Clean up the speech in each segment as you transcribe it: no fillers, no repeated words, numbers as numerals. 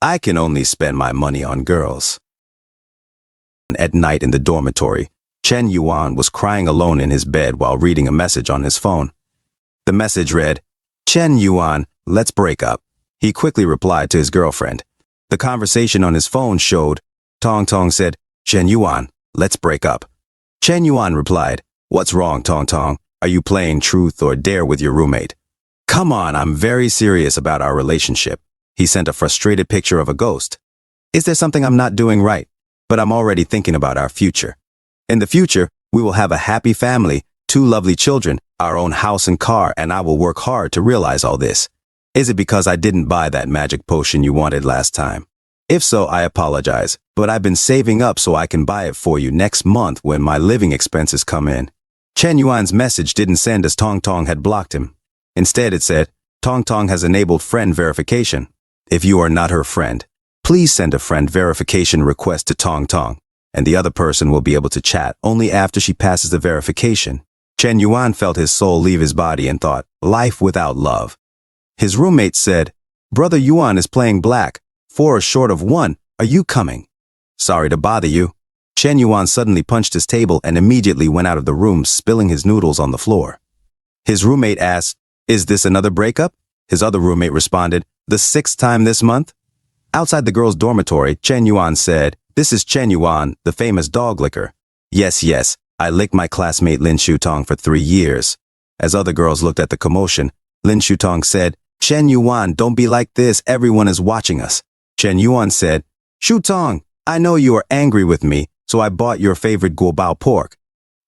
I can only spend my money on girls. At night in the dormitory, Chen Yuan was crying alone in his bed while reading a message on his phone. The message read, "Chen Yuan, let's break up." He quickly replied to his girlfriend. The conversation on his phone showed, Tong Tong said, "Chen Yuan, let's break up." Chen Yuan replied, "What's wrong, Tong Tong? Are you playing truth or dare with your roommate?" "Come on, I'm very serious about our relationship." He sent a frustrated picture of a ghost. "Is there something I'm not doing right? But I'm already thinking about our future. In the future, we will have a happy family, 2 lovely children, our own house and car, and I will work hard to realize all this. Is it because I didn't buy that magic potion you wanted last time? If so, I apologize, but I've been saving up so I can buy it for you next month when my living expenses come in." Chen Yuan's message didn't send as Tong Tong had blocked him. Instead, it said, "Tong Tong has enabled friend verification. If you are not her friend, please send a friend verification request to Tong Tong, and the other person will be able to chat only after she passes the verification." Chen Yuan felt his soul leave his body and thought, life without love. His roommate said, "Brother Yuan is playing black. 4 is short of 1. Are you coming?" "Sorry to bother you." Chen Yuan suddenly punched his table and immediately went out of the room, spilling his noodles on the floor. His roommate asked, "Is this another breakup?" His other roommate responded, "The 6th time this month?" Outside the girls' dormitory, Chen Yuan said, "This is Chen Yuan, the famous dog licker. Yes, I licked my classmate Lin Shutong for 3 years." As other girls looked at the commotion, Lin Shutong said, "Chen Yuan, don't be like this, everyone is watching us." Chen Yuan said, "Shutong, I know you are angry with me, so I bought your favorite guobao pork.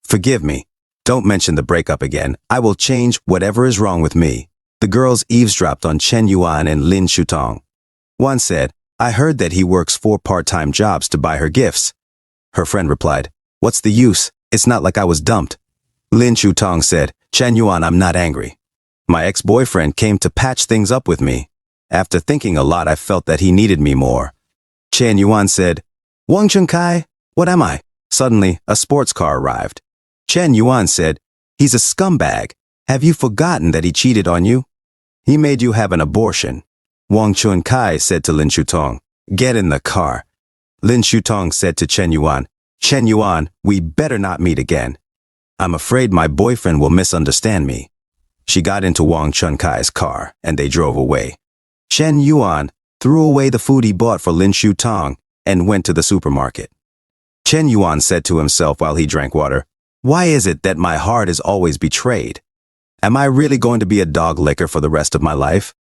Forgive me. Don't mention the breakup again. I will change whatever is wrong with me." The girls eavesdropped on Chen Yuan and Lin Shutong. One said, "I heard that he works 4 part-time jobs to buy her gifts." Her friend replied, "What's the use? It's not like I was dumped." Lin Shutong said, "Chen Yuan, I'm not angry. My ex-boyfriend came to patch things up with me. After thinking a lot, I felt that he needed me more." Chen Yuan said, "Wang Chunkai, what am I?" Suddenly, a sports car arrived. Chen Yuan said, "He's a scumbag. Have you forgotten that he cheated on you? He made you have an abortion." Wang Chunkai said to Lin Shutong, "Get in the car." Lin Shutong said to Chen Yuan, "Chen Yuan, we better not meet again. I'm afraid my boyfriend will misunderstand me." She got into Wang Chunkai's car, and they drove away. Chen Yuan threw away the food he bought for Lin Shutong and went to the supermarket. Chen Yuan said to himself while he drank water, "Why is it that my heart is always betrayed? Am I really going to be a dog licker for the rest of my life?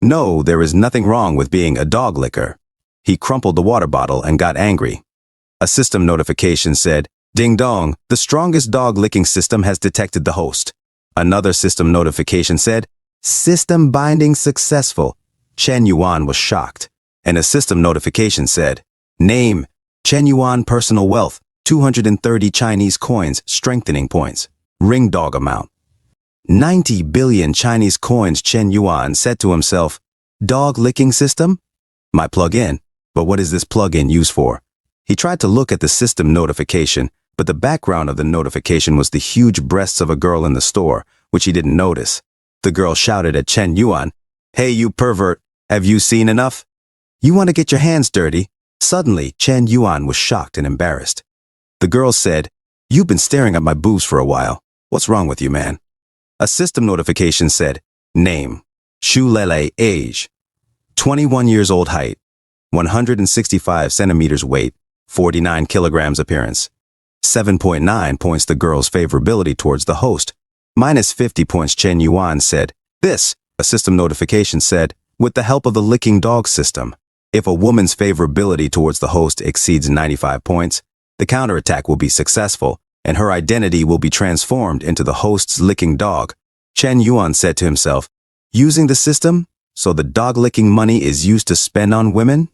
No, there is nothing wrong with being a dog licker." He crumpled the water bottle and got angry. A system notification said, "Ding dong, the strongest dog licking system has detected the host." Another system notification said, "System binding successful." Chen Yuan was shocked. And a system notification said, "Name, Chen Yuan personal wealth, 230 Chinese coins, strengthening points. Ring dog amount, 90 billion Chinese coins." Chen Yuan said to himself, "Dog licking system? My plug-in. But what is this plug-in used for?" He tried to look at the system notification, but the background of the notification was the huge breasts of a girl in the store, which he didn't notice. The girl shouted at Chen Yuan, "Hey, you pervert, have you seen enough? You want to get your hands dirty?" Suddenly, Chen Yuan was shocked and embarrassed. The girl said, "You've been staring at my boobs for a while. What's wrong with you, man?" A system notification said, "Name, Shu Lele, age, 21 years old, height, 165 centimeters weight, 49 kilograms appearance. 7.9 points the girl's favorability towards the host, minus 50 points." Chen Yuan said, "This," a system notification said, "with the help of the licking dog system. If a woman's favorability towards the host exceeds 95 points, the counterattack will be successful, and her identity will be transformed into the host's licking dog." Chen Yuan said to himself, "Using the system, so the dog-licking money is used to spend on women?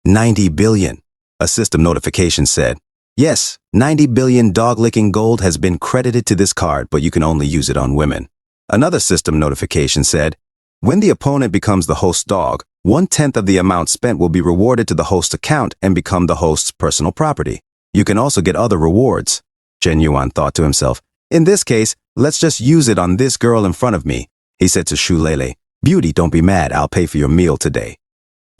90 billion, a system notification said. "Yes, 90 billion dog-licking gold has been credited to this card, but you can only use it on women." Another system notification said, "When the opponent becomes the host's dog, 1/10 of the amount spent will be rewarded to the host's account and become the host's personal property. You can also get other rewards." Chen Yuan thought to himself, "In this case, let's just use it on this girl in front of me." He said to Shu Lele, "Beauty, don't be mad, I'll pay for your meal today."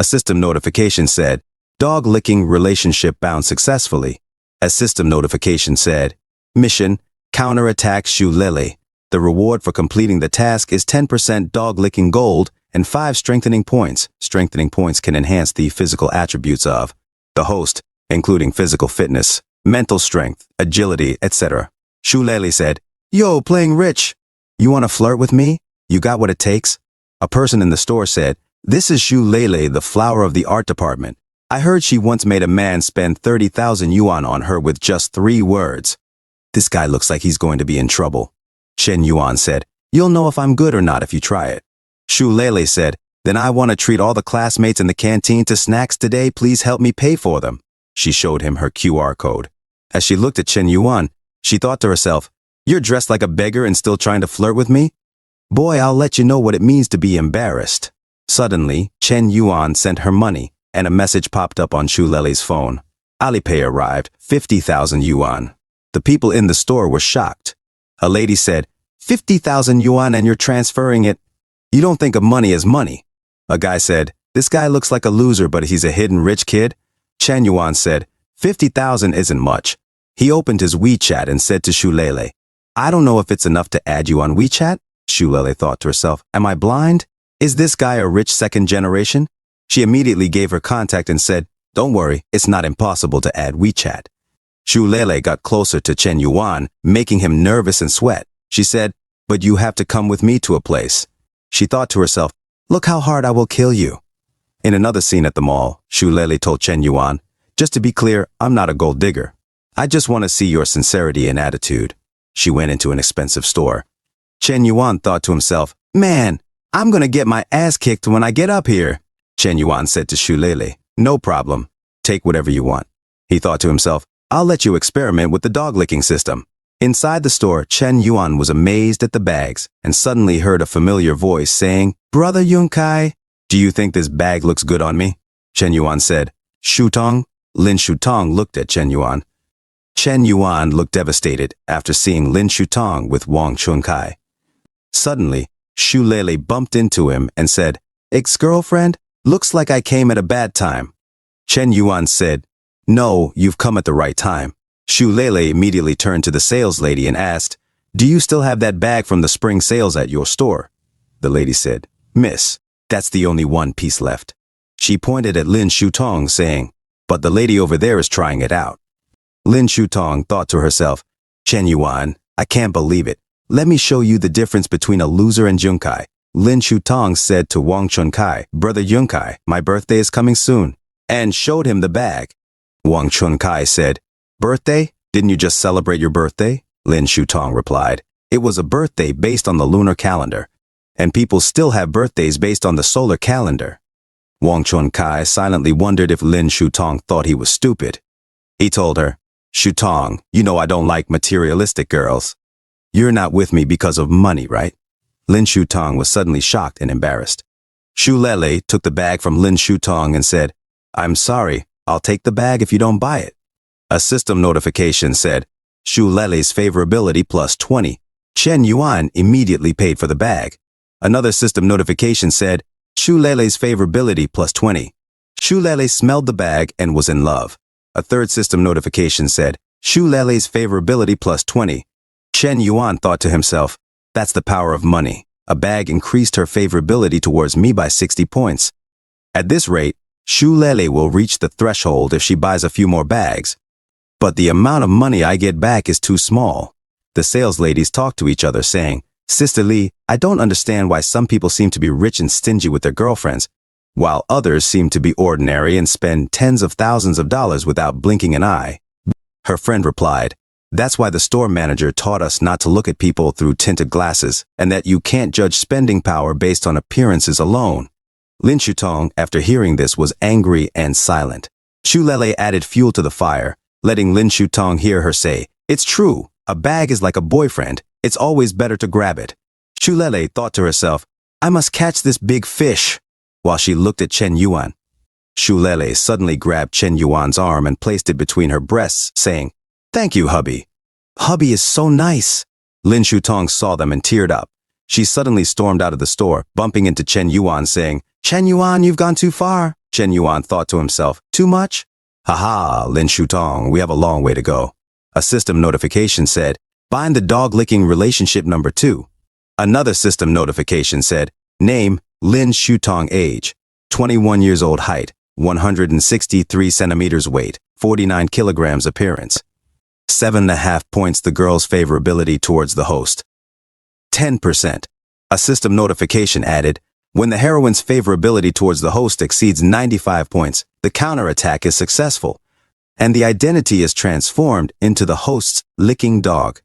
A system notification said, dog licking relationship bound successfully. A system notification said, mission, counterattack Shulele. The reward for completing the task is 10% dog licking gold and 5 strengthening points. Strengthening points can enhance the physical attributes of the host, including physical fitness, mental strength, agility, etc. Shulele said, yo, playing rich. You want to flirt with me? You got what it takes? A person in the store said, this is Shulele, the flower of the art department. I heard she once made a man spend 30,000 yuan on her with just 3 words. This guy looks like he's going to be in trouble. Chen Yuan said, you'll know if I'm good or not if you try it. Shulele said, then I want to treat all the classmates in the canteen to snacks today. Please help me pay for them. She showed him her QR code. As she looked at Chen Yuan, she thought to herself, you're dressed like a beggar and still trying to flirt with me? Boy, I'll let you know what it means to be embarrassed. Suddenly, Chen Yuan sent her money, and a message popped up on Shulele's phone. Alipay arrived, 50,000 yuan. The people in the store were shocked. A lady said, 50,000 yuan and you're transferring it? You don't think of money as money. A guy said, this guy looks like a loser but he's a hidden rich kid. Chen Yuan said, 50,000 isn't much. He opened his WeChat and said to Shulele, I don't know if it's enough to add you on WeChat. Shulele thought to herself, am I blind? Is this guy a rich second generation? She immediately gave her contact and said, don't worry, it's not impossible to add WeChat. Shulele got closer to Chen Yuan, making him nervous and sweat. She said, but you have to come with me to a place. She thought to herself, look how hard I will kill you. In another scene at the mall, Shulele told Chen Yuan, just to be clear, I'm not a gold digger. I just want to see your sincerity and attitude. She went into an expensive store. Chen Yuan thought to himself, man, I'm gonna get my ass kicked when I get up here. Chen Yuan said to Shulele, no problem. Take whatever you want. He thought to himself, I'll let you experiment with the dog licking system. Inside the store, Chen Yuan was amazed at the bags and suddenly heard a familiar voice saying, Brother Yunkai, do you think this bag looks good on me? Chen Yuan said, Shutong. Lin Shutong looked at Chen Yuan. Chen Yuan looked devastated after seeing Lin Shutong with Wang Chunkai. Suddenly, Shulele bumped into him and said, ex-girlfriend, looks like I came at a bad time. Chen Yuan said, no, you've come at the right time. Shulele immediately turned to the sales lady and asked, do you still have that bag from the spring sales at your store? The lady said, miss, that's the only one piece left. She pointed at Lin Shutong saying, but the lady over there is trying it out. Lin Shutong thought to herself, Chen Yuan, I can't believe it. Let me show you the difference between a loser and Junkai. Lin Shutong said to Wang Chunkai, Brother Junkai, my birthday is coming soon, and showed him the bag. Wang Chunkai said, birthday? Didn't you just celebrate your birthday? Lin Shutong replied, it was a birthday based on the lunar calendar, and people still have birthdays based on the solar calendar. Wang Chunkai silently wondered if Lin Shutong thought he was stupid. He told her, Shutong, you know I don't like materialistic girls. You're not with me because of money, right? Lin Shutong was suddenly shocked and embarrassed. Shulele took the bag from Lin Shutong and said, I'm sorry, I'll take the bag if you don't buy it. A system notification said, Shulele's favorability plus 20. Chen Yuan immediately paid for the bag. Another system notification said, Shulele's favorability plus 20. Shulele smelled the bag and was in love. A third system notification said, Shulele's favorability plus 20. Chen Yuan thought to himself, that's the power of money. A bag increased her favorability towards me by 60 points. At this rate, Shulele will reach the threshold if she buys a few more bags. But the amount of money I get back is too small. The sales ladies talked to each other saying, Sister Lee, I don't understand why some people seem to be rich and stingy with their girlfriends, while others seem to be ordinary and spend tens of thousands of dollars without blinking an eye. Her friend replied, that's why the store manager taught us not to look at people through tinted glasses, and that you can't judge spending power based on appearances alone. Lin Shutong, after hearing this, was angry and silent. Shulele added fuel to the fire, letting Lin Shutong hear her say, it's true, a bag is like a boyfriend, it's always better to grab it. Shulele thought to herself, I must catch this big fish, while she looked at Chen Yuan. Shulele suddenly grabbed Chen Yuan's arm and placed it between her breasts, saying, thank you, hubby. Hubby is so nice. Lin Shutong saw them and teared up. She suddenly stormed out of the store, bumping into Chen Yuan, saying, Chen Yuan, you've gone too far. Chen Yuan thought to himself. Too much? Haha, Lin Shutong, we have a long way to go. A system notification said, bind the dog-licking relationship number 2. Another system notification said, name, Lin Shutong, age, 21 years old, height, 163 centimeters, weight, 49 kilograms, appearance. 7.5 points the girl's favorability towards the host. 10%. A system notification added, when the heroine's favorability towards the host exceeds 95 points, the counterattack is successful, and the identity is transformed into the host's licking dog.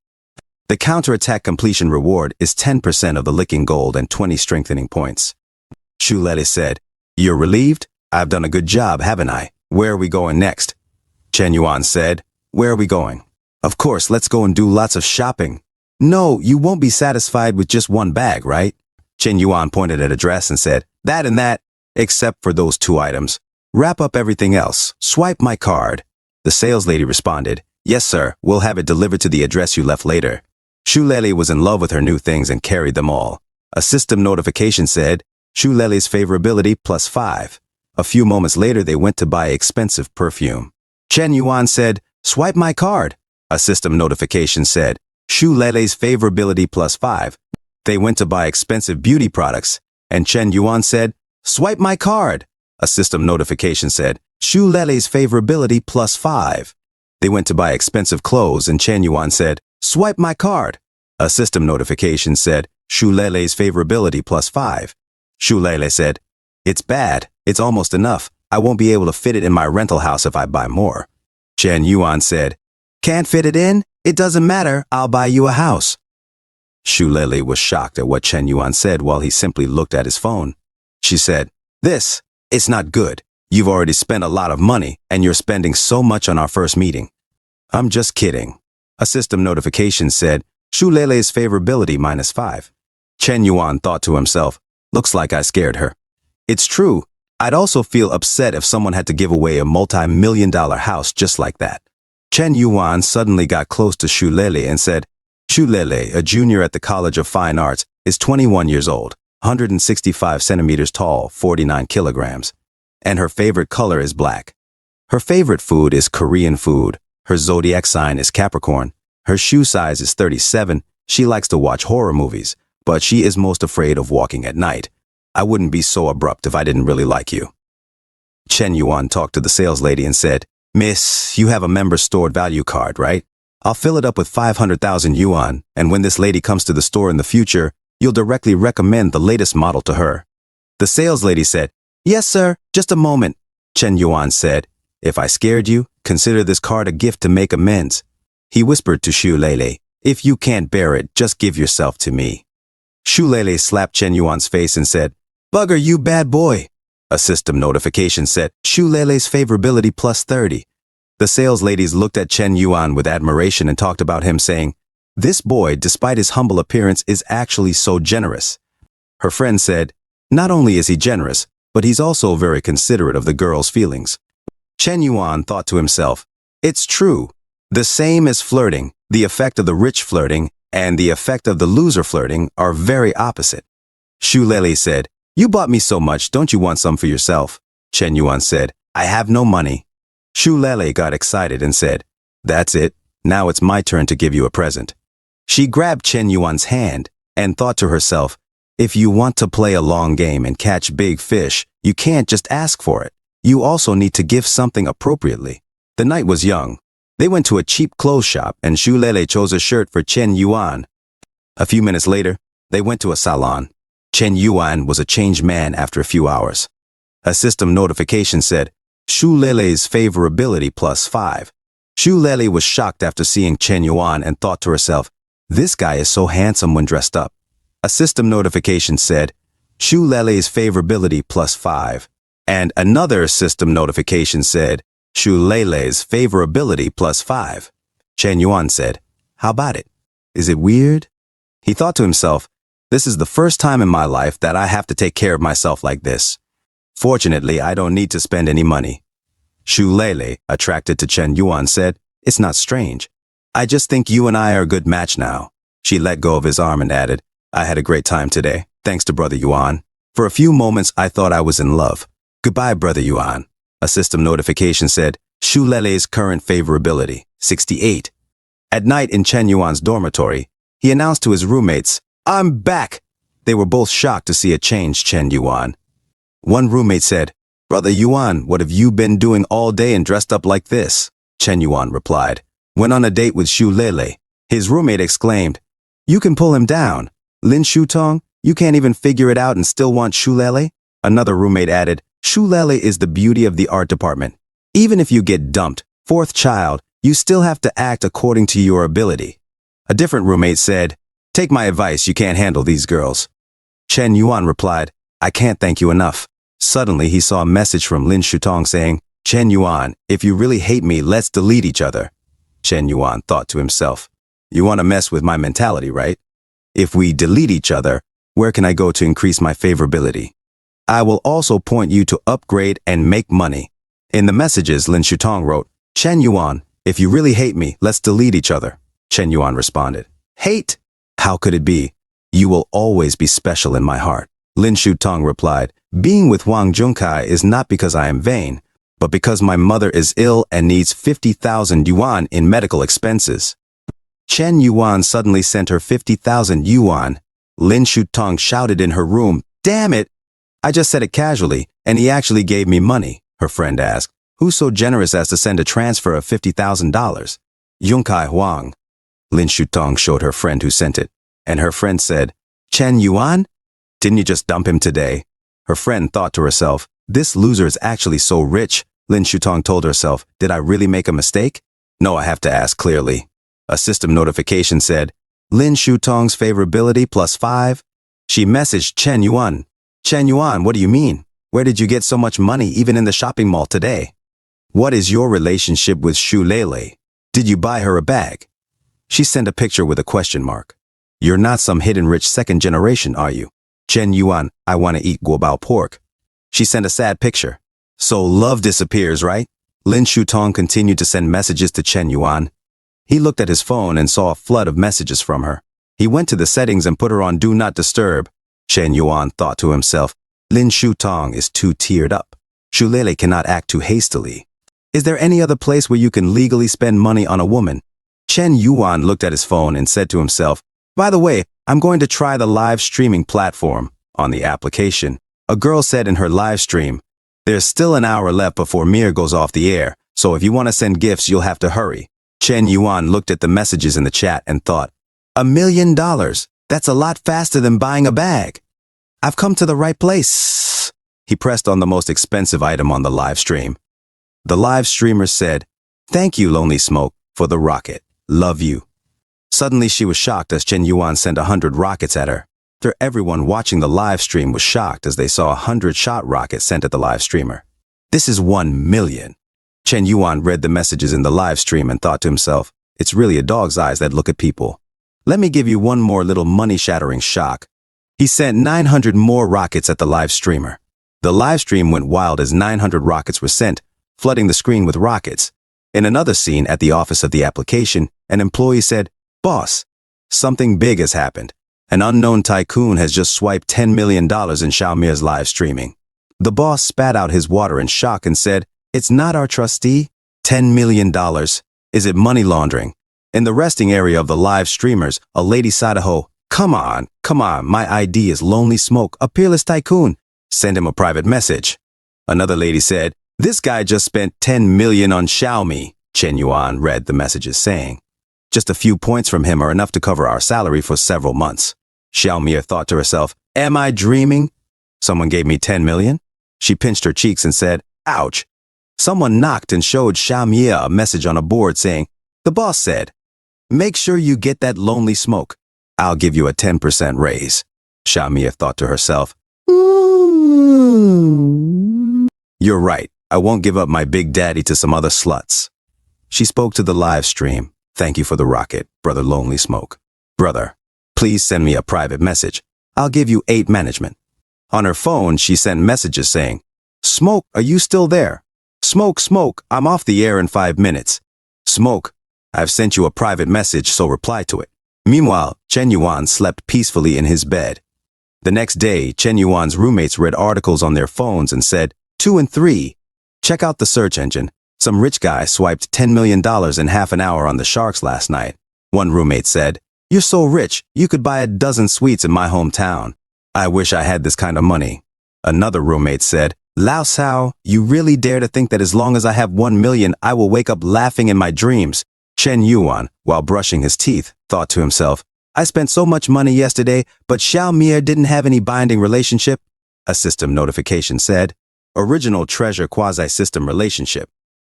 The counterattack completion reward is 10% of the licking gold and 20 strengthening points. Shu Lele said, you're relieved? I've done a good job, haven't I? Where are we going next? Chen Yuan said, where are we going? Of course, let's go and do lots of shopping. No, you won't be satisfied with just one bag, right? Chen Yuan pointed at a dress and said, that and that, except for those 2 items. Wrap up everything else. Swipe my card. The sales lady responded, yes, sir, we'll have it delivered to the address you left later. Shu Lele was in love with her new things and carried them all. A system notification said, Shu Lele's favorability plus 5. A few moments later, they went to buy expensive perfume. Chen Yuan said, swipe my card. A system notification said, Shu Lele's favorability plus 5. They went to buy expensive beauty products, and Chen Yuan said, swipe my card. A system notification said, Shu Lele's favorability plus 5. They went to buy expensive clothes, and Chen Yuan said, swipe my card. A system notification said, Shu Lele's favorability plus 5. Shu Lele said, it's bad. It's almost enough. I won't be able to fit it in my rental house if I buy more. Chen Yuan said, can't fit it in? It doesn't matter. I'll buy you a house. Shu Lele was shocked at what Chen Yuan said while he simply looked at his phone. She said, it's not good. You've already spent a lot of money, and you're spending so much on our first meeting. I'm just kidding. A system notification said, Shu Lele's favorability minus 5. Chen Yuan thought to himself, looks like I scared her. It's true. I'd also feel upset if someone had to give away a multi-million-dollar house just like that. Chen Yuan suddenly got close to Shu Lele and said, Shu Lele, a junior at the College of Fine Arts, is 21 years old, 165 centimeters tall, 49 kilograms, and her favorite color is black. Her favorite food is Korean food. Her zodiac sign is Capricorn. Her shoe size is 37. She likes to watch horror movies, but she is most afraid of walking at night. I wouldn't be so abrupt if I didn't really like you. Chen Yuan talked to the sales lady and said, Miss, you have a member stored value card, right? I'll fill it up with 500,000 yuan, and when this lady comes to the store in the future, you'll directly recommend the latest model to her. The sales lady said, yes, sir, just a moment. Chen Yuan said, if I scared you, consider this card a gift to make amends. He whispered to Shu Lele, if you can't bear it, just give yourself to me. Shu Lele slapped Chen Yuan's face and said, bugger you bad boy. A system notification said, Shu Lele's favorability plus 30. The sales ladies looked at Chen Yuan with admiration and talked about him saying, this boy, despite his humble appearance, is actually so generous. Her friend said, not only is he generous, but he's also very considerate of the girl's feelings. Chen Yuan thought to himself, it's true. The same as flirting, the effect of the rich flirting and the effect of the loser flirting are very opposite. Shu Lele said, you bought me so much, don't you want some for yourself? Chen Yuan said, I have no money. Shu Lele got excited and said, that's it. Now it's my turn to give you a present. She grabbed Chen Yuan's hand and thought to herself, if you want to play a long game and catch big fish, you can't just ask for it. You also need to give something appropriately. The night was young. They went to a cheap clothes shop and Shu Lele chose a shirt for Chen Yuan. A few minutes later, they went to a salon. Chen Yuan was a changed man after a few hours. A system notification said, Shu Lele's favorability plus 5. Shu Lele was shocked after seeing Chen Yuan and thought to herself, this guy is so handsome when dressed up. A system notification said, Shu Lele's favorability plus 5. And another system notification said, Shu Lele's favorability plus 5. Chen Yuan said, how about it? Is it weird? He thought to himself, this is the first time in my life that I have to take care of myself like this. Fortunately, I don't need to spend any money. Shu Lele, attracted to Chen Yuan, said, it's not strange. I just think you and I are a good match now. She let go of his arm and added, I had a great time today, thanks to Brother Yuan. For a few moments, I thought I was in love. Goodbye, Brother Yuan. A system notification said, Shu Lele's current favorability, 68. At night in Chen Yuan's dormitory, he announced to his roommates, I'm back! They were both shocked to see a changed Chen Yuan. One roommate said, Brother Yuan, what have you been doing all day and dressed up like this? Chen Yuan replied, went on a date with Shu Lele. His roommate exclaimed, You can pull him down. Lin Shutong, you can't even figure it out and still want Shu Lele? Another roommate added, Shu Lele is the beauty of the art department. Even if you get dumped, fourth child, you still have to act according to your ability. A different roommate said, Take my advice, you can't handle these girls. Chen Yuan replied, I can't thank you enough. Suddenly he saw a message from Lin Shutong saying, Chen Yuan, if you really hate me, let's delete each other. Chen Yuan thought to himself, You want to mess with my mentality, right? If we delete each other, where can I go to increase my favorability? I will also point you to upgrade and make money. In the messages, Lin Shutong wrote, Chen Yuan, if you really hate me, let's delete each other. Chen Yuan responded, Hate? How could it be? You will always be special in my heart. Lin Shutong replied, Being with Wang Junkai is not because I am vain, but because my mother is ill and needs 50,000 yuan in medical expenses. Chen Yuan suddenly sent her 50,000 yuan. Lin Shutong shouted in her room, Damn it! I just said it casually, and he actually gave me money, her friend asked. Who's so generous as to send a transfer of $50,000? Junkai Huang. Lin Shutong showed her friend who sent it, and her friend said, Chen Yuan? Didn't you just dump him today? Her friend thought to herself, This loser is actually so rich. Lin Shutong told herself, Did I really make a mistake? No, I have to ask clearly. A system notification said, Lin Shutong's favorability +5. She messaged Chen Yuan. Chen Yuan, what do you mean? Where did you get so much money even in the shopping mall today? What is your relationship with Shu Lele? Did you buy her a bag? She sent a picture with a question mark. You're not some hidden rich second generation, are you? Chen Yuan, I want to eat guobao pork. She sent a sad picture. So love disappears, right? Lin Shutong continued to send messages to Chen Yuan. He looked at his phone and saw a flood of messages from her. He went to the settings and put her on Do Not Disturb. Chen Yuan thought to himself, Lin Shutong is too tiered up. Shu Lele cannot act too hastily. Is there any other place where you can legally spend money on a woman? Chen Yuan looked at his phone and said to himself, By the way, I'm going to try the live streaming platform. On the application, a girl said in her live stream, There's still an hour left before Mir goes off the air, so if you want to send gifts, you'll have to hurry. Chen Yuan looked at the messages in the chat and thought, $1 million? That's a lot faster than buying a bag. I've come to the right place. He pressed on the most expensive item on the live stream. The live streamer said, Thank you, Lonely Smoke, for the rocket. Love you. Suddenly she was shocked as Chen Yuan sent 100 rockets at her. Everyone watching the live stream was shocked as they saw 100-shot rockets sent at the live streamer. This is 1 million. Chen Yuan read the messages in the live stream and thought to himself, It's really a dog's eyes that look at people. Let me give you one more little money-shattering shock. He sent 900 more rockets at the live streamer. The live stream went wild as 900 rockets were sent, flooding the screen with rockets. In another scene at the office of the application, an employee said, Boss, something big has happened. An unknown tycoon has just swiped $10 million in Xiaomir's live streaming. The boss spat out his water in shock and said, It's not our trustee. $10 million. Is it money laundering? In the resting area of the live streamers, a lady sighed a ho. Come on, my ID is Lonely Smoke, a peerless tycoon. Send him a private message. Another lady said, This guy just spent 10 million on Xiaomi. Chen Yuan read the messages saying, Just a few points from him are enough to cover our salary for several months. Xiaomi thought to herself, Am I dreaming? Someone gave me 10 million? She pinched her cheeks and said, Ouch. Someone knocked and showed Xiaomi a message on a board saying, The boss said, Make sure you get that Lonely Smoke. I'll give you a 10% raise. Xiaomi thought to herself, You're right. I won't give up my big daddy to some other sluts. She spoke to the live stream. Thank you for the rocket, Brother Lonely Smoke. Brother, please send me a private message. I'll give you 8 management. On her phone, she sent messages saying, Smoke, are you still there? Smoke, I'm off the air in 5 minutes. Smoke, I've sent you a private message, so reply to it. Meanwhile, Chen Yuan slept peacefully in his bed. The next day, Chen Yuan's roommates read articles on their phones and said, 2 and 3. Check out the search engine. Some rich guy swiped $10 million in half an hour on the sharks last night. One roommate said, "You're so rich, you could buy a dozen suites in my hometown. I wish I had this kind of money." Another roommate said, "Lao Sao, you really dare to think that as long as I have 1 million, I will wake up laughing in my dreams?" Chen Yuan, while brushing his teeth, thought to himself, "I spent so much money yesterday, but Xiao Mier didn't have any binding relationship." A system notification said, "Original treasure quasi-system relationship.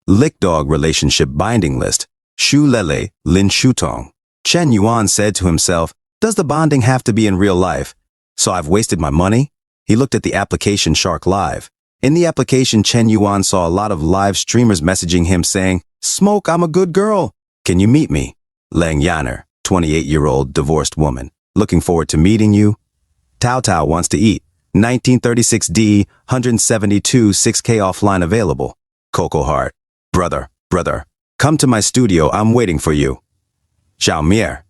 Lick dog relationship binding list. Shu Lele, Lin Shutong." Chen Yuan said to himself, "Does the bonding have to be in real life? So I've wasted my money?" He looked at the application Shark Live. In the application, Chen Yuan saw a lot of live streamers messaging him saying, "Smoke, I'm a good girl. Can you meet me?" Lang Yaner, 28-year-old divorced woman. "Looking forward to meeting you." Tao Tao wants to eat. 1936D, 172, 6K offline available. Coco Heart. Brother, come to my studio, I'm waiting for you." Xiao Mier.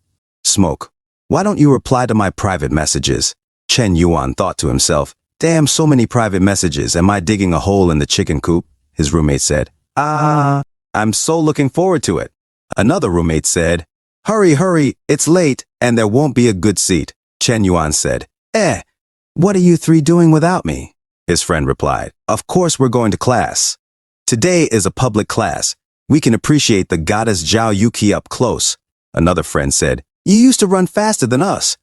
Smoke. "Why don't you reply to my private messages?" Chen Yuan thought to himself, "Damn, so many private messages, am I digging a hole in the chicken coop?" His roommate said, I'm so looking forward to it." Another roommate said, Hurry, it's late, and there won't be a good seat." Chen Yuan said, What are you three doing without me?" His friend replied, "Of course we're going to class. Today is a public class. We can appreciate the goddess Zhao Yuki up close." Another friend said, "You used to run faster than us.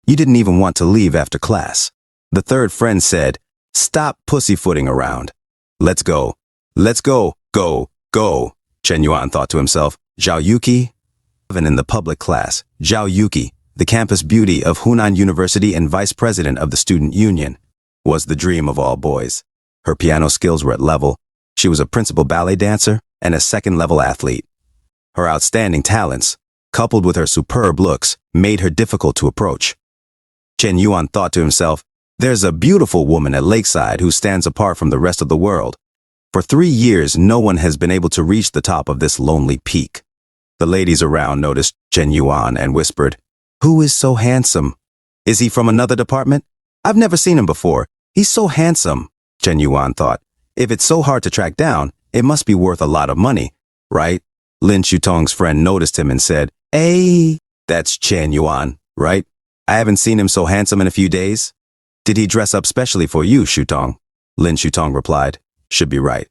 You didn't even want to leave after class." The third friend said, "Stop pussyfooting around. Let's go. Go." Chen Yuan thought to himself, Zhao Yuki? Even in the public class, Zhao Yuki, the campus beauty of Hunan University and vice president of the student union, was the dream of all boys. Her piano skills were at level. She was a principal ballet dancer and a second-level athlete. Her outstanding talents, coupled with her superb looks, made her difficult to approach. Chen Yuan thought to himself, "There's a beautiful woman at Lakeside who stands apart from the rest of the world. For 3 years, no one has been able to reach the top of this lonely peak." The ladies around noticed Chen Yuan and whispered, "Who is so handsome? Is he from another department? I've never seen him before. He's so handsome." Chen Yuan thought, "If it's so hard to track down, it must be worth a lot of money, right?" Lin Shutong's friend noticed him and said, "Hey, that's Chen Yuan, right? I haven't seen him so handsome in a few days." "Did he dress up specially for you, Shutong?" Lin Shutong replied, "Should be right.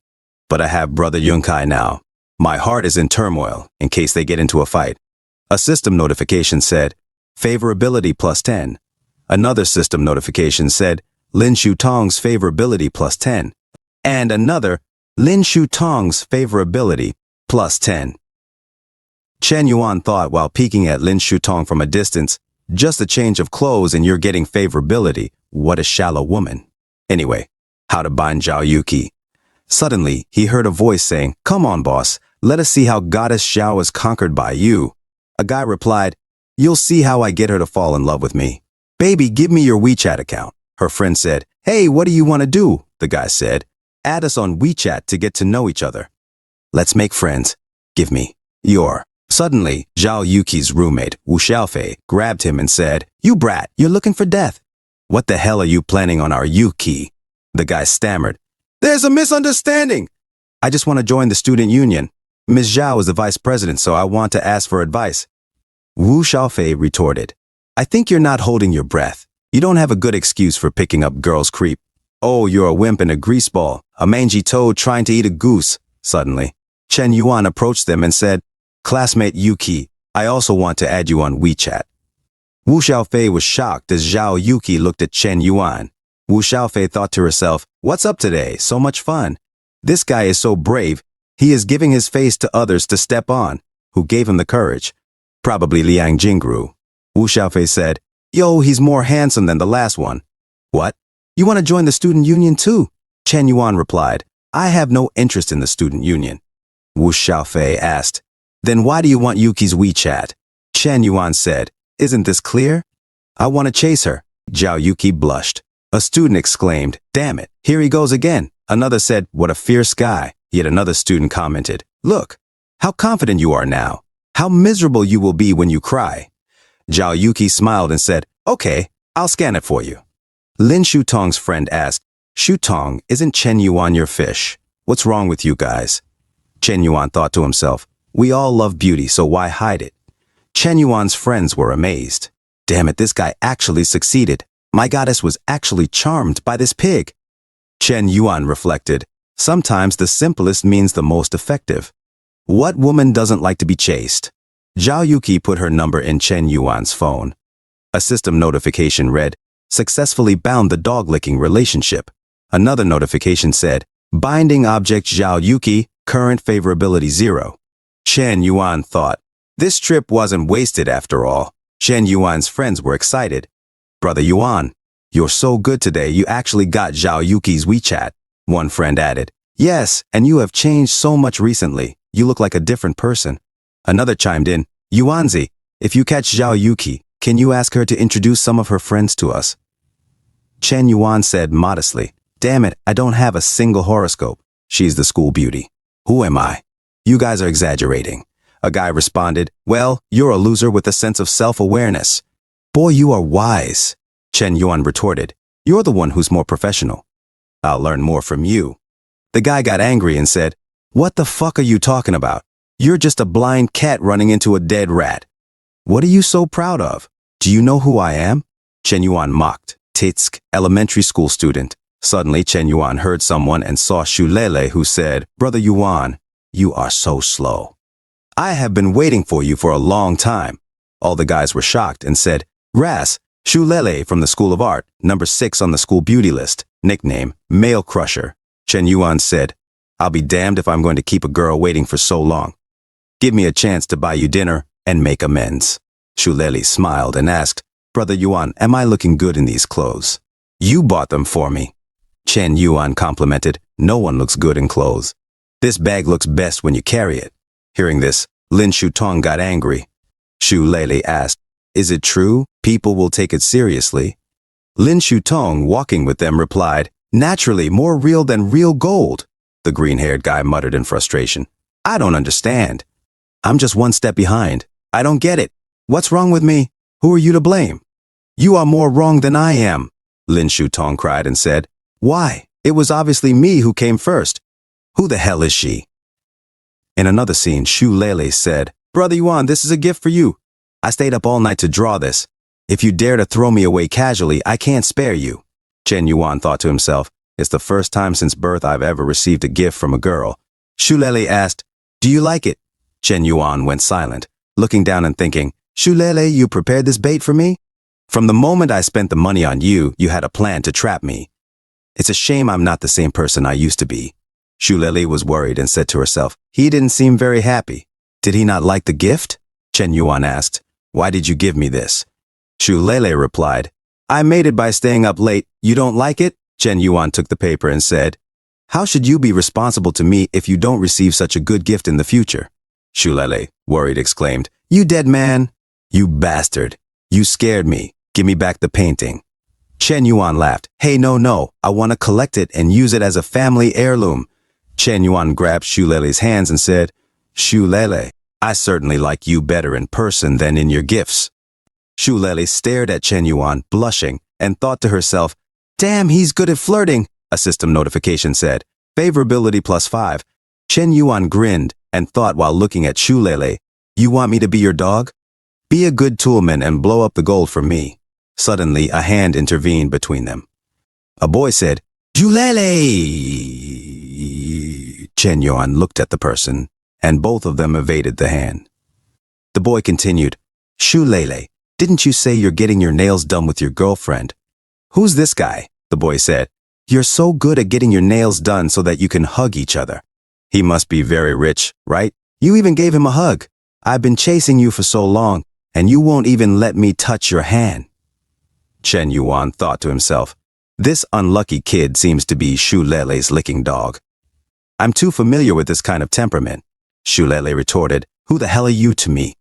But I have brother Yunkai now. My heart is in turmoil in case they get into a fight." A system notification said, "Favorability plus 10. Another system notification said, "Lin Shutong's favorability plus 10. And another, "Lin Shutong's favorability plus 10. Chen Yuan thought while peeking at Lin Shutong from a distance, "Just a change of clothes and you're getting favorability. What a shallow woman." Anyway, how to bind Zhao Yuki. Suddenly, he heard a voice saying, "Come on, boss. Let us see how Goddess Xiao is conquered by you." A guy replied, "You'll see how I get her to fall in love with me." "Baby, give me your WeChat account." Her friend said, "Hey, what do you want to do?" The guy said, "Add us on WeChat to get to know each other." "Let's make friends. Give me your." Suddenly, Zhao Yuki's roommate, Wu Xiaofei, grabbed him and said, "You brat, you're looking for death. What the hell are you planning on our Yuki?" The guy stammered, "There's a misunderstanding. I just want to join the student union. Ms. Zhao is the vice president, so I want to ask for advice." Wu Xiaofei retorted, "I think you're not holding your breath. You don't have a good excuse for picking up girls' creep. Oh, you're a wimp and a greaseball, a mangy toad trying to eat a goose." Suddenly, Chen Yuan approached them and said, "Classmate Yuki, I also want to add you on WeChat." Wu Xiaofei was shocked as Zhao Yuki looked at Chen Yuan. Wu Xiaofei thought to herself, "What's up today? So much fun. This guy is so brave. He is giving his face to others to step on. Who gave him the courage? Probably Liang Jingru." Wu Xiaofei said, "Yo, he's more handsome than the last one." "What? You want to join the student union too?" Chen Yuan replied, "I have no interest in the student union." Wu Xiaofei asked, "Then why do you want Yuki's WeChat?" Chen Yuan said, "Isn't this clear? I want to chase her." Zhao Yuki blushed. A student exclaimed, "Damn it, here he goes again." Another said, "What a fierce guy." Yet another student commented, "Look, how confident you are now. How miserable you will be when you cry." Zhao Yuki smiled and said, "Okay, I'll scan it for you." Lin Shutong's friend asked, Shutong, isn't Chen Yuan your fish? What's wrong with you guys? Chen Yuan thought to himself, we all love beauty, so why hide it? Chen Yuan's friends were amazed. Damn it, this guy actually succeeded. My goddess was actually charmed by this pig. Chen Yuan reflected, sometimes the simplest means the most effective. What woman doesn't like to be chased? Zhao Yuki put her number in Chen Yuan's phone. A system notification read, successfully bound the dog-licking relationship. Another notification said, binding object Zhao Yuki, current favorability 0. Chen Yuan thought, this trip wasn't wasted after all. Chen Yuan's friends were excited. Brother Yuan, you're so good today you actually got Zhao Yuki's WeChat. One friend added, yes, and you have changed so much recently. You look like a different person. Another chimed in, Yuanzi, if you catch Zhao Yuki, can you ask her to introduce some of her friends to us? Chen Yuan said modestly, damn it, I don't have a single horoscope. She's the school beauty. Who am I? You guys are exaggerating. A guy responded, well, you're a loser with a sense of self-awareness. Boy, you are wise. Chen Yuan retorted, you're the one who's more professional. I'll learn more from you. The guy got angry and said, what the fuck are you talking about? You're just a blind cat running into a dead rat. What are you so proud of? Do you know who I am? Chen Yuan mocked. Titsk, elementary school student. Suddenly, Chen Yuan heard someone and saw Shu Lele, who said, Brother Yuan, you are so slow. I have been waiting for you for a long time. All the guys were shocked and said, Ras, Shu Lele from the School of Art, number 6 on the school beauty list, nickname, Male Crusher. Chen Yuan said, I'll be damned if I'm going to keep a girl waiting for so long. Give me a chance to buy you dinner and make amends. Shu Lele smiled and asked, Brother Yuan, am I looking good in these clothes? You bought them for me. Chen Yuan complimented, no one looks good in clothes. This bag looks best when you carry it. Hearing this, Lin Shutong got angry. Shu Lele asked, is it true people will take it seriously? Lin Shutong, walking with them, replied, naturally, more real than real gold. The green-haired guy muttered in frustration, I don't understand. I'm just one step behind. I don't get it. What's wrong with me? Who are you to blame? You are more wrong than I am, Lin Shutong cried and said, why? It was obviously me who came first. Who the hell is she? In another scene, Shu Lele said, Brother Yuan, this is a gift for you. I stayed up all night to draw this. If you dare to throw me away casually, I can't spare you. Chen Yuan thought to himself, it's the first time since birth I've ever received a gift from a girl. Shu Lele asked, do you like it? Chen Yuan went silent, looking down and thinking, Shu Lele, you prepared this bait for me? From the moment I spent the money on you, you had a plan to trap me. It's a shame I'm not the same person I used to be. Shu Lele was worried and said to herself, he didn't seem very happy. Did he not like the gift? Chen Yuan asked, why did you give me this? Shu Lele replied, I made it by staying up late. You don't like it? Chen Yuan took the paper and said, how should you be responsible to me if you don't receive such a good gift in the future? Shu Lele, worried, exclaimed, you dead man. You bastard. You scared me. Give me back the painting. Chen Yuan laughed. Hey, no, I want to collect it and use it as a family heirloom. Chen Yuan grabbed Shu Lele's hands and said, Shu Lele, I certainly like you better in person than in your gifts. Shu Lele stared at Chen Yuan, blushing, and thought to herself, damn, he's good at flirting. A system notification said, favorability +5. Chen Yuan grinned and thought while looking at Shu Lele, you want me to be your dog? Be a good toolman and blow up the gold for me. Suddenly, a hand intervened between them. A boy said, Shu Lele! Chen Yuan looked at the person, and both of them evaded the hand. The boy continued, Shu Lele, didn't you say you're getting your nails done with your girlfriend? Who's this guy? The boy said. You're so good at getting your nails done so that you can hug each other. He must be very rich, right? You even gave him a hug. I've been chasing you for so long, and you won't even let me touch your hand. Chen Yuan thought to himself, this unlucky kid seems to be Shu Lele's licking dog. I'm too familiar with this kind of temperament. Shu Lele retorted, who the hell are you to me?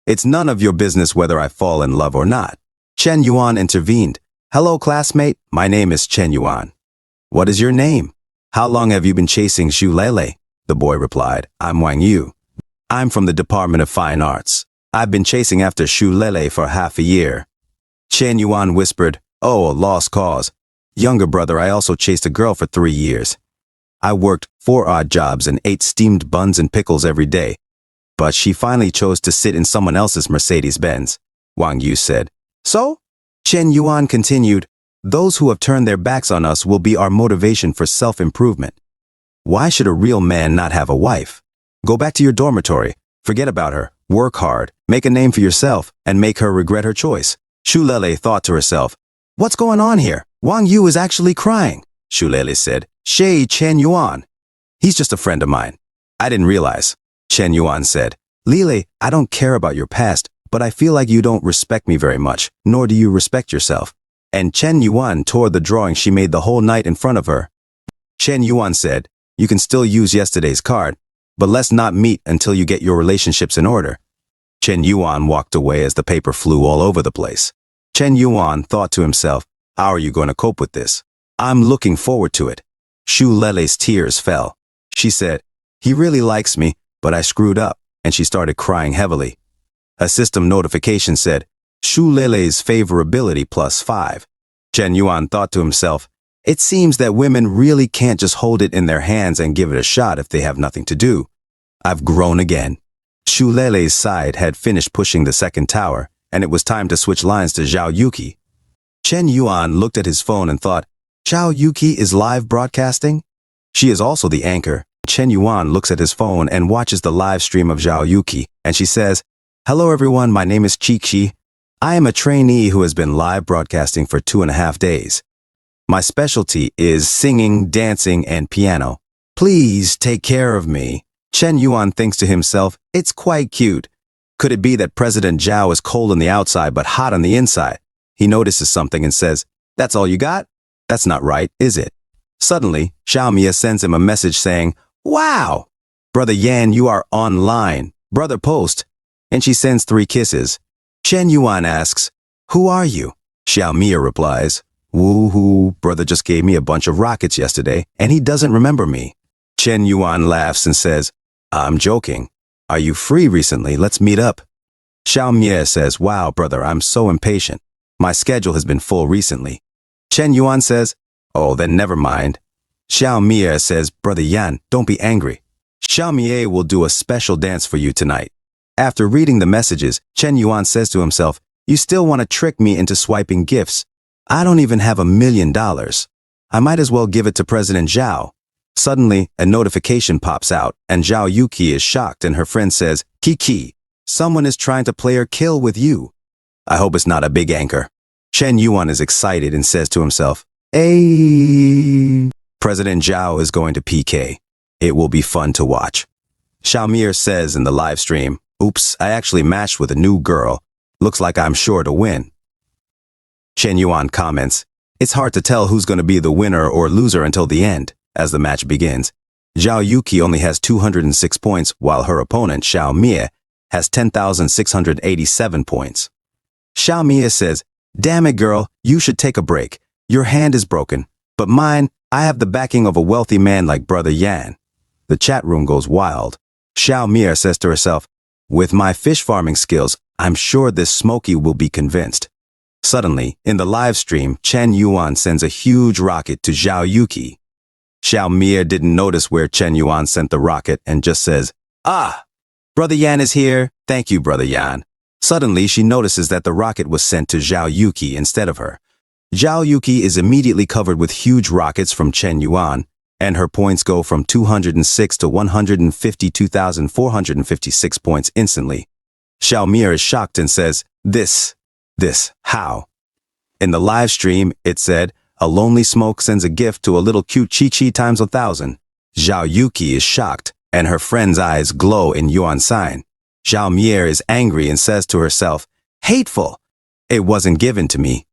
It's none of your business whether I fall in love or not. Chen Yuan intervened. Hello, classmate. My name is Chen Yuan. What is your name? How long have you been chasing Shu Lele? The boy replied, I'm Wang Yu. I'm from the Department of Fine Arts. I've been chasing after Shu Lele for half a year. Chen Yuan whispered, oh, a lost cause. Younger brother, I also chased a girl for 3 years. I worked 4 odd jobs and ate steamed buns and pickles every day. But she finally chose to sit in someone else's Mercedes-Benz, Wang Yu said. So? Chen Yuan continued, those who have turned their backs on us will be our motivation for self-improvement. Why should a real man not have a wife? Go back to your dormitory, forget about her, work hard, make a name for yourself, and make her regret her choice. Shu Lele thought to herself, what's going on here? Wang Yu is actually crying, Shu Lele said. Shay Chen Yuan. He's just a friend of mine. I didn't realize. Chen Yuan said, Lele, I don't care about your past, but I feel like you don't respect me very much, nor do you respect yourself. And Chen Yuan tore the drawing she made the whole night in front of her. Chen Yuan said, you can still use yesterday's card, but let's not meet until you get your relationships in order. Chen Yuan walked away as the paper flew all over the place. Chen Yuan thought to himself, how are you going to cope with this? I'm looking forward to it. Shu Lele's tears fell. She said, he really likes me, but I screwed up, and she started crying heavily. A system notification said, Shu Lele's favorability +5. Chen Yuan thought to himself, it seems that women really can't just hold it in their hands and give it a shot if they have nothing to do. I've grown again. Shu Lele's side had finished pushing the second tower, and it was time to switch lines to Zhao Yuki. Chen Yuan looked at his phone and thought, Zhao Yuki is live broadcasting? She is also the anchor. Chen Yuan looks at his phone and watches the live stream of Zhao Yuki, and she says, hello everyone, my name is Chi. I am a trainee who has been live broadcasting for 2.5 days. My specialty is singing, dancing, and piano. Please take care of me. Chen Yuan thinks to himself, it's quite cute. Could it be that President Zhao is cold on the outside but hot on the inside? He notices something and says, that's all you got? That's not right, is it? Suddenly, Xiaomia sends him a message saying, wow! Brother Yan, you are online. Brother Post. And she sends 3 kisses. Chen Yuan asks, who are you? Xiaomia replies, woo-hoo, brother just gave me a bunch of rockets yesterday, and he doesn't remember me. Chen Yuan laughs and says, I'm joking. Are you free recently? Let's meet up. Xiaomia says, wow, brother, I'm so impatient. My schedule has been full recently. Chen Yuan says, oh, then never mind. Xiaomia says, brother Yan, don't be angry. Xiaomia will do a special dance for you tonight. After reading the messages, Chen Yuan says to himself, you still want to trick me into swiping gifts? I don't even have $1 million. I might as well give it to President Zhao. Suddenly, a notification pops out, and Zhao Yuki is shocked and her friend says, Kiki, someone is trying to play or kill with you. I hope it's not a big anchor. Chen Yuan is excited and says to himself, hey, President Zhao is going to PK. It will be fun to watch. Xiaomir says in the live stream, oops, I actually matched with a new girl. Looks like I'm sure to win. Chen Yuan comments, it's hard to tell who's going to be the winner or loser until the end, as the match begins. Zhao Yuki only has 206 points, while her opponent, Xiao Mie, has 10,687 points. Xiao Mie says, damn it, girl, you should take a break. Your hand is broken, but mine, I have the backing of a wealthy man like Brother Yan. The chat room goes wild. Xiao Mie says to herself, with my fish farming skills, I'm sure this Smokey will be convinced. Suddenly, in the live stream, Chen Yuan sends a huge rocket to Zhao Yuki. Xiao Mie didn't notice where Chen Yuan sent the rocket and just says, ah, Brother Yan is here. Thank you, Brother Yan. Suddenly, she notices that the rocket was sent to Zhao Yuki instead of her. Zhao Yuki is immediately covered with huge rockets from Chen Yuan, and her points go from 206 to 152,456 points instantly. Xiao Mie is shocked and says, how? In the live stream, it said, a lonely smoke sends a gift to a little cute Chi-Chi times 1,000. Zhao Yuki is shocked, and her friend's eyes glow in Yuan sign. Zhao Mie is angry and says to herself, hateful! It wasn't given to me.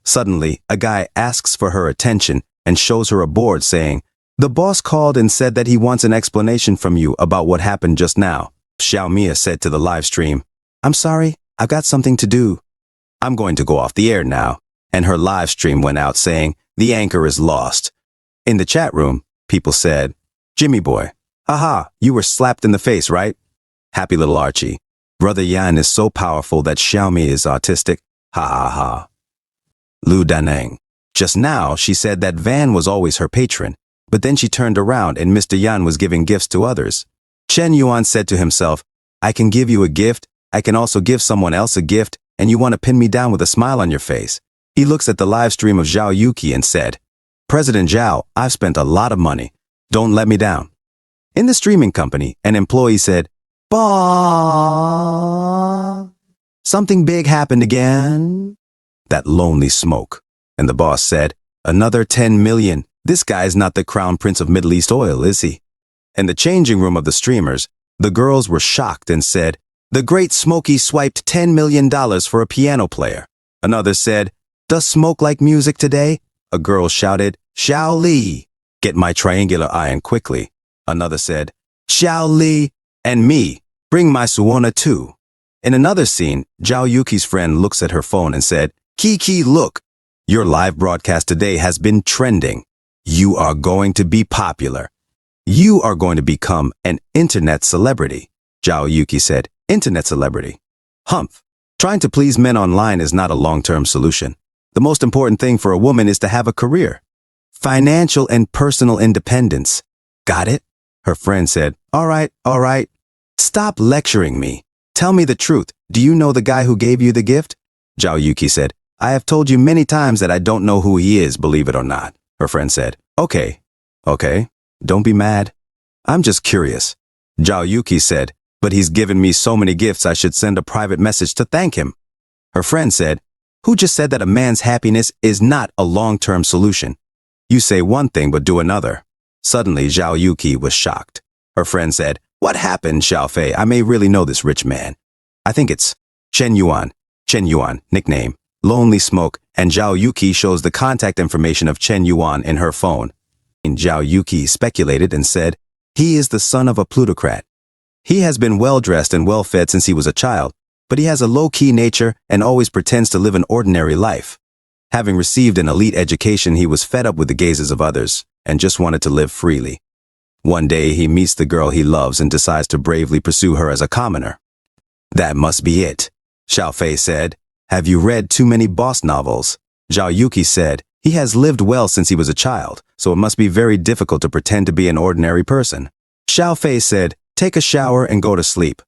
Suddenly, a guy asks for her attention and shows her a board saying, the boss called and said that he wants an explanation from you about what happened just now. Xiao Mie said to the live stream, I'm sorry, I've got something to do. I'm going to go off the air now. And her live stream went out saying, the anchor is lost. In the chat room, people said, Jimmy boy, haha, you were slapped in the face, right? Happy little Archie. Brother Yan is so powerful that Xiaomi is autistic. Ha ha ha. Lu Daneng. Just now, she said that Van was always her patron, but then she turned around and Mr. Yan was giving gifts to others. Chen Yuan said to himself, I can give you a gift, I can also give someone else a gift, and you want to pin me down with a smile on your face. He looks at the live stream of Zhao Yuki and said, President Zhao, I've spent a lot of money. Don't let me down. In the streaming company, an employee said, Bah! Something big happened again. That lonely smoke. And the boss said, another 10 million. This guy's not the crown prince of Middle East oil, is he? In the changing room of the streamers, the girls were shocked and said, the great Smokey swiped $10 million for a piano player. Another said, does Smoke like music today? A girl shouted, Xiao Li. Get my triangular iron quickly. Another said, Xiao Li. And me, bring my Suona too. In another scene, Zhao Yuki's friend looks at her phone and said, Kiki, look. Your live broadcast today has been trending. You are going to be popular. You are going to become an internet celebrity. Zhao Yuki said, internet celebrity. Humph. Trying to please men online is not a long-term solution. The most important thing for a woman is to have a career. Financial and personal independence. Got it? Her friend said, all right. Stop lecturing me. Tell me the truth. Do you know the guy who gave you the gift? Zhao Yuki said, I have told you many times that I don't know who he is, believe it or not. Her friend said, okay, don't be mad. I'm just curious. Zhao Yuki said, but he's given me so many gifts I should send a private message to thank him. Her friend said, who just said that a man's happiness is not a long-term solution? You say one thing but do another. Suddenly, Zhao Yuki was shocked. Her friend said, what happened, Xiao Fei? I may really know this rich man. I think it's Chen Yuan, nickname. Lonely Smoke, and Zhao Yuki shows the contact information of Chen Yuan in her phone. And Zhao Yuki speculated and said, he is the son of a plutocrat. He has been well-dressed and well-fed since he was a child, but he has a low-key nature and always pretends to live an ordinary life. Having received an elite education, he was fed up with the gazes of others and just wanted to live freely. One day, he meets the girl he loves and decides to bravely pursue her as a commoner. That must be it, Xiao Fei said. Have you read too many boss novels? Zhao Yuki said, he has lived well since he was a child, so it must be very difficult to pretend to be an ordinary person. Xiao Fei said, take a shower and go to sleep.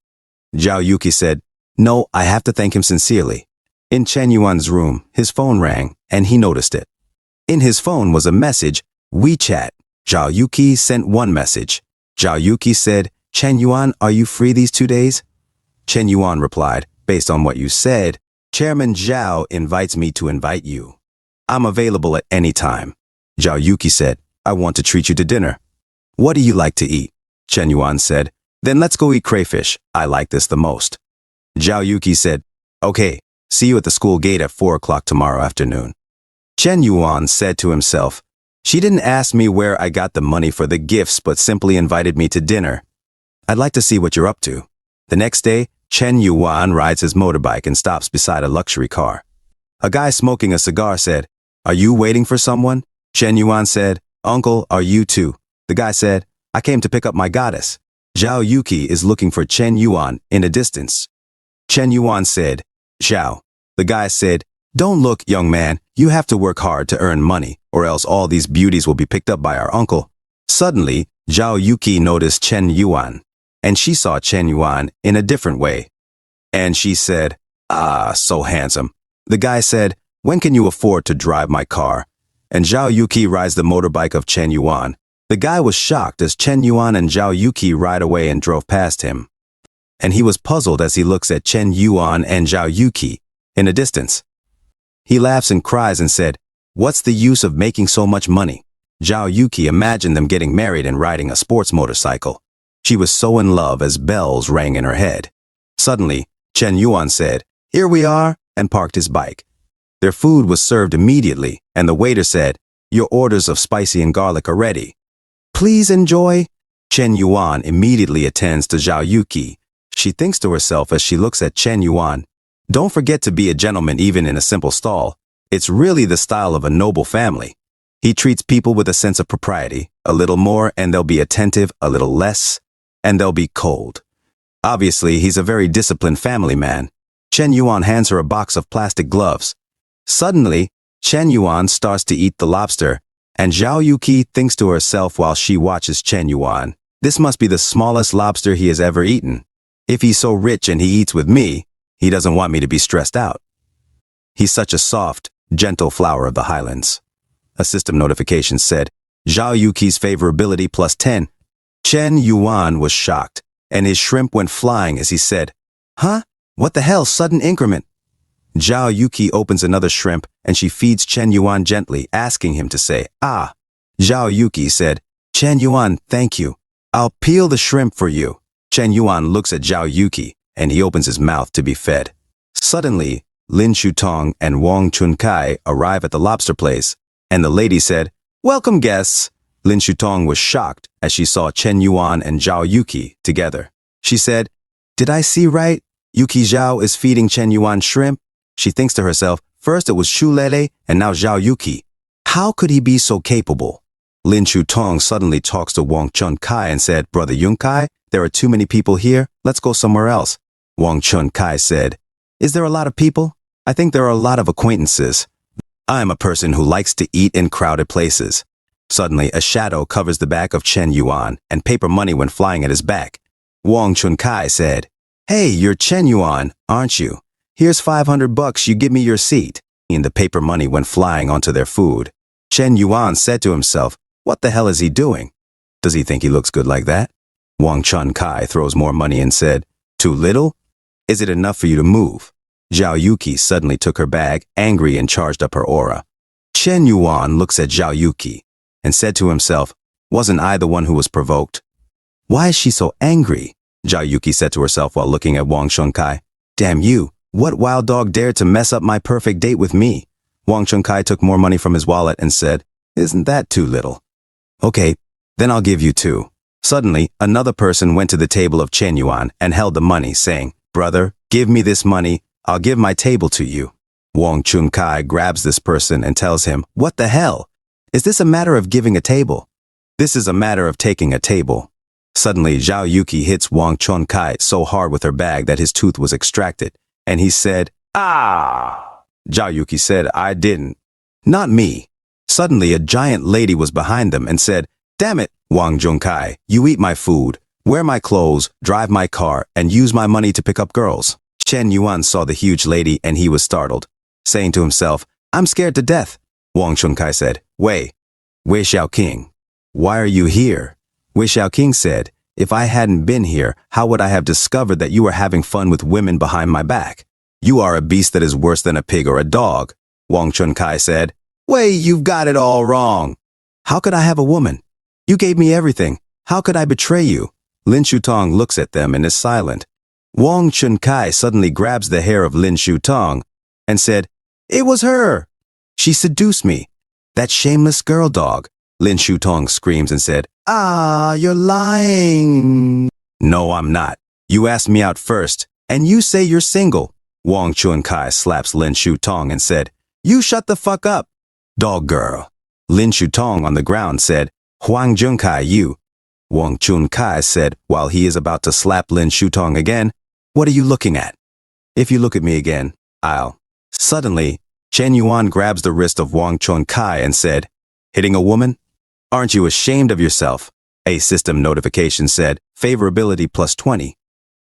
Zhao Yuki said, no, I have to thank him sincerely. In Chen Yuan's room, his phone rang, and he noticed it. In his phone was a message, WeChat. Zhao Yuki sent one message. Zhao Yuki said, Chen Yuan, are you free these 2 days? Chen Yuan replied, based on what you said, Chairman Zhao invites me to invite you. I'm available at any time. Zhao Yuki said, I want to treat you to dinner. What do you like to eat? Chen Yuan said, then let's go eat crayfish. I like this the most. Zhao Yuki said, okay, see you at the school gate at 4 o'clock tomorrow afternoon. Chen Yuan said to himself, she didn't ask me where I got the money for the gifts, but simply invited me to dinner. I'd like to see what you're up to. The next day, Chen Yuan rides his motorbike and stops beside a luxury car. A guy smoking a cigar said, are you waiting for someone? Chen Yuan said, uncle, are you too? The guy said, I came to pick up my goddess. Zhao Yuki is looking for Chen Yuan in a distance. Chen Yuan said, Zhao. The guy said, don't look, young man, you have to work hard to earn money, or else all these beauties will be picked up by our uncle. Suddenly, Zhao Yuki noticed Chen Yuan, and she saw Chen Yuan in a different way. And she said, ah, so handsome. The guy said, when can you afford to drive my car? And Zhao Yuki rides the motorbike of Chen Yuan. The guy was shocked as Chen Yuan and Zhao Yuki ride away and drove past him. And he was puzzled as he looks at Chen Yuan and Zhao Yuki in a distance. He laughs and cries and said, what's the use of making so much money? Zhao Yuki imagined them getting married and riding a sports motorcycle. She was so in love as bells rang in her head. Suddenly, Chen Yuan said, here we are, and parked his bike. Their food was served immediately, and the waiter said, your orders of spicy and garlic are ready. Please enjoy. Chen Yuan immediately attends to Zhao Yuki. She thinks to herself as she looks at Chen Yuan, don't forget to be a gentleman even in a simple stall. It's really the style of a noble family. He treats people with a sense of propriety, a little more and they'll be attentive, a little less, and they'll be cold. Obviously, he's a very disciplined family man. Chen Yuan hands her a box of plastic gloves. Suddenly, Chen Yuan starts to eat the lobster, and Zhao Yuki thinks to herself while she watches Chen Yuan, this must be the smallest lobster he has ever eaten. If he's so rich and he eats with me, he doesn't want me to be stressed out. He's such a soft, gentle flower of the highlands. A system notification said, Zhao Yuki's favorability plus 10. Chen Yuan was shocked, and his shrimp went flying as he said, huh? What the hell, sudden increment? Zhao Yuki opens another shrimp, and she feeds Chen Yuan gently, asking him to say, ah. Zhao Yuki said, Chen Yuan, thank you. I'll peel the shrimp for you. Chen Yuan looks at Zhao Yuki, and he opens his mouth to be fed. Suddenly, Lin Shutong and Wang Chunkai arrive at the lobster place, and the lady said, welcome guests. Lin Shutong was shocked as she saw Chen Yuan and Zhao Yuki together. She said, did I see right? Yuki Zhao is feeding Chen Yuan shrimp? She thinks to herself, first it was Shu Lele and now Zhao Yuki. How could he be so capable? Lin Shutong suddenly talks to Wang Chunkai and said, Brother Yunkai, there are too many people here. Let's go somewhere else. Wang Chunkai said, is there a lot of people? I think there are a lot of acquaintances. I'm a person who likes to eat in crowded places. Suddenly, a shadow covers the back of Chen Yuan, and paper money went flying at his back. Wang Chunkai said, hey, you're Chen Yuan, aren't you? Here's $500, you give me your seat. And the paper money went flying onto their food. Chen Yuan said to himself, what the hell is he doing? Does he think he looks good like that? Wang Chunkai throws more money and said, too little? Is it enough for you to move? Zhao Yuki suddenly took her bag, angry, and charged up her aura. Chen Yuan looks at Zhao Yuki and said to himself, wasn't I the one who was provoked? Why is she so angry? Zhao Yuki said to herself while looking at Wang Chunkai. Damn you, what wild dog dared to mess up my perfect date with me? Wang Chunkai took more money from his wallet and said, isn't that too little? Okay, then I'll give you 2. Suddenly, another person went to the table of Chen Yuan and held the money, saying, brother, give me this money. I'll give my table to you. Wang Chunkai grabs this person and tells him, what the hell? Is this a matter of giving a table? This is a matter of taking a table. Suddenly, Zhao Yuki hits Wang Chunkai so hard with her bag that his tooth was extracted, and he said, ah! Zhao Yuki said, I didn't. Not me. Suddenly, a giant lady was behind them and said, damn it, Wang Chunkai, you eat my food, wear my clothes, drive my car, and use my money to pick up girls. Chen Yuan saw the huge lady and he was startled, saying to himself, I'm scared to death. Wang Chunkai said, Wei Xiaoqing, why are you here? Wei Xiaoqing said, if I hadn't been here, how would I have discovered that you were having fun with women behind my back? You are a beast that is worse than a pig or a dog. Wang Chunkai said, Wei, you've got it all wrong. How could I have a woman? You gave me everything. How could I betray you? Lin Shutong looks at them and is silent. Wang Chunkai suddenly grabs the hair of Lin Shutong and said, it was her. She seduced me. That shameless girl dog. Lin Shutong screams and said, ah, you're lying. No, I'm not. You asked me out first, and you say you're single. Wang Chunkai slaps Lin Shutong and said, you shut the fuck up. Dog girl. Lin Shutong on the ground said, Huang Junkai, you. Wang Chunkai said while he is about to slap Lin Shutong again, what are you looking at? If you look at me again, I'll. Suddenly, Chen Yuan grabs the wrist of Wang Chunkai and said, hitting a woman? Aren't you ashamed of yourself? A system notification said, favorability plus 20.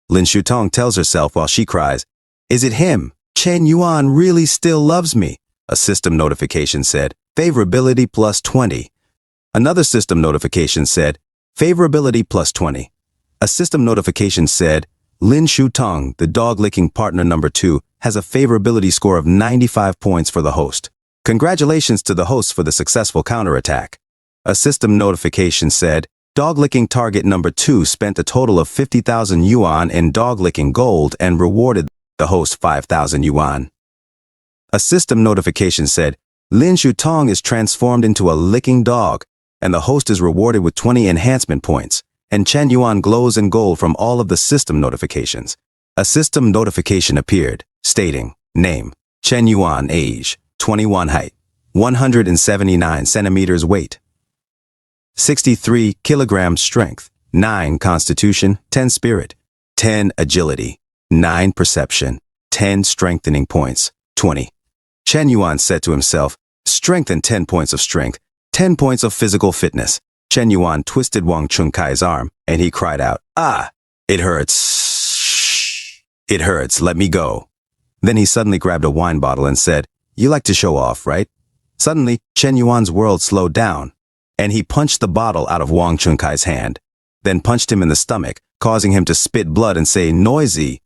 Lin Shutong tells herself while she cries, is it him? Chen Yuan really still loves me. A system notification said, favorability plus 20. Another system notification said, favorability plus 20. A system notification said, Lin Shutong, the dog-licking partner number 2, has a favorability score of 95 points for the host. Congratulations to the host for the successful counterattack. A system notification said, dog-licking target number 2 spent a total of 50,000 yuan in dog-licking gold and rewarded the host 5,000 yuan. A system notification said, Lin Shutong is transformed into a licking dog, and the host is rewarded with 20 enhancement points, and Chen Yuan glows in gold from all of the system notifications. A system notification appeared, stating, name, Chen Yuan, age, 21 height, 179 centimeters weight, 63 kilograms strength, 9 constitution, 10 spirit, 10 agility, 9 perception, 10 strengthening points, 20. Chen Yuan said to himself, Strength and 10 points of strength, 10 points of physical fitness. Chen Yuan twisted Wang Chunkai's arm, and he cried out, "Ah! It hurts. It hurts, let me go." Then he suddenly grabbed a wine bottle and said, "You like to show off, right?" Suddenly, Chen Yuan's world slowed down, and he punched the bottle out of Wang Chunkai's hand, then punched him in the stomach, causing him to spit blood and say, "Noisy."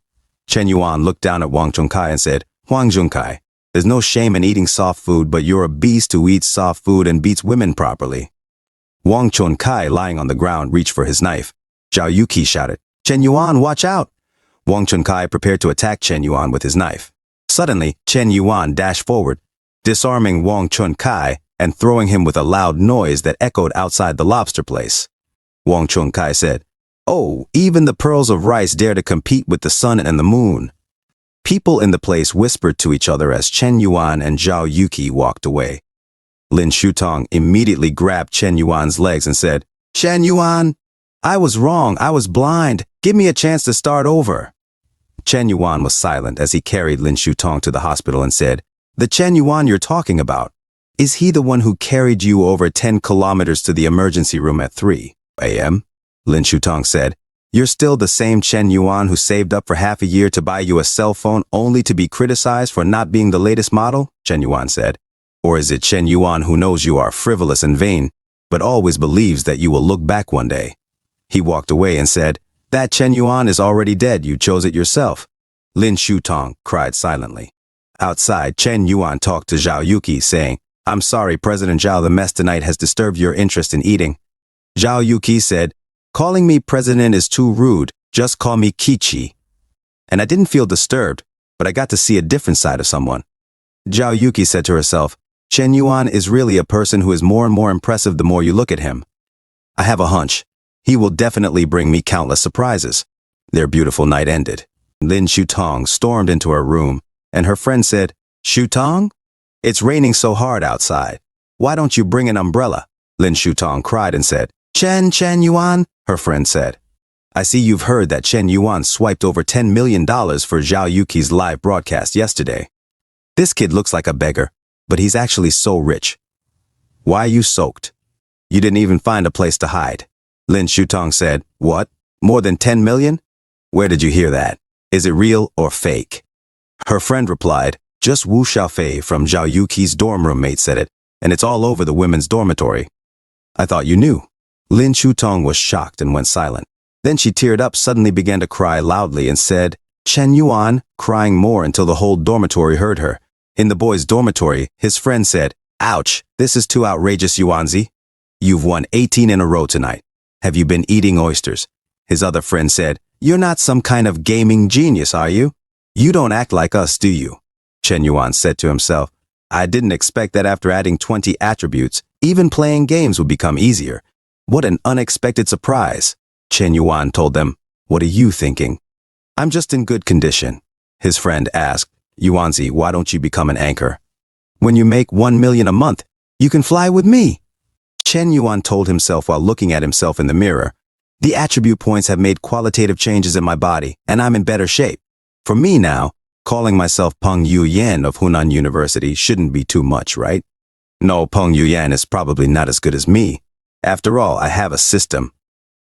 Chen Yuan looked down at Wang Chunkai and said, "Wang Chunkai, there's no shame in eating soft food, but you're a beast who eats soft food and beats women properly." Wang Chunkai, lying on the ground, reached for his knife. Zhao Yuki shouted, "Chen Yuan, watch out!" Wang Chunkai prepared to attack Chen Yuan with his knife. Suddenly, Chen Yuan dashed forward, disarming Wang Chunkai and throwing him with a loud noise that echoed outside the lobster place. Wang Chunkai said, "Oh, even the pearls of rice dare to compete with the sun and the moon." People in the place whispered to each other as Chen Yuan and Zhao Yuki walked away. Lin Shutong immediately grabbed Chen Yuan's legs and said, "Chen Yuan, I was wrong, I was blind. Give me a chance to start over." Chen Yuan was silent as he carried Lin Shutong to the hospital and said, "The Chen Yuan you're talking about, is he the one who carried you over 10 kilometers to the emergency room at 3 a.m.? Lin Shutong said, "You're still the same Chen Yuan who saved up for half a year to buy you a cell phone only to be criticized for not being the latest model?" Chen Yuan said. "Or is it Chen Yuan who knows you are frivolous and vain, but always believes that you will look back one day?" He walked away and said, "That Chen Yuan is already dead, you chose it yourself." Lin Shutong cried silently. Outside, Chen Yuan talked to Zhao Yuki, saying, "I'm sorry, President Zhao, the mess tonight has disturbed your interest in eating." Zhao Yuki said, "Calling me president is too rude, just call me Kichi." And I didn't feel disturbed, but I got to see a different side of someone. Zhao Yuki said to herself, "Chen Yuan is really a person who is more and more impressive the more you look at him. I have a hunch. He will definitely bring me countless surprises." Their beautiful night ended. Lin Shutong stormed into her room, and her friend said, "Shutong? It's raining so hard outside. Why don't you bring an umbrella?" Lin Shutong cried and said, Chen Yuan," her friend said. "I see you've heard that Chen Yuan swiped over $10 million for Zhao Yuki's live broadcast yesterday. This kid looks like a beggar, but he's actually so rich. Why are you soaked? You didn't even find a place to hide." Lin Shutong said, "What? More than 10 million? Where did you hear that? Is it real or fake?" Her friend replied, "Just Wu Xiaofei from Zhao Yuki's dorm roommate said it, and it's all over the women's dormitory." "I thought you knew." Lin Shutong was shocked and went silent. Then she teared up, suddenly began to cry loudly and said, "Chen Yuan," crying more until the whole dormitory heard her. In the boys' dormitory, his friend said, "Ouch, this is too outrageous, Yuanzi. You've won 18 in a row tonight. Have you been eating oysters?" His other friend said, "You're not some kind of gaming genius, are you? You don't act like us, do you?" Chen Yuan said to himself, "I didn't expect that after adding 20 attributes, even playing games would become easier. What an unexpected surprise." Chen Yuan told them, "What are you thinking?" "I'm just in good condition." His friend asked, "Yuanzi, why don't you become an anchor? When you make 1 million a month, you can fly with me." Chen Yuan told himself while looking at himself in the mirror, "The attribute points have made qualitative changes in my body, and I'm in better shape. For me now, calling myself Peng Yuyan of Hunan University shouldn't be too much, right? No, Peng Yuyan is probably not as good as me. After all, I have a system.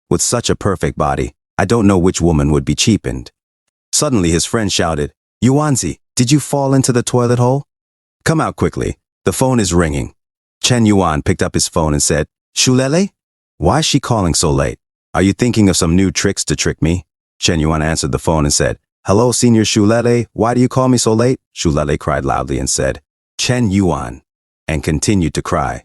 With such a perfect body, I don't know which woman would be cheapened." Suddenly his friend shouted, "Yuanzi, did you fall into the toilet hole? Come out quickly. The phone is ringing." Chen Yuan picked up his phone and said, "Shulele? Why is she calling so late? Are you thinking of some new tricks to trick me?" Chen Yuan answered the phone and said, "Hello, Senior Shulele. Why do you call me so late?" Shulele cried loudly and said, "Chen Yuan," and continued to cry.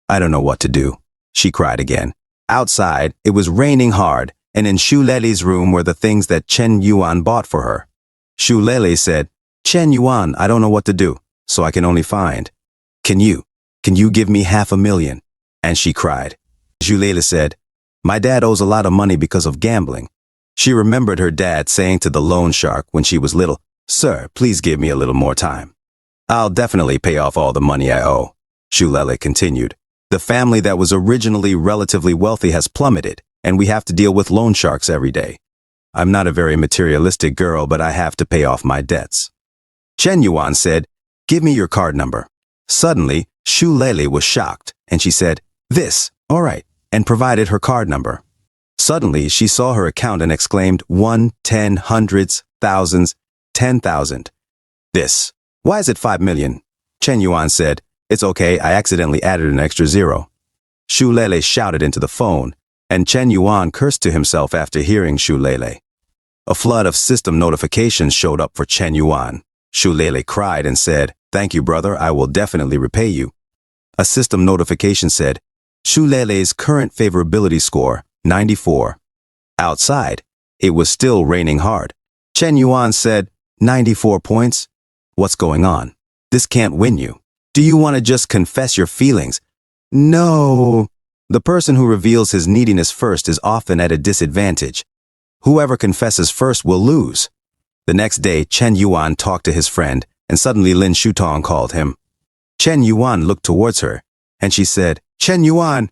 "I don't know what to do." She cried again. Outside, it was raining hard, and in Shulele's room were the things that Chen Yuan bought for her. Shulele said, "Chen Yuan, I don't know what to do, so I can only find. Can you give me $500,000? And she cried. Shulele said, "My dad owes a lot of money because of gambling." She remembered her dad saying to the loan shark when she was little, "Sir, please give me a little more time. I'll definitely pay off all the money I owe." Shulele continued, "The family that was originally relatively wealthy has plummeted, and we have to deal with loan sharks every day. I'm not a very materialistic girl, but I have to pay off my debts." Chen Yuan said, "Give me your card number." Suddenly, Shu Lele was shocked, and she said, "This, all right," and provided her card number. Suddenly, she saw her account and exclaimed, 1, 10, hundreds, thousands, 10,000. This. Why is it 5 million? Chen Yuan said, "It's okay, I accidentally added an extra zero." Shu Lele shouted into the phone, and Chen Yuan cursed to himself after hearing Shu Lele. A flood of system notifications showed up for Chen Yuan. Shu Lele cried and said, "Thank you, brother, I will definitely repay you." A system notification said, Shu Lele's current favorability score, 94. Outside, it was still raining hard. Chen Yuan said, 94 points? What's going on? This can't win you. Do you want to just confess your feelings? No. The person who reveals his neediness first is often at a disadvantage. Whoever confesses first will lose. The next day, Chen Yuan talked to his friend, and suddenly Lin Shutong called him. Chen Yuan looked towards her, and she said, Chen Yuan,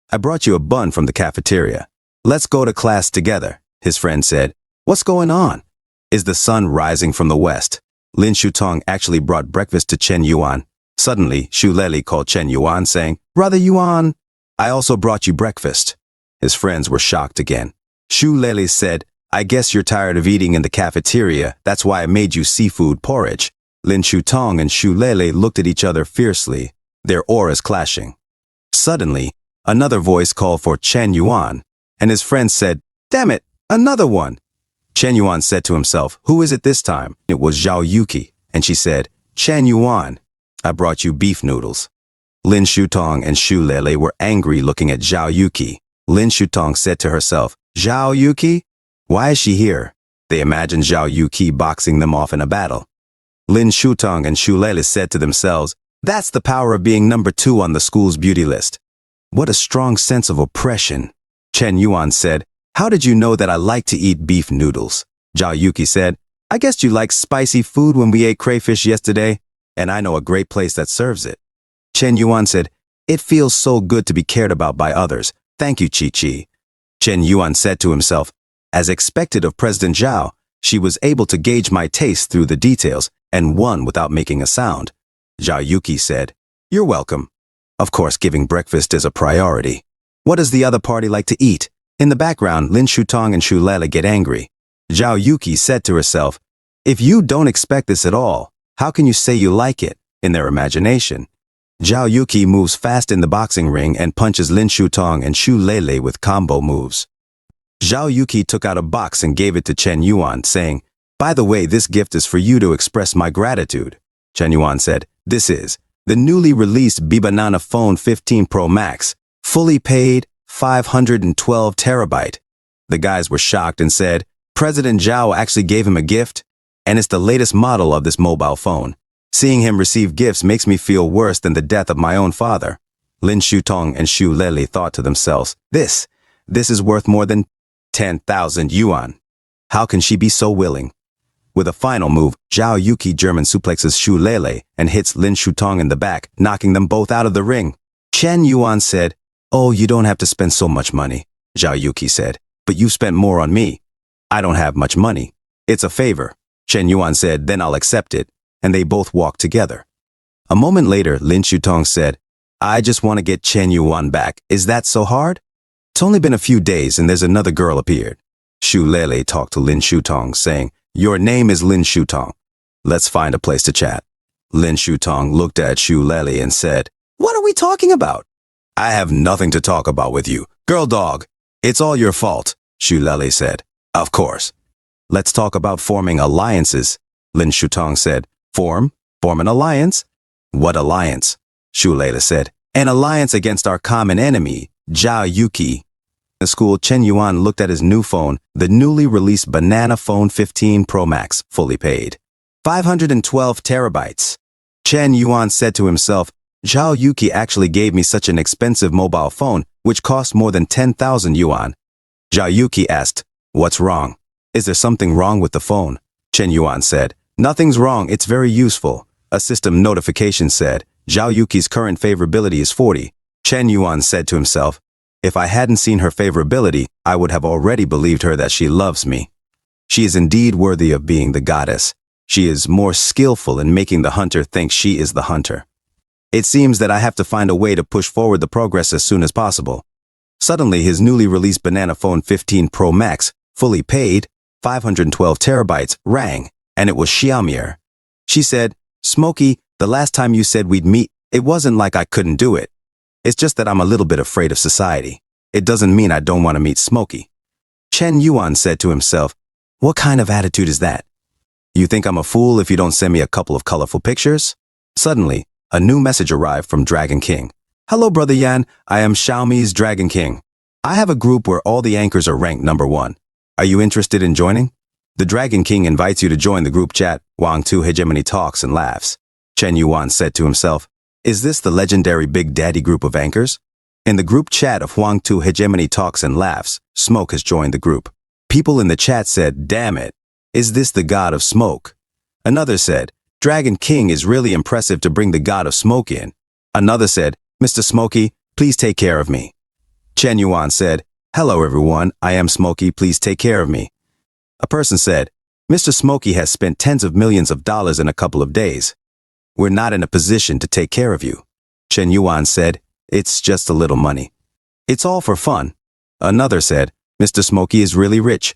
I brought you a bun from the cafeteria. Let's go to class together, his friend said. What's going on? Is the sun rising from the west? Lin Shutong actually brought breakfast to Chen Yuan. Suddenly, Shu Lele called Chen Yuan, saying, Brother Yuan, I also brought you breakfast. His friends were shocked again. Shu Lele said, I guess you're tired of eating in the cafeteria, that's why I made you seafood porridge. Lin Shutong and Shu Lele looked at each other fiercely, their auras clashing. Suddenly, another voice called for Chen Yuan, and his friend said, Damn it, another one. Chen Yuan said to himself, Who is it this time? It was Zhao Yuki, and she said, Chen Yuan, I brought you beef noodles. Lin Shutong and Shu Lele were angry looking at Zhao Yuki. Lin Shutong said to herself, Zhao Yuki? Why is she here? They imagined Zhao Yuki boxing them off in a battle. Lin Shutong and Shu Lele said to themselves, That's the power of being number 2 on the school's beauty list. What a strong sense of oppression. Chen Yuan said, How did you know that I like to eat beef noodles? Zhao Yuki said, I guessed you liked spicy food when we ate crayfish yesterday, and I know a great place that serves it. Chen Yuan said, It feels so good to be cared about by others. Thank you, Chi-Chi. Chen Yuan said to himself, As expected of President Zhao, she was able to gauge my taste through the details and won without making a sound. Zhao Yuki said, You're welcome. Of course, giving breakfast is a priority. What does the other party like to eat? In the background, Lin Shutong and Shu Lele get angry. Zhao Yuki said to herself, If you don't expect this at all, how can you say you like it? In their imagination. Zhao Yuki moves fast in the boxing ring and punches Lin Shutong and Shu Lele with combo moves. Zhao Yuki took out a box and gave it to Chen Yuan, saying, By the way, this gift is for you to express my gratitude. Chen Yuan said, This is the newly released B-Banana Phone 15 Pro Max, fully paid, 512 terabyte. The guys were shocked and said, President Zhao actually gave him a gift, and it's the latest model of this mobile phone. Seeing him receive gifts makes me feel worse than the death of my own father. Lin Shutong and Shu Lele thought to themselves, This is worth more than 10,000 yuan. How can she be so willing? With a final move, Zhao Yuki German suplexes Shu Lele and hits Lin Shutong in the back, knocking them both out of the ring. Chen Yuan said, Oh, you don't have to spend so much money, Zhao Yuki said, but you spent more on me. I don't have much money. It's a favor. Chen Yuan said, Then I'll accept it, and they both walked together. A moment later, Lin Shutong said, I just want to get Chen Yuan back. Is that so hard? It's only been a few days and there's another girl appeared. Shu Lele talked to Lin Shutong, saying, Your name is Lin Shutong. Let's find a place to chat. Lin Shutong looked at Shu Lele and said, What are we talking about? I have nothing to talk about with you. Girl dog, it's all your fault, Shu Lele said. Of course. Let's talk about forming alliances, Lin Shutong said. Form an alliance? What alliance? Shu Lele said. An alliance against our common enemy, Zhao Yuki. In the school, Chen Yuan looked at his new phone, the newly released Banana Phone 15 Pro Max, fully paid. 512 terabytes. Chen Yuan said to himself, Zhao Yuki actually gave me such an expensive mobile phone, which cost more than 10,000 yuan. Zhao Yuki asked, What's wrong? Is there something wrong with the phone? Chen Yuan said, Nothing's wrong, it's very useful. A system notification said, Zhao Yuki's current favorability is 40. Chen Yuan said to himself, If I hadn't seen her favorability, I would have already believed her that she loves me. She is indeed worthy of being the goddess. She is more skillful in making the hunter think she is the hunter. It seems that I have to find a way to push forward the progress as soon as possible. Suddenly, his newly released Banana Phone 15 Pro Max, fully paid, 512 terabytes, rang, and it was Xiaomi. She said, "Smokey, the last time you said we'd meet, it wasn't like I couldn't do it. It's just that I'm a little bit afraid of society. It doesn't mean I don't want to meet Smokey." Chen Yuan said to himself, "What kind of attitude is that? You think I'm a fool if you don't send me a couple of colorful pictures?" Suddenly, a new message arrived from Dragon King. "Hello, Brother Yan. I am Xiaomi's Dragon King. I have a group where all the anchors are ranked #1. Are you interested in joining? The Dragon King invites you to join the group chat, Wang2 Hegemony Talks and Laughs." Chen Yuan said to himself, "Is this the legendary Big Daddy group of anchors?" In the group chat of Wang2 Hegemony Talks and Laughs, Smoke has joined the group. People in the chat said, "Damn it, is this the god of smoke?" Another said, "Dragon King is really impressive to bring the god of smoke in." Another said, "Mr. Smokey, please take care of me." Chen Yuan said, "Hello everyone, I am Smokey, please take care of me." A person said, "Mr. Smokey has spent tens of millions of dollars in a couple of days. We're not in a position to take care of you." Chen Yuan said, "It's just a little money. It's all for fun." Another said, "Mr. Smokey is really rich.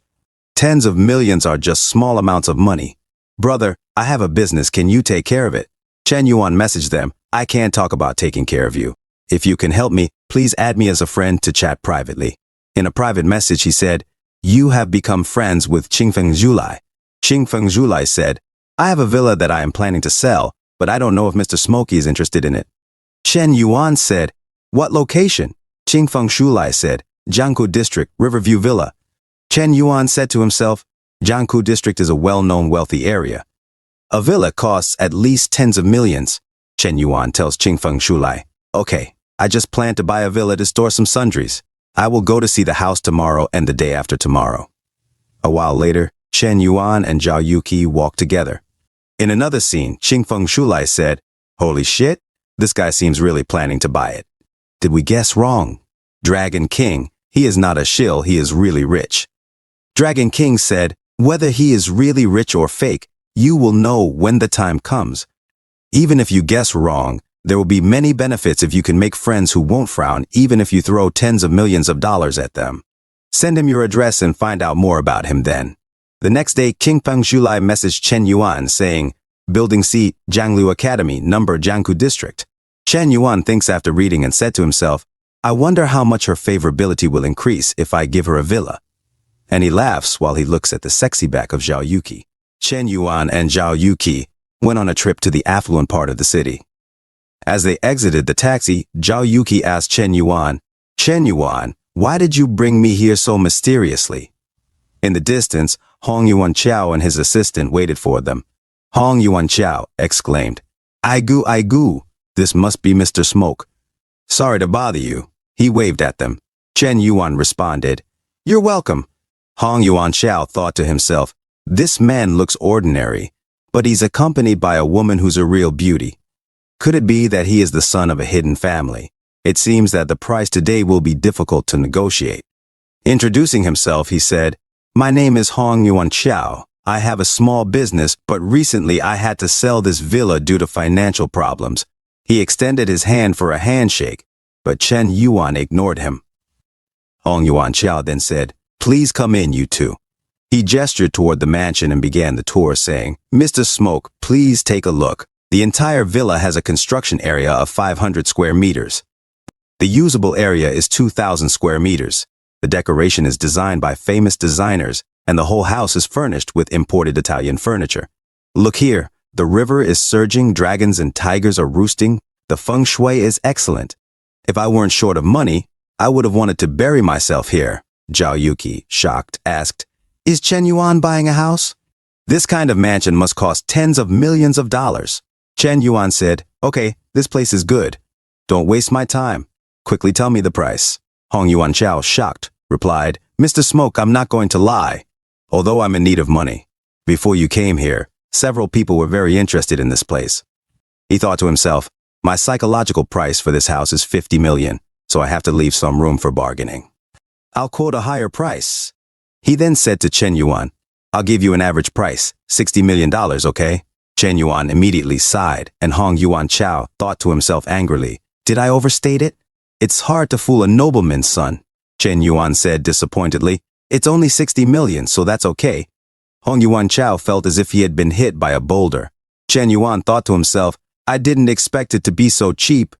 Tens of millions are just small amounts of money. Brother, I have a business, can you take care of it?" Chen Yuan messaged them, "I can't talk about taking care of you. If you can help me, please add me as a friend to chat privately." In a private message he said, "You have become friends with Qingfeng Zhulai." Qingfeng Zhulai said, "I have a villa that I am planning to sell, but I don't know if Mr. Smokey is interested in it." Chen Yuan said, "What location?" Qingfeng Zhulai said, "Jiangku District, Riverview Villa." Chen Yuan said to himself, Jiangku District is a well-known wealthy area. A villa costs at least tens of millions. Chen Yuan tells Qingfeng Zhulai, "Okay, I just plan to buy a villa to store some sundries. I will go to see the house tomorrow and the day after tomorrow." A while later, Chen Yuan and Zhao Yuqi walked together. In another scene, Qingfeng Zhulai said, "Holy shit, this guy seems really planning to buy it. Did we guess wrong? Dragon King, he is not a shill, he is really rich." Dragon King said, "Whether he is really rich or fake, you will know when the time comes. Even if you guess wrong, there will be many benefits if you can make friends who won't frown even if you throw tens of millions of dollars at them. Send him your address and find out more about him then." The next day, Qingfeng Zhulai messaged Chen Yuan saying, "Building C, Jianglu Academy, number Jiangku District." Chen Yuan thinks after reading and said to himself, "I wonder how much her favorability will increase if I give her a villa." And he laughs while he looks at the sexy back of Zhao Yuqi. Chen Yuan and Zhao Yuqi went on a trip to the affluent part of the city. As they exited the taxi, Zhao Yuqi asked Chen Yuan, "Chen Yuan, why did you bring me here so mysteriously?" In the distance, Hong Yuan Chao and his assistant waited for them. Hong Yuan Chao exclaimed, Aigu, this must be Mr. Smoke. Sorry to bother you." He waved at them. Chen Yuan responded, "You're welcome." Hong Yuan Chao thought to himself, "This man looks ordinary, but he's accompanied by a woman who's a real beauty. Could it be that he is the son of a hidden family? It seems that the price today will be difficult to negotiate." Introducing himself, he said, "My name is Hong Yuan Chao. I have a small business, but recently I had to sell this villa due to financial problems." He extended his hand for a handshake, but Chen Yuan ignored him. Hong Yuan Chao then said, "Please come in, you two." He gestured toward the mansion and began the tour, saying, "Mr. Smoke, please take a look. The entire villa has a construction area of 500 square meters. The usable area is 2,000 square meters. The decoration is designed by famous designers, and the whole house is furnished with imported Italian furniture. Look here, the river is surging, dragons and tigers are roosting. The feng shui is excellent. If I weren't short of money, I would have wanted to bury myself here." Zhao Yuqi, shocked, asked, "Is Chen Yuan buying a house? This kind of mansion must cost tens of millions of dollars." Chen Yuan said, "Okay, this place is good. Don't waste my time. Quickly tell me the price." Hong Yuan Chao, shocked, replied, "Mr. Smoke, I'm not going to lie. Although I'm in need of money. Before you came here, several people were very interested in this place." He thought to himself, "My psychological price for this house is 50 million, so I have to leave some room for bargaining. I'll quote a higher price." He then said to Chen Yuan, I'll give you an average price, $60 million, okay? Chen Yuan immediately sighed, and Hong Yuan Chao thought to himself angrily, did I overstate it? It's hard to fool a nobleman's son. Chen Yuan said disappointedly, it's only 60 million, so that's okay. Hong Yuan Chao felt as if he had been hit by a boulder. Chen Yuan thought to himself, I didn't expect it to be so cheap.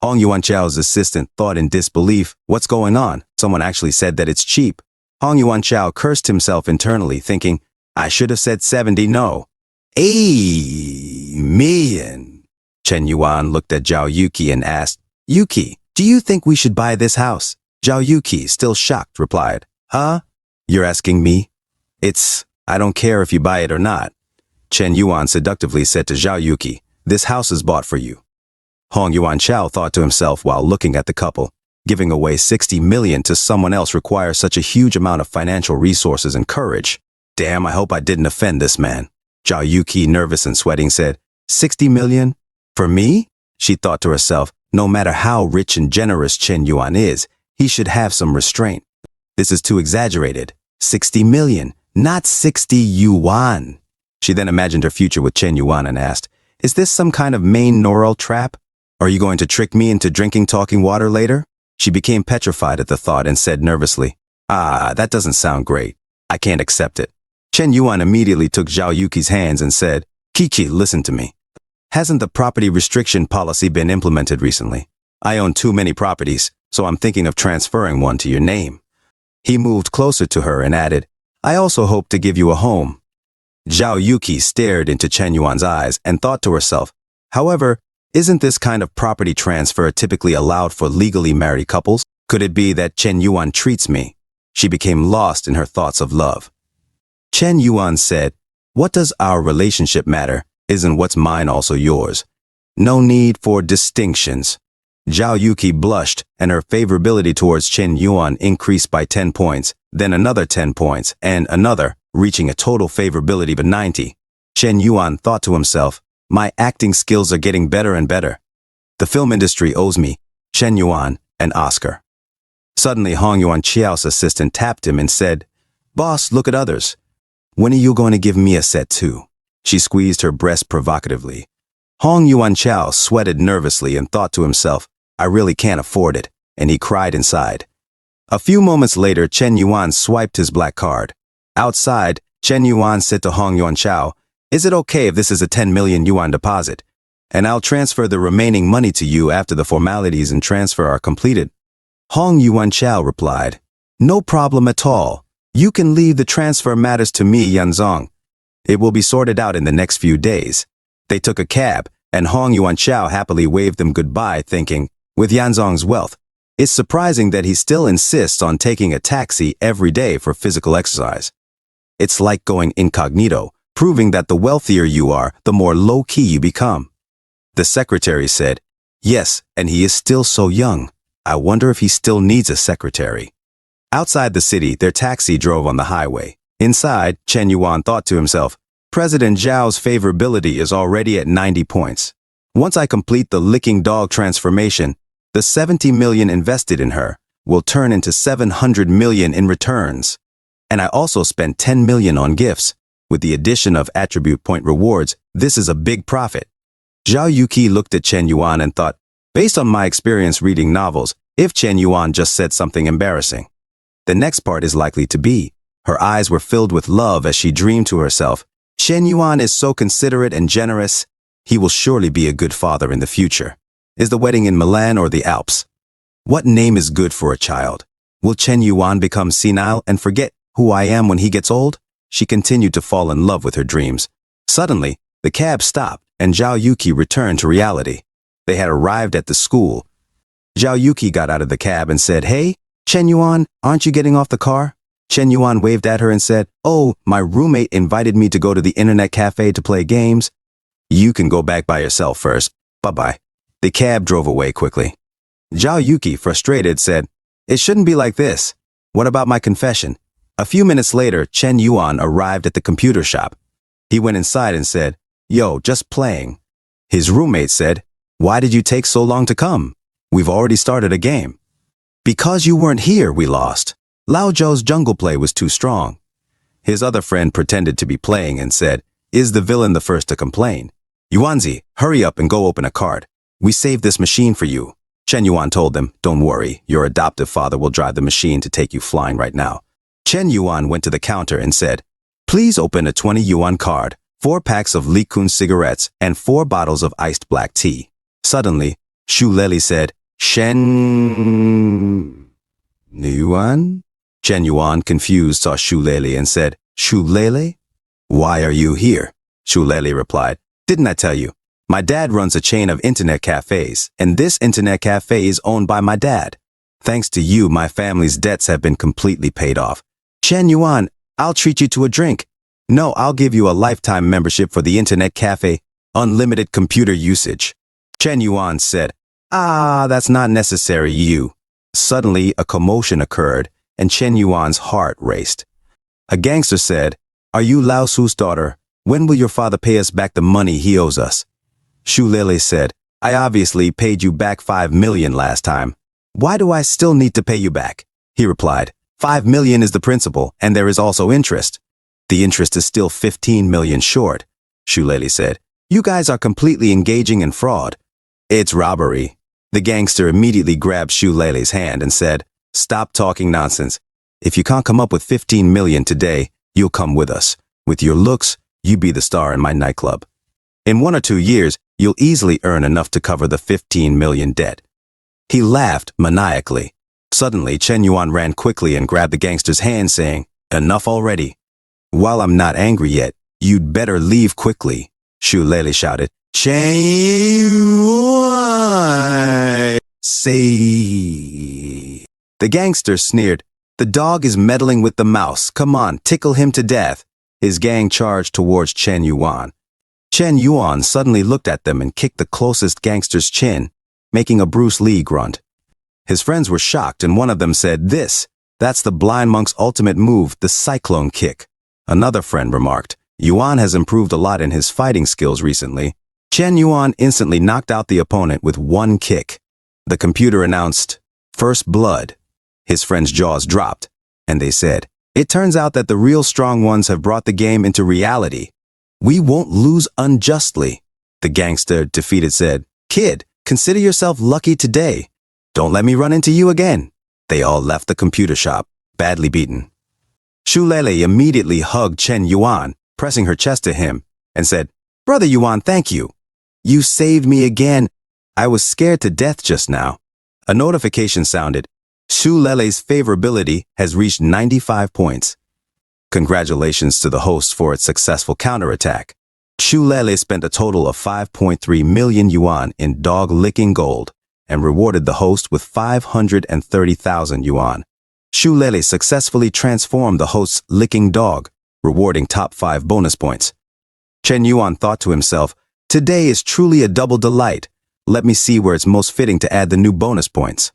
Hong Yuan Chao's assistant thought in disbelief, what's going on? Someone actually said that it's cheap. Hong Yuan Chao cursed himself internally, thinking, I should have said 70, no. 80 million. Chen Yuan looked at Zhao Yuki and asked, Yuki, do you think we should buy this house? Zhao Yuki, still shocked, replied, huh? You're asking me? I don't care if you buy it or not. Chen Yuan seductively said to Zhao Yuki, this house is bought for you. Hong Yuan Chao thought to himself while looking at the couple, giving away 60 million to someone else requires such a huge amount of financial resources and courage. Damn, I hope I didn't offend this man. Zhao Yuki, nervous and sweating, said, 60 million? For me? She thought to herself, no matter how rich and generous Chen Yuan is, he should have some restraint. This is too exaggerated. 60 million, not 60 yuan. She then imagined her future with Chen Yuan and asked, is this some kind of main neural trap? Are you going to trick me into drinking talking water later? She became petrified at the thought and said nervously, that doesn't sound great. I can't accept it. Chen Yuan immediately took Zhao Yuki's hands and said, Kiki, listen to me. Hasn't the property restriction policy been implemented recently? I own too many properties, so I'm thinking of transferring one to your name. He moved closer to her and added, I also hope to give you a home. Zhao Yuki stared into Chen Yuan's eyes and thought to herself, however, isn't this kind of property transfer typically allowed for legally married couples? Could it be that Chen Yuan treats me? She became lost in her thoughts of love. Chen Yuan said, what does our relationship matter? Isn't what's mine also yours? No need for distinctions. Zhao Yuki blushed, and her favorability towards Chen Yuan increased by 10 points, then another 10 points, and another, reaching a total favorability of 90. Chen Yuan thought to himself, my acting skills are getting better and better. The film industry owes me, Chen Yuan, an Oscar. Suddenly, Hong Yuan Chao's assistant tapped him and said, boss, look at others. When are you going to give me a set too? She squeezed her breast provocatively. Hong Yuan Chao sweated nervously and thought to himself, I really can't afford it, and he cried inside. A few moments later, Chen Yuan swiped his black card. Outside, Chen Yuan said to Hong Yuan Chao, is it okay if this is a 10 million yuan deposit? And I'll transfer the remaining money to you after the formalities and transfer are completed. Hong Yuan Chao replied, no problem at all. You can leave the transfer matters to me, Yanzong. It will be sorted out in the next few days. They took a cab, and Hong Yuan Chao happily waved them goodbye, thinking, with Yanzong's wealth, it's surprising that he still insists on taking a taxi every day for physical exercise. It's like going incognito, proving that the wealthier you are, the more low-key you become. The secretary said, yes, and he is still so young. I wonder if he still needs a secretary. Outside the city, their taxi drove on the highway. Inside, Chen Yuan thought to himself, President Zhao's favorability is already at 90 points. Once I complete the licking dog transformation, the 70 million invested in her will turn into 700 million in returns. And I also spent 10 million on gifts. With the addition of attribute point rewards, this is a big profit. Zhao Yuki looked at Chen Yuan and thought, based on my experience reading novels, if Chen Yuan just said something embarrassing, the next part is likely to be. Her eyes were filled with love as she dreamed to herself, Chen Yuan is so considerate and generous. He will surely be a good father in the future. Is the wedding in Milan or the Alps? What name is good for a child? Will Chen Yuan become senile and forget who I am when he gets old? She continued to fall in love with her dreams. Suddenly, the cab stopped and Zhao Yuki returned to reality. They had arrived at the school. Zhao Yuki got out of the cab and said, hey, Chen Yuan, aren't you getting off the car? Chen Yuan waved at her and said, oh, my roommate invited me to go to the internet cafe to play games. You can go back by yourself first. Bye-bye. The cab drove away quickly. Zhao Yuki, frustrated, said, it shouldn't be like this. What about my confession? A few minutes later, Chen Yuan arrived at the computer shop. He went inside and said, yo, just playing. His roommate said, why did you take so long to come? We've already started a game. Because you weren't here, we lost. Lao Zhou's jungle play was too strong. His other friend pretended to be playing and said, "Is the villain the first to complain? Yuanzi, hurry up and go open a card. We saved this machine for you." Chen Yuan told them, "Don't worry, your adoptive father will drive the machine to take you flying right now." Chen Yuan went to the counter and said, "Please open a 20 yuan card, 4 packs of Likun cigarettes, and 4 bottles of iced black tea." Suddenly, Shu Leli said, "Shen Yuan?" Chen Yuan, confused, saw Shu Leli and said, "Shu Leli? Why are you here?" Shu Leli replied, "Didn't I tell you? My dad runs a chain of internet cafes, and this internet cafe is owned by my dad. Thanks to you, my family's debts have been completely paid off. Chen Yuan, I'll treat you to a drink. No, I'll give you a lifetime membership for the internet cafe, unlimited computer usage." Chen Yuan said, "That's not necessary, you." Suddenly, a commotion occurred, and Chen Yuan's heart raced. A gangster said, "Are you Lao Su's daughter? When will your father pay us back the money he owes us?" Shu Lele said, "I obviously paid you back 5 million last time. Why do I still need to pay you back?" He replied, 5 million is the principal, and there is also interest. The interest is still 15 million short. Shu Lele said, "You guys are completely engaging in fraud." "It's robbery." The gangster immediately grabbed Shu Lele's hand and said, "Stop talking nonsense. If you can't come up with 15 million today, you'll come with us. With your looks, you be the star in my nightclub. In 1 or 2 years, you'll easily earn enough to cover the 15 million debt." He laughed maniacally. Suddenly, Chen Yuan ran quickly and grabbed the gangster's hand, saying, "Enough already. While I'm not angry yet, you'd better leave quickly." Shu Lele shouted, "Chen Yuan, say." The gangster sneered, "The dog is meddling with the mouse. Come on, tickle him to death." His gang charged towards Chen Yuan. Chen Yuan suddenly looked at them and kicked the closest gangster's chin, making a Bruce Lee grunt. His friends were shocked, and one of them said, That's the blind monk's ultimate move, the cyclone kick." Another friend remarked, "Yuan has improved a lot in his fighting skills recently." Chen Yuan instantly knocked out the opponent with 1 kick. The computer announced, "First blood." His friends' jaws dropped, and they said, "It turns out that the real strong ones have brought the game into reality. We won't lose unjustly." The gangster, defeated, said, "Kid, consider yourself lucky today. Don't let me run into you again." They all left the computer shop, badly beaten. Shu Lele immediately hugged Chen Yuan, pressing her chest to him, and said, "Brother Yuan, thank you. You saved me again. I was scared to death just now." A notification sounded. Shu Lele's favorability has reached 95 points. Congratulations to the host for its successful counterattack. Shu Lele spent a total of 5.3 million yuan in dog-licking gold and rewarded the host with 530,000 yuan. Shu Lele successfully transformed the host's licking dog, rewarding top 5 bonus points. Chen Yuan thought to himself, "Today is truly a double delight. Let me see where it's most fitting to add the new bonus points."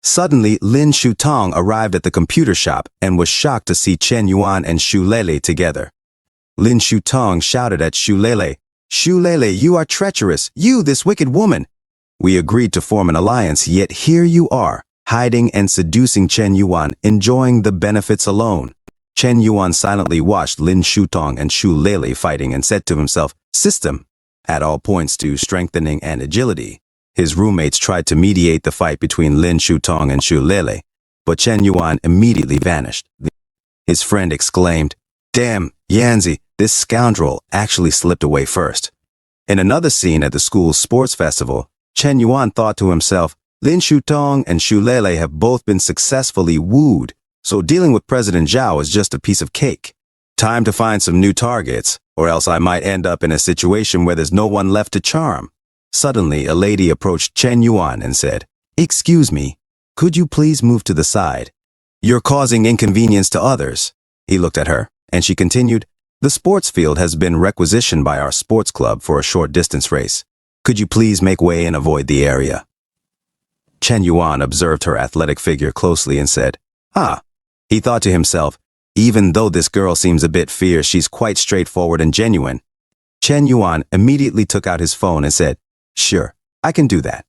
Suddenly, Lin Shutong arrived at the computer shop and was shocked to see Chen Yuan and Shu Lele together. Lin Shutong shouted at Shu Lele, "Shu Lele, you are treacherous, you, this wicked woman. We agreed to form an alliance, yet here you are, hiding and seducing Chen Yuan, enjoying the benefits alone." Chen Yuan silently watched Lin Shutong and Shu Lele fighting and said to himself, "System," at all points to strengthening and agility. His roommates tried to mediate the fight between Lin Shutong and Shu Lele, but Chen Yuan immediately vanished. His friend exclaimed, "Damn, Yanzi, this scoundrel actually slipped away first." In another scene at the school's sports festival, Chen Yuan thought to himself, Lin Shutong and Shu Lele have both been successfully wooed, so dealing with President Zhao is just a piece of cake. Time to find some new targets, or else I might end up in a situation where there's no one left to charm. Suddenly, a lady approached Chen Yuan and said, "Excuse me, could you please move to the side? You're causing inconvenience to others." He looked at her, and she continued, "The sports field has been requisitioned by our sports club for a short distance race. Could you please make way and avoid the area?" Chen Yuan observed her athletic figure closely and said, "Ah." He thought to himself, even though this girl seems a bit fierce, she's quite straightforward and genuine. Chen Yuan immediately took out his phone and said, "Sure, I can do that.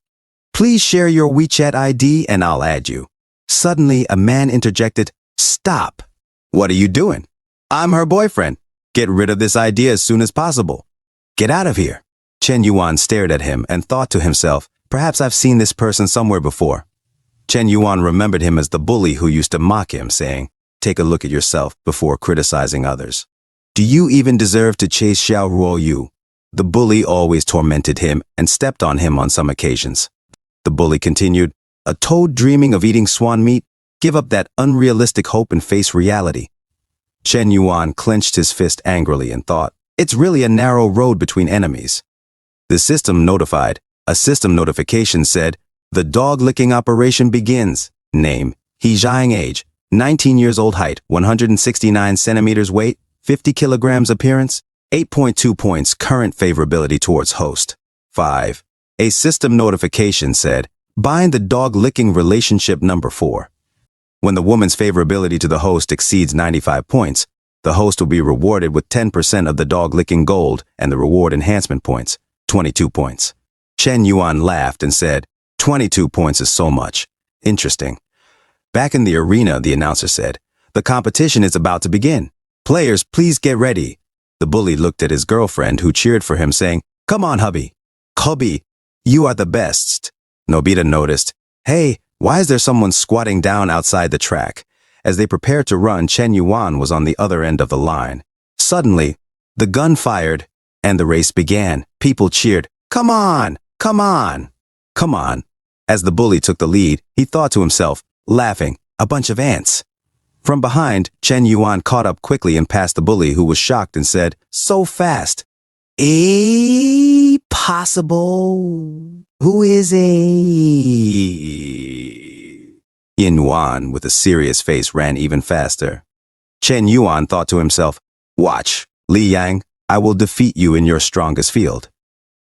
Please share your WeChat ID and I'll add you." Suddenly, a man interjected, "Stop. What are you doing? I'm her boyfriend. Get rid of this idea as soon as possible. Get out of here. Chen Yuan stared at him and thought to himself, perhaps I've seen this person somewhere before. Chen Yuan remembered him as the bully who used to mock him, saying, take a look at yourself before criticizing others. Do you even deserve to chase Xiao Ruoyu? The bully always tormented him and stepped on him on some occasions. The bully continued, a toad dreaming of eating swan meat? Give up that unrealistic hope and face reality. Chen Yuan clenched his fist angrily and thought, it's really a narrow road between enemies. The system notified. A system notification said, the dog-licking operation begins. Name, He Zhang age, 19 years old height, 169 centimeters weight, 50 kilograms appearance, 8.2 points current favorability towards host. 5. A system notification said, bind the dog-licking relationship number 4. When the woman's favorability to the host exceeds 95 points, the host will be rewarded with 10% of the dog-licking gold and the reward enhancement points, 22 points. Chen Yuan laughed and said, 22 points is so much. Interesting. Back in the arena, the announcer said, the competition is about to begin. Players, please get ready. The bully looked at his girlfriend who cheered for him saying, come on, hubby. Hubby, you are the best. Nobita noticed, hey, why is there someone squatting down outside the track? As they prepared to run, Chen Yuan was on the other end of the line. Suddenly, the gun fired and the race began. People cheered, come on, come on, come on. As the bully took the lead, he thought to himself, laughing, a bunch of ants. From behind, Chen Yuan caught up quickly and passed the bully, who was shocked and said, so fast. Possible. Who is Yin Yuan, with a serious face, ran even faster. Chen Yuan thought to himself, watch, Li Yang, I will defeat you in your strongest field.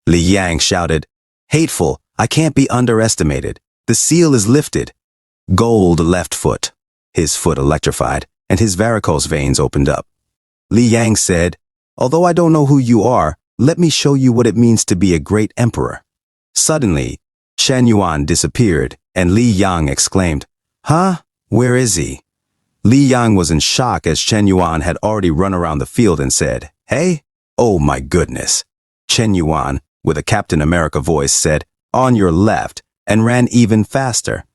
Li Yang shouted, hateful, I can't be underestimated. The seal is lifted. Gold left foot. His foot electrified, and his varicose veins opened up. Li Yang said, although I don't know who you are, let me show you what it means to be a great emperor. Suddenly, Chen Yuan disappeared, and Li Yang exclaimed, huh? Where is he? Li Yang was in shock as Chen Yuan had already run around the field and said, hey? Oh my goodness. Chen Yuan, with a Captain America voice, said, on your left, and ran even faster.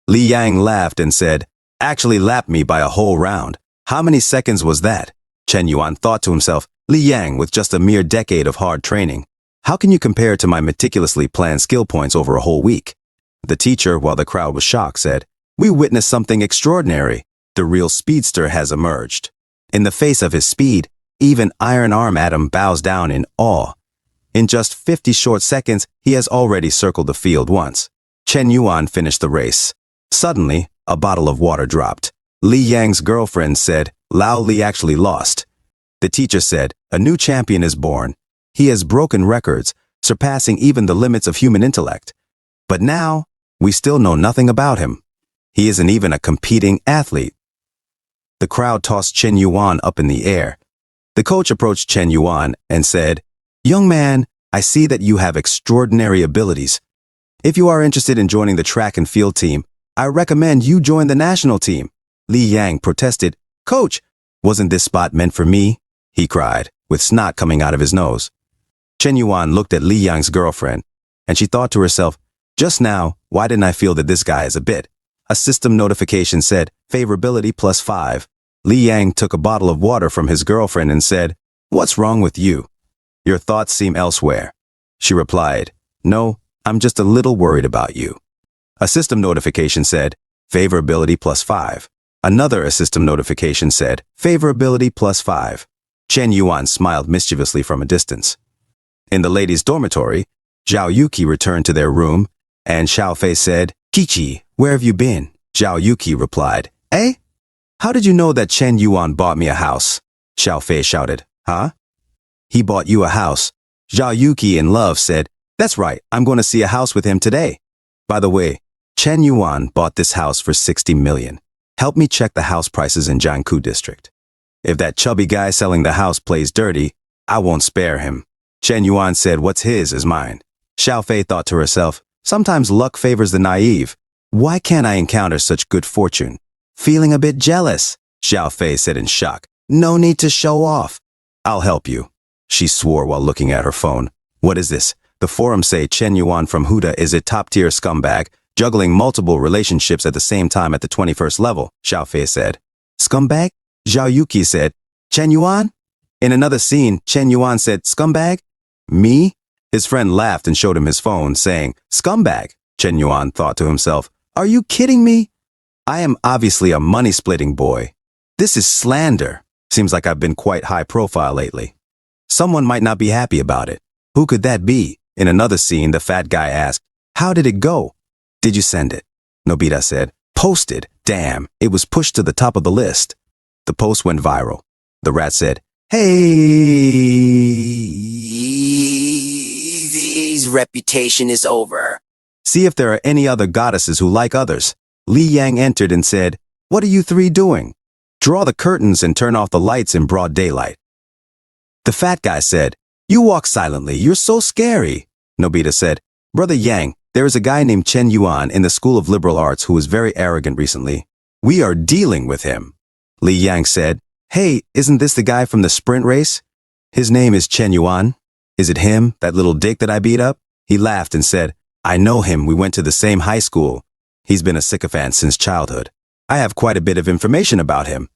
Li Yang laughed and said, actually lapped me by a whole round. How many seconds was that? Chen Yuan thought to himself, Li Yang with just a mere decade of hard training. How can you compare to my meticulously planned skill points over a whole week? The teacher, while the crowd was shocked, said, we witnessed something extraordinary. The real speedster has emerged. In the face of his speed, even Iron Arm Adam bows down in awe. In just 50 short seconds, he has already circled the field once. Chen Yuan finished the race. Suddenly, a bottle of water dropped. Li Yang's girlfriend said, Lao Li actually lost. The teacher said, a new champion is born. He has broken records, surpassing even the limits of human intellect. But now, we still know nothing about him. He isn't even a competing athlete. The crowd tossed Chen Yuan up in the air. The coach approached Chen Yuan and said, young man, I see that you have extraordinary abilities. If you are interested in joining the track and field team, I recommend you join the national team. Li Yang protested, coach, wasn't this spot meant for me? He cried, with snot coming out of his nose. Chen Yuan looked at Li Yang's girlfriend, and she thought to herself, just now, why didn't I feel that this guy is a bit? A system notification said, favorability plus 5. Li Yang took a bottle of water from his girlfriend and said, what's wrong with you? Your thoughts seem elsewhere. She replied, no, I'm just a little worried about you. A system notification said, favorability plus 5. Another system notification said, favorability plus 5. Chen Yuan smiled mischievously from a distance. In the ladies' dormitory, Zhao Yuki returned to their room, and Xiao Fei said, Kichi, where have you been? Zhao Yuki replied, eh? How did you know that Chen Yuan bought me a house? Xiao Fei shouted, huh? He bought you a house. Zhao Yuki in love said, that's right, I'm going to see a house with him today. By the way, Chen Yuan bought this house for 60 million. Help me check the house prices in Jiangku district. If that chubby guy selling the house plays dirty, I won't spare him. Chen Yuan said, what's his is mine. Xiao Fei thought to herself, sometimes luck favors the naive. Why can't I encounter such good fortune? Feeling a bit jealous, Xiao Fei said in shock. No need to show off. I'll help you, she swore while looking at her phone. What is this? The forums say Chen Yuan from Huda is a top-tier scumbag, juggling multiple relationships at the same time at the 21st level, Xiaofei said. Scumbag? Zhao Yuki said. Chen Yuan? In another scene, Chen Yuan said, scumbag? Me? His friend laughed and showed him his phone, saying, scumbag. Chen Yuan thought to himself, are you kidding me? I am obviously a money-splitting boy. This is slander. Seems like I've been quite high profile lately. Someone might not be happy about it. Who could that be? In another scene, the fat guy asked, how did it go? Did you send it? Nobita said, posted. Damn, it was pushed to the top of the list. The post went viral. The rat said, hey, his reputation is over. See if there are any other goddesses who like others. Li Yang entered and said, what are you three doing? Draw the curtains and turn off the lights in broad daylight. The fat guy said, you walk silently, you're so scary. Nobita said, Brother Yang, there is a guy named Chen Yuan in the School of Liberal Arts who was very arrogant recently. We are dealing with him. Li Yang said, hey, isn't this the guy from the sprint race? His name is Chen Yuan. Is it him, that little dick that I beat up? He laughed and said, I know him, we went to the same high school. He's been a sycophant since childhood. I have quite a bit of information about him.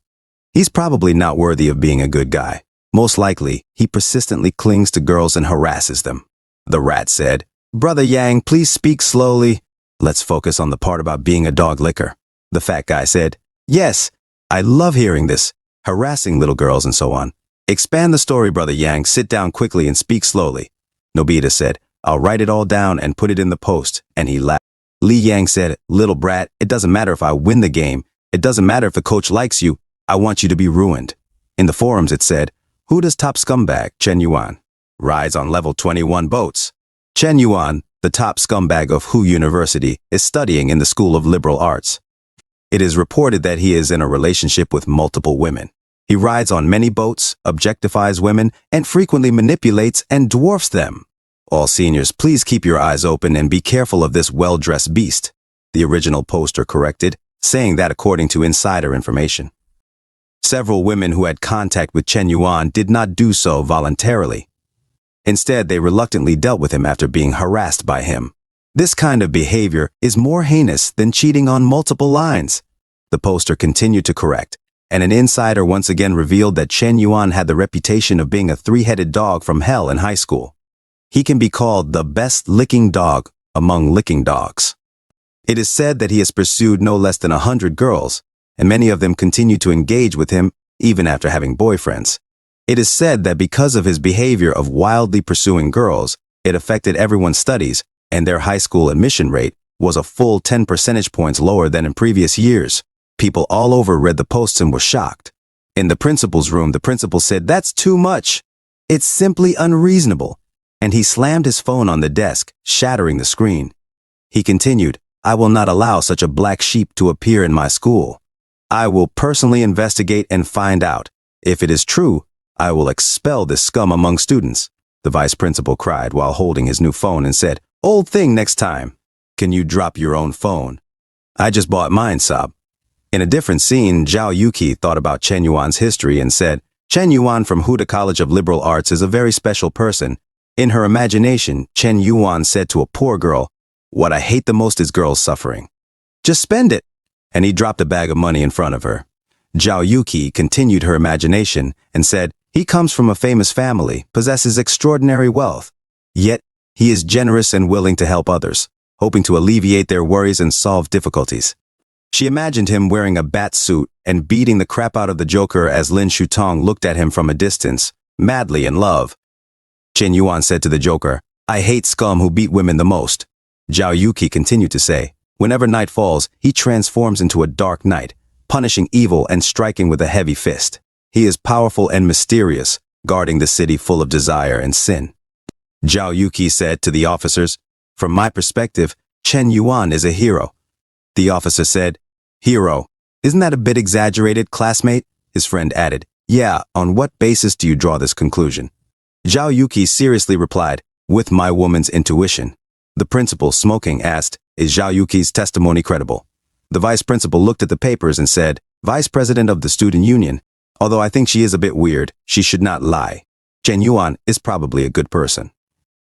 He's probably not worthy of being a good guy. Most likely, he persistently clings to girls and harasses them. The rat said, Brother Yang, please speak slowly. Let's focus on the part about being a dog licker. The fat guy said, yes, I love hearing this. Harassing little girls and so on. Expand the story, Brother Yang. Sit down quickly and speak slowly. Nobita said, I'll write it all down and put it in the post, and he laughed. Li Yang said, little brat, it doesn't matter if I win the game. It doesn't matter if the coach likes you. I want you to be ruined. In the forums it said, who does top scumbag, Chen Yuan? Rides on level 21 boats. Chen Yuan, the top scumbag of Hu University, is studying in the School of Liberal Arts. It is reported that he is in a relationship with multiple women. He rides on many boats, objectifies women, and frequently manipulates and dwarfs them. All seniors, please keep your eyes open and be careful of this well-dressed beast. The original poster corrected, saying that according to insider information. Several women who had contact with Chen Yuan did not do so voluntarily. Instead, they reluctantly dealt with him after being harassed by him. This kind of behavior is more heinous than cheating on multiple lines. The poster continued to correct, and an insider once again revealed that Chen Yuan had the reputation of being a three-headed dog from hell in high school. He can be called the best licking dog among licking dogs. It is said that he has pursued no less than 100 girls, and many of them continue to engage with him even after having boyfriends. It is said that because of his behavior of wildly pursuing girls, it affected everyone's studies, and their high school admission rate was a full 10 percentage points lower than in previous years. People all over read the posts and were shocked. In the principal's room, the principal said, that's too much. It's simply unreasonable. And he slammed his phone on the desk, shattering the screen. He continued, I will not allow such a black sheep to appear in my school. I will personally investigate and find out. If it is true, I will expel this scum among students. The vice principal cried while holding his new phone and said, old thing next time. Can you drop your own phone? I just bought mine, Sob. In a different scene, Zhao Yuki thought about Chen Yuan's history and said, Chen Yuan from Huda College of Liberal Arts is a very special person. In her imagination, Chen Yuan said to a poor girl, what I hate the most is girls suffering. Just spend it. And he dropped a bag of money in front of her. Zhao Yuki continued her imagination and said, he comes from a famous family, possesses extraordinary wealth. Yet, he is generous and willing to help others, hoping to alleviate their worries and solve difficulties. She imagined him wearing a bat suit and beating the crap out of the Joker as Lin Shutong looked at him from a distance, madly in love. Chen Yuan said to the Joker, I hate scum who beat women the most. Zhao Yuki continued to say, whenever night falls, he transforms into a dark knight, punishing evil and striking with a heavy fist. He is powerful and mysterious, guarding the city full of desire and sin. Zhao Yuki said to the officers, from my perspective, Chen Yuan is a hero. The officer said, hero, isn't that a bit exaggerated, classmate? His friend added, yeah, on what basis do you draw this conclusion? Zhao Yuki seriously replied, with my woman's intuition. The principal, smoking, asked, is Zhao Yuki's testimony credible? The vice principal looked at the papers and said, Vice President of the Student Union. Although I think she is a bit weird, she should not lie. Chen Yuan is probably a good person.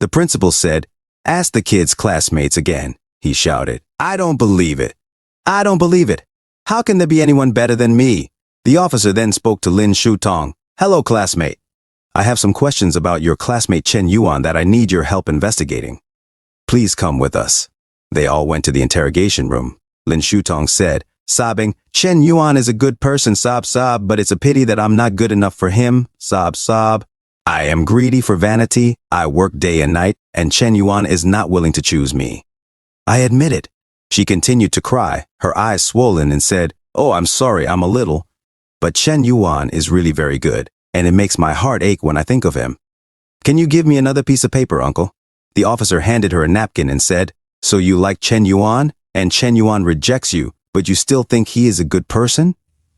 The principal said, "Ask the kids' classmates again," he shouted. "I don't believe it. I don't believe it. How can there be anyone better than me?" The officer then spoke to Lin Shutong. "Hello, classmate. I have some questions about your classmate Chen Yuan that I need your help investigating. Please come with us." They all went to the interrogation room. Lin Shutong said, sobbing, "Chen Yuan is a good person, sob sob, but it's a pity that I'm not good enough for him, sob sob. I am greedy for vanity, I work day and night, and Chen Yuan is not willing to choose me. I admit it." She continued to cry, her eyes swollen, and said, "Oh, I'm sorry, I'm a little. But Chen Yuan is really very good, and it makes my heart ache when I think of him. Can you give me another piece of paper, uncle?" The officer handed her a napkin and said, "So you like Chen Yuan, and Chen Yuan rejects you, but you still think he is a good person?"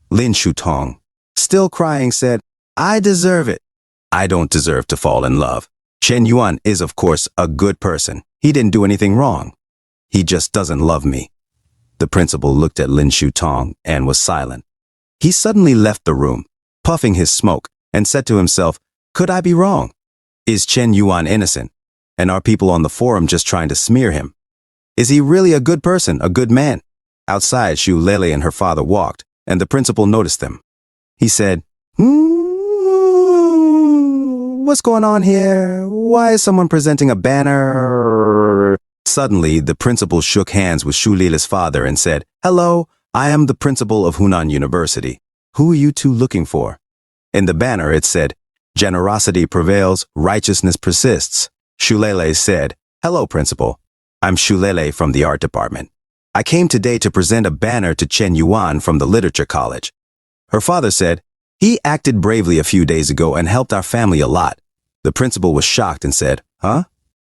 Lin Shutong, still crying, said, "I deserve it. I don't deserve to fall in love. Chen Yuan is, of course, a good person. He didn't do anything wrong. He just doesn't love me." The principal looked at Lin Shutong and was silent. He suddenly left the room, puffing his smoke, and said to himself, "Could I be wrong? Is Chen Yuan innocent? And are people on the forum just trying to smear him? Is he really a good person, a good man?" Outside, Xu Lele and her father walked, and the principal noticed them. He said, "What's going on here? Why is someone presenting a banner?" Suddenly, the principal shook hands with Xu Lele's father and said, "Hello, I am the principal of Hunan University. Who are you two looking for?" In the banner, it said, "Generosity prevails, righteousness persists." Xu Lele said, "Hello, principal. I'm Xu Lele from the art department. I came today to present a banner to Chen Yuan from the literature college." Her father said, "He acted bravely a few days ago and helped our family a lot." The principal was shocked and said, "Huh?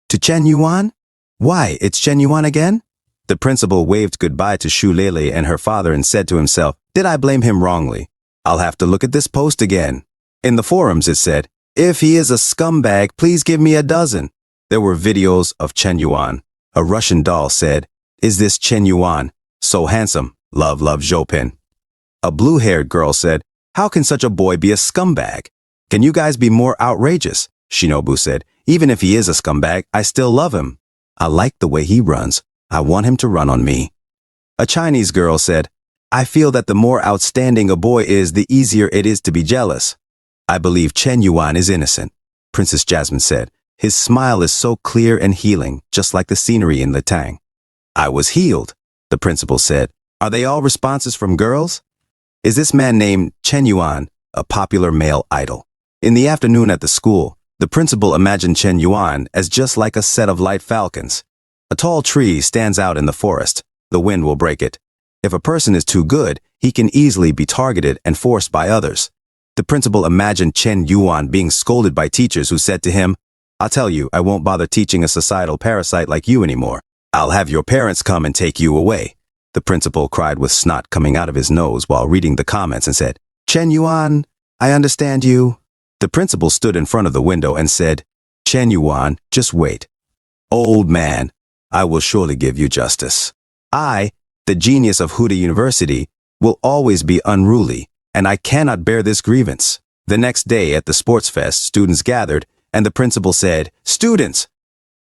To Chen Yuan? Why, it's Chen Yuan again?" The principal waved goodbye to Xu Lele and her father and said to himself, "Did I blame him wrongly? I'll have to look at this post again." In the forums it said, "If he is a scumbag, please give me a dozen." There were videos of Chen Yuan. A Russian doll said, "Is this Chen Yuan? So handsome. Love, love, Zhopin." A blue-haired girl said, "How can such a boy be a scumbag? Can you guys be more outrageous?" Shinobu said, "Even if he is a scumbag, I still love him. I like the way he runs. I want him to run on me." A Chinese girl said, "I feel that the more outstanding a boy is, the easier it is to be jealous. I believe Chen Yuan is innocent." Princess Jasmine said, "His smile is so clear and healing, just like the scenery in Letang." "I was healed," the principal said. "Are they all responses from girls? Is this man named Chen Yuan a popular male idol?" In the afternoon at the school, the principal imagined Chen Yuan as just like a set of light falcons. A tall tree stands out in the forest. The wind will break it. If a person is too good, he can easily be targeted and forced by others. The principal imagined Chen Yuan being scolded by teachers who said to him, "I'll tell you, I won't bother teaching a societal parasite like you anymore. I'll have your parents come and take you away." The principal cried with snot coming out of his nose while reading the comments and said, "Chen Yuan, I understand you." The principal stood in front of the window and said, "Chen Yuan, just wait. Old man, I will surely give you justice. I, the genius of Huda University, will always be unruly, and I cannot bear this grievance." The next day at the sports fest, students gathered, and the principal said, "Students,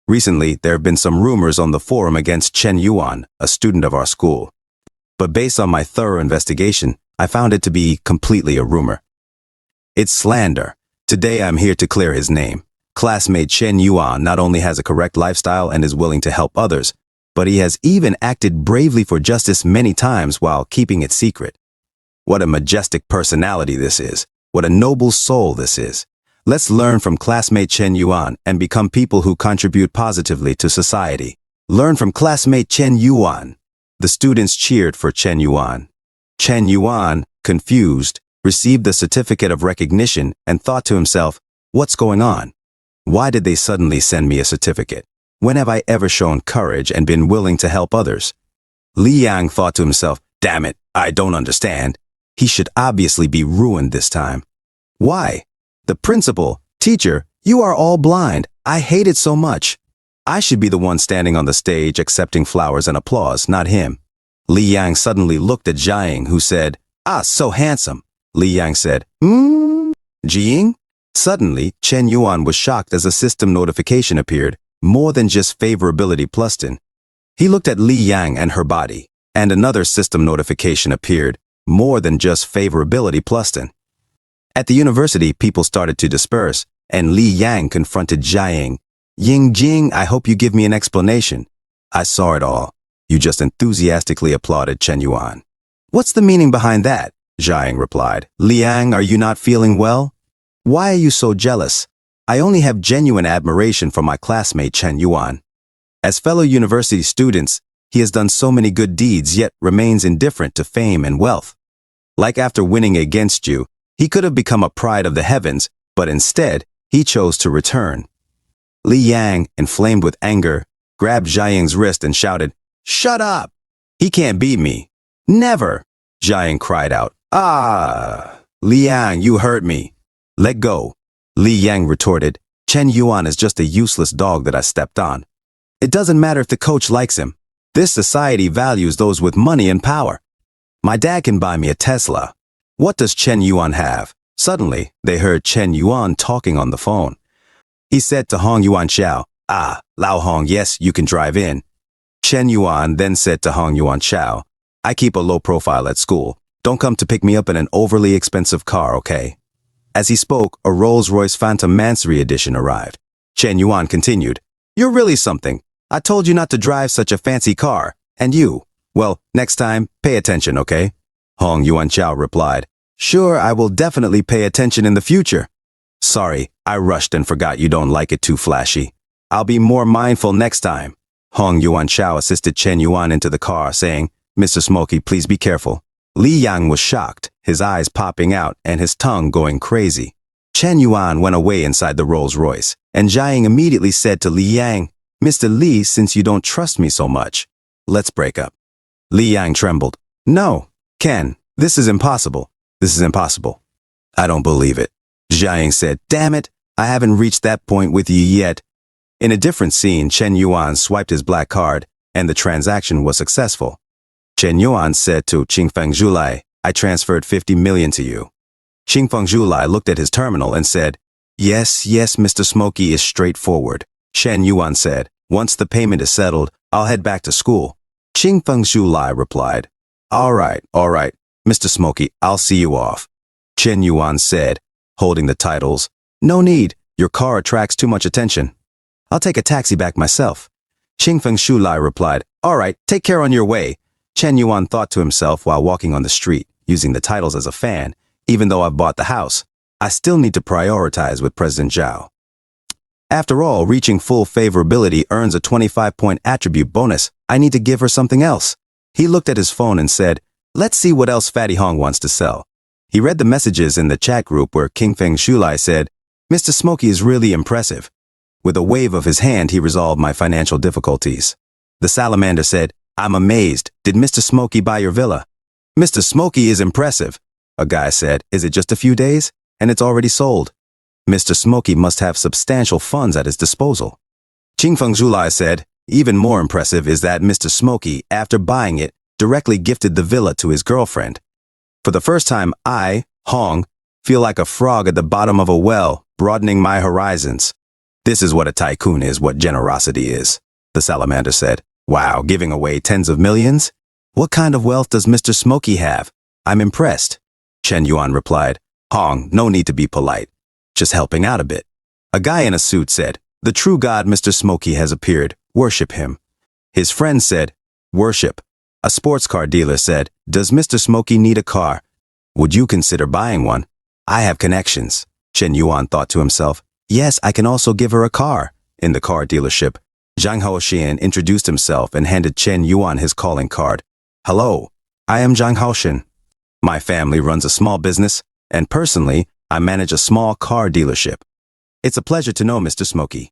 recently there have been some rumors on the forum against Chen Yuan, a student of our school. But based on my thorough investigation, I found it to be completely a rumor. It's slander. Today I'm here to clear his name. Classmate Chen Yuan not only has a correct lifestyle and is willing to help others, but he has even acted bravely for justice many times while keeping it secret. What a majestic personality this is. What a noble soul this is. Let's learn from classmate Chen Yuan and become people who contribute positively to society. Learn from classmate Chen Yuan." The students cheered for Chen Yuan. Chen Yuan, confused, received the certificate of recognition and thought to himself, "What's going on? Why did they suddenly send me a certificate? When have I ever shown courage and been willing to help others?" Li Yang thought to himself, "Damn it, I don't understand. He should obviously be ruined this time. Why? The principal, teacher, you are all blind. I hate it so much. I should be the one standing on the stage accepting flowers and applause, not him." Li Yang suddenly looked at Jiang, who said, "Ah, so handsome. Li Yang said. Jiying? Suddenly, Chen Yuan was shocked as a system notification appeared, more than just favorability pluston. He looked at Li Yang and her body, and another system notification appeared, more than just favorability pluston. At the university, people started to disperse, and Li Yang confronted Jiaying. Jing, I hope you give me an explanation. I saw it all. You just enthusiastically applauded Chen Yuan. What's the meaning behind that? Jiaying replied. Liang, are you not feeling well? Why are you so jealous? I only have genuine admiration for my classmate Chen Yuan. As fellow university students, he has done so many good deeds yet remains indifferent to fame and wealth. Like after winning against you, he could have become a pride of the heavens, but instead, he chose to return. Li Yang, inflamed with anger, grabbed Jiaying's wrist and shouted, Shut up! He can't beat me. Never! Jiaying cried out. Li Yang, you hurt me. Let go. Li Yang retorted, Chen Yuan is just a useless dog that I stepped on. It doesn't matter if the coach likes him. This society values those with money and power. My dad can buy me a Tesla. What does Chen Yuan have? Suddenly, they heard Chen Yuan talking on the phone. He said to Hong Yuan Xiao, Lao Hong, yes, you can drive in. Chen Yuan then said to Hong Yuan Xiao, I keep a low profile at school. Don't come to pick me up in an overly expensive car, okay? As he spoke, a Rolls-Royce Phantom Mansory edition arrived. Chen Yuan continued, You're really something. I told you not to drive such a fancy car. And you? Well, next time, pay attention, okay? Hong Yuan Xiao replied, Sure, I will definitely pay attention in the future. Sorry, I rushed and forgot you don't like it too flashy. I'll be more mindful next time. Hong Yuan Xiao assisted Chen Yuan into the car, saying, Mr. Smokey, please be careful. Li Yang was shocked, his eyes popping out and his tongue going crazy. Chen Yuan went away inside the Rolls-Royce, and Jiaying immediately said to Li Yang, Mr. Li, since you don't trust me so much, let's break up. Li Yang trembled. No, Ken, this is impossible. This is impossible. I don't believe it. Jiaying said, Damn it, I haven't reached that point with you yet. In a different scene, Chen Yuan swiped his black card, and the transaction was successful. Chen Yuan said to Qingfeng Zhulai, I transferred 50 million to you. Qingfeng Zhulai looked at his terminal and said, Yes, Mr. Smokey is straightforward. Chen Yuan said, Once the payment is settled, I'll head back to school. Qingfeng Zhulai replied, All right, Mr. Smokey, I'll see you off. Chen Yuan said, holding the titles, No need, your car attracts too much attention. I'll take a taxi back myself. Qingfeng Zhulai replied, All right, take care on your way. Chen Yuan thought to himself while walking on the street, using the titles as a fan. Even though I've bought the house, I still need to prioritize with President Zhao. After all, reaching full favorability earns a 25-point attribute bonus. I need to give her something else. He looked at his phone and said, Let's see what else Fatty Hong wants to sell. He read the messages in the chat group where Qingfeng Zhulai said, Mr. Smokey is really impressive. With a wave of his hand, he resolved my financial difficulties. The salamander said, I'm amazed. Did Mr. Smokey buy your villa? Mr. Smokey is impressive. A guy said, Is it just a few days? And it's already sold. Mr. Smokey must have substantial funds at his disposal. Qingfeng Zhulai said, Even more impressive is that Mr. Smokey, after buying it, directly gifted the villa to his girlfriend. For the first time, I, Hong, feel like a frog at the bottom of a well, broadening my horizons. This is what a tycoon is, what generosity is, the salamander said. Wow, giving away tens of millions? What kind of wealth does Mr. Smokey have? I'm impressed. Chen Yuan replied, Hong, no need to be polite. Just helping out a bit. A guy in a suit said, The true God Mr. Smokey has appeared. Worship him. His friend said, Worship. A sports car dealer said, Does Mr. Smokey need a car? Would you consider buying one? I have connections. Chen Yuan thought to himself, Yes, I can also give her a car. In the car dealership, Zhang Haoxian introduced himself and handed Chen Yuan his calling card. Hello, I am Zhang Haoxian. My family runs a small business, and personally, I manage a small car dealership. It's a pleasure to know Mr. Smokey.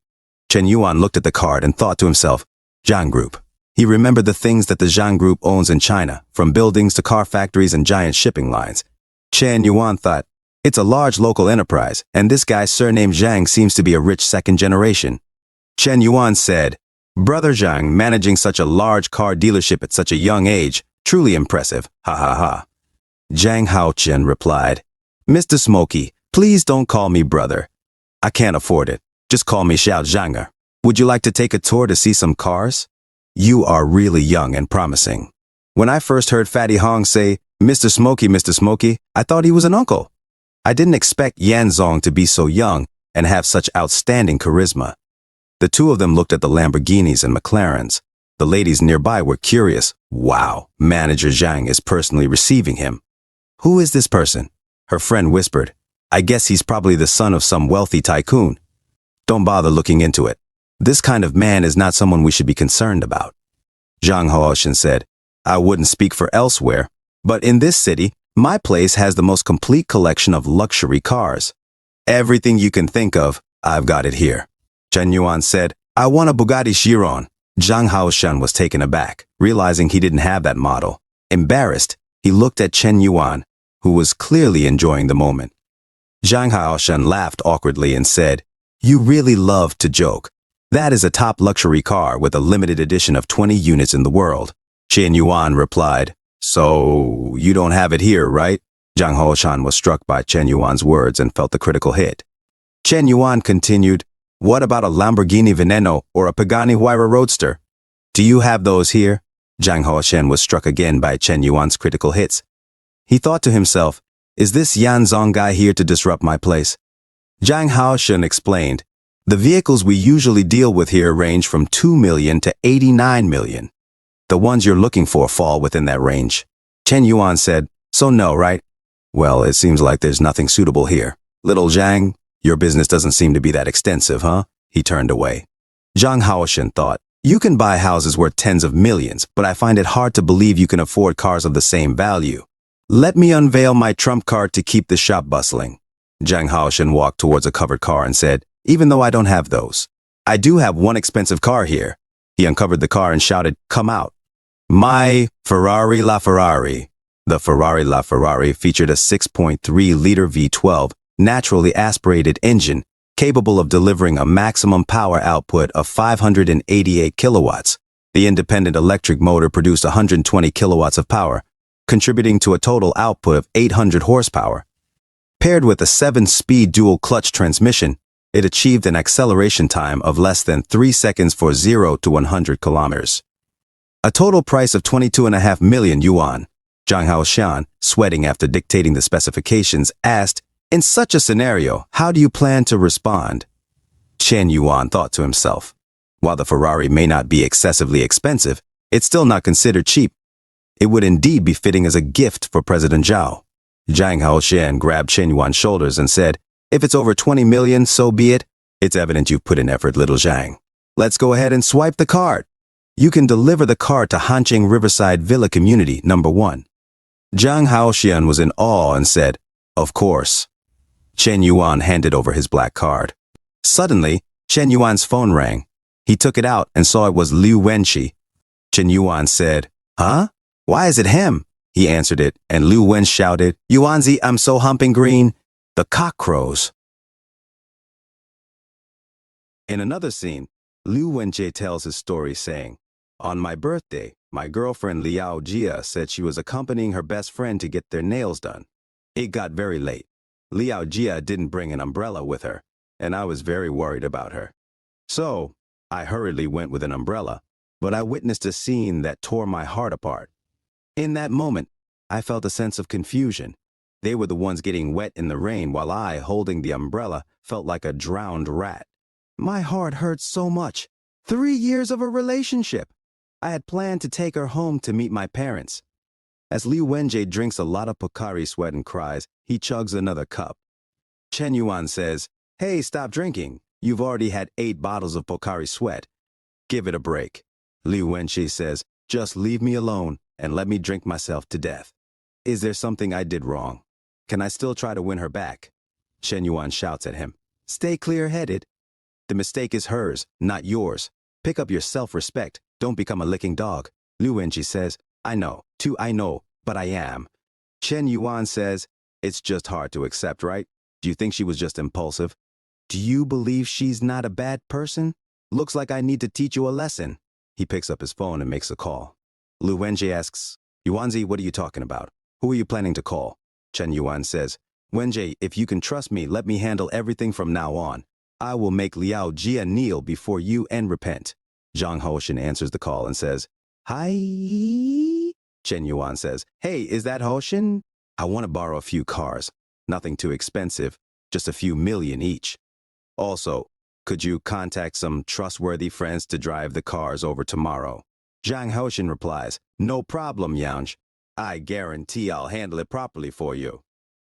Chen Yuan looked at the card and thought to himself, Zhang Group. He remembered the things that the Zhang Group owns in China, from buildings to car factories and giant shipping lines. Chen Yuan thought, It's a large local enterprise, and this guy's surname Zhang seems to be a rich second generation. Chen Yuan said, Brother Zhang, managing such a large car dealership at such a young age, truly impressive, ha ha ha. Zhang Haoqian replied, Mr. Smokey, please don't call me brother. I can't afford it. Just call me Xiao Zhanga. Would you like to take a tour to see some cars? You are really young and promising. When I first heard Fatty Hong say, Mr. Smokey, I thought he was an uncle. I didn't expect Yan Zong to be so young and have such outstanding charisma. The two of them looked at the Lamborghinis and McLarens. The ladies nearby were curious. Wow, Manager Zhang is personally receiving him. Who is this person? Her friend whispered. I guess he's probably the son of some wealthy tycoon. Don't bother looking into it. This kind of man is not someone we should be concerned about. Zhang Haoshan said, I wouldn't speak for elsewhere, but in this city, my place has the most complete collection of luxury cars. Everything you can think of, I've got it here. Chen Yuan said, I want a Bugatti Chiron. Zhang Haoshan was taken aback, realizing he didn't have that model. Embarrassed, he looked at Chen Yuan, who was clearly enjoying the moment. Zhang Haoshan laughed awkwardly and said, You really love to joke. That is a top luxury car with a limited edition of 20 units in the world. Chen Yuan replied, So, you don't have it here, right? Zhang Haoshan was struck by Chen Yuan's words and felt the critical hit. Chen Yuan continued, What about a Lamborghini Veneno or a Pagani Huayra Roadster? Do you have those here? Zhang Haoshan was struck again by Chen Yuan's critical hits. He thought to himself, Is this Yan Zong guy here to disrupt my place? Zhang Haoshan explained, The vehicles we usually deal with here range from 2 million to 89 million. The ones you're looking for fall within that range. Chen Yuan said, So no, right? Well, it seems like there's nothing suitable here. Little Zhang, your business doesn't seem to be that extensive, huh? He turned away. Zhang Haoshan thought, You can buy houses worth tens of millions, but I find it hard to believe you can afford cars of the same value. Let me unveil my trump card to keep the shop bustling. Zhang Haoshan walked towards a covered car and said, Even though I don't have those, I do have one expensive car here. He uncovered the car and shouted, Come out. My Ferrari LaFerrari. The Ferrari LaFerrari featured a 6.3-liter V12 naturally aspirated engine capable of delivering a maximum power output of 588 kilowatts. The independent electric motor produced 120 kilowatts of power, contributing to a total output of 800 horsepower. Paired with a 7-speed dual-clutch transmission, it achieved an acceleration time of less than 3 seconds for 0 to 100 kilometers. A total price of 22.5 million yuan. Zhang Haoshan, sweating after dictating the specifications, asked, In such a scenario, how do you plan to respond? Chen Yuan thought to himself, While the Ferrari may not be excessively expensive, it's still not considered cheap. It would indeed be fitting as a gift for President Zhao. Zhang Haoshan grabbed Chen Yuan's shoulders and said, If it's over 20 million, so be it. It's evident you've put in effort, little Zhang. Let's go ahead and swipe the card. You can deliver the card to Hanqing Riverside Villa Community, number 1. Zhang Haoshan was in awe and said, Of course. Chen Yuan handed over his black card. Suddenly, Chen Yuan's phone rang. He took it out and saw it was Liu Wenqi. Chen Yuan said, Huh? Why is it him? He answered it, and Liu Wen shouted, Yuanzi, I'm so humping green. The cock crows. In another scene, Liu Wenjie tells his story saying, On my birthday, my girlfriend Liao Jia said she was accompanying her best friend to get their nails done. It got very late. Liao Jia didn't bring an umbrella with her, and I was very worried about her. So, I hurriedly went with an umbrella, but I witnessed a scene that tore my heart apart. In that moment, I felt a sense of confusion. They were the ones getting wet in the rain while I, holding the umbrella, felt like a drowned rat. My heart hurt so much. 3 years of a relationship. I had planned to take her home to meet my parents. As Liu Wenjie drinks a lot of Pocari Sweat and cries, he chugs another cup. Chen Yuan says, Hey, stop drinking. You've already had 8 bottles of Pocari Sweat. Give it a break. Liu Wenjie says, Just leave me alone and let me drink myself to death. Is there something I did wrong? Can I still try to win her back? Chen Yuan shouts at him, Stay clear-headed. The mistake is hers, not yours. Pick up your self-respect. Don't become a licking dog. Liu Wenjie says, I know, but I am. Chen Yuan says, It's just hard to accept, right? Do you think she was just impulsive? Do you believe she's not a bad person? Looks like I need to teach you a lesson. He picks up his phone and makes a call. Liu Wenjie asks, Yuanzi, what are you talking about? Who are you planning to call? Chen Yuan says, Wenjie, if you can trust me, let me handle everything from now on. I will make Liao Jia kneel before you and repent. Zhang Hoshin answers the call and says, Hi. Chen Yuan says, Hey, is that Hoshin? I want to borrow a few cars. Nothing too expensive, just a few million each. Also, could you contact some trustworthy friends to drive the cars over tomorrow? Zhang Hoshin replies, No problem, Yanj. I guarantee I'll handle it properly for you.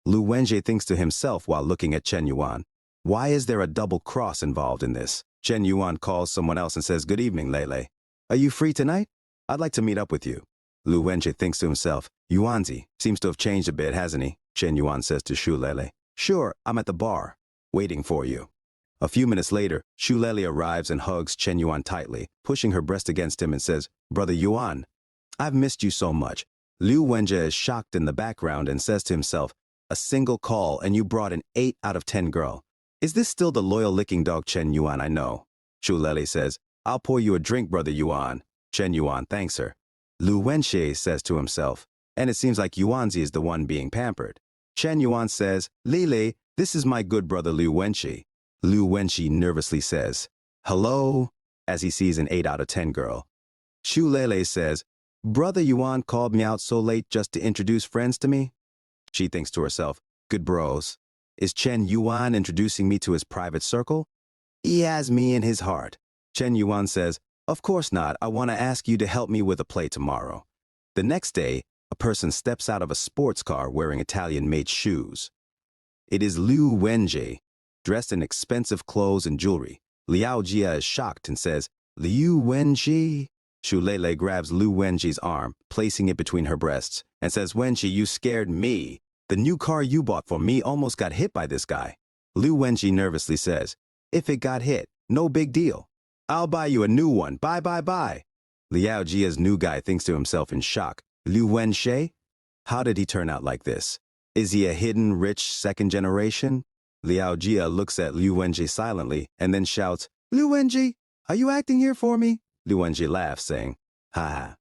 Lu Wenjie thinks to himself while looking at Chen Yuan. Why is there a double cross involved in this? Chen Yuan calls someone else and says, Good evening, Lele. Are you free tonight? I'd like to meet up with you. Lu Wenjie thinks to himself, Yuanzi seems to have changed a bit, hasn't he? Chen Yuan says to Shu Lele, Sure, I'm at the bar, waiting for you. A few minutes later, Shu Lele arrives and hugs Chen Yuan tightly, pushing her breast against him and says, Brother Yuan, I've missed you so much. Lu Wenjie is shocked in the background and says to himself, A single call and you brought an 8 out of 10 girl. Is this still the loyal licking dog Chen Yuan I know? Shu Lele says, I'll pour you a drink, Brother Yuan. Chen Yuan thanks her. Lu Wenjie says to himself, and it seems like Yuanzi is the one being pampered. Chen Yuan says, Lele, this is my good brother Lu Wenjie. Lu Wenjie nervously says, Hello, as he sees an 8 out of 10 girl. Shu Lele says, Brother Yuan called me out so late just to introduce friends to me? She thinks to herself, Good bros. Is Chen Yuan introducing me to his private circle? He has me in his heart. Chen Yuan says, Of course not. I want to ask you to help me with a play tomorrow. The next day, a person steps out of a sports car wearing Italian-made shoes. It is Lu Wenjie, dressed in expensive clothes and jewelry. Liao Jia is shocked and says, Liu Wenjie. Shu Lele grabs Lu Wenjie's arm, placing it between her breasts, and says, Wenjie, you scared me. The new car you bought for me almost got hit by this guy. Lu Wenjie nervously says, If it got hit, no big deal. I'll buy you a new one. Bye, bye, bye. Liao Jia's new guy thinks to himself in shock, Lu Wenjie? How did he turn out like this? Is he a hidden, rich second generation? Liao Jia looks at Lu Wenjie silently and then shouts, Lu Wenjie, are you acting here for me? Lu Wenjie laughs, saying, Ha ha,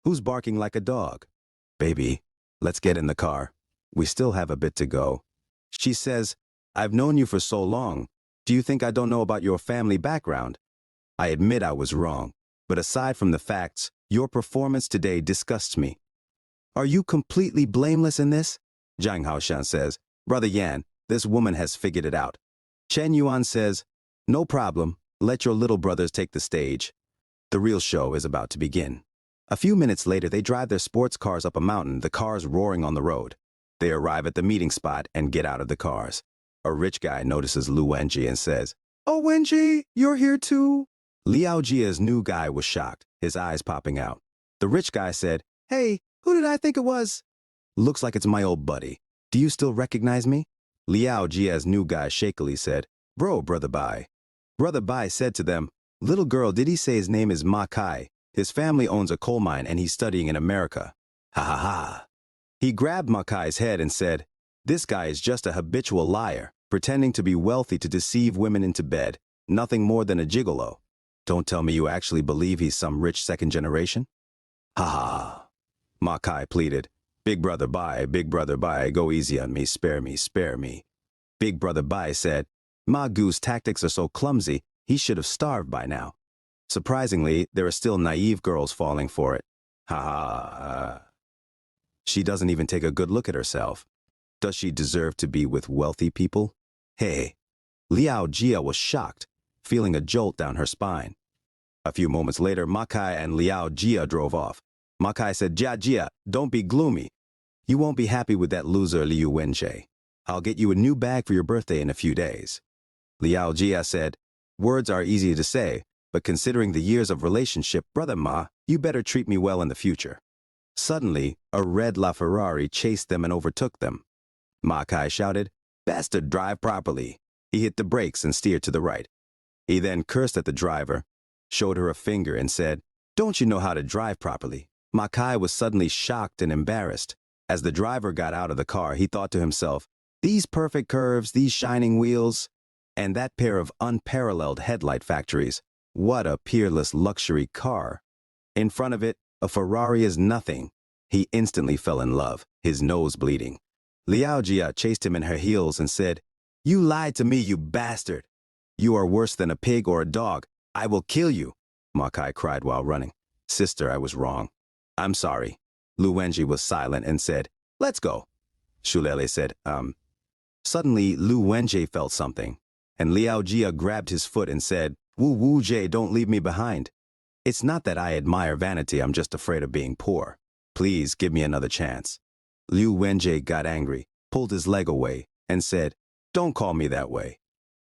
who's barking like a dog? Baby, let's get in the car. We still have a bit to go. She says, I've known you for so long. Do you think I don't know about your family background? I admit I was wrong, but aside from the facts, your performance today disgusts me. Are you completely blameless in this? Zhang Haoshan says, Brother Yan, this woman has figured it out. Chen Yuan says, No problem. Let your little brothers take the stage. The real show is about to begin. A few minutes later, they drive their sports cars up a mountain, the cars roaring on the road. They arrive at the meeting spot and get out of the cars. A rich guy notices Lu Wenjie and says, Oh, Wenjie, you're here too? Liao Jia's new guy was shocked, his eyes popping out. The rich guy said, Hey, who did I think it was? Looks like it's my old buddy. Do you still recognize me? Liao Jia's new guy shakily said, Brother Bai. Brother Bai said to them, Little girl, did he say his name is Ma Kai? His family owns a coal mine and he's studying in America. Ha ha ha. He grabbed Ma Kai's head and said, This guy is just a habitual liar, pretending to be wealthy to deceive women into bed, nothing more than a gigolo. Don't tell me you actually believe he's some rich second generation? Ha ha. Ma Kai pleaded, Big brother Bai, go easy on me, spare me, spare me. Big brother Bai said, Ma Gu's tactics are so clumsy, he should have starved by now. Surprisingly, there are still naive girls falling for it. Ha ha. She doesn't even take a good look at herself. Does she deserve to be with wealthy people? Hey. Liao Jia was shocked, feeling a jolt down her spine. A few moments later, Ma Kai and Liao Jia drove off. Ma Kai said, Jia, don't be gloomy. You won't be happy with that loser Liu Wenjie. I'll get you a new bag for your birthday in a few days. Liao Jia said, Words are easy to say, but considering the years of relationship, Brother Ma, you better treat me well in the future. Suddenly, a red LaFerrari chased them and overtook them. Ma Kai shouted, Bastard, drive properly. He hit the brakes and steered to the right. He then cursed at the driver, showed her a finger and said, Don't you know how to drive properly? Ma Kai was suddenly shocked and embarrassed. As the driver got out of the car, he thought to himself, These perfect curves, these shining wheels, and that pair of unparalleled headlight factories. What a peerless luxury car. In front of it, a Ferrari is nothing. He instantly fell in love, his nose bleeding. Liao Jia chased him in her heels and said, "You lied to me, you bastard! You are worse than a pig or a dog. I will kill you," Makai cried while running. "Sister, I was wrong. I'm sorry." Lu Wenji was silent and said, "Let's go." Shulele said, Suddenly, Lu Wenji felt something, and Liao Jia grabbed his foot and said, "Wu Wu Jie, don't leave me behind. It's not that I admire vanity, I'm just afraid of being poor. Please give me another chance." Liu Wenjie got angry, pulled his leg away, and said, "Don't call me that way.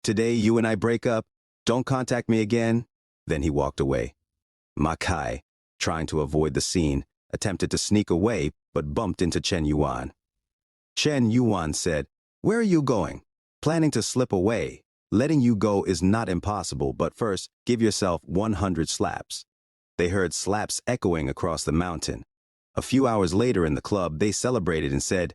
Today you and I break up, don't contact me again." Then he walked away. Makai, trying to avoid the scene, attempted to sneak away, but bumped into Chen Yuan. Chen Yuan said, "Where are you going?" "Planning to slip away. Letting you go is not impossible, but first, give yourself 100 slaps." They heard slaps echoing across the mountain. A few hours later in the club, they celebrated and said,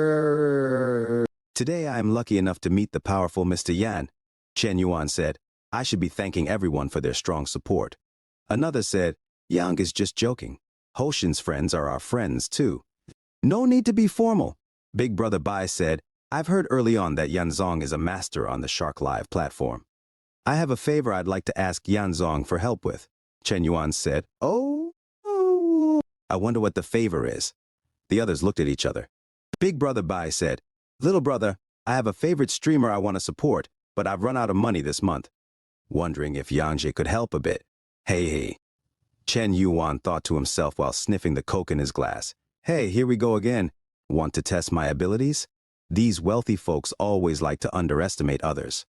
"Cheers! Today I am lucky enough to meet the powerful Mr. Yan." Chen Yuan said, "I should be thanking everyone for their strong support." Another said, "Yang is just joking. Hoshin's friends are our friends too. No need to be formal." Big Brother Bai said, "I've heard early on that Yanzong is a master on the Shark Live platform. I have a favor I'd like to ask Yanzong for help with." Chen Yuan said, "Oh, I wonder what the favor is." The others looked at each other. Big Brother Bai said, "Little brother, I have a favorite streamer I want to support, but I've run out of money this month. Wondering if Yangji could help a bit." Hey. Chen Yuan thought to himself while sniffing the coke in his glass. "Hey, here we go again. Want to test my abilities?" These wealthy folks always like to underestimate others.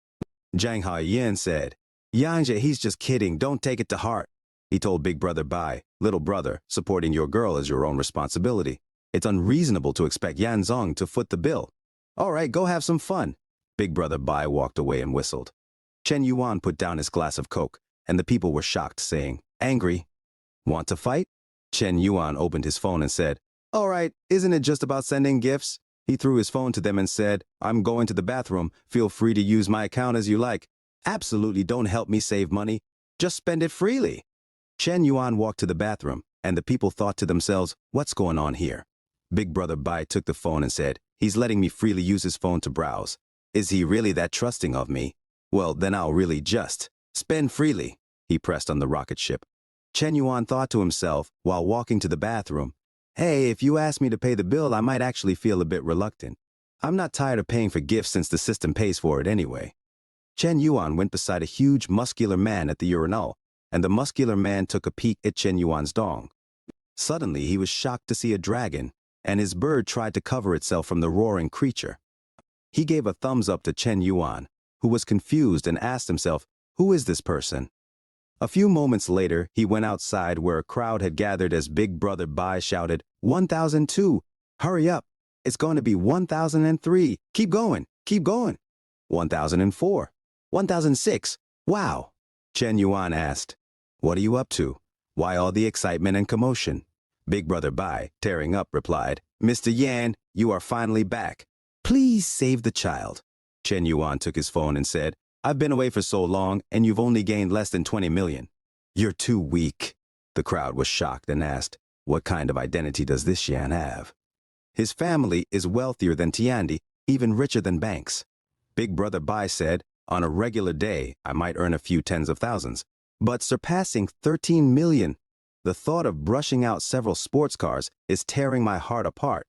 Zhang Haiyan said, "Yangji, he's just kidding. Don't take it to heart." He told Big Brother Bai, "Little brother, supporting your girl is your own responsibility. It's unreasonable to expect Yanzong to foot the bill. All right, go have some fun." Big Brother Bai walked away and whistled. Chen Yuan put down his glass of coke, and the people were shocked, saying, "Angry? Want to fight?" Chen Yuan opened his phone and said, "All right, isn't it just about sending gifts?" He threw his phone to them and said, "I'm going to the bathroom. Feel free to use my account as you like. Absolutely don't help me save money. Just spend it freely." Chen Yuan walked to the bathroom, and the people thought to themselves, "What's going on here?" Big Brother Bai took the phone and said, "He's letting me freely use his phone to browse. Is he really that trusting of me? Well, then I'll really just spend freely." He pressed on the rocket ship. Chen Yuan thought to himself while walking to the bathroom, "Hey, if you ask me to pay the bill, I might actually feel a bit reluctant. I'm not tired of paying for gifts since the system pays for it anyway." Chen Yuan went beside a huge, muscular man at the urinal, and the muscular man took a peek at Chen Yuan's dong. Suddenly, he was shocked to see a dragon, and his bird tried to cover itself from the roaring creature. He gave a thumbs up to Chen Yuan, who was confused and asked himself, "Who is this person?" A few moments later, he went outside where a crowd had gathered as Big Brother Bai shouted, 1002! Hurry up! It's going to be 1003! Keep going! Keep going! 1004! 1006! Wow! Chen Yuan asked, "What are you up to? Why all the excitement and commotion?" Big Brother Bai, tearing up, replied, "Mr. Yan, you are finally back. Please save the child." Chen Yuan took his phone and said, "I've been away for so long, and you've only gained less than 20 million. You're too weak." The crowd was shocked and asked, "What kind of identity does this Yan have?" "His family is wealthier than Tiandi, even richer than banks." Big Brother Bai said, "On a regular day, I might earn a few tens of thousands, but surpassing 13 million. The thought of brushing out several sports cars is tearing my heart apart."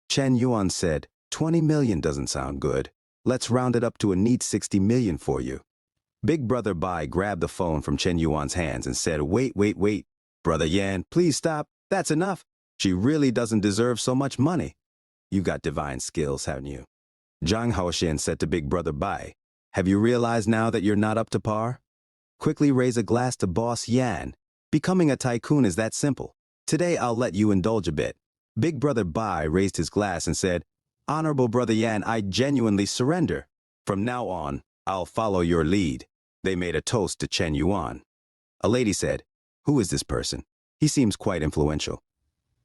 Chen Yuan said, 20 million doesn't sound good. Let's round it up to a neat 60 million for you." Big Brother Bai grabbed the phone from Chen Yuan's hands and said, Wait. Brother Yan, please stop. That's enough. She really doesn't deserve so much money." "You got divine skills, haven't you?" Zhang Haoshan said to Big Brother Bai, "Have you realized now that you're not up to par? Quickly raise a glass to Boss Yan. Becoming a tycoon is that simple. Today I'll let you indulge a bit." Big Brother Bai raised his glass and said, "Honorable Brother Yan, I genuinely surrender. From now on, I'll follow your lead." They made a toast to Chen Yuan. A lady said, "Who is this person? He seems quite influential."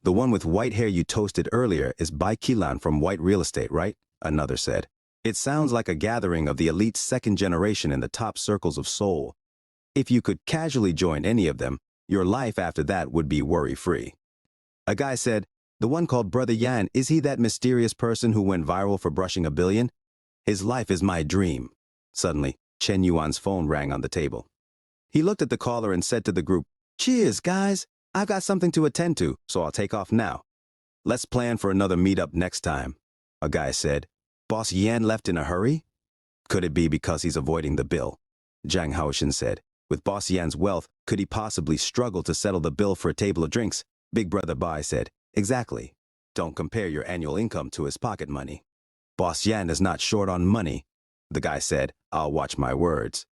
"The one with white hair you toasted earlier is Bai Qilan from White Real Estate, right?" Another said. "It sounds like a gathering of the elite second generation in the top circles of Seoul. If you could casually join any of them, your life after that would be worry-free." A guy said, The one called Brother Yan, is he that mysterious person who went viral for brushing 1 billion? His life is my dream. Suddenly, Chen Yuan's phone rang on the table. He looked at the caller and said to the group, "Cheers, guys. I've got something to attend to, so I'll take off now. Let's plan for another meetup next time." A guy said, "Boss Yan left in a hurry? Could it be because he's avoiding the bill?" Zhang Haoshin said, "With Boss Yan's wealth, could he possibly struggle to settle the bill for a table of drinks?" Big Brother Bai said, "Exactly. Don't compare your annual income to his pocket money. Boss Yan is not short on money." The guy said, "I'll watch my words.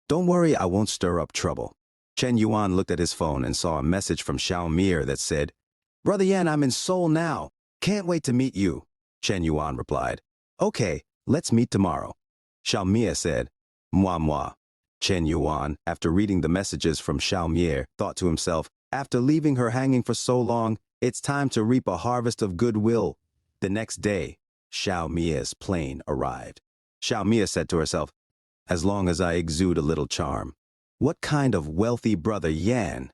Don't worry, I won't stir up trouble." Chen Yuan looked at his phone and saw a message from Xiao Mir that said, "Brother Yan, I'm in Seoul now. Can't wait to meet you." Chen Yuan replied, "Okay, let's meet tomorrow." Xiao Mir said, "Moi moi." Chen Yuan, after reading the messages from Xiao Mir, thought to himself, after leaving her hanging for so long, it's time to reap a harvest of goodwill. The next day, Xiao Mir's plane arrived. Xiao Mir said to herself, "As long as I exude a little charm, what kind of wealthy Brother Yan?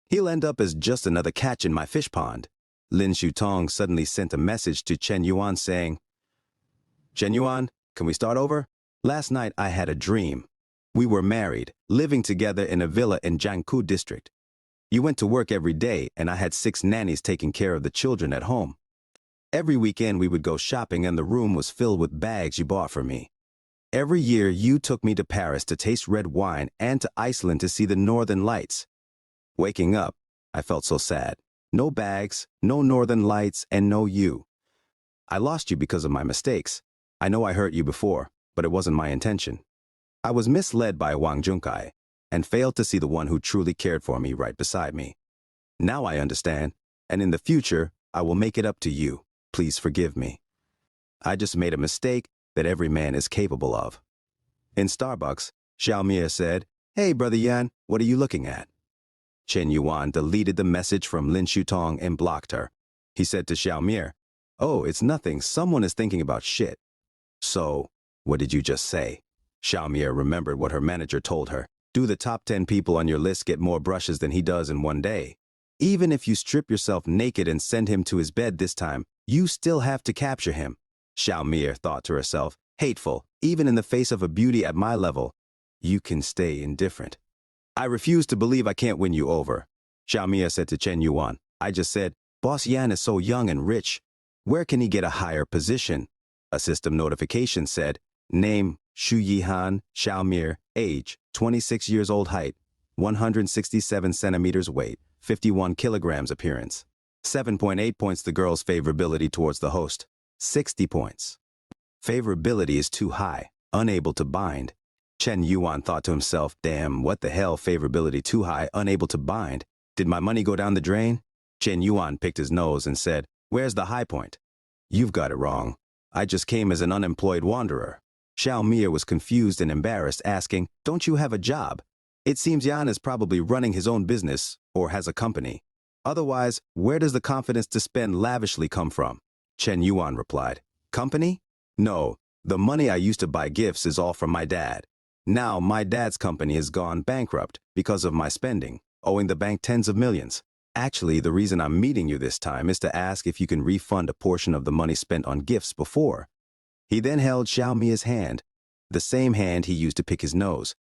He'll end up as just another catch in my fish pond." Lin Shutong suddenly sent a message to Chen Yuan saying, "Chen Yuan, can we start over? Last night I had a dream. We were married, living together in a villa in Jiangku district. You went to work every day and I had 6 nannies taking care of the children at home. Every weekend we would go shopping and the room was filled with bags you bought for me. Every year you took me to Paris to taste red wine and to Iceland to see the northern lights. Waking up, I felt so sad. No bags, no northern lights, and no you. I lost you because of my mistakes. I know I hurt you before, but it wasn't my intention. I was misled by Wang Junkai and failed to see the one who truly cared for me right beside me. Now I understand, and in the future, I will make it up to you. Please forgive me. I just made a mistake that every man is capable of." In Starbucks, Xiao Mir said, "Hey, Brother Yan, what are you looking at?" Chen Yuan deleted the message from Lin Shutong and blocked her. He said to Xiao Mir, "Oh, it's nothing. Someone is thinking about shit." "So, what did you just say?" Xiao Mir remembered what her manager told her. "Do the top 10 people on your list get more brushes than he does in one day? Even if you strip yourself naked and send him to his bed this time, you still have to capture him." Xiao Mir thought to herself, "Hateful, even in the face of a beauty at my level. You can stay indifferent." "I refuse to believe I can't win you over." Xiao Mir said to Chen Yuan, "I just said, Boss Yan is so young and rich. Where can he get a higher position?" A system notification said, "Name, Xu Yihan, Xiao Mir, age, 26 years old, height, 167 centimeters weight, 51 kilograms appearance. 7.8 points the girl's favorability towards the host. 60 points. Favorability is too high, unable to bind." Chen Yuan thought to himself, "Damn, what the hell, favorability too high, unable to bind? Did my money go down the drain?" Chen Yuan picked his nose and said, "Where's the high point?" "You've got it wrong. I just came as an unemployed wanderer." Xiao Mir was confused and embarrassed, asking, "Don't you have a job? It seems Yan is probably running his own business or has a company. Otherwise, where does the confidence to spend lavishly come from?" Chen Yuan replied, "Company? No, the money I used to buy gifts is all from my dad. Now my dad's company has gone bankrupt because of my spending, owing the bank tens of millions. Actually, the reason I'm meeting you this time is to ask if you can refund a portion of the money spent on gifts before." He then held Xiao Mir's hand, the same hand he used to pick his nose.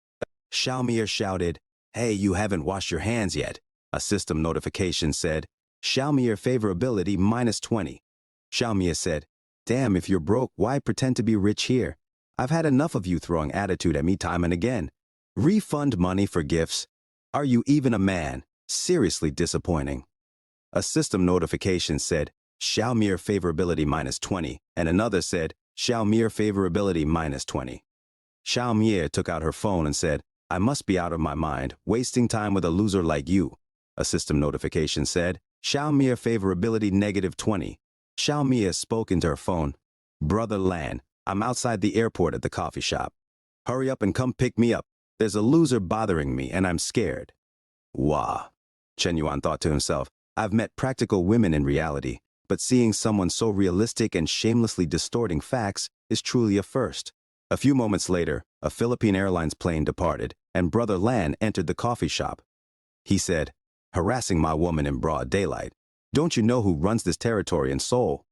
Xiao Mir shouted, "Hey, you haven't washed your hands yet." A system notification said, "Xiao Mir favorability -20. Xiao Mir said, "Damn, if you're broke, why pretend to be rich here? I've had enough of you throwing attitude at me time and again. Refund money for gifts? Are you even a man? Seriously disappointing." A system notification said, "Xiao Mir favorability -20, and another said, "Xiao Mir favorability -20. Xiao Mir took out her phone and said, "I must be out of my mind, wasting time with a loser like you." A system notification said, "Xiao Mir favorability -20. Xiao Mir spoke into her phone, "Brother Lan, I'm outside the airport at the coffee shop. Hurry up and come pick me up. There's a loser bothering me and I'm scared." Wah. Chen Yuan thought to himself, "I've met practical women in reality, but seeing someone so realistic and shamelessly distorting facts is truly a first." A few moments later, a Philippine Airlines plane departed, and Brother Lan entered the coffee shop. He said, "Harassing my woman in broad daylight. Don't you know who runs this territory in Seoul?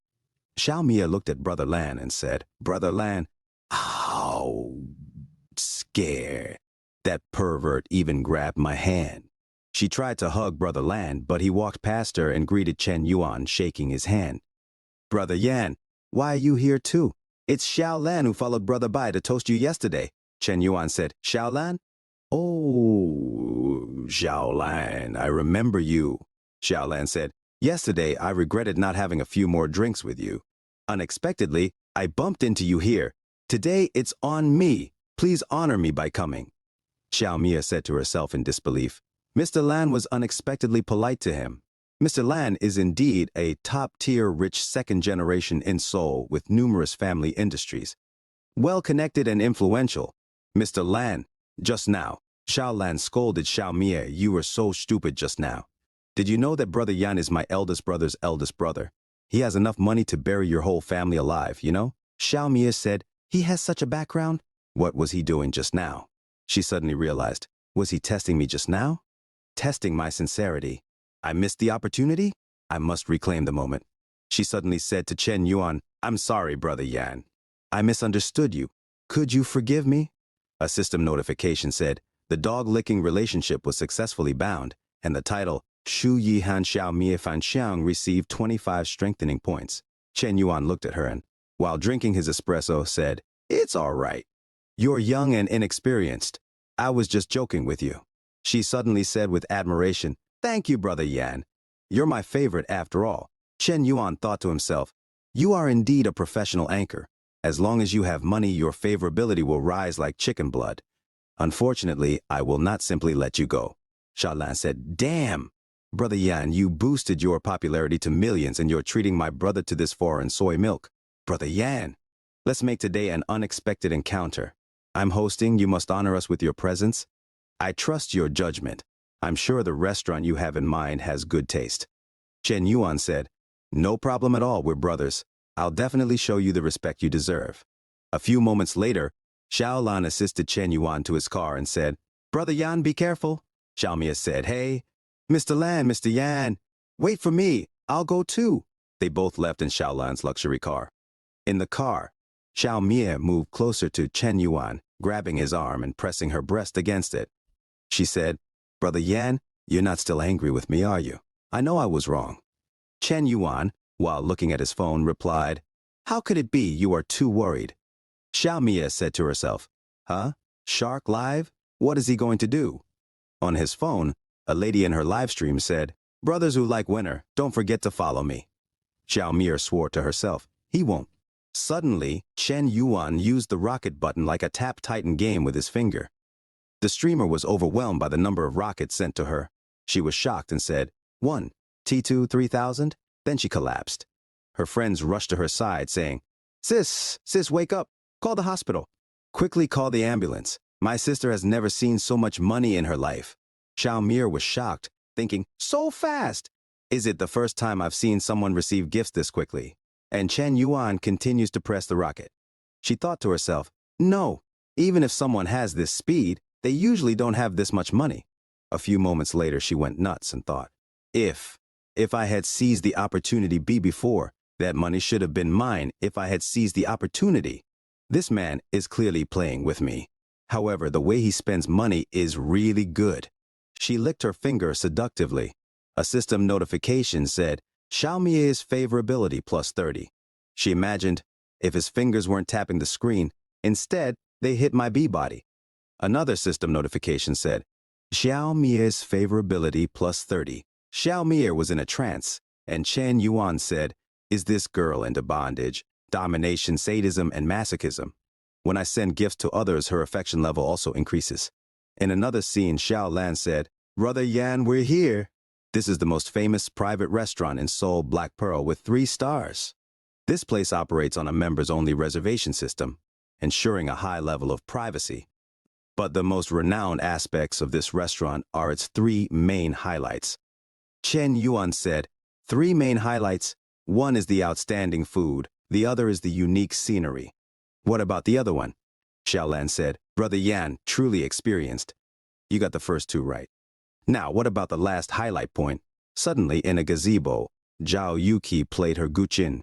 Xiao Mia looked at Brother Lan and said, Brother Lan, ow, scared. That pervert even grabbed my hand. She tried to hug Brother Lan, but he walked past her and greeted Chen Yuan, shaking his hand. Brother Yan, why are you here too? It's Xiao Lan who followed Brother Bai to toast you yesterday. Chen Yuan said, Xiao Lan? Oh, Xiao Lan, I remember you. Xiao Lan said, yesterday I regretted not having a few more drinks with you. Unexpectedly, I bumped into you here. Today it's on me. Please honor me by coming. Xiao Mia said to herself in disbelief. Mr. Lan was unexpectedly polite to him. Mr. Lan is indeed a top-tier rich second generation in Seoul with numerous family industries. Well-connected and influential. Mr. Lan, just now, Xiao Lan scolded Xiao Mia, you were so stupid just now. Did you know that Brother Yan is my eldest brother's eldest brother? He has enough money to bury your whole family alive, you know? Xiao Mia said, he has such a background? What was he doing just now? She suddenly realized, was he testing me just now? Testing my sincerity. I missed the opportunity? I must reclaim the moment. She suddenly said to Chen Yuan, I'm sorry, Brother Yan. I misunderstood you. Could you forgive me? A system notification said, the dog-licking relationship was successfully bound, and the title, Shu Yi Han Xiao Mie Fan Xiang received 25 strengthening points. Chen Yuan looked at her and, while drinking his espresso, said, it's all right. You're young and inexperienced. I was just joking with you. She suddenly said with admiration, thank you, Brother Yan. You're my favorite after all. Chen Yuan thought to himself, you are indeed a professional anchor. As long as you have money, your favorability will rise like chicken blood. Unfortunately, I will not simply let you go. Xiao Lan said, damn. Brother Yan, you boosted your popularity to millions and you're treating my brother to this foreign soy milk. Brother Yan, let's make today an unexpected encounter. I'm hosting, you must honor us with your presence. I trust your judgment. I'm sure the restaurant you have in mind has good taste. Chen Yuan said, no problem at all, we're brothers. I'll definitely show you the respect you deserve. A few moments later, Xiao Lan assisted Chen Yuan to his car and said, Brother Yan, be careful. Xiao Mia said, hey, Mr. Lan, Mr. Yan, wait for me, I'll go too. They both left in Xiao Lan's luxury car. In the car, Xiao Mia moved closer to Chen Yuan, grabbing his arm and pressing her breast against it. She said, Brother Yan, you're not still angry with me, are you? I know I was wrong. Chen Yuan, while looking at his phone, replied, how could it be you are too worried? Xiao Mia said to herself, huh? Shark Live? What is he going to do? On his phone, a lady in her live stream said, brothers who like winter, don't forget to follow me. Xiao Mia swore to herself, he won't. Suddenly, Chen Yuan used the rocket button like a Tap Titan game with his finger. The streamer was overwhelmed by the number of rockets sent to her. She was shocked and said, 1, T2, 3000? Then she collapsed. Her friends rushed to her side saying, sis, wake up, call the hospital. Quickly call the ambulance. My sister has never seen so much money in her life. Xiao Mia was shocked, thinking, so fast! Is it the first time I've seen someone receive gifts this quickly? And Chen Yuan continues to press the rocket. She thought to herself, no, even if someone has this speed, they usually don't have this much money. A few moments later, she went nuts and thought, if I had seized the opportunity before, that money should have been mine if I had seized the opportunity. This man is clearly playing with me. However, the way he spends money is really good. She licked her finger seductively. A system notification said, Xiao Mia's favorability plus 30. She imagined, if his fingers weren't tapping the screen, instead, they hit my B-body. Another system notification said, Xiao Mia's favorability plus 30. Xiao Mia was in a trance, and Chen Yuan said, is this girl into bondage, domination, sadism, and masochism? When I send gifts to others, her affection level also increases. In another scene, Xiao Lan said, Brother Yan, we're here. This is the most famous private restaurant in Seoul, Black Pearl, with 3 stars. This place operates on a members-only reservation system, ensuring a high level of privacy. But the most renowned aspects of this restaurant are its 3 main highlights. Chen Yuan said, 3 main highlights. One is the outstanding food, the other is the unique scenery. What about the other one? Xiao Lan said, Brother Yan, truly experienced. You got the first 2 right. Now, what about the last highlight point? Suddenly, in a gazebo, Zhao Yuki played her guqin.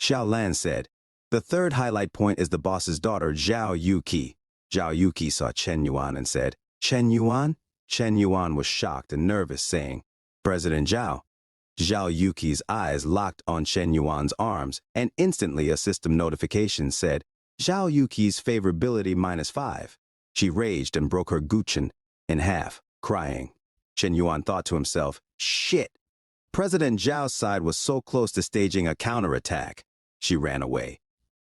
Xiao Lan said, "The third highlight point is the boss's daughter, Zhao Yuki." Zhao Yuki saw Chen Yuan and said, "Chen Yuan?" Chen Yuan was shocked and nervous, saying, "President Zhao." Zhao Yuki's eyes locked on Chen Yuan's arms, and instantly a system notification said, "Zhao Yuki's favorability -5. She raged and broke her guqin in half, crying. Chen Yuan thought to himself, "Shit." President Zhao's side was so close to staging a counterattack. She ran away.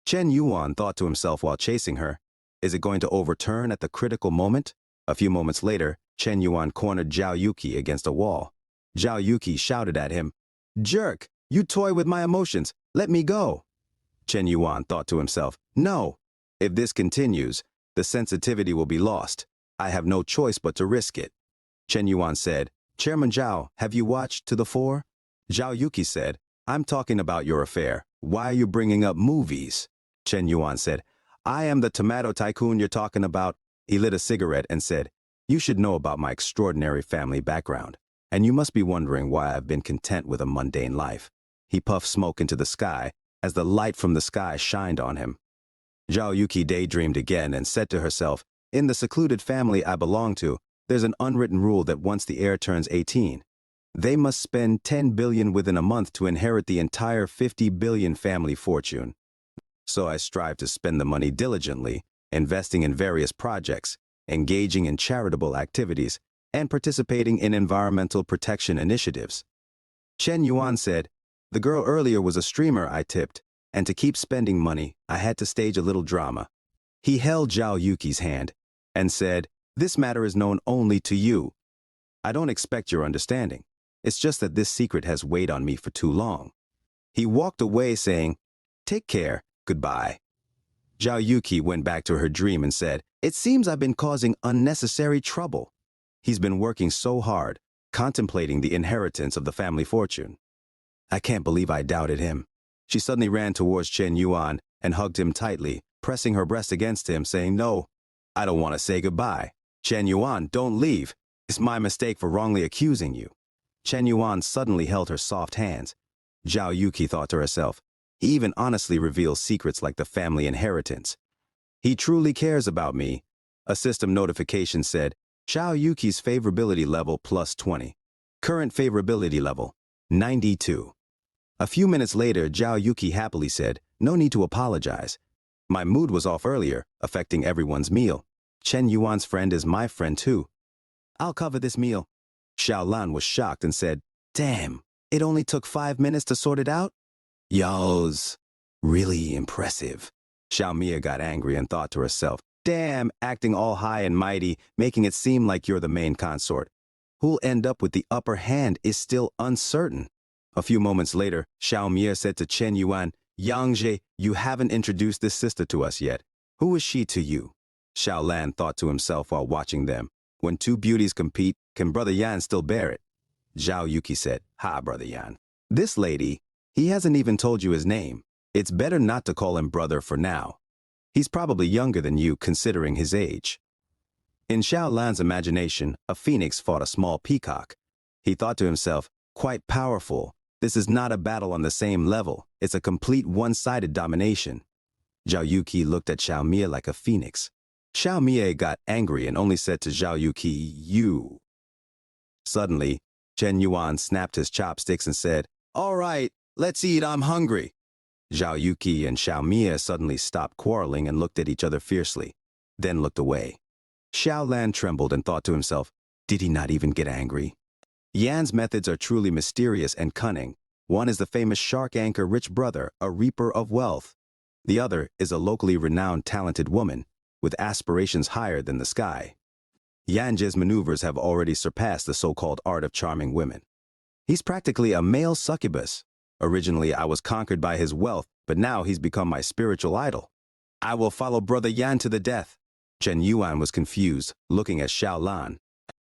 Chen Yuan thought to himself while chasing her, "Is it going to overturn at the critical moment?" A few moments later, Chen Yuan cornered Zhao Yuki against a wall. Zhao Yuki shouted at him, "Jerk, you toy with my emotions, let me go." Chen Yuan thought to himself, "No, if this continues, the sensitivity will be lost. I have no choice but to risk it." Chen Yuan said, "Chairman Zhao, have you watched To the Fore?" Zhao Yuki said, "I'm talking about your affair. Why are you bringing up movies?" Chen Yuan said, "I am the tomato tycoon you're talking about." He lit a cigarette and said, "You should know about my extraordinary family background, and you must be wondering why I've been content with a mundane life." He puffed smoke into the sky as the light from the sky shined on him. Zhao Yuki daydreamed again and said to herself, "In the secluded family I belong to, there's an unwritten rule that once the heir turns 18, they must spend 10 billion within a month to inherit the entire 50 billion family fortune. So I strive to spend the money diligently, investing in various projects, engaging in charitable activities, and participating in environmental protection initiatives." Chen Yuan said, "The girl earlier was a streamer I tipped, and to keep spending money, I had to stage a little drama." He held Zhao Yuki's hand and said, "This matter is known only to you. I don't expect your understanding. It's just that this secret has weighed on me for too long." He walked away saying, "Take care, goodbye." Zhao Yuki went back to her dream and said, "It seems I've been causing unnecessary trouble. He's been working so hard, contemplating the inheritance of the family fortune. I can't believe I doubted him." She suddenly ran towards Chen Yuan and hugged him tightly, pressing her breast against him, saying, "No, I don't want to say goodbye. Chen Yuan, don't leave. It's my mistake for wrongly accusing you." Chen Yuan suddenly held her soft hands. Zhao Yuki thought to herself, "He even honestly reveals secrets like the family inheritance. He truly cares about me." A system notification said, "Zhao Yuki's favorability level +20. Current favorability level, 92. A few minutes later, Zhao Yuki happily said, "No need to apologize. My mood was off earlier, affecting everyone's meal. Chen Yuan's friend is my friend too. I'll cover this meal." Xiao Lan was shocked and said, "Damn, it only took 5 minutes to sort it out? Yo's really impressive." Xiao Mia got angry and thought to herself, "Damn, acting all high and mighty, making it seem like you're the main consort. Who'll end up with the upper hand is still uncertain." A few moments later, Xiao Mia said to Chen Yuan, "Yangzhe, you haven't introduced this sister to us yet. Who is she to you?" Xiao Lan thought to himself while watching them, "When two beauties compete, can Brother Yan still bear it?" Zhao Yuki said, "Ha, Brother Yan. This lady, he hasn't even told you his name. It's better not to call him brother for now. He's probably younger than you considering his age." In Xiao Lan's imagination, a phoenix fought a small peacock. He thought to himself, "Quite powerful. This is not a battle on the same level. It's a complete one-sided domination." Zhao Yuki looked at Xiao Mia like a phoenix. Xiao Mia got angry and only said to Zhao Yuki, "You." Suddenly, Chen Yuan snapped his chopsticks and said, "All right, let's eat, I'm hungry." Zhao Yuki and Xiao Mia suddenly stopped quarreling and looked at each other fiercely, then looked away. Xiao Lan trembled and thought to himself, did he not even get angry? Yan's methods are truly mysterious and cunning. One is the famous shark anchor rich brother, a reaper of wealth. The other is a locally renowned talented woman, with aspirations higher than the sky. Yanje's maneuvers have already surpassed the so-called art of charming women. He's practically a male succubus. Originally, I was conquered by his wealth, but now he's become my spiritual idol. I will follow Brother Yan to the death. Chen Yuan was confused, looking at Xiao Lan.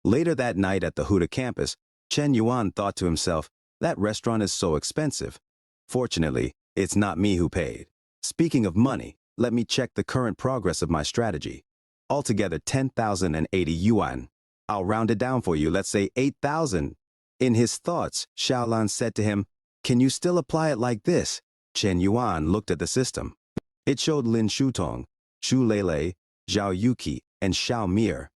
Later that night at the Huda campus, Chen Yuan thought to himself, that restaurant is so expensive. Fortunately, it's not me who paid. Speaking of money, let me check the current progress of my strategy. Altogether 10,080 yuan. I'll round it down for you, let's say 8,000. In his thoughts, Xiao Lan said to him, Can you still apply it like this? Chen Yuan looked at the system. It showed Lin Shutong, Xu Lele, Zhao Yuki, and Xiao Mir.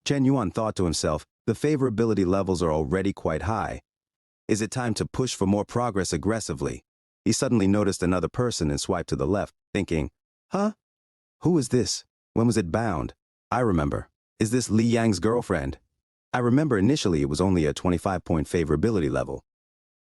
Chen Yuan thought to himself, the favorability levels are already quite high. Is it time to push for more progress aggressively? He suddenly noticed another person and swiped to the left, thinking, huh? Who is this? When was it bound? I remember. Is this Li Yang's girlfriend? I remember initially it was only a 25-point favorability level.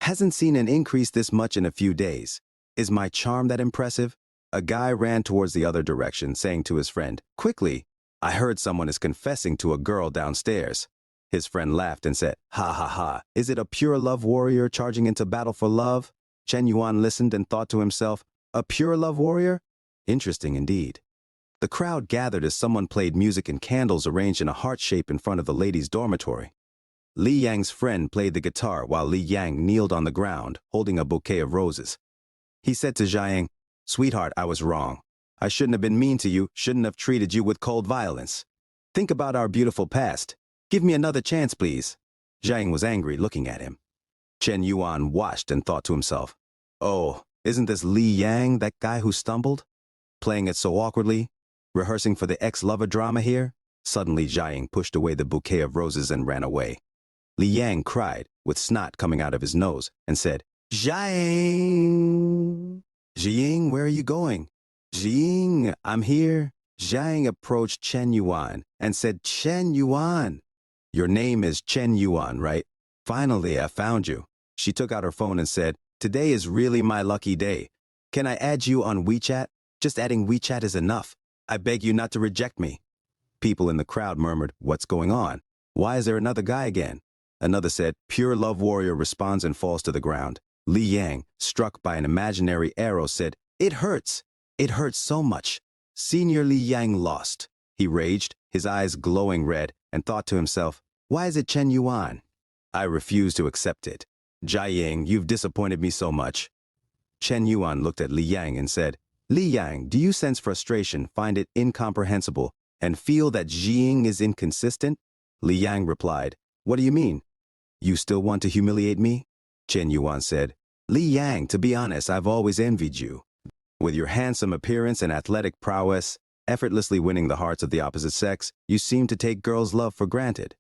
Hasn't seen an increase this much in a few days. Is my charm that impressive? A guy ran towards the other direction, saying to his friend, quickly, I heard someone is confessing to a girl downstairs. His friend laughed and said, ha ha ha, is it a pure love warrior charging into battle for love? Chen Yuan listened and thought to himself, a pure love warrior? Interesting indeed. The crowd gathered as someone played music and candles arranged in a heart shape in front of the ladies' dormitory. Li Yang's friend played the guitar while Li Yang kneeled on the ground, holding a bouquet of roses. He said to Jiang, sweetheart, I was wrong. I shouldn't have been mean to you, shouldn't have treated you with cold violence. Think about our beautiful past. Give me another chance, please. Jiang was angry looking at him. Chen Yuan watched and thought to himself, oh, isn't this Li Yang, that guy who stumbled? Playing it so awkwardly? Rehearsing for the ex-lover drama here? Suddenly Jiang pushed away the bouquet of roses and ran away. Li Yang cried, with snot coming out of his nose, and said, Jiang! Jiang, where are you going? Jiang, I'm here. Jiang approached Chen Yuan and said, Chen Yuan. Your name is Chen Yuan, right? Finally, I found you. She took out her phone and said, today is really my lucky day. Can I add you on WeChat? Just adding WeChat is enough. I beg you not to reject me. People in the crowd murmured, what's going on? Why is there another guy again? Another said, pure love warrior responds and falls to the ground. Li Yang, struck by an imaginary arrow, said, it hurts. It hurts so much. Senior Li Yang lost. He raged, his eyes glowing red, and thought to himself, why is it Chen Yuan? I refuse to accept it. Jiang, you've disappointed me so much. Chen Yuan looked at Li Yang and said, Li Yang, do you sense frustration, find it incomprehensible, and feel that Jiang is inconsistent? Li Yang replied, what do you mean? You still want to humiliate me? Chen Yuan said, Li Yang, to be honest, I've always envied you. With your handsome appearance and athletic prowess, effortlessly winning the hearts of the opposite sex, you seem to take girls' love for granted.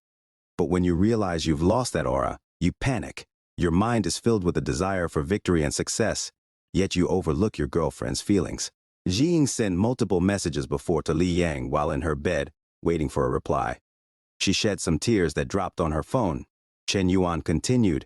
But when you realize you've lost that aura, you panic. Your mind is filled with a desire for victory and success, yet you overlook your girlfriend's feelings. Jiang sent multiple messages before to Li Yang while in her bed, waiting for a reply. She shed some tears that dropped on her phone. Chen Yuan continued,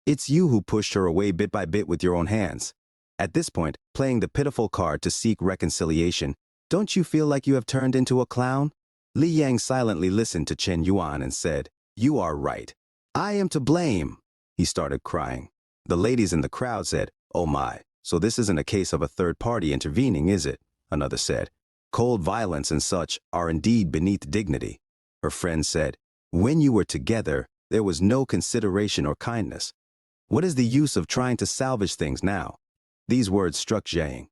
it's you who pushed her away bit by bit with your own hands. At this point, playing the pitiful card to seek reconciliation, don't you feel like you have turned into a clown? Li Yang silently listened to Chen Yuan and said, you are right. I am to blame. He started crying. The ladies in the crowd said, oh my, so this isn't a case of a third party intervening, is it? Another said, cold violence and such are indeed beneath dignity. Her friend said, when you were together, there was no consideration or kindness. What is the use of trying to salvage things now? These words struck Jiang.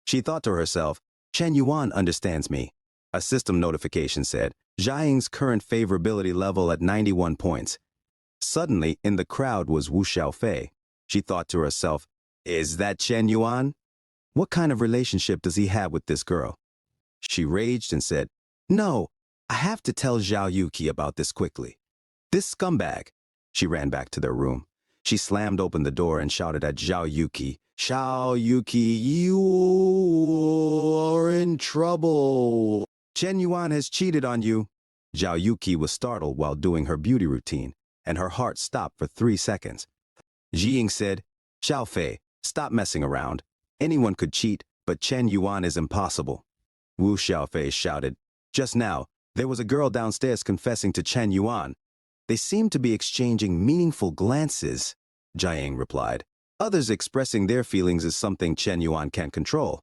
She thought to herself, Chen Yuan understands me. A system notification said, Jiang's current favorability level at 91 points. Suddenly, in the crowd was Wu Xiaofei. She thought to herself, is that Chen Yuan? What kind of relationship does he have with this girl? She raged and said, no, I have to tell Zhao Yuki about this quickly. This scumbag. She ran back to their room. She slammed open the door and shouted at Zhao Yuki, Zhao Yuki, you are in trouble. Chen Yuan has cheated on you. Zhao Yuki was startled while doing her beauty routine, and her heart stopped for 3 seconds. Jiang said, Xiaofei, stop messing around. Anyone could cheat, but Chen Yuan is impossible. Wu Xiaofei shouted, just now, there was a girl downstairs confessing to Chen Yuan. They seemed to be exchanging meaningful glances, Jiang replied. Others expressing their feelings is something Chen Yuan can't control.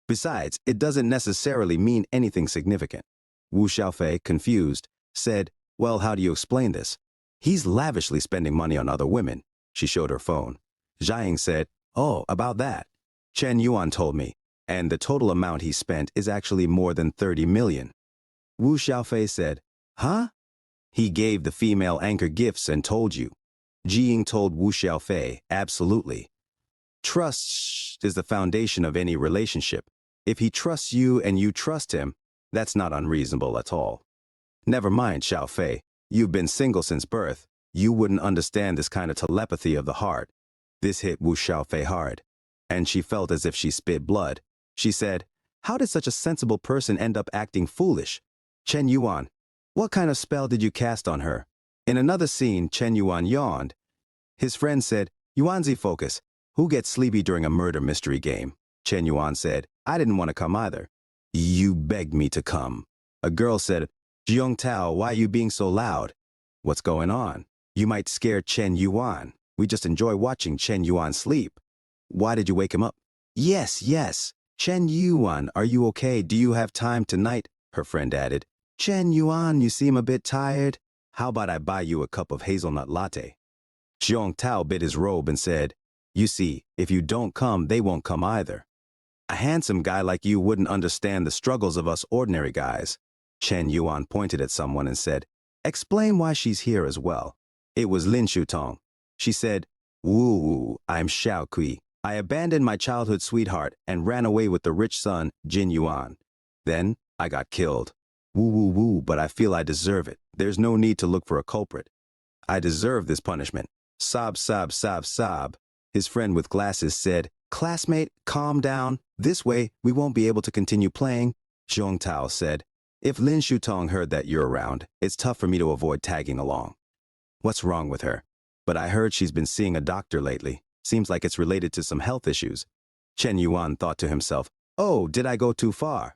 Besides, it doesn't necessarily mean anything significant. Wu Xiaofei, confused, said, well, how do you explain this? He's lavishly spending money on other women. She showed her phone. Jiang said, oh, about that. Chen Yuan told me, and the total amount he spent is actually more than 30 million. Wu Xiaofei said, huh? He gave the female anchor gifts and told you. Jiying told Wu Xiaofei, absolutely. Trust is the foundation of any relationship. If he trusts you and you trust him, that's not unreasonable at all. Never mind, Xiaofei. You've been single since birth. You wouldn't understand this kind of telepathy of the heart. This hit Wu Xiaofei hard, and she felt as if she spit blood. She said, how did such a sensible person end up acting foolish? Chen Yuan, what kind of spell did you cast on her? In another scene, Chen Yuan yawned. His friend said, Yuanzi, focus. Who gets sleepy during a murder mystery game? Chen Yuan said, I didn't want to come either. You begged me to come. A girl said, Jiong Tao, why are you being so loud? What's going on? You might scare Chen Yuan. We just enjoy watching Chen Yuan sleep. Why did you wake him up? Yes. Chen Yuan, are you okay? Do you have time tonight? Her friend added. Chen Yuan, you seem a bit tired. How about I buy you a cup of hazelnut latte? Jiong Tao bit his robe and said, you see, if you don't come, they won't come either. A handsome guy like you wouldn't understand the struggles of us ordinary guys. Chen Yuan pointed at someone and said, explain why she's here as well. It was Lin Shutong. She said, woo, I'm Xiao Kui. I abandoned my childhood sweetheart and ran away with the rich son, Jin Yuan. Then I got killed. Woo, but I feel I deserve it. There's no need to look for a culprit. I deserve this punishment. Sob. His friend with glasses said, classmate, calm down. This way, we won't be able to continue playing. Zhong Tao said, if Lin Shutong heard that you're around, it's tough for me to avoid tagging along. What's wrong with her? But I heard she's been seeing a doctor lately. Seems like it's related to some health issues. Chen Yuan thought to himself, oh, did I go too far?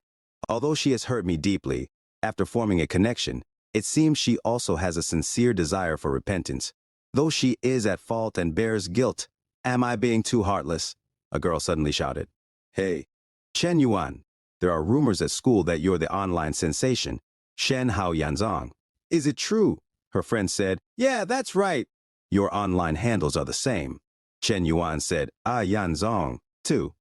Although she has hurt me deeply, after forming a connection, it seems she also has a sincere desire for repentance. Though she is at fault and bears guilt, am I being too heartless? A girl suddenly shouted. Hey, Chen Yuan, there are rumors at school that you're the online sensation, Shen Hao Yanzong. Is it true? Her friend said, yeah, that's right. Your online handles are the same. Chen Yuan said, Yanzong, too.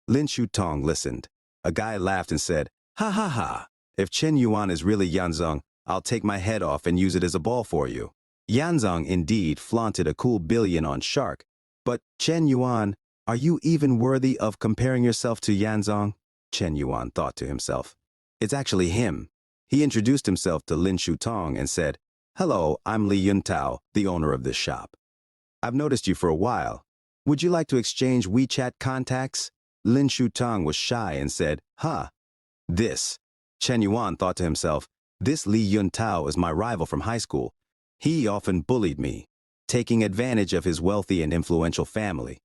Lin Shutong listened. A guy laughed and said, ha. If Chen Yuan is really Yanzong, I'll take my head off and use it as a ball for you. Yanzong indeed flaunted a cool billion on Shark. But Chen Yuan, are you even worthy of comparing yourself to Yanzong? Chen Yuan thought to himself. It's actually him. He introduced himself to Lin Shutong and said, hello, I'm Li Yuntao, the owner of this shop. I've noticed you for a while. Would you like to exchange WeChat contacts? Lin Shutong was shy and said, This. Chen Yuan thought to himself, this Li Yuntao is my rival from high school. He often bullied me, taking advantage of his wealthy and influential family.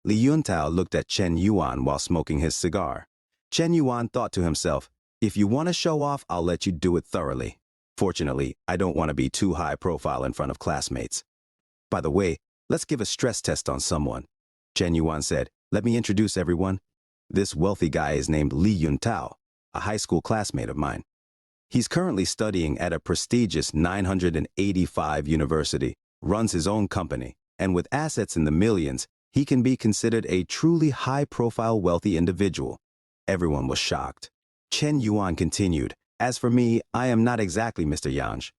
Li Yuntao looked at Chen Yuan while smoking his cigar. Chen Yuan thought to himself, if you want to show off, I'll let you do it thoroughly. Fortunately, I don't want to be too high profile in front of classmates. By the way, let's give a stress test on someone. Chen Yuan said, let me introduce everyone. This wealthy guy is named Li Yuntao, a high school classmate of mine. He's currently studying at a prestigious 985 university, runs his own company, and with assets in the millions, he can be considered a truly high-profile wealthy individual. Everyone was shocked. Chen Yuan continued, as for me, I am not exactly Mr. Yang.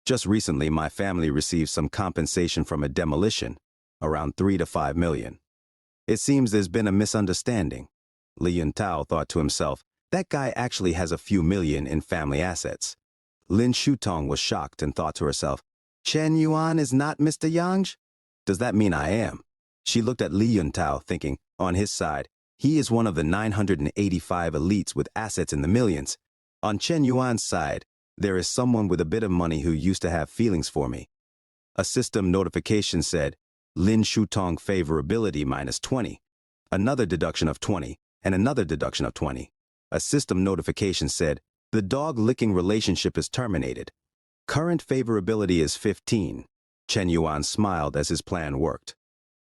Just recently, my family received some compensation from a demolition, around 3 to 5 million. It seems there's been a misunderstanding. Li Yuntao thought to himself, that guy actually has a few million in family assets. Lin Shutong was shocked and thought to herself, Chen Yuan is not Mr. Yang? Does that mean I am? She looked at Li Yuntao thinking, on his side, he is one of the 985 elites with assets in the millions. On Chen Yuan's side, there is someone with a bit of money who used to have feelings for me. A system notification said, Lin Shutong favorability minus 20. Another deduction of 20, and another deduction of 20. A system notification said, the dog-licking relationship is terminated. Current favorability is 15. Chen Yuan smiled as his plan worked.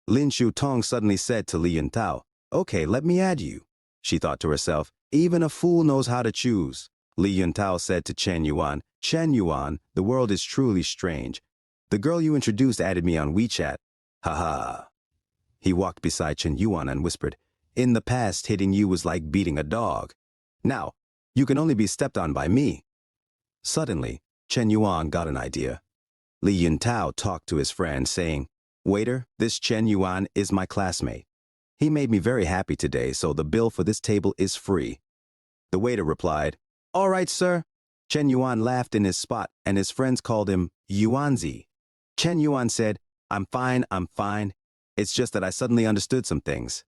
Lin Shutong suddenly said to Li Yuntao, okay, let me add you. She thought to herself, even a fool knows how to choose. Li Yuntao said to Chen Yuan, the world is truly strange. The girl you introduced added me on WeChat. Haha. He walked beside Chen Yuan and whispered, in the past, hitting you was like beating a dog. Now, you can only be stepped on by me. Suddenly, Chen Yuan got an idea. Li Yuntao talked to his friend, saying, "Waiter, this Chen Yuan is my classmate. He made me very happy today, so the bill for this table is free." The waiter replied, "All right, sir." Chen Yuan laughed in his spot, and his friends called him Yuanzi. Chen Yuan said, I'm fine. It's just that I suddenly understood some things."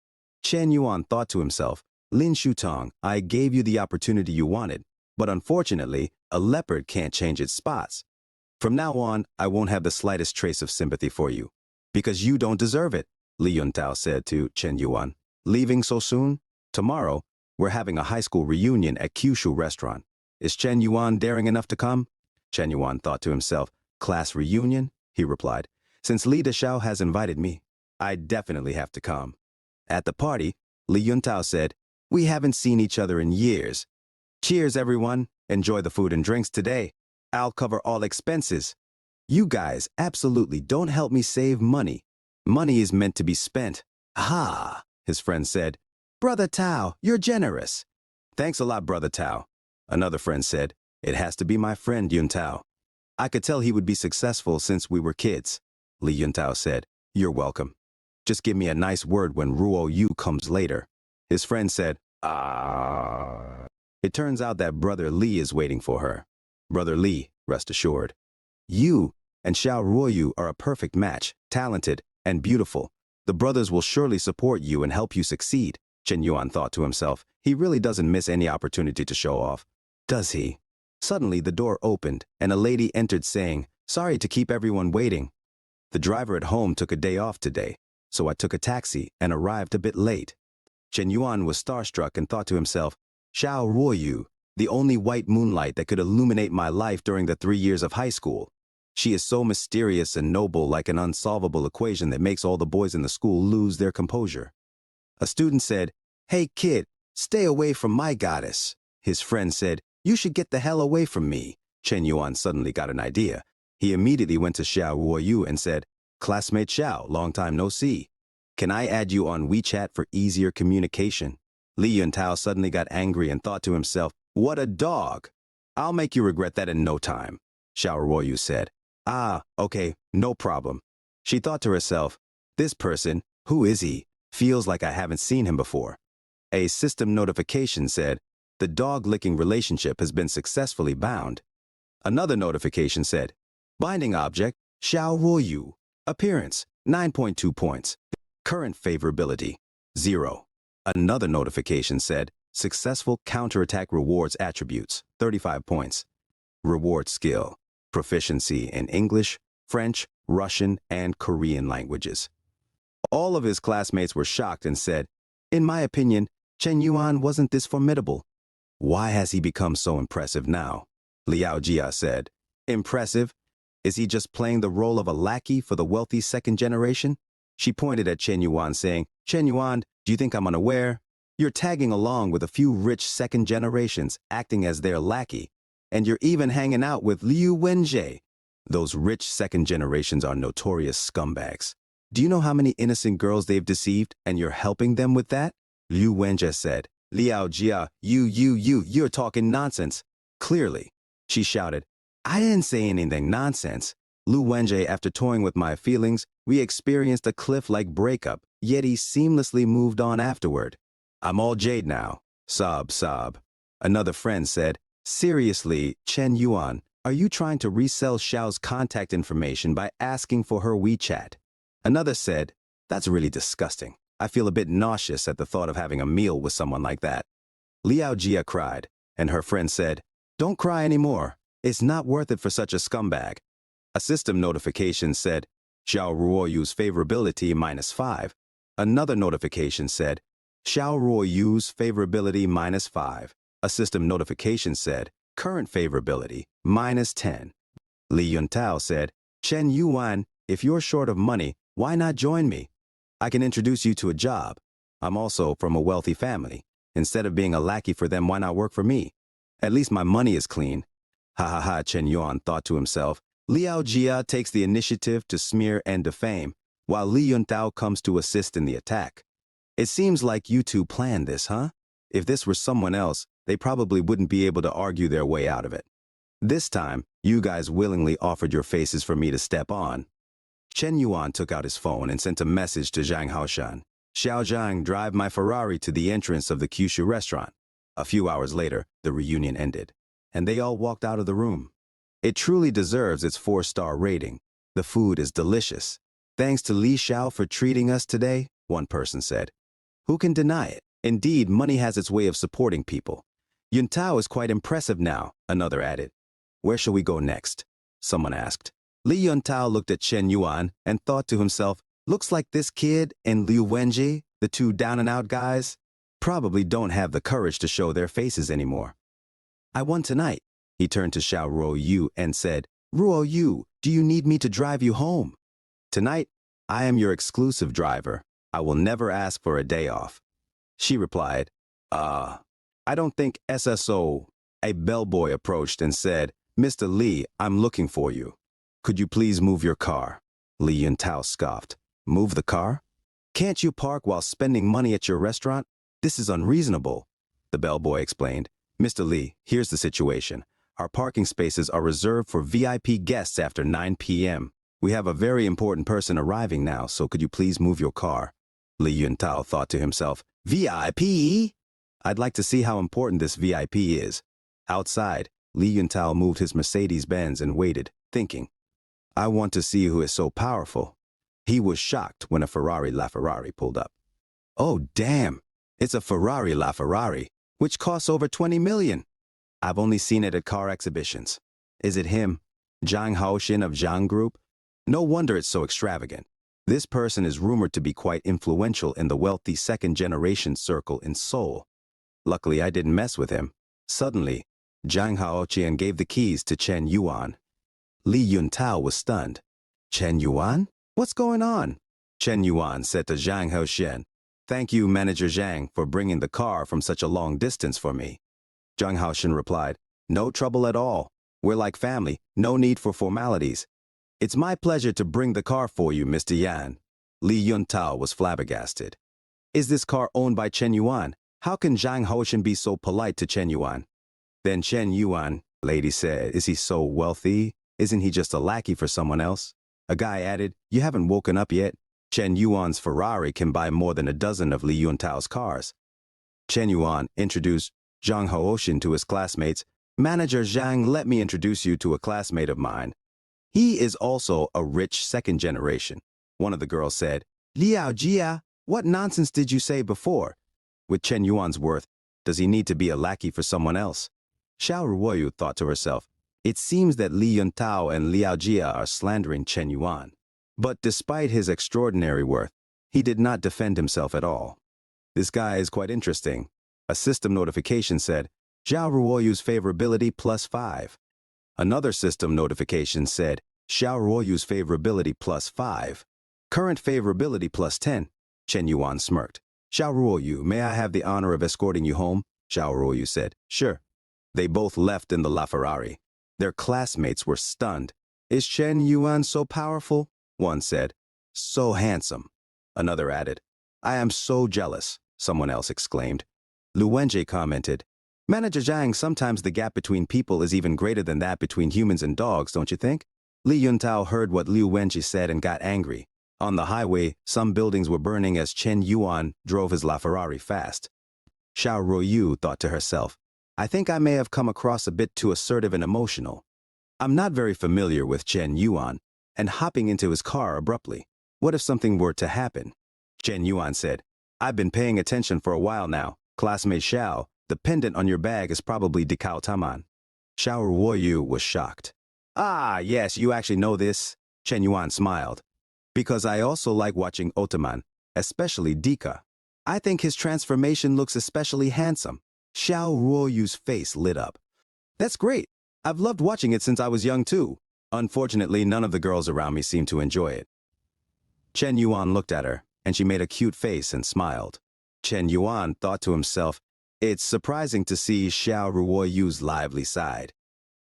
Chen Yuan thought to himself, "Lin Shutong, I gave you the opportunity you wanted, but unfortunately, a leopard can't change its spots. From now on, I won't have the slightest trace of sympathy for you, because you don't deserve it," Li Yuntao said to Chen Yuan. "Leaving so soon? Tomorrow, we're having a high school reunion at Kyushu restaurant. Is Chen Yuan daring enough to come?" Chen Yuan thought to himself, "Class reunion?" He replied, "Since Li Deshao has invited me, I definitely have to come." At the party, Li Yuntao said, "We haven't seen each other in years. Cheers, everyone. Enjoy the food and drinks today. I'll cover all expenses. You guys absolutely don't help me save money. Money is meant to be spent." "Ha," his friend said. "Brother Tao, you're generous." "Thanks a lot, Brother Tao." Another friend said, "It has to be my friend Yuntao. I could tell he would be successful since we were kids." Li Yuntao said, "You're welcome. Just give me a nice word when Ruo Yu comes later." His friend said, "Ah." It turns out that Brother Li is waiting for her. "Brother Li, rest assured. You and Xiao Ruoyu are a perfect match, talented and beautiful. The brothers will surely support you and help you succeed." Chen Yuan thought to himself, he really doesn't miss any opportunity to show off, does he? Suddenly, the door opened, and a lady entered saying, "Sorry to keep everyone waiting. The driver at home took a day off today, so I took a taxi and arrived a bit late." Chen Yuan was starstruck and thought to himself, "Xiao Ruoyu, the only white moonlight that could illuminate my life during the 3 years of high school. She is so mysterious and noble, like an unsolvable equation that makes all the boys in the school lose their composure." A student said, "Hey kid, stay away from my goddess." His friend said, "You should get the hell away from me." Chen Yuan suddenly got an idea. He immediately went to Xiao Ruoyu and said, "Classmate Xiao, long time no see. Can I add you on WeChat for easier communication?" Li Yuntao suddenly got angry and thought to himself, "What a dog! I'll make you regret that in no time." Xiao Ruoyu said, "Ah, okay, no problem." She thought to herself, "This person, who is he? Feels like I haven't seen him before." A system notification said, "The dog-licking relationship has been successfully bound." Another notification said, "Binding object, Xiao Ruoyu. Appearance, 9.2 points. Current favorability, 0. Another notification said, "Successful counterattack rewards attributes, 35 points. Reward skill, proficiency in English, French, Russian, and Korean languages." All of his classmates were shocked and said, "In my opinion, Chen Yuan wasn't this formidable. Why has he become so impressive now?" Liao Jia said, "Impressive? Is he just playing the role of a lackey for the wealthy second generation?" She pointed at Chen Yuan saying, "Chen Yuan, do you think I'm unaware? You're tagging along with a few rich second generations, acting as their lackey. And you're even hanging out with Liu Wenjie. Those rich second generations are notorious scumbags. Do you know how many innocent girls they've deceived, and you're helping them with that?" Liu Wenjie said, "Liao Jia, you're talking nonsense." "Clearly," she shouted. "I didn't say anything nonsense. Liu Wenjie, after toying with my feelings, we experienced a cliff-like breakup, yet he seamlessly moved on afterward. I'm all jade now." Sob, sob. Another friend said, "Seriously, Chen Yuan, are you trying to resell Xiao's contact information by asking for her WeChat?" Another said, "That's really disgusting. I feel a bit nauseous at the thought of having a meal with someone like that." Liao Jia cried, and her friend said, "Don't cry anymore. It's not worth it for such a scumbag." A system notification said, "Xiao Ruoyu's favorability -5. Another notification said, "Xiao Ruoyu's favorability -5. A system notification said, "Current favorability -10. Li Yuntao said, "Chen Yuan, if you're short of money, why not join me? I can introduce you to a job. I'm also from a wealthy family. Instead of being a lackey for them, why not work for me? At least my money is clean." Ha ha ha, Chen Yuan thought to himself. Liao Jia takes the initiative to smear and defame, while Li Yuntao comes to assist in the attack. It seems like you two planned this, huh? If this were someone else, they probably wouldn't be able to argue their way out of it. This time, you guys willingly offered your faces for me to step on. Chen Yuan took out his phone and sent a message to Zhang Haoshan. Xiao Zhang, drive my Ferrari to the entrance of the Kyushu restaurant. A few hours later, the reunion ended, and they all walked out of the room. It truly deserves its 4-star rating. The food is delicious. Thanks to Li Xiao for treating us today, one person said. Who can deny it? Indeed, money has its way of supporting people. Yuntao is quite impressive now, another added. Where shall we go next? Someone asked. Li Yuntao looked at Chen Yuan and thought to himself, looks like this kid and Liu Wenji, the two down-and-out guys, probably don't have the courage to show their faces anymore. I won tonight. He turned to Xiao Ruoyu and said, Ruoyu, do you need me to drive you home? Tonight, I am your exclusive driver. I will never ask for a day off. She replied, I don't think SSO. A bellboy approached and said, Mr. Li, I'm looking for you. Could you please move your car? Li Yuntao scoffed. Move the car? Can't you park while spending money at your restaurant? This is unreasonable. The bellboy explained. Mr. Li, here's the situation. Our parking spaces are reserved for VIP guests after 9 p.m. We have a very important person arriving now, so could you please move your car? Li Yuntao thought to himself, VIP? I'd like to see how important this VIP is. Outside, Li Yuntao moved his Mercedes-Benz and waited, thinking, I want to see who is so powerful. He was shocked when a Ferrari LaFerrari pulled up. Oh, damn! It's a Ferrari LaFerrari, which costs over 20 million. I've only seen it at car exhibitions. Is it him? Zhang Haoshin of Zhang Group? No wonder it's so extravagant. This person is rumored to be quite influential in the wealthy second-generation circle in Seoul. Luckily, I didn't mess with him. Suddenly, Zhang Haoqian gave the keys to Chen Yuan. Li Yuntao was stunned. Chen Yuan? What's going on? Chen Yuan said to Zhang Haoxian, Thank you, Manager Zhang, for bringing the car from such a long distance for me. Zhang Haoxian replied, No trouble at all. We're like family, no need for formalities. It's my pleasure to bring the car for you, Mr. Yan. Li Yuntao was flabbergasted. Is this car owned by Chen Yuan? How can Zhang Haoxian be so polite to Chen Yuan? Then Chen Yuan, lady said, Is he so wealthy? Isn't he just a lackey for someone else? A guy added, You haven't woken up yet. Chen Yuan's Ferrari can buy more than a dozen of Li Yuntao's cars. Chen Yuan introduced Zhang Haoxian to his classmates. Manager Zhang, let me introduce you to a classmate of mine. He is also a rich second generation. One of the girls said, Liao Jia, what nonsense did you say before? With Chen Yuan's worth, does he need to be a lackey for someone else? Xiao Ruoyu thought to herself, it seems that Li Yuntao and Liao Jia are slandering Chen Yuan. But despite his extraordinary worth, he did not defend himself at all. This guy is quite interesting. A system notification said, Xiao Ruoyu's favorability +5. Another system notification said, Xiao Ruoyu's favorability +5. Current favorability +10. Chen Yuan smirked. Xiao Ruoyu, may I have the honor of escorting you home? Xiao Ruoyu said, Sure. They both left in the LaFerrari. Their classmates were stunned. Is Chen Yuan so powerful? One said. So handsome. Another added. I am so jealous, someone else exclaimed. Lu Wenjie commented. Manager Zhang, sometimes the gap between people is even greater than that between humans and dogs, don't you think? Li Yuntao heard what Liu Wenjie said and got angry. On the highway, some buildings were burning as Chen Yuan drove his LaFerrari fast. Xiao Ruoyu thought to herself, I think I may have come across a bit too assertive and emotional. I'm not very familiar with Chen Yuan, and hopping into his car abruptly. What if something were to happen? Chen Yuan said, I've been paying attention for a while now. Classmate Xiao, the pendant on your bag is probably Dikao Taman. Xiao Ruoyu was shocked. Ah, yes, you actually know this. Chen Yuan smiled. Because I also like watching Otaman, especially Dika. I think his transformation looks especially handsome. Xiao Ruoyu's face lit up. That's great. I've loved watching it since I was young too. Unfortunately, none of the girls around me seemed to enjoy it. Chen Yuan looked at her, and she made a cute face and smiled. Chen Yuan thought to himself, it's surprising to see Xiao Ruoyu's lively side.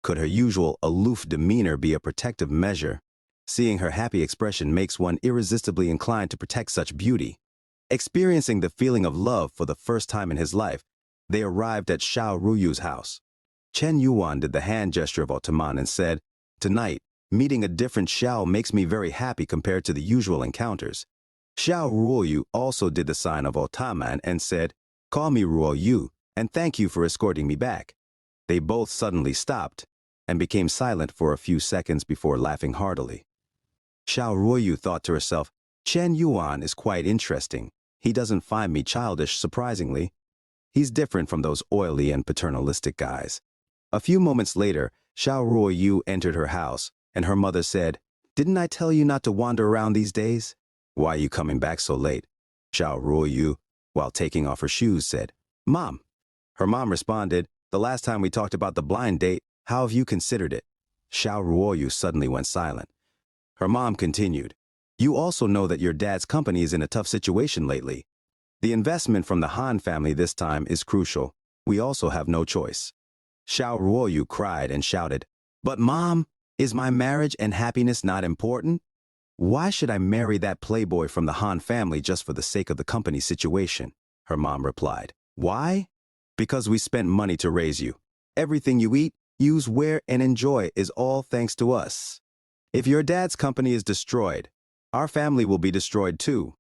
Could her usual aloof demeanor be a protective measure? Seeing her happy expression makes one irresistibly inclined to protect such beauty. Experiencing the feeling of love for the first time in his life, they arrived at Xiao Ruoyu's house. Chen Yuan did the hand gesture of Otaman and said, "Tonight, meeting a different Xiao makes me very happy compared to the usual encounters." Xiao Ruoyu also did the sign of Otaman and said, "Call me Ruoyu, and thank you for escorting me back." They both suddenly stopped and became silent for a few seconds before laughing heartily. Xiao Ruoyu thought to herself, "Chen Yuan is quite interesting. He doesn't find me childish, surprisingly. He's different from those oily and paternalistic guys." A few moments later, Xiao Ruoyu entered her house, and her mother said, "Didn't I tell you not to wander around these days? Why are you coming back so late?" Xiao Ruoyu, while taking off her shoes, said, "Mom." Her mom responded, "The last time we talked about the blind date, how have you considered it?" Xiao Ruoyu suddenly went silent. Her mom continued, "You also know that your dad's company is in a tough situation lately. The investment from the Han family this time is crucial. We also have no choice." Xiao Ruoyu cried and shouted, "But Mom, is my marriage and happiness not important? Why should I marry that playboy from the Han family just for the sake of the company situation?" Her mom replied, "Why? Because we spent money to raise you. Everything you eat, use, wear, and enjoy is all thanks to us. If your dad's company is destroyed, our family will be destroyed too.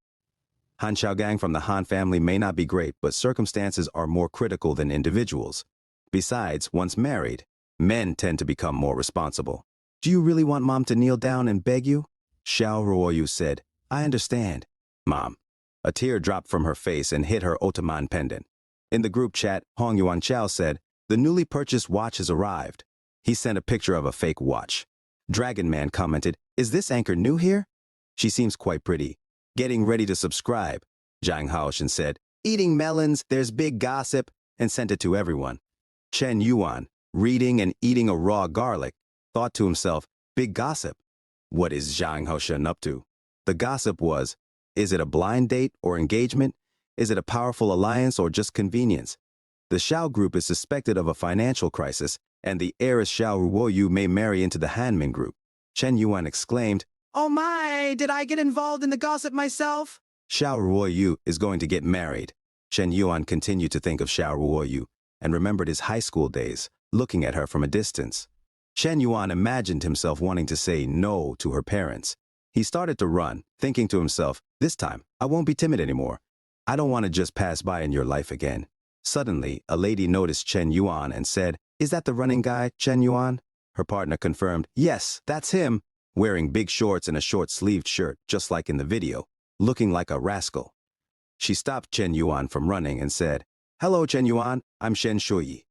Han Xiaogang from the Han family may not be great, but circumstances are more critical than individuals. Besides, once married, men tend to become more responsible. Do you really want Mom to kneel down and beg you?" Xiao Ruoyu said, "I understand, Mom." A tear dropped from her face and hit her Otaman pendant. In the group chat, Hong Yuan Chao said, "The newly purchased watch has arrived." He sent a picture of a fake watch. Dragon Man commented, "Is this anchor new here? She seems quite pretty. Getting ready to subscribe." Zhang Haoshan said, "Eating melons, there's big gossip," and sent it to everyone. Chen Yuan, reading and eating a raw garlic, thought to himself, "Big gossip. What is Zhang Haoshan up to?" The gossip was, is it a blind date or engagement? Is it a powerful alliance or just convenience? The Xiao group is suspected of a financial crisis, and the heiress Xiao Ruoyu may marry into the Hanmin group. Chen Yuan exclaimed, "Oh my, did I get involved in the gossip myself?" Xiao Ruoyu is going to get married. Chen Yuan continued to think of Xiao Ruoyu and remembered his high school days, looking at her from a distance. Chen Yuan imagined himself wanting to say no to her parents. He started to run, thinking to himself, "This time, I won't be timid anymore. I don't want to just pass by in your life again." Suddenly, a lady noticed Chen Yuan and said, "Is that the running guy, Chen Yuan?" Her partner confirmed, "Yes, that's him," wearing big shorts and a short-sleeved shirt, just like in the video, looking like a rascal. She stopped Chen Yuan from running and said, "Hello, Chen Yuan, I'm Shen Shuyi.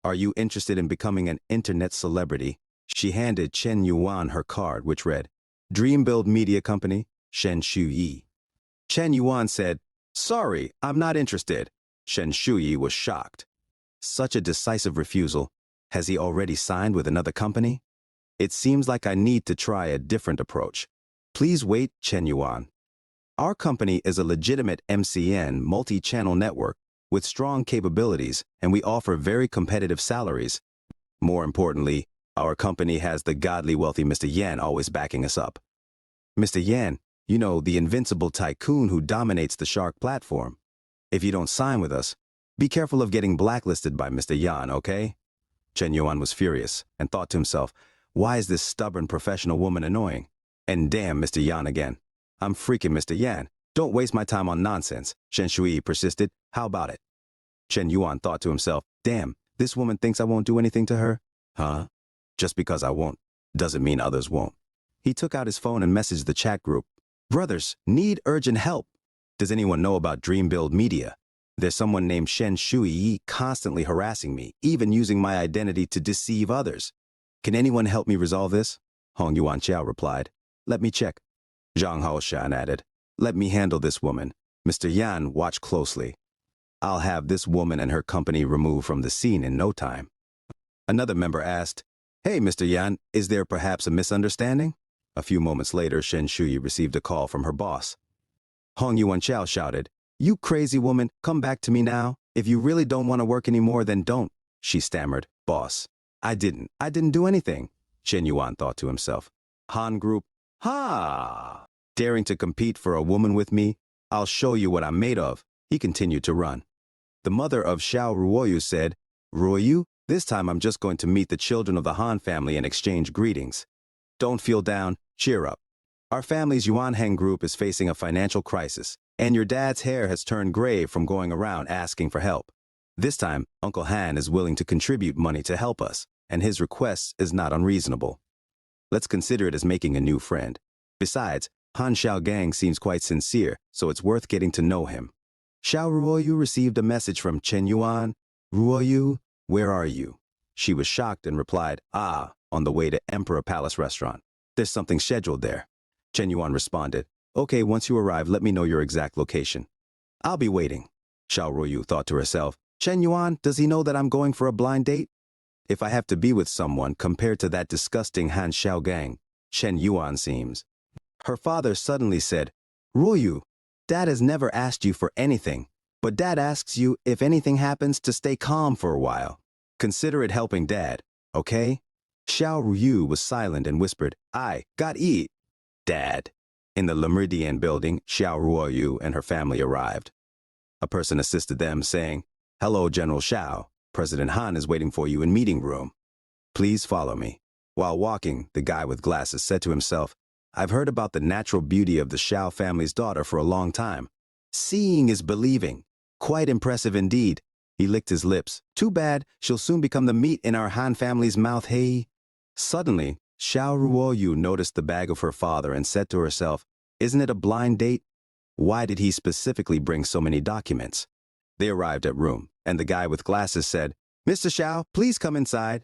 Are you interested in becoming an internet celebrity?" She handed Chen Yuan her card, which read, "Dream Build Media Company, Shen Shuyi." Chen Yuan said, "Sorry, I'm not interested." Shen Shuyi was shocked. Such a decisive refusal. Has he already signed with another company? It seems like I need to try a different approach. Please wait, Chen Yuan. Our company is a legitimate MCN multi-channel network with strong capabilities, and we offer very competitive salaries. More importantly, our company has the godly wealthy Mr. Yan always backing us up. Mr. Yan, you know, the invincible tycoon who dominates the Shark platform. If you don't sign with us, be careful of getting blacklisted by Mr. Yan, okay? Chen Yuan was furious and thought to himself, why is this stubborn professional woman annoying? And damn Mr. Yan again. I'm freaking Mr. Yan. Don't waste my time on nonsense. Shen Shui persisted. How about it? Chen Yuan thought to himself, damn, this woman thinks I won't do anything to her? Huh? Just because I won't, doesn't mean others won't. He took out his phone and messaged the chat group. Brothers, need urgent help. Does anyone know about Dream Build Media? There's someone named Shen Shui constantly harassing me, even using my identity to deceive others. Can anyone help me resolve this? Hong Yuan Chiao replied. Let me check. Zhang Haoshan added. Let me handle this woman. Mr. Yan, watch closely. I'll have this woman and her company removed from the scene in no time. Another member asked, Hey, Mr. Yan, is there perhaps a misunderstanding? A few moments later, Shen Shui received a call from her boss. Hong Yuan Chao shouted, You crazy woman, come back to me now. If you really don't want to work anymore, then don't. She stammered, Boss, I didn't do anything. Shen Yuan thought to himself. Han Group, ha! Daring to compete for a woman with me? I'll show you what I'm made of. He continued to run. The mother of Xiao Ruoyu said, Ruoyu, This time I'm just going to meet the children of the Han family and exchange greetings. Don't feel down, cheer up. Our family's Yuan Heng group is facing a financial crisis, and your dad's hair has turned gray from going around asking for help. This time, Uncle Han is willing to contribute money to help us, and his request is not unreasonable. Let's consider it as making a new friend. Besides, Han Xiaogang seems quite sincere, so it's worth getting to know him. Xiao Ruoyu received a message from Chen Yuan. Ruoyu, where are you? She was shocked and replied, on the way to Emperor Palace Restaurant. There's something scheduled there. Chen Yuan responded, okay, once you arrive, let me know your exact location. I'll be waiting. Xiao Ruoyu thought to herself, Chen Yuan, does he know that I'm going for a blind date? If I have to be with someone compared to that disgusting Han Xiaogang, Chen Yuan seems. Her father suddenly said, Ruoyu, Dad has never asked you for anything, but Dad asks you if anything happens to stay calm for a while. Consider it helping Dad, okay? Xiao Ruoyu was silent and whispered, I got eat. Dad. In the Le Méridien building, Xiao Ruoyu and her family arrived. A person assisted them, saying, Hello, General Xiao. President Han is waiting for you in meeting room. Please follow me. While walking, the guy with glasses said to himself, I've heard about the natural beauty of the Xiao family's daughter for a long time. Seeing is believing. Quite impressive indeed. He licked his lips. Too bad, she'll soon become the meat in our Han family's mouth, hey? Suddenly, Xiao Ruoyu noticed the bag of her father and said to herself, Isn't it a blind date? Why did he specifically bring so many documents? They arrived at room, and the guy with glasses said, Mr. Xiao, please come inside.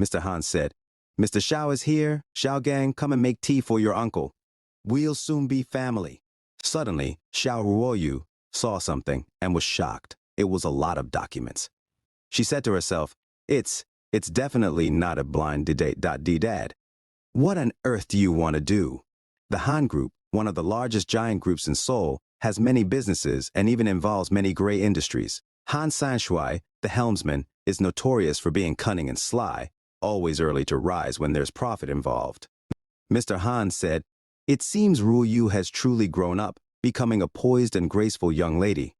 Mr. Han said, Mr. Xiao is here. Xiaogang, come and make tea for your uncle. We'll soon be family. Suddenly, Xiao Ruoyu saw something and was shocked. It was a lot of documents. She said to herself, It's definitely not a blind date. Dad. What on earth do you want to do? The Han Group, one of the largest giant groups in Seoul, has many businesses and even involves many gray industries. Han Sanshui, the helmsman, is notorious for being cunning and sly, always early to rise when there's profit involved. Mr. Han said, It seems Ruoyu has truly grown up, becoming a poised and graceful young lady.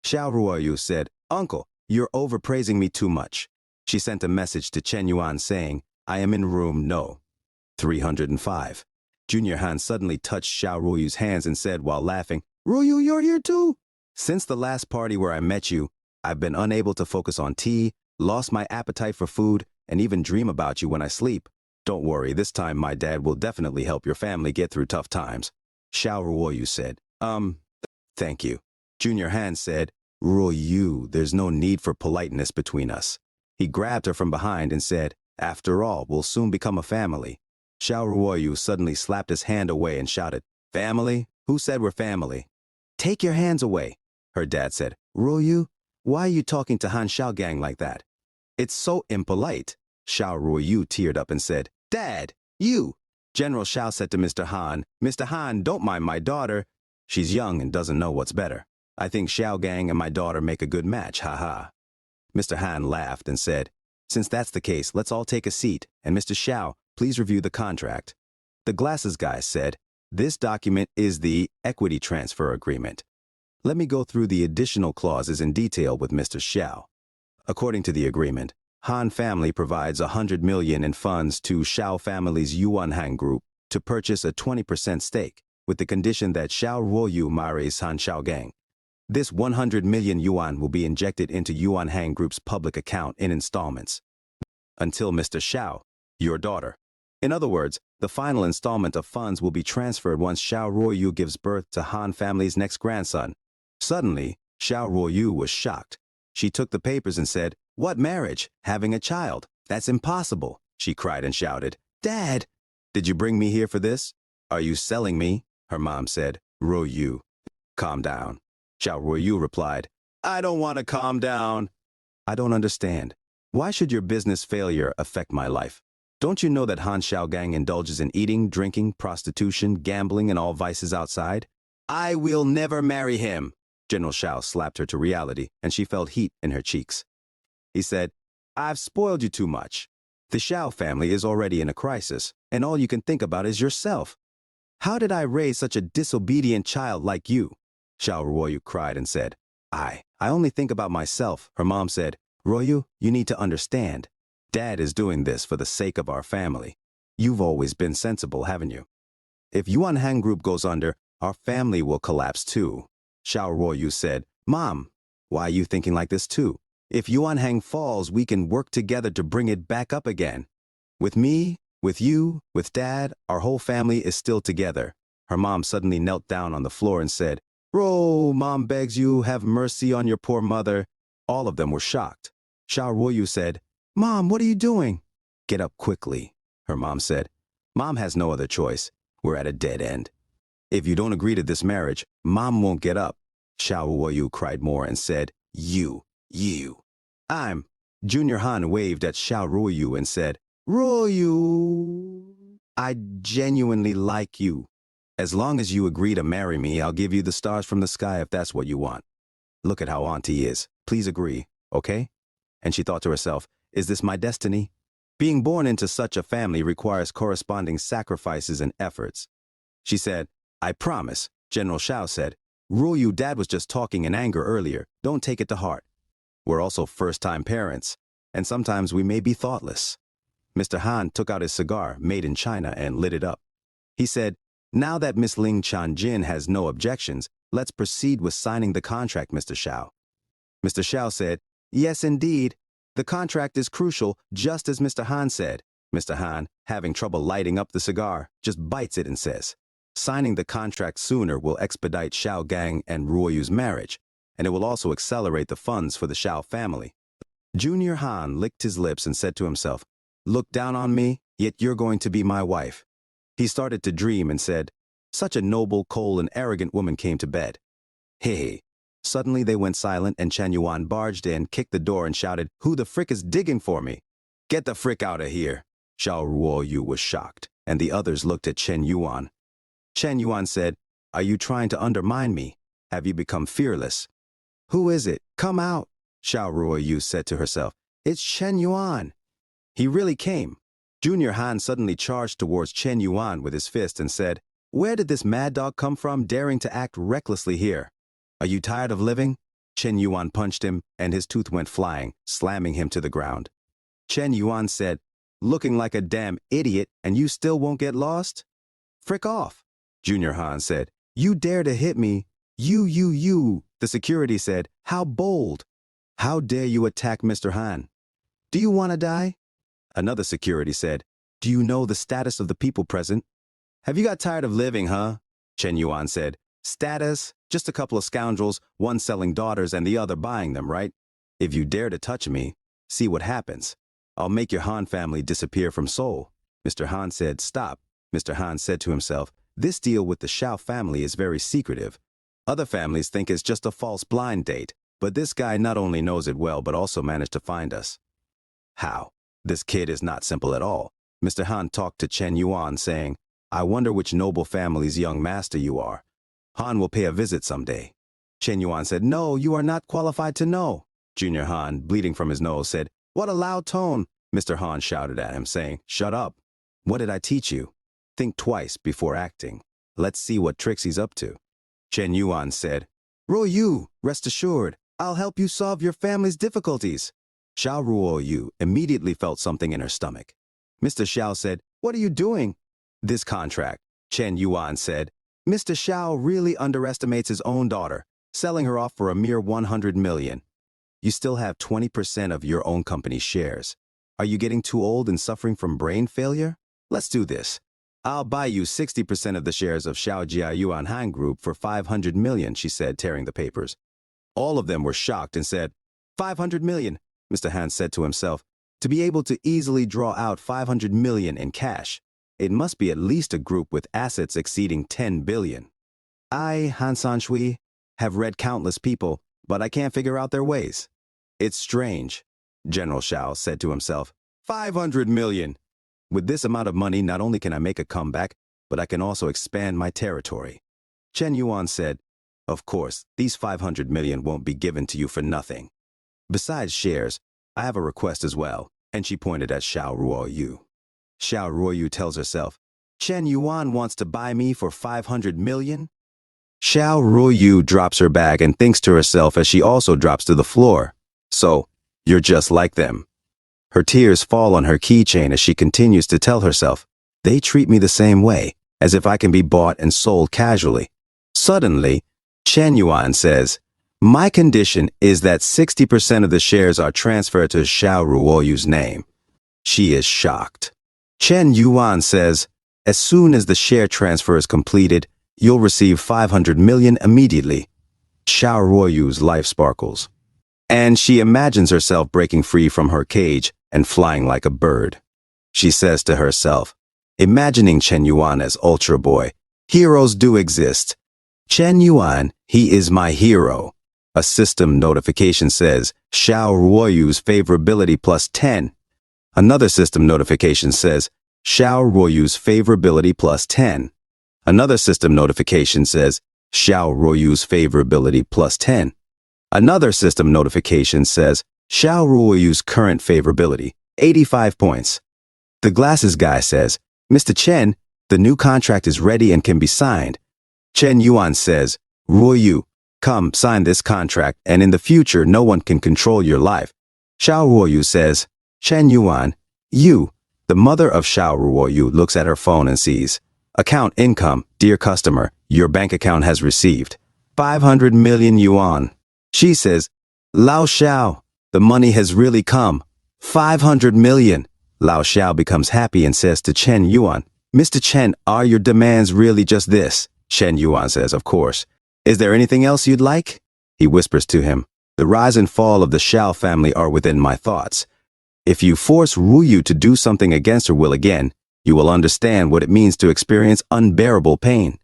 Xiao Ruoyu said, Uncle, you're overpraising me too much. She sent a message to Chen Yuan saying, I am in room no. 305. Junior Han suddenly touched Xiao Ruoyu's hands and said while laughing, Ruoyu, you're here too? Since the last party where I met you, I've been unable to focus on tea, lost my appetite for food, and even dream about you when I sleep. Don't worry, this time my dad will definitely help your family get through tough times. Xiao Ruoyu said, thank you. Junior Han said, Ruoyu, there's no need for politeness between us. He grabbed her from behind and said, After all, we'll soon become a family. Xiao Ruoyu suddenly slapped his hand away and shouted, Family? Who said we're family? Take your hands away. Her dad said, Ruoyu, why are you talking to Han Xiaogang like that? It's so impolite. Xiao Ruoyu teared up and said, Dad, you. General Xiao said to Mr. Han, don't mind my daughter. She's young and doesn't know what's better. I think Xiaogang and my daughter make a good match, haha. Mr. Han laughed and said, Since that's the case, let's all take a seat, and Mr. Xiao, please review the contract. The glasses guy said, This document is the equity transfer agreement. Let me go through the additional clauses in detail with Mr. Xiao. According to the agreement, Han family provides 100 million in funds to Xiao family's Yuan Han Group to purchase a 20% stake, with the condition that Xiao Ruoyu marries Han Xiaogang. This 100 million yuan will be injected into Yuan Han Group's public account in installments. Until Mr. Xiao, your daughter. In other words, the final installment of funds will be transferred once Xiao Ruoyu gives birth to Han family's next grandson. Suddenly, Xiao Ruoyu was shocked. She took the papers and said, What marriage? Having a child? That's impossible, she cried and shouted. Dad! Did you bring me here for this? Are you selling me? Her mom said. Ruoyu, calm down. Xiao Ruoyu replied, I don't want to calm down. I don't understand. Why should your business failure affect my life? Don't you know that Han Xiaogang indulges in eating, drinking, prostitution, gambling, and all vices outside? I will never marry him. General Xiao slapped her to reality, and she felt heat in her cheeks. He said, I've spoiled you too much. The Xiao family is already in a crisis, and all you can think about is yourself. How did I raise such a disobedient child like you? Xiao Ruoyu cried and said, I only think about myself, her mom said. Ruoyu, you need to understand. Dad is doing this for the sake of our family. You've always been sensible, haven't you? If Yuan Hang Group goes under, our family will collapse too. Xiao Ruoyu said, Mom, why are you thinking like this too? If Yuan Hang falls, we can work together to bring it back up again. With me, with you, with Dad, our whole family is still together. Her mom suddenly knelt down on the floor and said, Ro, Mom begs you, have mercy on your poor mother. All of them were shocked. Xiao Ruoyu said, Mom, what are you doing? Get up quickly, her mom said. Mom has no other choice. We're at a dead end. If you don't agree to this marriage, Mom won't get up. Xiao Ruoyu cried more and said, You. I'm. Junior Han waved at Xiao Ruoyu and said, Ruoyu, I genuinely like you. As long as you agree to marry me, I'll give you the stars from the sky if that's what you want. Look at how Auntie is. Please agree, okay? And she thought to herself, is this my destiny? Being born into such a family requires corresponding sacrifices and efforts. She said, I promise. General Xiao said, Ruoyu, Dad was just talking in anger earlier. Don't take it to heart. We're also first-time parents, and sometimes we may be thoughtless. Mr. Han took out his cigar, made in China, and lit it up. He said, now that Miss Ling Chanjin has no objections, let's proceed with signing the contract, Mr. Xiao. Mr. Xiao said, yes, indeed. The contract is crucial, just as Mr. Han said. Mr. Han, having trouble lighting up the cigar, just bites it and says, signing the contract sooner will expedite Xiao Gang and Ruoyu's marriage, and it will also accelerate the funds for the Xiao family. Junior Han licked his lips and said to himself, look down on me, yet you're going to be my wife. He started to dream and said, such a noble, cold, and arrogant woman came to bed. Hey. Suddenly they went silent and Chen Yuan barged in, kicked the door and shouted, who the frick is digging for me? Get the frick out of here. Xiao Ruoyu was shocked, and the others looked at Chen Yuan. Chen Yuan said, are you trying to undermine me? Have you become fearless? Who is it? Come out. Xiao Ruoyu said to herself, it's Chen Yuan. He really came. Junior Han suddenly charged towards Chen Yuan with his fist and said, where did this mad dog come from daring to act recklessly here? Are you tired of living? Chen Yuan punched him, and his tooth went flying, slamming him to the ground. Chen Yuan said, looking like a damn idiot, and you still won't get lost? Frick off. Junior Han said, you dare to hit me? You. The security said, how bold. How dare you attack Mr. Han? Do you want to die? Another security said, do you know the status of the people present? Have you got tired of living, huh? Chen Yuan said, status? Just a couple of scoundrels, one selling daughters and the other buying them, right? If you dare to touch me, see what happens. I'll make your Han family disappear from Seoul. Mr. Han said, stop. Mr. Han said to himself, this deal with the Xiao family is very secretive. Other families think it's just a false blind date, but this guy not only knows it well but also managed to find us. How? This kid is not simple at all. Mr. Han talked to Chen Yuan, saying, I wonder which noble family's young master you are. Han will pay a visit someday. Chen Yuan said, no, you are not qualified to know. Junior Han, bleeding from his nose, said, what a loud tone. Mr. Han shouted at him, saying, shut up. What did I teach you? Think twice before acting. Let's see what tricks he's up to. Chen Yuan said, Ruoyu, rest assured, I'll help you solve your family's difficulties. Xiao Ruoyu immediately felt something in her stomach. Mr. Xiao said, what are you doing? This contract, Chen Yuan said. Mr. Xiao really underestimates his own daughter, selling her off for a mere 100 million. You still have 20% of your own company's shares. Are you getting too old and suffering from brain failure? Let's do this. I'll buy you 60% of the shares of Xiao Jia Yuan Han Group for 500 million, she said, tearing the papers. All of them were shocked and said, 500 million. Mr. Han said to himself, to be able to easily draw out 500 million in cash, it must be at least a group with assets exceeding 10 billion. I, Han Sanshui, have read countless people, but I can't figure out their ways. It's strange, General Xiao said to himself. 500 million! With this amount of money, not only can I make a comeback, but I can also expand my territory. Chen Yuan said, of course, these 500 million won't be given to you for nothing. Besides shares, I have a request as well, and she pointed at Xiao Ruoyu. Xiao Ruoyu tells herself, Chen Yuan wants to buy me for 500 million? Xiao Ruoyu drops her bag and thinks to herself as she also drops to the floor. So, You're just like them. Her tears fall on her keychain as she continues to tell herself, they treat me the same way, as if I can be bought and sold casually. Suddenly, Chen Yuan says, my condition is that 60% of the shares are transferred to Xiao Ruoyu's name. She is shocked. Chen Yuan says, as soon as the share transfer is completed, you'll receive 500 million immediately. Xiao Ruoyu's life sparkles. And she imagines herself breaking free from her cage and flying like a bird. She says to herself, imagining Chen Yuan as Ultra Boy, heroes do exist. Chen Yuan, he is my hero. A system notification says, Xiao Ruoyu's favorability plus 10. Another system notification says, Xiao Ruoyu's favorability plus 10. Another system notification says, Xiao Ruoyu's favorability plus 10. Another system notification says, Xiao Ruoyu's current favorability, 85 points. The glasses guy says, Mr. Chen, the new contract is ready and can be signed. Chen Yuan says, Ruoyu, come sign this contract and in the future no one can control your life. Xiao Ruoyu says, Chen Yuan, you. The mother of Xiao Ruoyu looks at her phone and sees, account income, dear customer, your bank account has received 500 million yuan. She says, Lao Xiao, the money has really come. 500 million. Lao Xiao becomes happy and says to Chen Yuan, Mr. Chen, are your demands really just this? Chen Yuan says, of course. Is there anything else you'd like? He whispers to him, the rise and fall of the Xiao family are within my thoughts. If you force Ruoyu to do something against her will again, you will understand what it means to experience unbearable pain.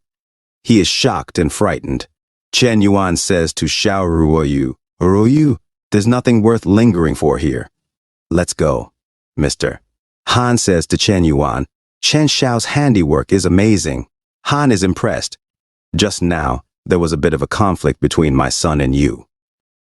He is shocked and frightened. Chen Yuan says to Xiao Ruoyu, Ruoyu, there's nothing worth lingering for here. Let's go, Mr. Han says to Chen Yuan, Chen Xiao's handiwork is amazing. Han is impressed. Just now, there was a bit of a conflict between my son and you.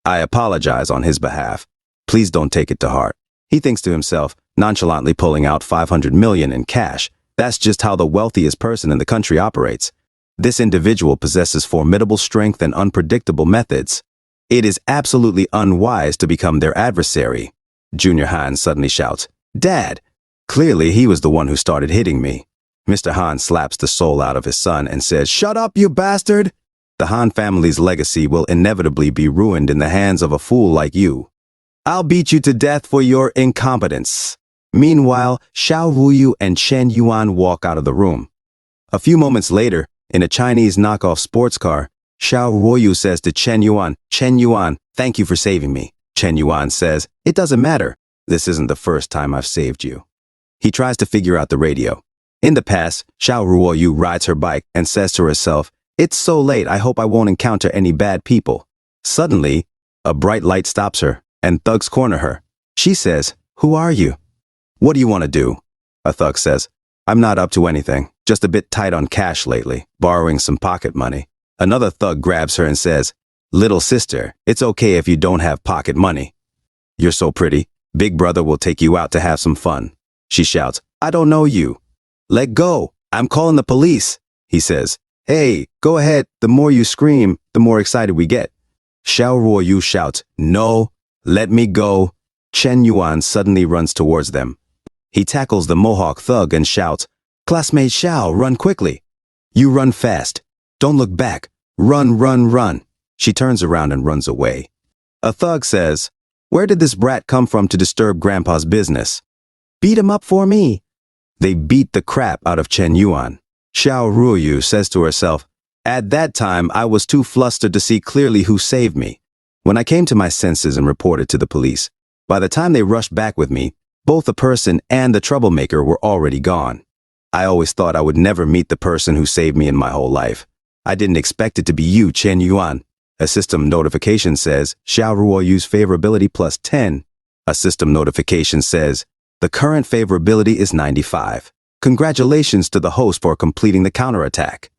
I apologize on his behalf. Please don't take it to heart. He thinks to himself, nonchalantly pulling out 500 million in cash. That's just how the wealthiest person in the country operates. This individual possesses formidable strength and unpredictable methods. It is absolutely unwise to become their adversary. Junior Han suddenly shouts, Dad! Clearly he was the one who started hitting me. Mr. Han slaps the soul out of his son and says, Shut up, you bastard! The Han family's legacy will inevitably be ruined in the hands of a fool like you. I'll beat you to death for your incompetence. Meanwhile, Xiao Ruoyu and Chen Yuan walk out of the room. A few moments later, in a Chinese knockoff sports car, Xiao Ruoyu says to Chen Yuan, thank you for saving me. Chen Yuan says, it doesn't matter. This isn't the first time I've saved you. He tries to figure out the radio. In the past, Xiao Ruoyu rides her bike and says to herself, it's so late, I hope I won't encounter any bad people. Suddenly, a bright light stops her, and thugs corner her. She says, who are you? What do you want to do? A thug says, I'm not up to anything, just a bit tight on cash lately, borrowing some pocket money. Another thug grabs her and says, little sister, it's okay if you don't have pocket money. You're so pretty, Big Brother will take you out to have some fun. She shouts, I don't know you. Let go, I'm calling the police. He says, hey, go ahead, the more you scream, the more excited we get. Xiao Ruoyu shouts, no, let me go. Chen Yuan suddenly runs towards them. He tackles the Mohawk thug and shouts, classmate Xiao, run quickly. You run fast. Don't look back. Run, run, run. She turns around and runs away. A thug says, where did this brat come from to disturb Grandpa's business? Beat him up for me. They beat the crap out of Chen Yuan. Xiao Ruoyu says to herself, at that time I was too flustered to see clearly who saved me. When I came to my senses and reported to the police, by the time they rushed back with me, both the person and the troublemaker were already gone. I always thought I would never meet the person who saved me in my whole life. I didn't expect it to be you, Chen Yuan. A system notification says, Xiao Ruoyu's favorability plus 10. A system notification says, the current favorability is 95. Congratulations to the host for completing the counterattack.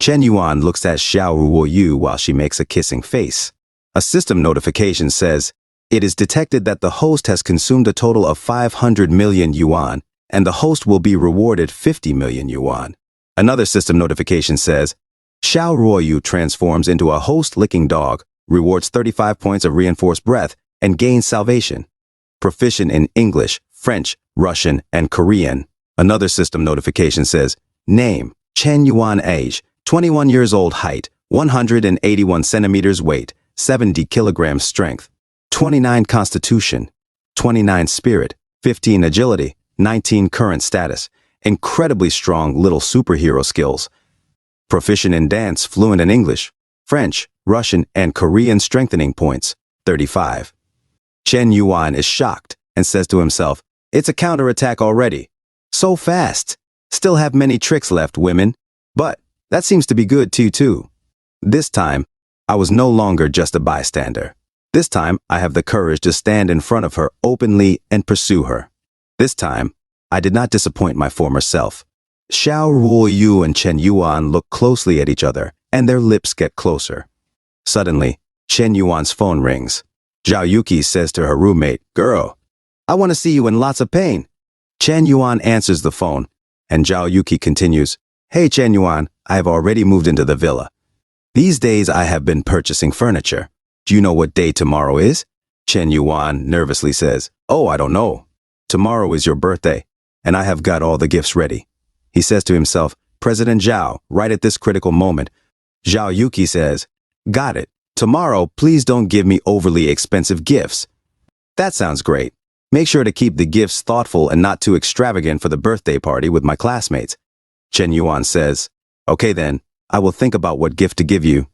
Chen Yuan looks at Xiao Ruoyu while she makes a kissing face. A system notification says, it is detected that the host has consumed a total of 500 million yuan, and the host will be rewarded 50 million yuan. Another system notification says, Xiao Ruoyu transforms into a host-licking dog, rewards 35 points of reinforced breath, and gains salvation. Proficient in English, French, Russian, and Korean. Another system notification says, name, Chen Yuan, age, 21 years old, height, 181 centimeters, weight, 70 kilograms, strength, 29 constitution, 29 spirit, 15 agility, 19 current status, incredibly strong little superhero skills. Proficient in dance, fluent in English, French, Russian, and Korean, strengthening points, 35. Chen Yuan is shocked and says to himself, it's a counterattack already. So fast. Still have many tricks left, women. But that seems to be good too. This time, I was no longer just a bystander. This time, I have the courage to stand in front of her openly and pursue her. This time, I did not disappoint my former self. Xiao Ruoyu and Chen Yuan look closely at each other, and their lips get closer. Suddenly, Chen Yuan's phone rings. Zhao Yuki says to her roommate, girl, I want to see you in lots of pain. Chen Yuan answers the phone, and Zhao Yuki continues, hey Chen Yuan, I have already moved into the villa. These days I have been purchasing furniture. Do you know what day tomorrow is? Chen Yuan nervously says, oh, I don't know. Tomorrow is your birthday, and I have got all the gifts ready. He says to himself, President Zhao, right at this critical moment. Zhao Yuki says, got it. Tomorrow, please don't give me overly expensive gifts. That sounds great. Make sure to keep the gifts thoughtful and not too extravagant for the birthday party with my classmates. Chen Yuan says, okay then, I will think about what gift to give you.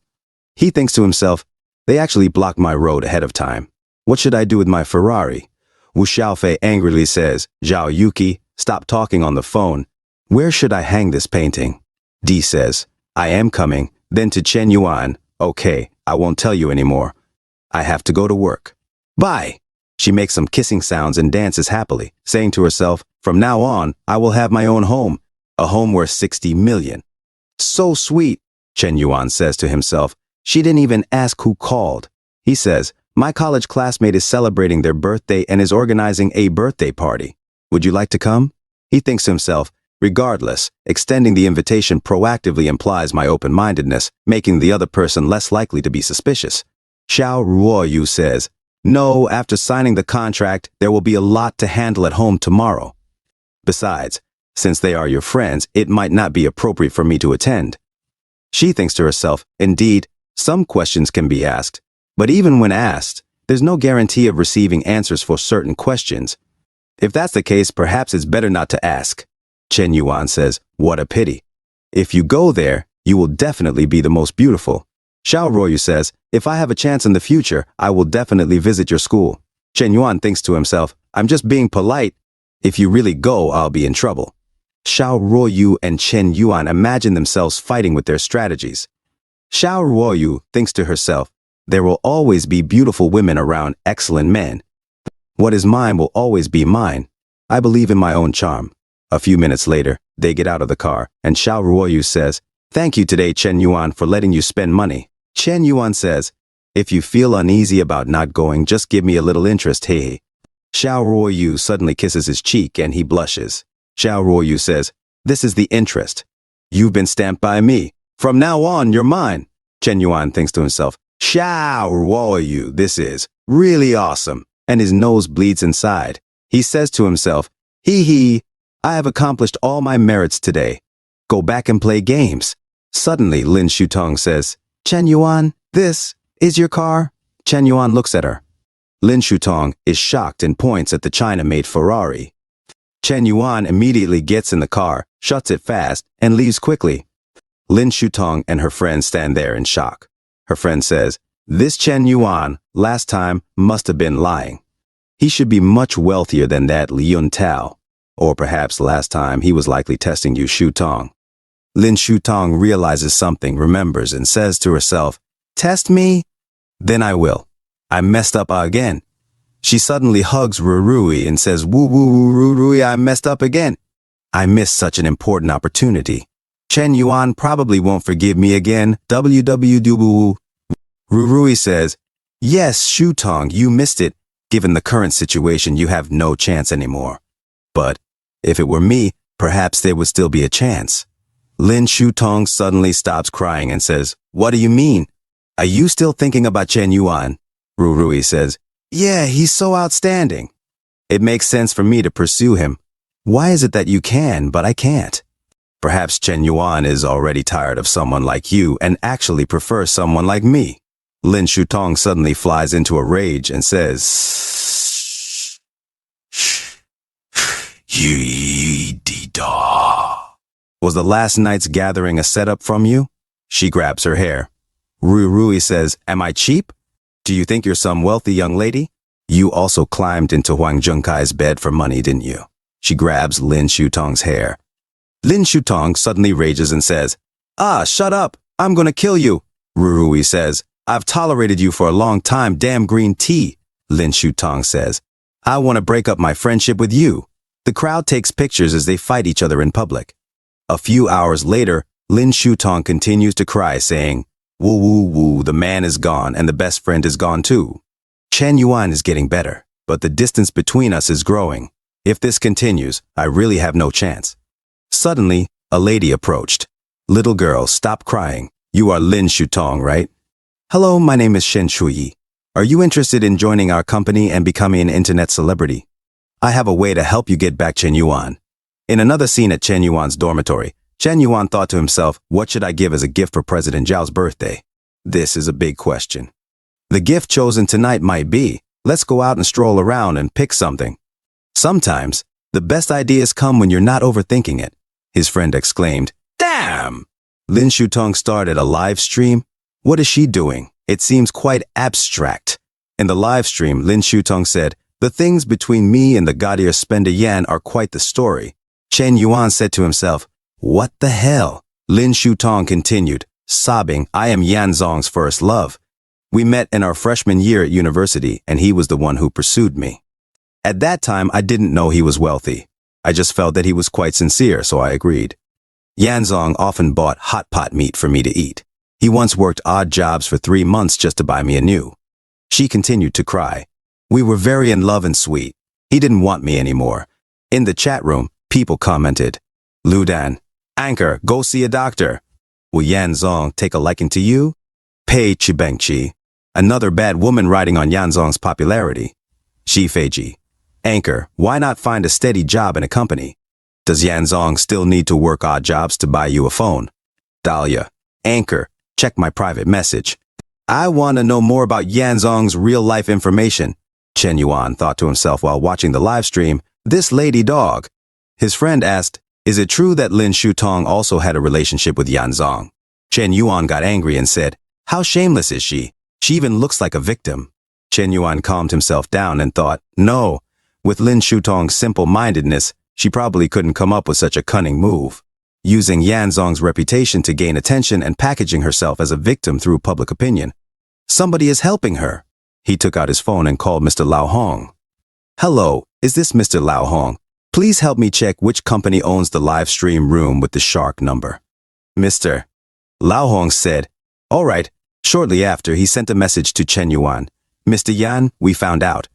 He thinks to himself, they actually blocked my road ahead of time. What should I do with my Ferrari? Wu Xiaofei angrily says, Zhao Yuki, stop talking on the phone. Where should I hang this painting? Di says, I am coming. Then to Chen Yuan, okay, I won't tell you anymore. I have to go to work. Bye. She makes some kissing sounds and dances happily, saying to herself, from now on, I will have my own home, a home worth 60 million. So sweet, Chen Yuan says to himself. She didn't even ask who called. He says, my college classmate is celebrating their birthday and is organizing a birthday party. Would you like to come? He thinks to himself, regardless, extending the invitation proactively implies my open-mindedness, making the other person less likely to be suspicious. Xiao Ruoyu says, no, after signing the contract, there will be a lot to handle at home tomorrow. Besides, since they are your friends, it might not be appropriate for me to attend. She thinks to herself, indeed, some questions can be asked, but even when asked, there's no guarantee of receiving answers for certain questions. If that's the case, perhaps it's better not to ask. Chen Yuan says, what a pity. If you go there, you will definitely be the most beautiful. Xiao Ruoyu says, if I have a chance in the future, I will definitely visit your school. Chen Yuan thinks to himself, I'm just being polite. If you really go, I'll be in trouble. Xiao Ruoyu and Chen Yuan imagine themselves fighting with their strategies. Xiao Ruoyu thinks to herself, there will always be beautiful women around excellent men. What is mine will always be mine. I believe in my own charm. A few minutes later, they get out of the car, and Xiao Ruoyu says, thank you today, Chen Yuan, for letting you spend money. Chen Yuan says, if you feel uneasy about not going, just give me a little interest, hey. Xiao Ruoyu suddenly kisses his cheek and he blushes. Xiao Ruoyu says, this is the interest. You've been stamped by me. From now on, you're mine. Chen Yuan thinks to himself, Xiao Ruoyu, this is really awesome. And his nose bleeds inside. He says to himself, hee, I have accomplished all my merits today. Go back and play games. Suddenly, Lin Shutong says, Chen Yuan, this is your car? Chen Yuan looks at her. Lin Shutong is shocked and points at the China-made Ferrari. Chen Yuan immediately gets in the car, shuts it fast, and leaves quickly. Lin Shutong and her friend stand there in shock. Her friend says, this Chen Yuan, last time, must have been lying. He should be much wealthier than that Liyun Tao. Or perhaps last time he was likely testing you, Shutong. Lin Shutong realizes something, remembers, and says to herself, test me? Then I will. I messed up again. She suddenly hugs Rurui and says, woo, Rurui, I messed up again. I missed such an important opportunity. Chen Yuan probably won't forgive me again. WWW. Rurui says, yes, Shutong, you missed it. Given the current situation, you have no chance anymore. But if it were me, perhaps there would still be a chance. Lin Shutong suddenly stops crying and says, what do you mean? Are you still thinking about Chen Yuan? Rurui says, Yeah, he's so outstanding. It makes sense for me to pursue him. Why is it that you can, but I can't? Perhaps Chen Yuan is already tired of someone like you and actually prefers someone like me. Lin Shutong suddenly flies into a rage and says, Yi-di-da. Was the last night's gathering a setup from you? She grabs her hair. Rui says, am I cheap? Do you think you're some wealthy young lady? You also climbed into Huang Zhengkai's bed for money, didn't you? She grabs Lin Shutong's hair. Lin Shutong suddenly rages and says, shut up. I'm gonna kill you. Rui says, I've tolerated you for a long time, damn green tea. Lin Shutong says, I want to break up my friendship with you. The crowd takes pictures as they fight each other in public. A few hours later, Lin Shutong continues to cry, saying, woo woo woo, the man is gone and the best friend is gone too. Chen Yuan is getting better, but the distance between us is growing. If this continues, I really have no chance. Suddenly, a lady approached. Little girl, stop crying. You are Lin Shutong, right? Hello, my name is Shen Shuyi. Are you interested in joining our company and becoming an internet celebrity? I have a way to help you get back Chen Yuan. In another scene at Chen Yuan's dormitory, Chen Yuan thought to himself, what should I give as a gift for President Zhao's birthday? This is a big question. The gift chosen tonight might be, let's go out and stroll around and pick something. Sometimes, the best ideas come when you're not overthinking it, his friend exclaimed. Damn! Lin Shutong started a live stream. What is she doing? It seems quite abstract. In the live stream, Lin Shutong said, the things between me and the Gaudier Spender Yan are quite the story. Chen Yuan said to himself, what the hell? Lin Shutong continued, sobbing, I am Yan Zong's first love. We met in our freshman year at university, and he was the one who pursued me. At that time, I didn't know he was wealthy. I just felt that he was quite sincere, so I agreed. Yan Zong often bought hot pot meat for me to eat. He once worked odd jobs for 3 months just to buy me a new. She continued to cry. We were very in love and sweet. He didn't want me anymore. In the chat room, people commented, Lu Dan, Anchor, go see a doctor. Will Yan Zong take a liking to you? Pei Chibengchi, another bad woman riding on Yan Zong's popularity. Shi Feiji, Anchor, why not find a steady job in a company? Does Yan Zong still need to work odd jobs to buy you a phone? Dahlia, Anchor, check my private message. I want to know more about Yan Zong's real-life information. Chen Yuan thought to himself while watching the live stream, this lady dog. His friend asked, is it true that Lin Shutong also had a relationship with Yan Zong? Chen Yuan got angry and said, how shameless is she? She even looks like a victim. Chen Yuan calmed himself down and thought, no, with Lin Shutong's simple-mindedness, she probably couldn't come up with such a cunning move. Using Yan Zong's reputation to gain attention and packaging herself as a victim through public opinion. Somebody is helping her. He took out his phone and called Mr. Lao Hong. Hello, is this Mr. Lao Hong? Please help me check which company owns the live stream room with the shark number. Mr. Lao Hong said, all right. Shortly after, he sent a message to Chen Yuan. Mr. Yan, we found out.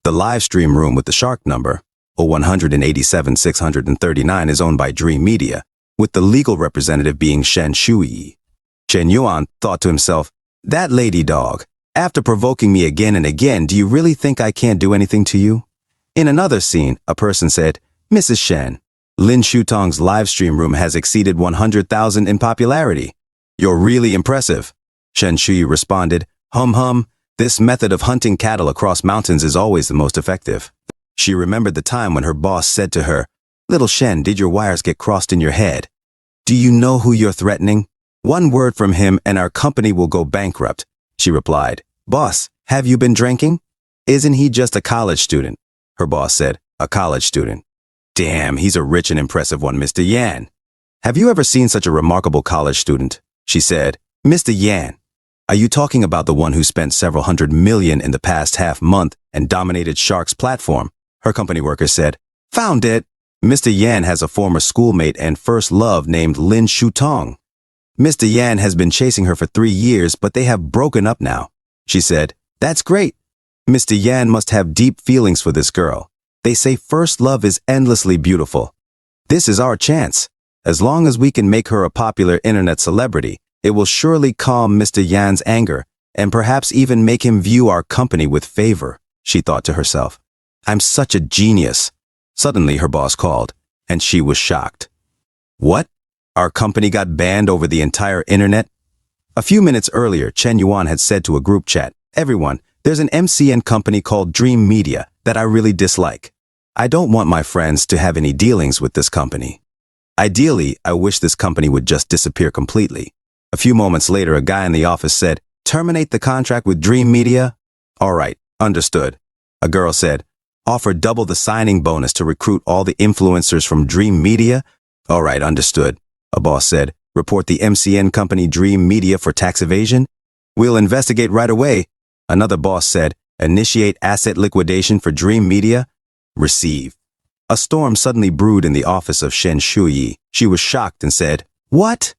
The live stream room with the shark number, 187-639, is owned by Dream Media, with the legal representative being Shen Shuyi. Chen Yuan thought to himself, that lady dog, after provoking me again and again, do you really think I can't do anything to you? In another scene, a person said, Mrs. Shen, Lin Shutong's live stream room has exceeded 100,000 in popularity. You're really impressive. Shen Shuyi responded, hum, this method of hunting cattle across mountains is always the most effective. She remembered the time when her boss said to her, little Shen, did your wires get crossed in your head? Do you know who you're threatening? One word from him and our company will go bankrupt. She replied, boss, have you been drinking? Isn't he just a college student? Her boss said, a college student. Damn, he's a rich and impressive one, Mr. Yan. Have you ever seen such a remarkable college student? She said, Mr. Yan, are you talking about the one who spent several $100 million in the past half month and dominated Shark's platform? Her company worker said, found it. Mr. Yan has a former schoolmate and first love named Lin Shutong. Mr. Yan has been chasing her for 3 years, but they have broken up now. She said, that's great. Mr. Yan must have deep feelings for this girl. They say first love is endlessly beautiful. This is our chance. As long as we can make her a popular internet celebrity, it will surely calm Mr. Yan's anger and perhaps even make him view our company with favor. she thought to herself. I'm such a genius. Suddenly her boss called, and she was shocked. What? Our company got banned over the entire internet? A few minutes earlier, Chen Yuan had said to a group chat, everyone, there's an MCN company called Dream Media that I really dislike. I don't want my friends to have any dealings with this company. Ideally, I wish this company would just disappear completely. A few moments later, a guy in the office said, terminate the contract with Dream Media? All right, understood. A girl said, offer double the signing bonus to recruit all the influencers from Dream Media? All right, understood. A boss said, report the MCN company Dream Media for tax evasion? We'll investigate right away. Another boss said, initiate asset liquidation for Dream Media? Receive. A storm suddenly brewed in the office of Shen Shuyi. She was shocked and said, what?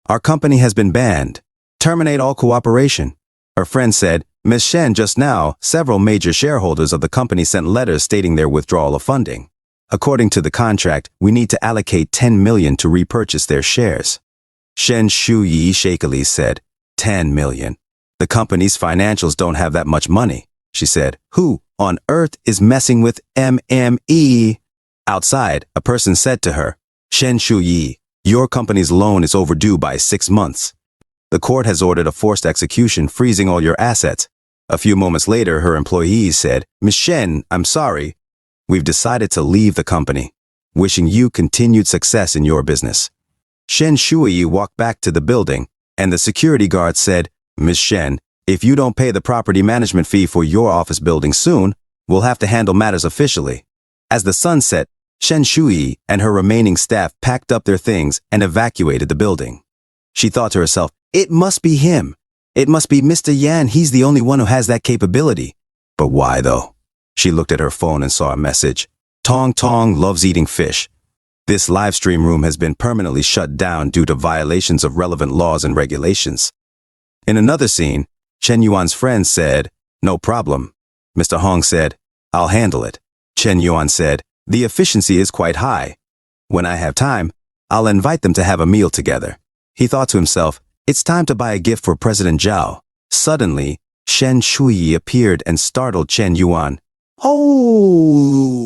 Our company has been banned. Terminate all cooperation. Her friend said, Ms. Shen, just now, several major shareholders of the company sent letters stating their withdrawal of funding. According to the contract, we need to allocate 10 million to repurchase their shares. Shen Shuyi shakily said, 10 million. The company's financials don't have that much money. She said, who on earth is messing with MME? Outside, a person said to her, Shen Shuyi, your company's loan is overdue by 6 months. The court has ordered a forced execution, freezing all your assets. A few moments later, her employees said, Ms. Shen, I'm sorry. We've decided to leave the company. Wishing you continued success in your business. Shen Shuyi walked back to the building, and the security guard said, Ms. Shen, if you don't pay the property management fee for your office building soon, we'll have to handle matters officially. As the sun set, Shen Shuyi and her remaining staff packed up their things and evacuated the building. She thought to herself, it must be him. It must be Mr. Yan. He's the only one who has that capability. But why, though? She looked at her phone and saw a message. Tong Tong loves eating fish. This live stream room has been permanently shut down due to violations of relevant laws and regulations. In another scene, Chen Yuan's friend said, no problem. Mr. Hong said, I'll handle it. Chen Yuan said, the efficiency is quite high. When I have time, I'll invite them to have a meal together. He thought to himself, it's time to buy a gift for President Zhao. Suddenly, Shen Shuyi appeared and startled Chen Yuan. Holy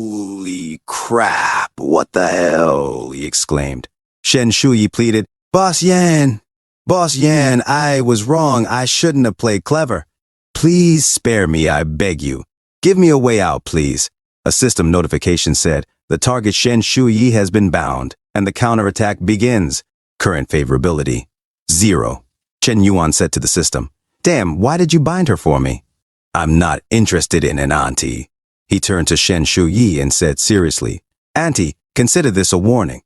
crap, what the hell? He exclaimed. Shen Shuyi pleaded, Boss Yan, I was wrong. I shouldn't have played clever. Please spare me, I beg you. Give me a way out, please. A system notification said, the target Shen Shuyi has been bound, and the counterattack begins. Current favorability, 0. Chen Yuan said to the system, damn, why did you bind her for me? I'm not interested in an auntie. He turned to Shen Shuyi and said seriously, Auntie, consider this a warning.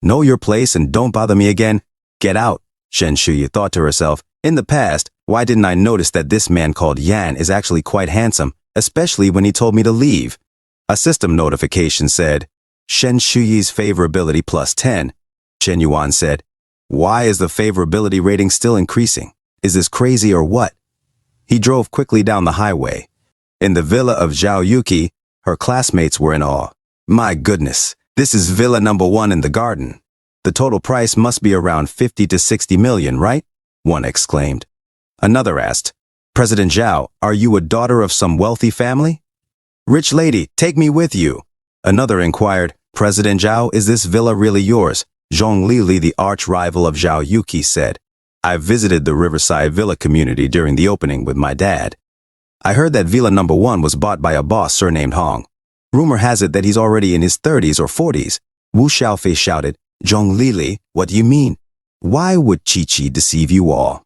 Know your place and don't bother me again. Get out. Shen Shuyi thought to herself, in the past, why didn't I notice that this man called Yan is actually quite handsome, especially when he told me to leave? A system notification said, Shen Shuyi's favorability plus 10. Chen Yuan said, why is the favorability rating still increasing? Is this crazy or what? He drove quickly down the highway. In the villa of Zhao Yuki, her classmates were in awe. My goodness, this is villa number 1 in the garden. The total price must be around 50 to 60 million, right? One exclaimed. Another asked, President Zhao, are you a daughter of some wealthy family? Rich lady, take me with you. Another inquired, President Zhao, is this villa really yours? Zhong Lili, the arch-rival of Zhao Yuki, said, I visited the Riverside Villa community during the opening with my dad. I heard that villa number 1 was bought by a boss surnamed Hong. Rumor has it that he's already in his 30s or 40s. Wu Xiaofei shouted, Zhong Lili, what do you mean? Why would Chi-Chi deceive you all?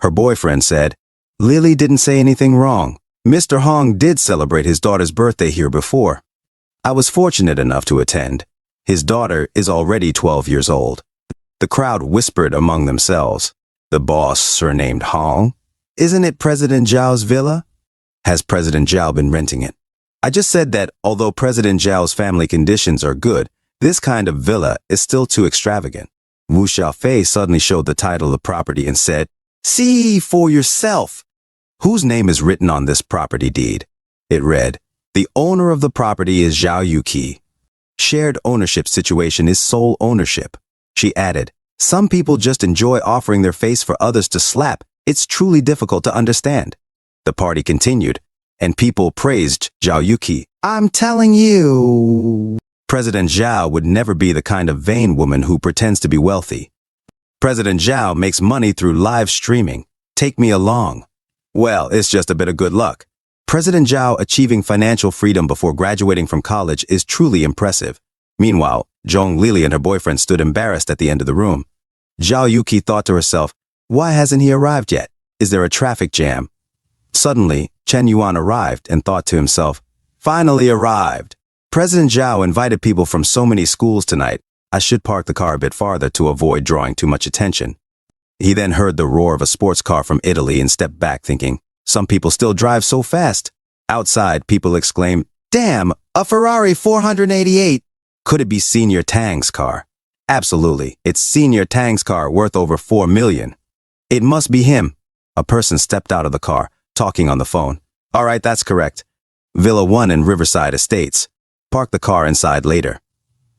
Her boyfriend said, Lily didn't say anything wrong. Mr. Hong did celebrate his daughter's birthday here before. I was fortunate enough to attend. His daughter is already 12 years old. The crowd whispered among themselves. The boss, surnamed Hong? Isn't it President Zhao's villa? Has President Zhao been renting it? I just said that although President Zhao's family conditions are good, this kind of villa is still too extravagant. Wu Xiaofei suddenly showed the title of the property and said, see for yourself. Whose name is written on this property deed? It read, the owner of the property is Zhao Yuki. Shared ownership situation is sole ownership. She added, some people just enjoy offering their face for others to slap. It's truly difficult to understand. The party continued. and people praised Zhao Yuki. I'm telling you, President Zhao would never be the kind of vain woman who pretends to be wealthy. President Zhao makes money through live streaming. Take me along. Well, it's just a bit of good luck. President Zhao achieving financial freedom before graduating from college is truly impressive. Meanwhile, Zhong Lili and her boyfriend stood embarrassed at the end of the room. Zhao Yuki thought to herself, why hasn't he arrived yet? Is there a traffic jam? Suddenly, Chen Yuan arrived and thought to himself, finally arrived. President Zhao invited people from so many schools tonight. I should park the car a bit farther to avoid drawing too much attention. He then heard the roar of a sports car from Italy and stepped back thinking, some people still drive so fast. Outside, people exclaimed, damn, a Ferrari 488. Could it be Senior Tang's car? Absolutely, it's Senior Tang's car worth over 4 million. It must be him. A person stepped out of the car, talking on the phone. All right, that's correct. Villa 1 in Riverside Estates. Park the car inside later.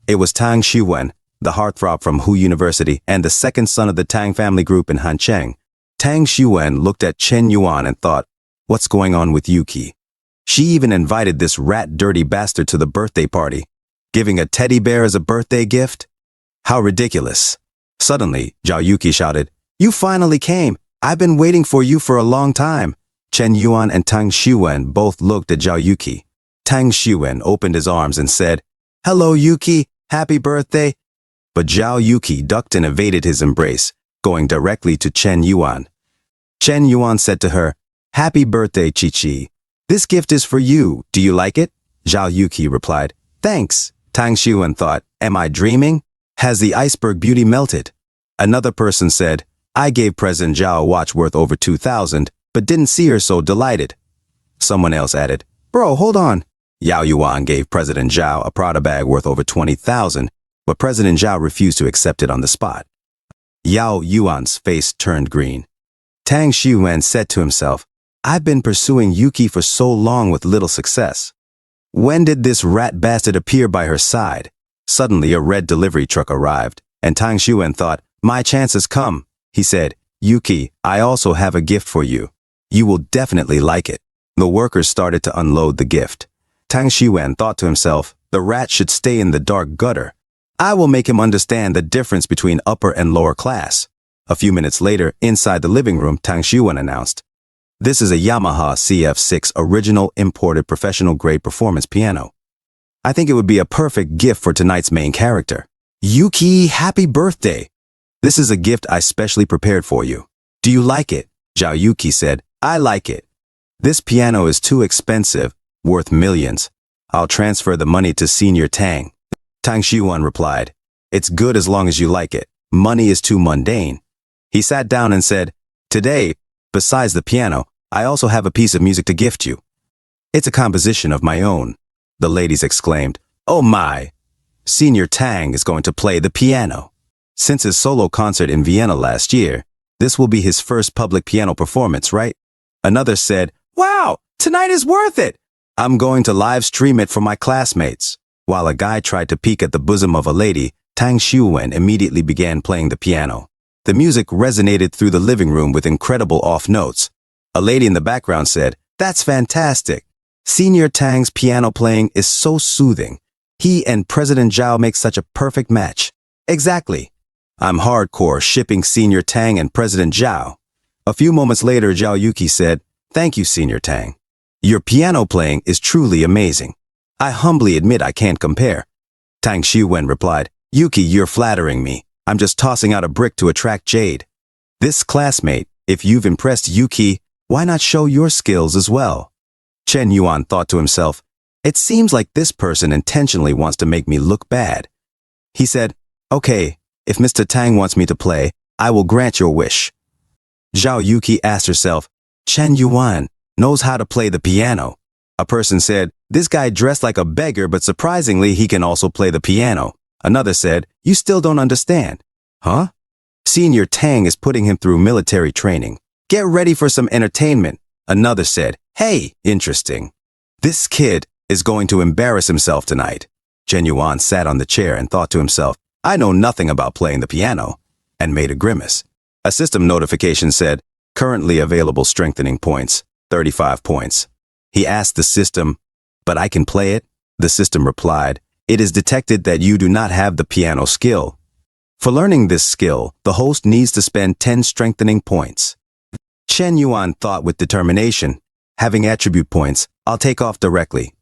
It was Tang Xiwen, the heartthrob from Hu University and the second son of the Tang family group in Hancheng. Tang Xiwen looked at Chen Yuan and thought, what's going on with Yuki? She even invited this rat dirty bastard to the birthday party, giving a teddy bear as a birthday gift? How ridiculous. Suddenly, Zhao Yuki shouted, you finally came. I've been waiting for you for a long time. Chen Yuan and Tang Xiwen both looked at Zhao Yuki. Tang Xiwen opened his arms and said, hello Yuki, happy birthday. But Zhao Yuki ducked and evaded his embrace, going directly to Chen Yuan. Chen Yuan said to her, happy birthday, Chi-Chi. This gift is for you. Do you like it? Zhao Yuki replied, thanks. Tang Xiwen thought, am I dreaming? Has the iceberg beauty melted? Another person said, I gave President Zhao a watch worth over 2,000, but didn't see her so delighted. Someone else added, bro, hold on. Yao Yuan gave President Zhao a Prada bag worth over 20,000, but President Zhao refused to accept it on the spot. Yao Yuan's face turned green. Tang Xiwen said to himself, I've been pursuing Yuki for so long with little success. When did this rat bastard appear by her side? Suddenly a red delivery truck arrived, and Tang Xiwen thought, my chance has come. He said, Yuki, I also have a gift for you. You will definitely like it. The workers started to unload the gift. Tang Xiwen thought to himself, the rat should stay in the dark gutter. I will make him understand the difference between upper and lower class. A few minutes later, inside the living room, Tang Xiwen announced, this is a Yamaha CF6 original imported professional-grade performance piano. I think it would be a perfect gift for tonight's main character. Yuki, happy birthday! This is a gift I specially prepared for you. Do you like it? Zhao Yuki said, I like it. This piano is too expensive, worth millions. I'll transfer the money to Senior Tang. Tang Xiwen replied, it's good as long as you like it. Money is too mundane. He sat down and said, today, besides the piano, I also have a piece of music to gift you. It's a composition of my own. The ladies exclaimed, oh my! Senior Tang is going to play the piano. Since his solo concert in Vienna last year, this will be his first public piano performance, right? Another said, wow, tonight is worth it! I'm going to live stream it for my classmates. While a guy tried to peek at the bosom of a lady, Tang Xiwen immediately began playing the piano. The music resonated through the living room with incredible off notes. A lady in the background said, that's fantastic. Senior Tang's piano playing is so soothing. He and President Zhao make such a perfect match. Exactly. I'm hardcore shipping Senior Tang and President Zhao. A few moments later, Zhao Yuki said, thank you, Senior Tang. Your piano playing is truly amazing. I humbly admit I can't compare. Tang Xiwen replied, Yuki, you're flattering me. I'm just tossing out a brick to attract jade. This classmate, if you've impressed Yuki, why not show your skills as well? Chen Yuan thought to himself, it seems like this person intentionally wants to make me look bad. He said, okay, if Mr. Tang wants me to play, I will grant your wish. Zhao Yuki asked herself, Chen Yuan knows how to play the piano. A person said, this guy dressed like a beggar, but surprisingly he can also play the piano. Another said, you still don't understand. Huh? Senior Tang is putting him through military training. Get ready for some entertainment. Another said, hey, interesting. This kid is going to embarrass himself tonight. Chen Yuan sat on the chair and thought to himself, I know nothing about playing the piano, and made a grimace. A system notification said, currently available strengthening points, 35 points. He asked the system, "But I can play it?" The system replied, "It is detected that you do not have the piano skill. For learning this skill, the host needs to spend 10 strengthening points." Chen Yuan thought with determination, "Having attribute points, I'll take off directly."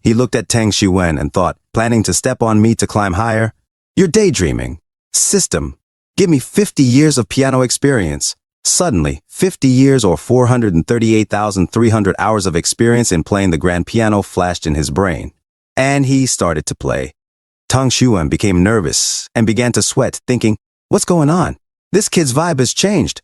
He looked at Tang Xuan and thought, "Planning to step on me to climb higher? You're daydreaming. System, give me 50 years of piano experience." Suddenly, 50 years or 438,300 hours of experience in playing the grand piano flashed in his brain. And he started to play. Tang Xuan became nervous and began to sweat, thinking, "What's going on? This kid's vibe has changed."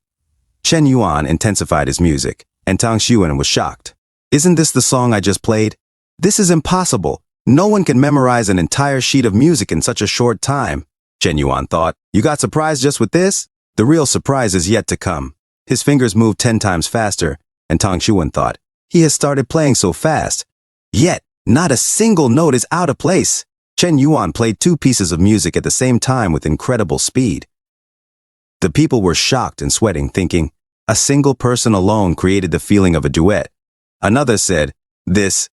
Chen Yuan intensified his music, and Tang Xuan was shocked. "Isn't this the song I just played? This is impossible. No one can memorize an entire sheet of music in such a short time." Chen Yuan thought, "You got surprised just with this? The real surprise is yet to come." His fingers moved 10 times faster, and Tang Xuan thought, "He has started playing so fast. Yet, not a single note is out of place." Chen Yuan played 2 pieces of music at the same time with incredible speed. The people were shocked and sweating, thinking, a single person alone created the feeling of a duet. Another said, this.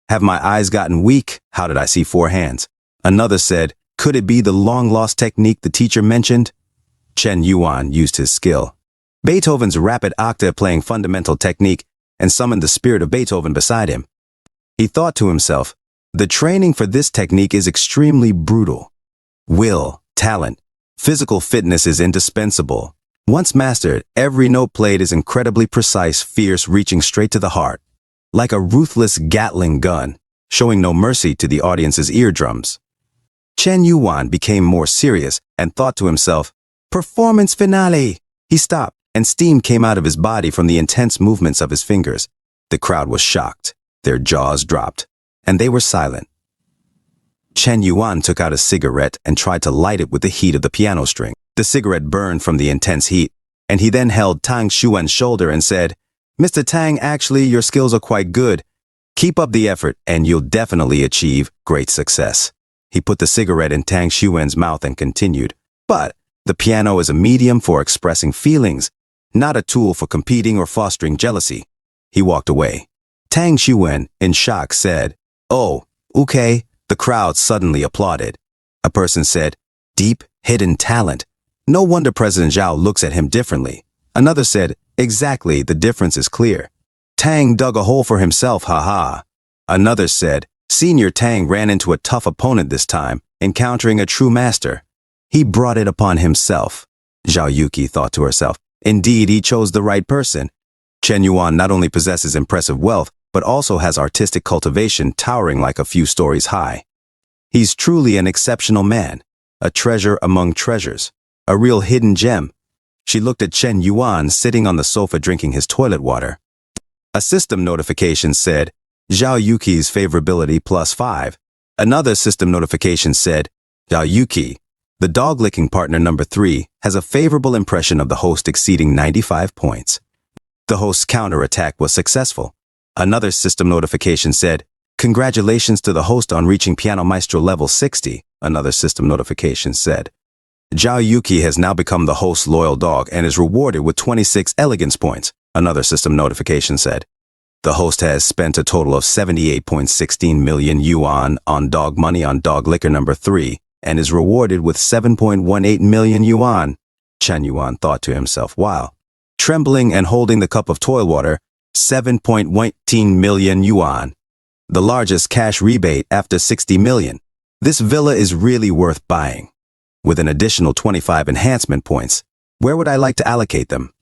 Have my eyes gotten weak? How did I see 4 hands? Another said, could it be the long-lost technique the teacher mentioned? Chen Yuan used his skill. Beethoven's rapid octave playing fundamental technique and summoned the spirit of Beethoven beside him. He thought to himself, the training for this technique is extremely brutal. Will, talent, physical fitness is indispensable. Once mastered, every note played is incredibly precise, fierce, reaching straight to the heart. Like a ruthless Gatling gun, showing no mercy to the audience's eardrums. Chen Yuan became more serious and thought to himself, performance finale! He stopped, and steam came out of his body from the intense movements of his fingers. The crowd was shocked, their jaws dropped, and they were silent. Chen Yuan took out a cigarette and tried to light it with the heat of the piano string. The cigarette burned from the intense heat, and he then held Tang Xuan's shoulder and said, Mr. Tang, actually, your skills are quite good. Keep up the effort, and you'll definitely achieve great success. He put the cigarette in Tang Xuan's mouth and continued, but the piano is a medium for expressing feelings, not a tool for competing or fostering jealousy. He walked away. Tang Xuan, in shock, said, oh, okay. The crowd suddenly applauded. A person said, deep, hidden talent. No wonder President Zhao looks at him differently. Another said, exactly, the difference is clear. Tang dug a hole for himself, haha. Another said, Senior Tang ran into a tough opponent this time, encountering a true master. He brought it upon himself. Zhao Yuki thought to herself, indeed, he chose the right person. Chen Yuan not only possesses impressive wealth, but also has artistic cultivation towering like a few stories high. He's truly an exceptional man, a treasure among treasures, a real hidden gem. She looked at Chen Yuan sitting on the sofa drinking his toilet water. A system notification said, Zhao Yuki's favorability +5. Another system notification said, Zhao Yuki, the dog-licking partner number 3, has a favorable impression of the host exceeding 95 points. The host's counterattack was successful. Another system notification said, congratulations to the host on reaching Piano Maestro level 60. Another system notification said, Zhao Yuki has now become the host's loyal dog and is rewarded with 26 elegance points. Another system notification said, the host has spent a total of 78.16 million yuan on dog money on dog liquor number 3 and is rewarded with 7.18 million yuan. Chen Yuan thought to himself, while trembling and holding the cup of toilet water, 7.18 million yuan. The largest cash rebate after 60 million. This villa is really worth buying. With an additional 25 enhancement points, where would I like to allocate them?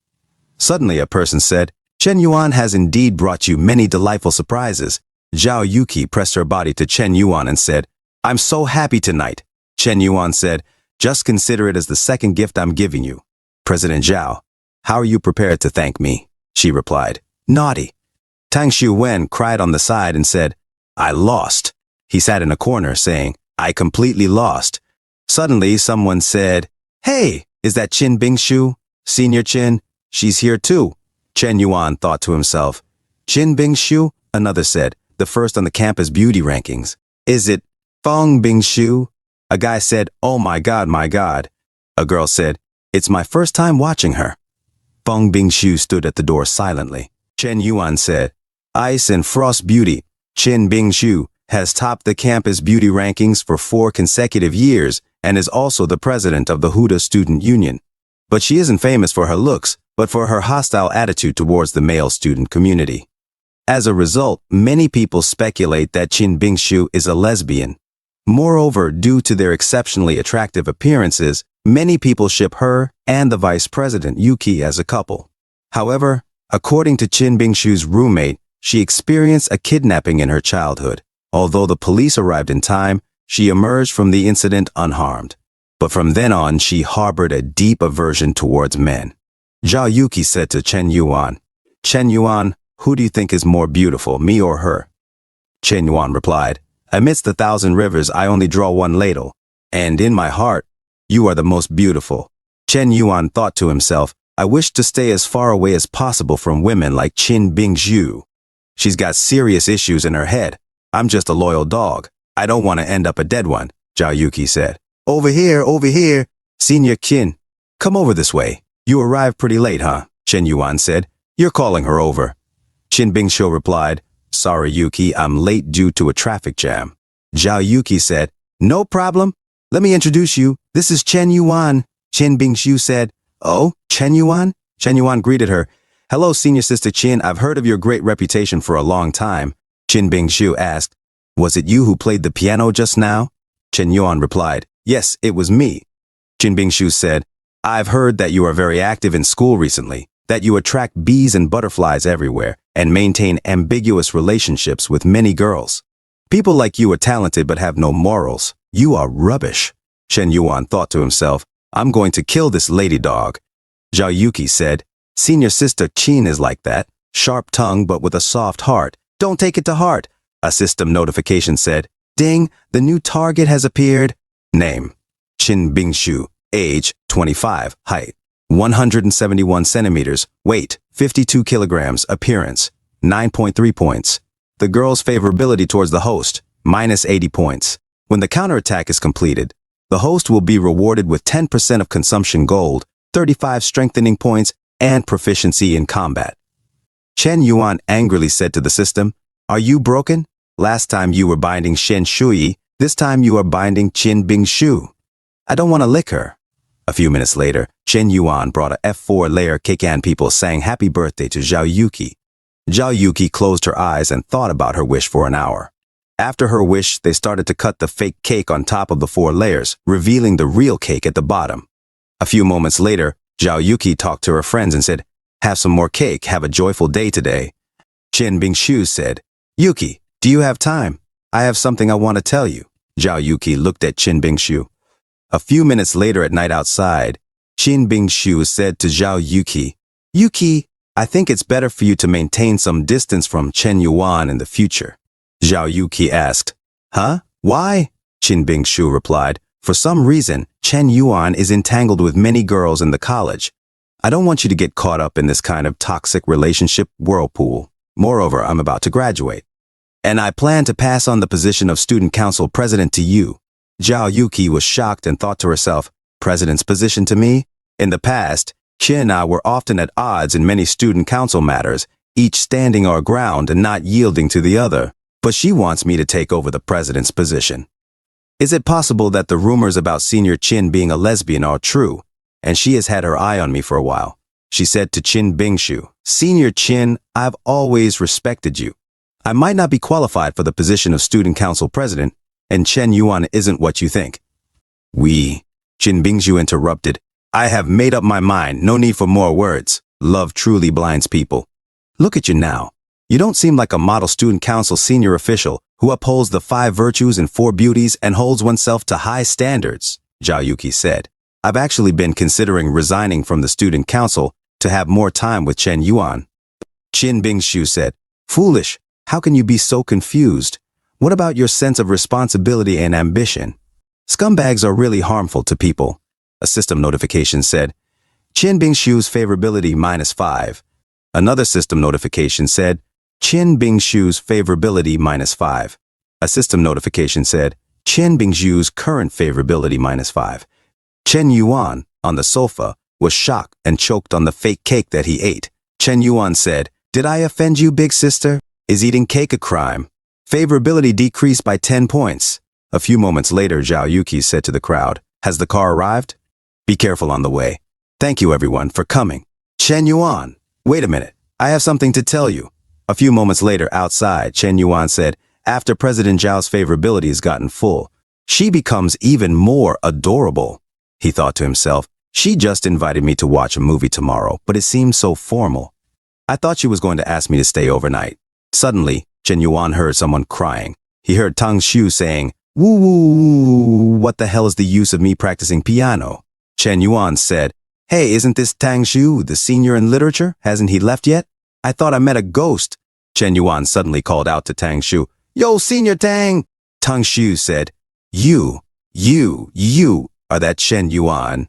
Suddenly a person said, Chen Yuan has indeed brought you many delightful surprises. Zhao Yuki pressed her body to Chen Yuan and said, I'm so happy tonight. Chen Yuan said, just consider it as the second gift I'm giving you. President Zhao, how are you prepared to thank me? She replied, naughty. Tang Xuan cried on the side and said, I lost. He sat in a corner saying, I completely lost. Suddenly someone said, hey, is that Qin Bingshu? Senior Qin, she's here too. Chen Yuan thought to himself, Qin Bingshu? Another said, the first on the campus beauty rankings. Is it Feng Bingshu? A guy said, oh my God, my God. A girl said, it's my first time watching her. Feng Bingshu stood at the door silently. Chen Yuan said, Ice and Frost Beauty, Chin Bingshu, has topped the campus beauty rankings for 4 consecutive years and is also the president of the Huda Student Union. But she isn't famous for her looks, but for her hostile attitude towards the male student community. As a result, many people speculate that Chin Bingshu is a lesbian. Moreover, due to their exceptionally attractive appearances, many people ship her and the vice president Yuki as a couple. However, according to Chin Bingshu's roommate, she experienced a kidnapping in her childhood. Although the police arrived in time, she emerged from the incident unharmed. But from then on, she harbored a deep aversion towards men. Zhao Yuki said to Chen Yuan, "Chen Yuan, who do you think is more beautiful, me or her?" Chen Yuan replied, "Amidst 1,000 rivers, I only draw one ladle. And in my heart, you are the most beautiful." Chen Yuan thought to himself, "I wish to stay as far away as possible from women like Chin Bingshu. She's got serious issues in her head. I'm just a loyal dog. I don't want to end up a dead one," Zhao Yuki said. Over here, Senior Chin. Come over this way. You arrived pretty late, huh?" Chen Yuan said. "You're calling her over." Chin Bingshu replied, "Sorry, Yuki, I'm late due to a traffic jam." Zhao Yuki said, "No problem. Let me introduce you. This is Chen Yuan." Chin Bingshu said, "Oh, Chen Yuan?" Chen Yuan greeted her. "Hello, Senior Sister Chin. I've heard of your great reputation for a long time." Chin Bingshu asked, "Was it you who played the piano just now?" Chen Yuan replied, "Yes, it was me." Chin Bingshu said, "I've heard that you are very active in school recently, that you attract bees and butterflies everywhere, and maintain ambiguous relationships with many girls. People like you are talented but have no morals. You are rubbish." Chen Yuan thought to himself, "I'm going to kill this lady dog." Zhao Yuki said, "Senior Sister Chin is like that, sharp tongue but with a soft heart. Don't take it to heart." A system notification said, "Ding, the new target has appeared." Name: Chin Bingshu. Age: 25. Height: 171 centimeters. Weight: 52 kilograms. Appearance: 9.3 points. The girl's favorability towards the host: -80 points. When the counterattack is completed, the host will be rewarded with 10% of consumption gold, 35 strengthening points, and proficiency in combat. Chen Yuan angrily said to the system, "Are you broken? Last time you were binding Shen Shui, this time you are binding Chin Bingshu. I don't want to lick her." A few minutes later, Chen Yuan brought a F4 layer cake and people sang happy birthday to Zhao Yuki. Zhao Yuki closed her eyes and thought about her wish for an hour. After her wish, they started to cut the fake cake on top of the 4 layers, revealing the real cake at the bottom. A few moments later, Zhao Yuki talked to her friends and said, "Have some more cake, have a joyful day today." Chin Bingshu said, "Yuki, do you have time? I have something I want to tell you." Zhao Yuki looked at Chin Bingshu. A few minutes later at night outside, Chin Bingshu said to Zhao Yuki, "Yuki, I think it's better for you to maintain some distance from Chen Yuan in the future." Zhao Yuki asked, "Huh? Why?" Chin Bingshu replied, "For some reason, Chen Yuan is entangled with many girls in the college. I don't want you to get caught up in this kind of toxic relationship whirlpool. Moreover, I'm about to graduate, and I plan to pass on the position of student council president to you." Zhao Yuki was shocked and thought to herself, "President's position to me?" In the past, Chen and I were often at odds in many student council matters, each standing our ground and not yielding to the other. But she wants me to take over the president's position. Is it possible that the rumors about Senior Chin being a lesbian are true, and she has had her eye on me for a while? She said to Chin Bingshu, "Senior Chin, I've always respected you. I might not be qualified for the position of student council president, and Chen Yuan isn't what you think." Chin Bingshu interrupted, "I have made up my mind, no need for more words. Love truly blinds people. Look at you now. You don't seem like a model student council senior official who upholds the 5 virtues and 4 beauties and holds oneself to high standards," Zhao Yuki said. "I've actually been considering resigning from the student council to have more time with Chen Yuan." Chin Bingshu said, "Foolish, how can you be so confused? What about your sense of responsibility and ambition? Scumbags are really harmful to people." A system notification said, "Chin Bingshu's favorability -5. Another system notification said, "Chin Bingshu's favorability -5. A system notification said, "Chin Bingshu's current favorability -5. Chen Yuan, on the sofa, was shocked and choked on the fake cake that he ate. Chen Yuan said, "Did I offend you, big sister?" Is eating cake a crime? Favorability decreased by 10 points. A few moments later, Zhao Yuki said to the crowd, has the car arrived? Be careful on the way. Thank you everyone for coming. Chen Yuan, wait a minute. I have something to tell you. A few moments later outside, Chen Yuan said, after President Zhao's favorability has gotten full, she becomes even more adorable. He thought to himself, she just invited me to watch a movie tomorrow, but it seems so formal. I thought she was going to ask me to stay overnight. Suddenly, Chen Yuan heard someone crying. He heard Tang Xu saying, woo woo, what the hell is the use of me practicing piano? Chen Yuan said, hey, isn't this Tang Xu, the senior in literature? Hasn't he left yet? I thought I met a ghost. Chen Yuan suddenly called out to Tang Xu, yo, Senior Tang! Tang Xu said, you are that Chen Yuan.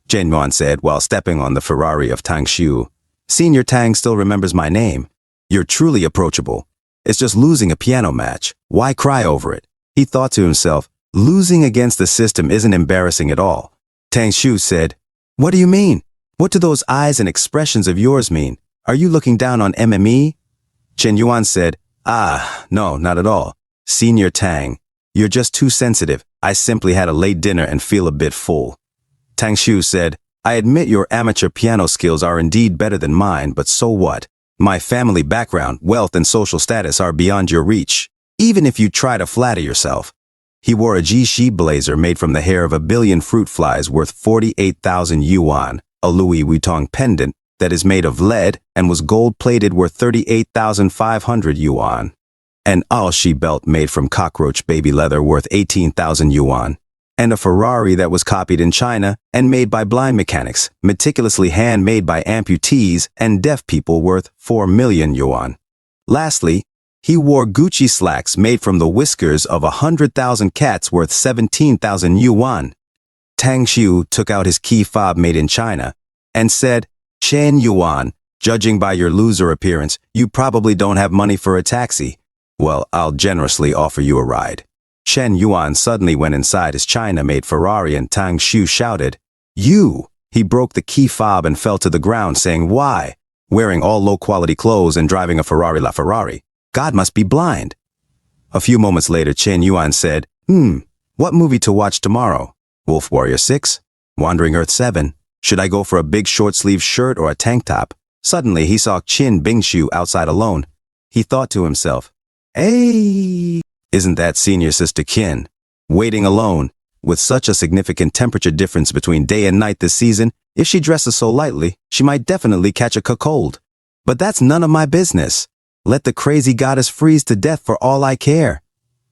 Chen Yuan said while stepping on the Ferrari of Tang Xu, Senior Tang still remembers my name. You're truly approachable. It's just losing a piano match. Why cry over it? He thought to himself, losing against the system isn't embarrassing at all. Tang Xu said, what do you mean? What do those eyes and expressions of yours mean? Are you looking down on MME? Chen Yuan said, no, not at all. Senior Tang, you're just too sensitive. I simply had a late dinner and feel a bit full. Tang Xu said, I admit your amateur piano skills are indeed better than mine, but so what? My family background, wealth, and social status are beyond your reach, even if you try to flatter yourself. He wore a Jishi blazer made from the hair of 1 billion fruit flies worth 48,000 yuan, a Louis Vuitton pendant that is made of lead and was gold-plated worth 38,500 yuan, an Alshi belt made from cockroach baby leather worth 18,000 yuan, and a Ferrari that was copied in China and made by blind mechanics, meticulously handmade by amputees and deaf people worth 4 million yuan. Lastly, he wore Gucci slacks made from the whiskers of 100,000 cats worth 17,000 yuan. Tang Xu took out his key fob made in China and said, Chen Yuan, judging by your loser appearance, you probably don't have money for a taxi. Well, I'll generously offer you a ride. Chen Yuan suddenly went inside his China-made Ferrari and Tang Xu shouted, you! He broke the key fob and fell to the ground saying, why? Wearing all low-quality clothes and driving a Ferrari LaFerrari. God must be blind. A few moments later, Chen Yuan said, what movie to watch tomorrow? Wolf Warrior 6? Wandering Earth 7? Should I go for a big short-sleeved shirt or a tank top? Suddenly, he saw Qin Bingshu outside alone. He thought to himself, hey, isn't that senior sister Qin? Waiting alone, with such a significant temperature difference between day and night this season, if she dresses so lightly, she might definitely catch a cold. But that's none of my business. Let the crazy goddess freeze to death for all I care.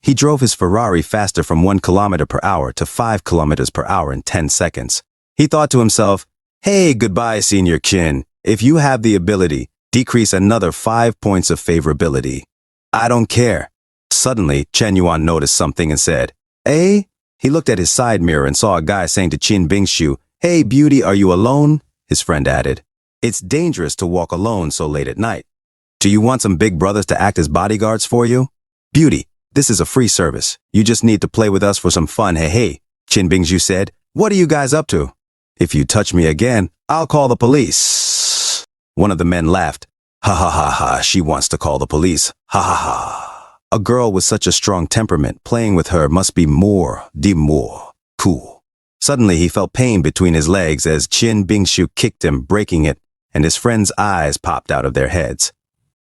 He drove his Ferrari faster from 1 kilometer per hour to 5 kilometers per hour in 10 seconds. He thought to himself, hey, goodbye, Senior Qin. If you have the ability, decrease another 5 points of favorability. I don't care. Suddenly, Chen Yuan noticed something and said, eh? He looked at his side mirror and saw a guy saying to Qin Bingshu, hey, beauty, are you alone? His friend added, it's dangerous to walk alone so late at night. Do you want some big brothers to act as bodyguards for you? Beauty, this is a free service. You just need to play with us for some fun, hey. Qin Bingshu said, what are you guys up to? If you touch me again, I'll call the police. One of the men laughed. Ha ha ha ha, she wants to call the police. Ha ha ha. A girl with such a strong temperament, playing with her must be more cool. Suddenly he felt pain between his legs as Qin Bingshu kicked him, breaking it, and his friend's eyes popped out of their heads.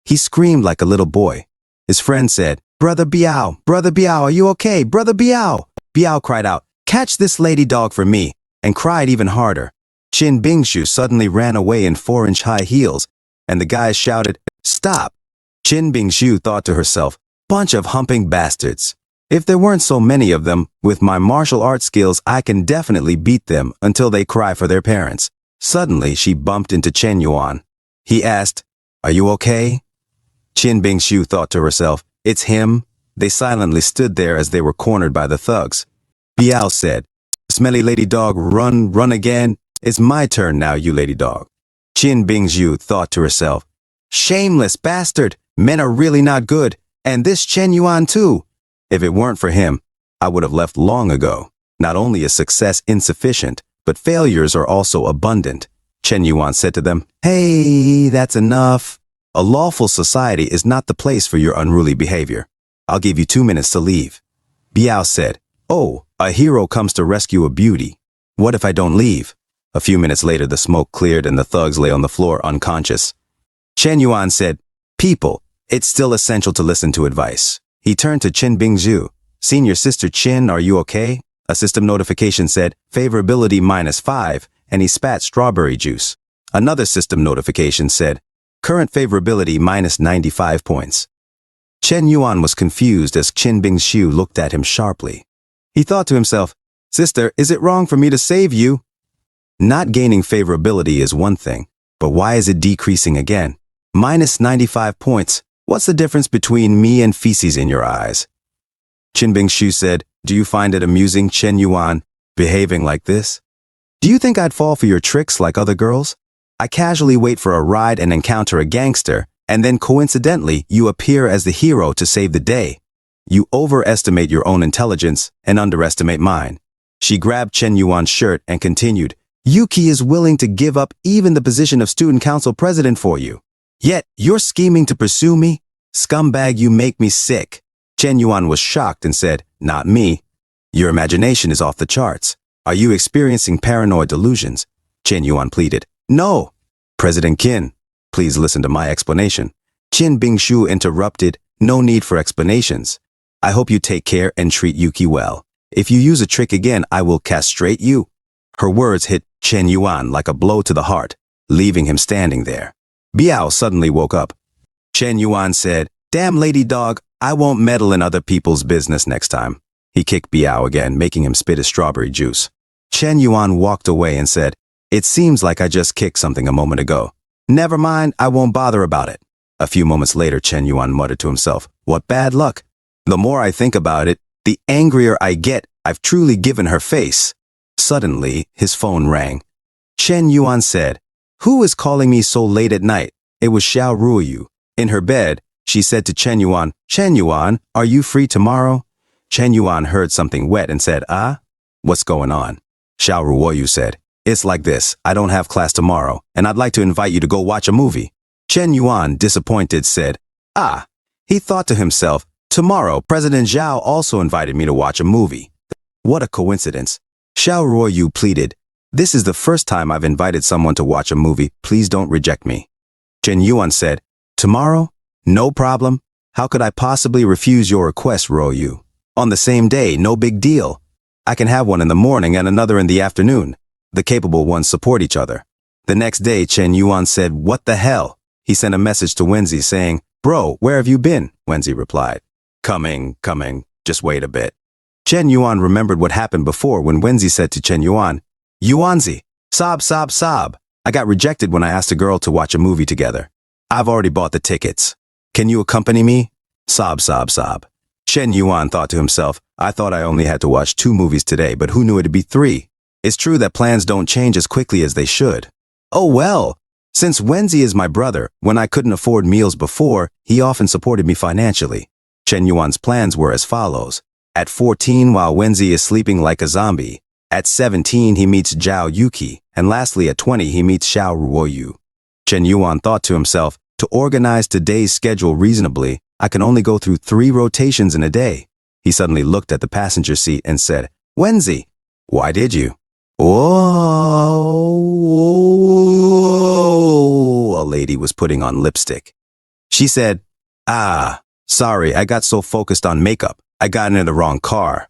He screamed like a little boy. His friend said, Brother Biao, are you okay? Brother Biao. Biao cried out, catch this lady dog for me, and cried even harder. Qin Bingshu suddenly ran away in 4-inch high heels, and the guys shouted, stop. Qin Bingshu thought to herself, bunch of humping bastards. If there weren't so many of them, with my martial arts skills I can definitely beat them until they cry for their parents. Suddenly she bumped into Chen Yuan. He asked, are you okay? Qin Bingshu thought to herself, it's him. They silently stood there as they were cornered by the thugs. Biao said, smelly lady dog, run again. It's my turn now, you lady dog. Qin Bingshu thought to herself, shameless bastard, men are really not good, and this Chen Yuan too. If it weren't for him, I would have left long ago. Not only is success insufficient, but failures are also abundant. Chen Yuan said to them, hey, that's enough. A lawful society is not the place for your unruly behavior. I'll give you 2 minutes to leave. Biao said, "Oh, a hero comes to rescue a beauty. What if I don't leave?" A few minutes later, the smoke cleared and the thugs lay on the floor unconscious. Chen Yuan said, "People, it's still essential to listen to advice." He turned to Qin Bingzhu. "Senior sister Qin, are you okay?" A system notification said, "Favorability -5, and he spat strawberry juice." Another system notification said, "Current favorability -95 points." Chen Yuan was confused as Qin Bingzhu looked at him sharply. He thought to himself, "Sister, is it wrong for me to save you?" Not gaining favorability is one thing, but why is it decreasing again? -95 points. What's the difference between me and feces in your eyes? Qin Bingzhu said, "Do you find it amusing, Chen Yuan, behaving like this? Do you think I'd fall for your tricks like other girls? I casually wait for a ride and encounter a gangster, and then coincidentally you appear as the hero to save the day. You overestimate your own intelligence and underestimate mine." She grabbed Chen Yuan's shirt and continued, "Yuki is willing to give up even the position of student council president for you. Yet, you're scheming to pursue me? Scumbag, you make me sick." Chen Yuan was shocked and said, "Not me. Your imagination is off the charts. Are you experiencing paranoid delusions?" Chen Yuan pleaded, "No." "President Qin, please listen to my explanation." Qin Bingzhu interrupted, "No need for explanations. I hope you take care and treat Yuki well. If you use a trick again, I will castrate you." Her words hit Chen Yuan like a blow to the heart, leaving him standing there. Biao suddenly woke up. Chen Yuan said, "Damn lady dog, I won't meddle in other people's business next time." He kicked Biao again, making him spit his strawberry juice. Chen Yuan walked away and said, "It seems like I just kicked something a moment ago. Never mind, I won't bother about it." A few moments later, Chen Yuan muttered to himself, "What bad luck. The more I think about it, the angrier I get. I've truly given her face." Suddenly, his phone rang. Chen Yuan said, "Who is calling me so late at night?" It was Xiao Ruoyu. In her bed, she said to Chen Yuan, "Chen Yuan, are you free tomorrow?" Chen Yuan heard something wet and said, "Ah? What's going on?" Xiao Ruoyu said, "It's like this. I don't have class tomorrow, and I'd like to invite you to go watch a movie." Chen Yuan, disappointed, said, "Ah." He thought to himself, "Tomorrow, President Zhao also invited me to watch a movie. What a coincidence." Xiao Ruoyu pleaded, "This is the first time I've invited someone to watch a movie. Please don't reject me." Chen Yuan said, "Tomorrow? No problem. How could I possibly refuse your request, Ruoyu? On the same day, no big deal. I can have one in the morning and another in the afternoon. The capable ones support each other." The next day, Chen Yuan said, "What the hell?" He sent a message to Wenzi saying, "Bro, where have you been?" Wenzi replied, Coming. Just wait a bit." Chen Yuan remembered what happened before when Wenzi said to Chen Yuan, "Yuanzi, sob. I got rejected when I asked a girl to watch a movie together. I've already bought the tickets. Can you accompany me?" Sob. Chen Yuan thought to himself, "I thought I only had to watch 2 movies today, but who knew it'd be 3? It's true that plans don't change as quickly as they should. Oh well, since Wenzi is my brother, when I couldn't afford meals before, he often supported me financially." Chen Yuan's plans were as follows. At 14, while Wenzi is sleeping like a zombie. At 17, he meets Zhao Yuki, and lastly at 20, he meets Xiao Ruoyu. Chen Yuan thought to himself, to organize today's schedule reasonably, I can only go through 3 rotations in a day. He suddenly looked at the passenger seat and said, "Wenzi, why did you?" "Oh," a lady was putting on lipstick. She said, "Ah, sorry, I got so focused on makeup. I got into the wrong car."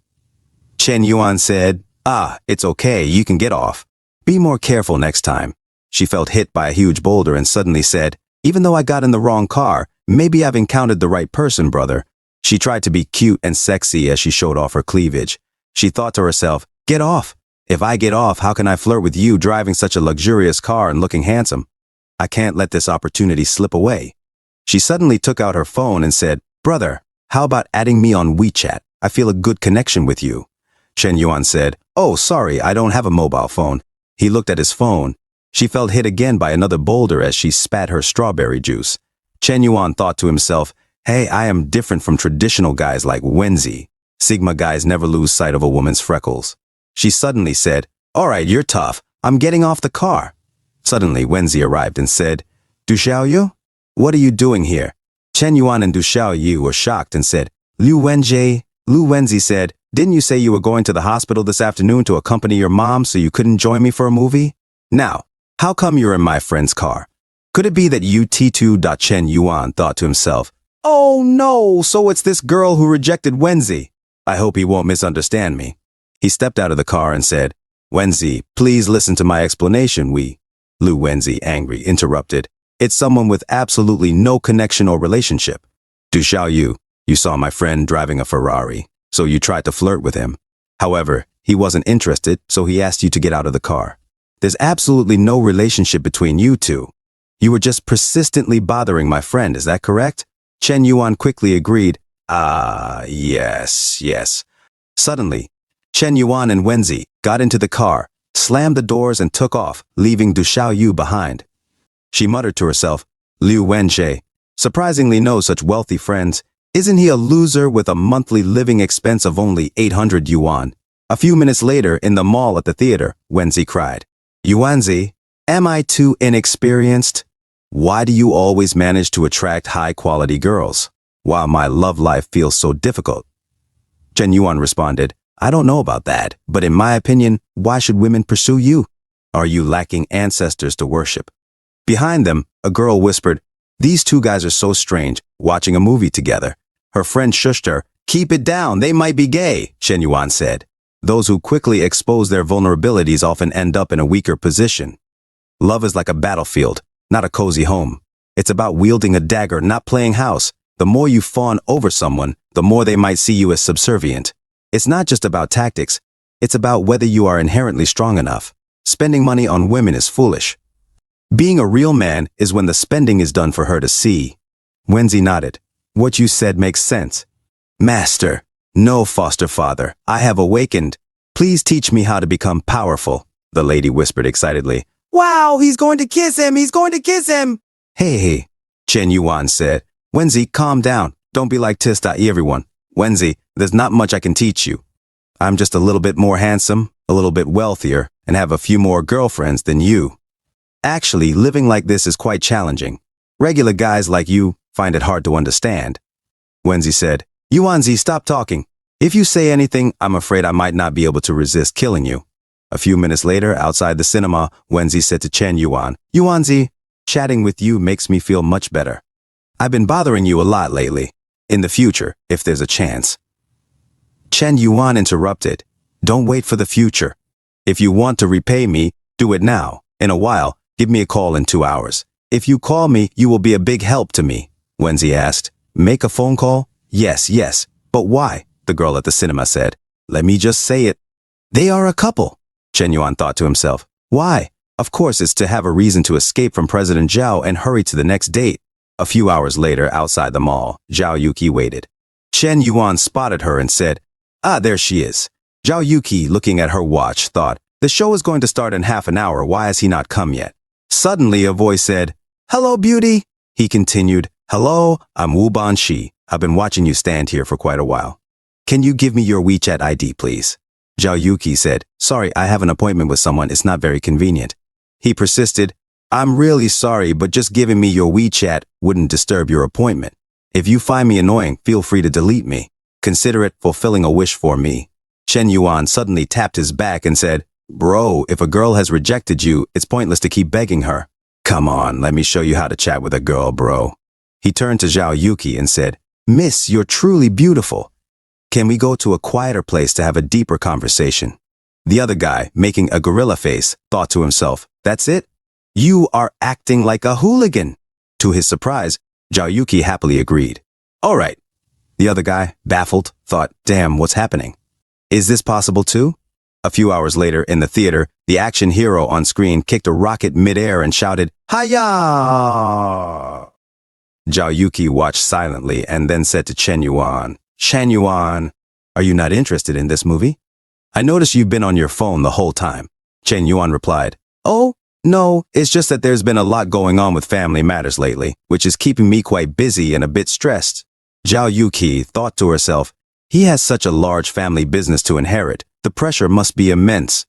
Chen Yuan said, "Ah, it's okay, you can get off. Be more careful next time." She felt hit by a huge boulder and suddenly said, "Even though I got in the wrong car, maybe I've encountered the right person, brother." She tried to be cute and sexy as she showed off her cleavage. She thought to herself, "Get off. If I get off, how can I flirt with you driving such a luxurious car and looking handsome? I can't let this opportunity slip away." She suddenly took out her phone and said, "Brother, how about adding me on WeChat? I feel a good connection with you." Chen Yuan said, "Oh, sorry, I don't have a mobile phone." He looked at his phone. She felt hit again by another boulder as she spat her strawberry juice. Chen Yuan thought to himself, "Hey, I am different from traditional guys like Wenzi. Sigma guys never lose sight of a woman's freckles." She suddenly said, "All right, you're tough. I'm getting off the car." Suddenly, Wenzi arrived and said, "Du Xiaoyu?" What are you doing here? Chen Yuan and Du Xiaoyu were shocked and said, Lu Wenzi said, didn't you say you were going to the hospital this afternoon to accompany your mom so you couldn't join me for a movie? Now, how come you're in my friend's car? Could it be that you T2. Chen Yuan thought to himself, oh no, so it's this girl who rejected Wenzi. I hope he won't misunderstand me. He stepped out of the car and said, Wenzi, please listen to my explanation. Lu Wenzi, angry, interrupted. It's someone with absolutely no connection or relationship. Du Xiaoyu, you saw my friend driving a Ferrari, so you tried to flirt with him. However, he wasn't interested, so he asked you to get out of the car. There's absolutely no relationship between you two. You were just persistently bothering my friend, is that correct? Chen Yuan quickly agreed. Yes. Suddenly, Chen Yuan and Wenzi got into the car, slammed the doors and took off, leaving Du Xiaoyu behind. She muttered to herself, Liu Wenjie surprisingly knows such wealthy friends. Isn't he a loser with a monthly living expense of only 800 yuan? A few minutes later, in the mall at the theater, Wenzi cried, Yuanzi, am I too inexperienced? Why do you always manage to attract high-quality girls, while my love life feels so difficult? Chen Yuan responded, I don't know about that, but in my opinion, why should women pursue you? Are you lacking ancestors to worship? Behind them, a girl whispered, these two guys are so strange, watching a movie together. Her friend shushed her. Keep it down, they might be gay, Chen Yuan said. Those who quickly expose their vulnerabilities often end up in a weaker position. Love is like a battlefield, not a cozy home. It's about wielding a dagger, not playing house. The more you fawn over someone, the more they might see you as subservient. It's not just about tactics. It's about whether you are inherently strong enough. Spending money on women is foolish. Being a real man is when the spending is done for her to see. Wenzi nodded. What you said makes sense. Master, no foster father, I have awakened. Please teach me how to become powerful, the lady whispered excitedly. Wow, he's going to kiss him, Hey, Chen Yuan said. Wenzi, calm down. Don't be like Tista, everyone. Wenzi, there's not much I can teach you. I'm just a little bit more handsome, a little bit wealthier, and have a few more girlfriends than you. Actually, living like this is quite challenging. Regular guys like you find it hard to understand. Wenzi said, Yuanzi, stop talking. If you say anything, I'm afraid I might not be able to resist killing you. A few minutes later, outside the cinema, Wenzi said to Chen Yuan, Yuanzi, chatting with you makes me feel much better. I've been bothering you a lot lately. In the future, if there's a chance. Chen Yuan interrupted, don't wait for the future. If you want to repay me, do it now. In a while, give me a call in 2 hours. If you call me, you will be a big help to me. Wenzi asked, make a phone call? Yes. But why? The girl at the cinema said. Let me just say it. They are a couple. Chen Yuan thought to himself. Why? Of course it's to have a reason to escape from President Zhao and hurry to the next date. A few hours later, outside the mall, Zhao Yuki waited. Chen Yuan spotted her and said, there she is. Zhao Yuki, looking at her watch, thought, the show is going to start in half an hour, why has he not come yet? Suddenly a voice said, hello, beauty. He continued, hello, I'm Wu Banshi. I've been watching you stand here for quite a while. Can you give me your WeChat ID, please? Zhao Yuki said, sorry, I have an appointment with someone, it's not very convenient. He persisted, I'm really sorry, but just giving me your WeChat wouldn't disturb your appointment. If you find me annoying, feel free to delete me. Consider it fulfilling a wish for me. Chen Yuan suddenly tapped his back and said, bro, if a girl has rejected you, it's pointless to keep begging her. Come on, let me show you how to chat with a girl, bro. He turned to Zhao Yuki and said, Miss, you're truly beautiful. Can we go to a quieter place to have a deeper conversation? The other guy, making a gorilla face, thought to himself, that's it? You are acting like a hooligan. To his surprise, Zhao Yuki happily agreed. All right. The other guy, baffled, thought, damn, what's happening? Is this possible too? A few hours later, in the theater, the action hero on screen kicked a rocket midair and shouted, Hiya! Zhao Yuki watched silently and then said to Chen Yuan, are you not interested in this movie? I noticed you've been on your phone the whole time. Chen Yuan replied, oh, no, it's just that there's been a lot going on with family matters lately, which is keeping me quite busy and a bit stressed. Zhao Yuki thought to herself, he has such a large family business to inherit. The pressure must be immense.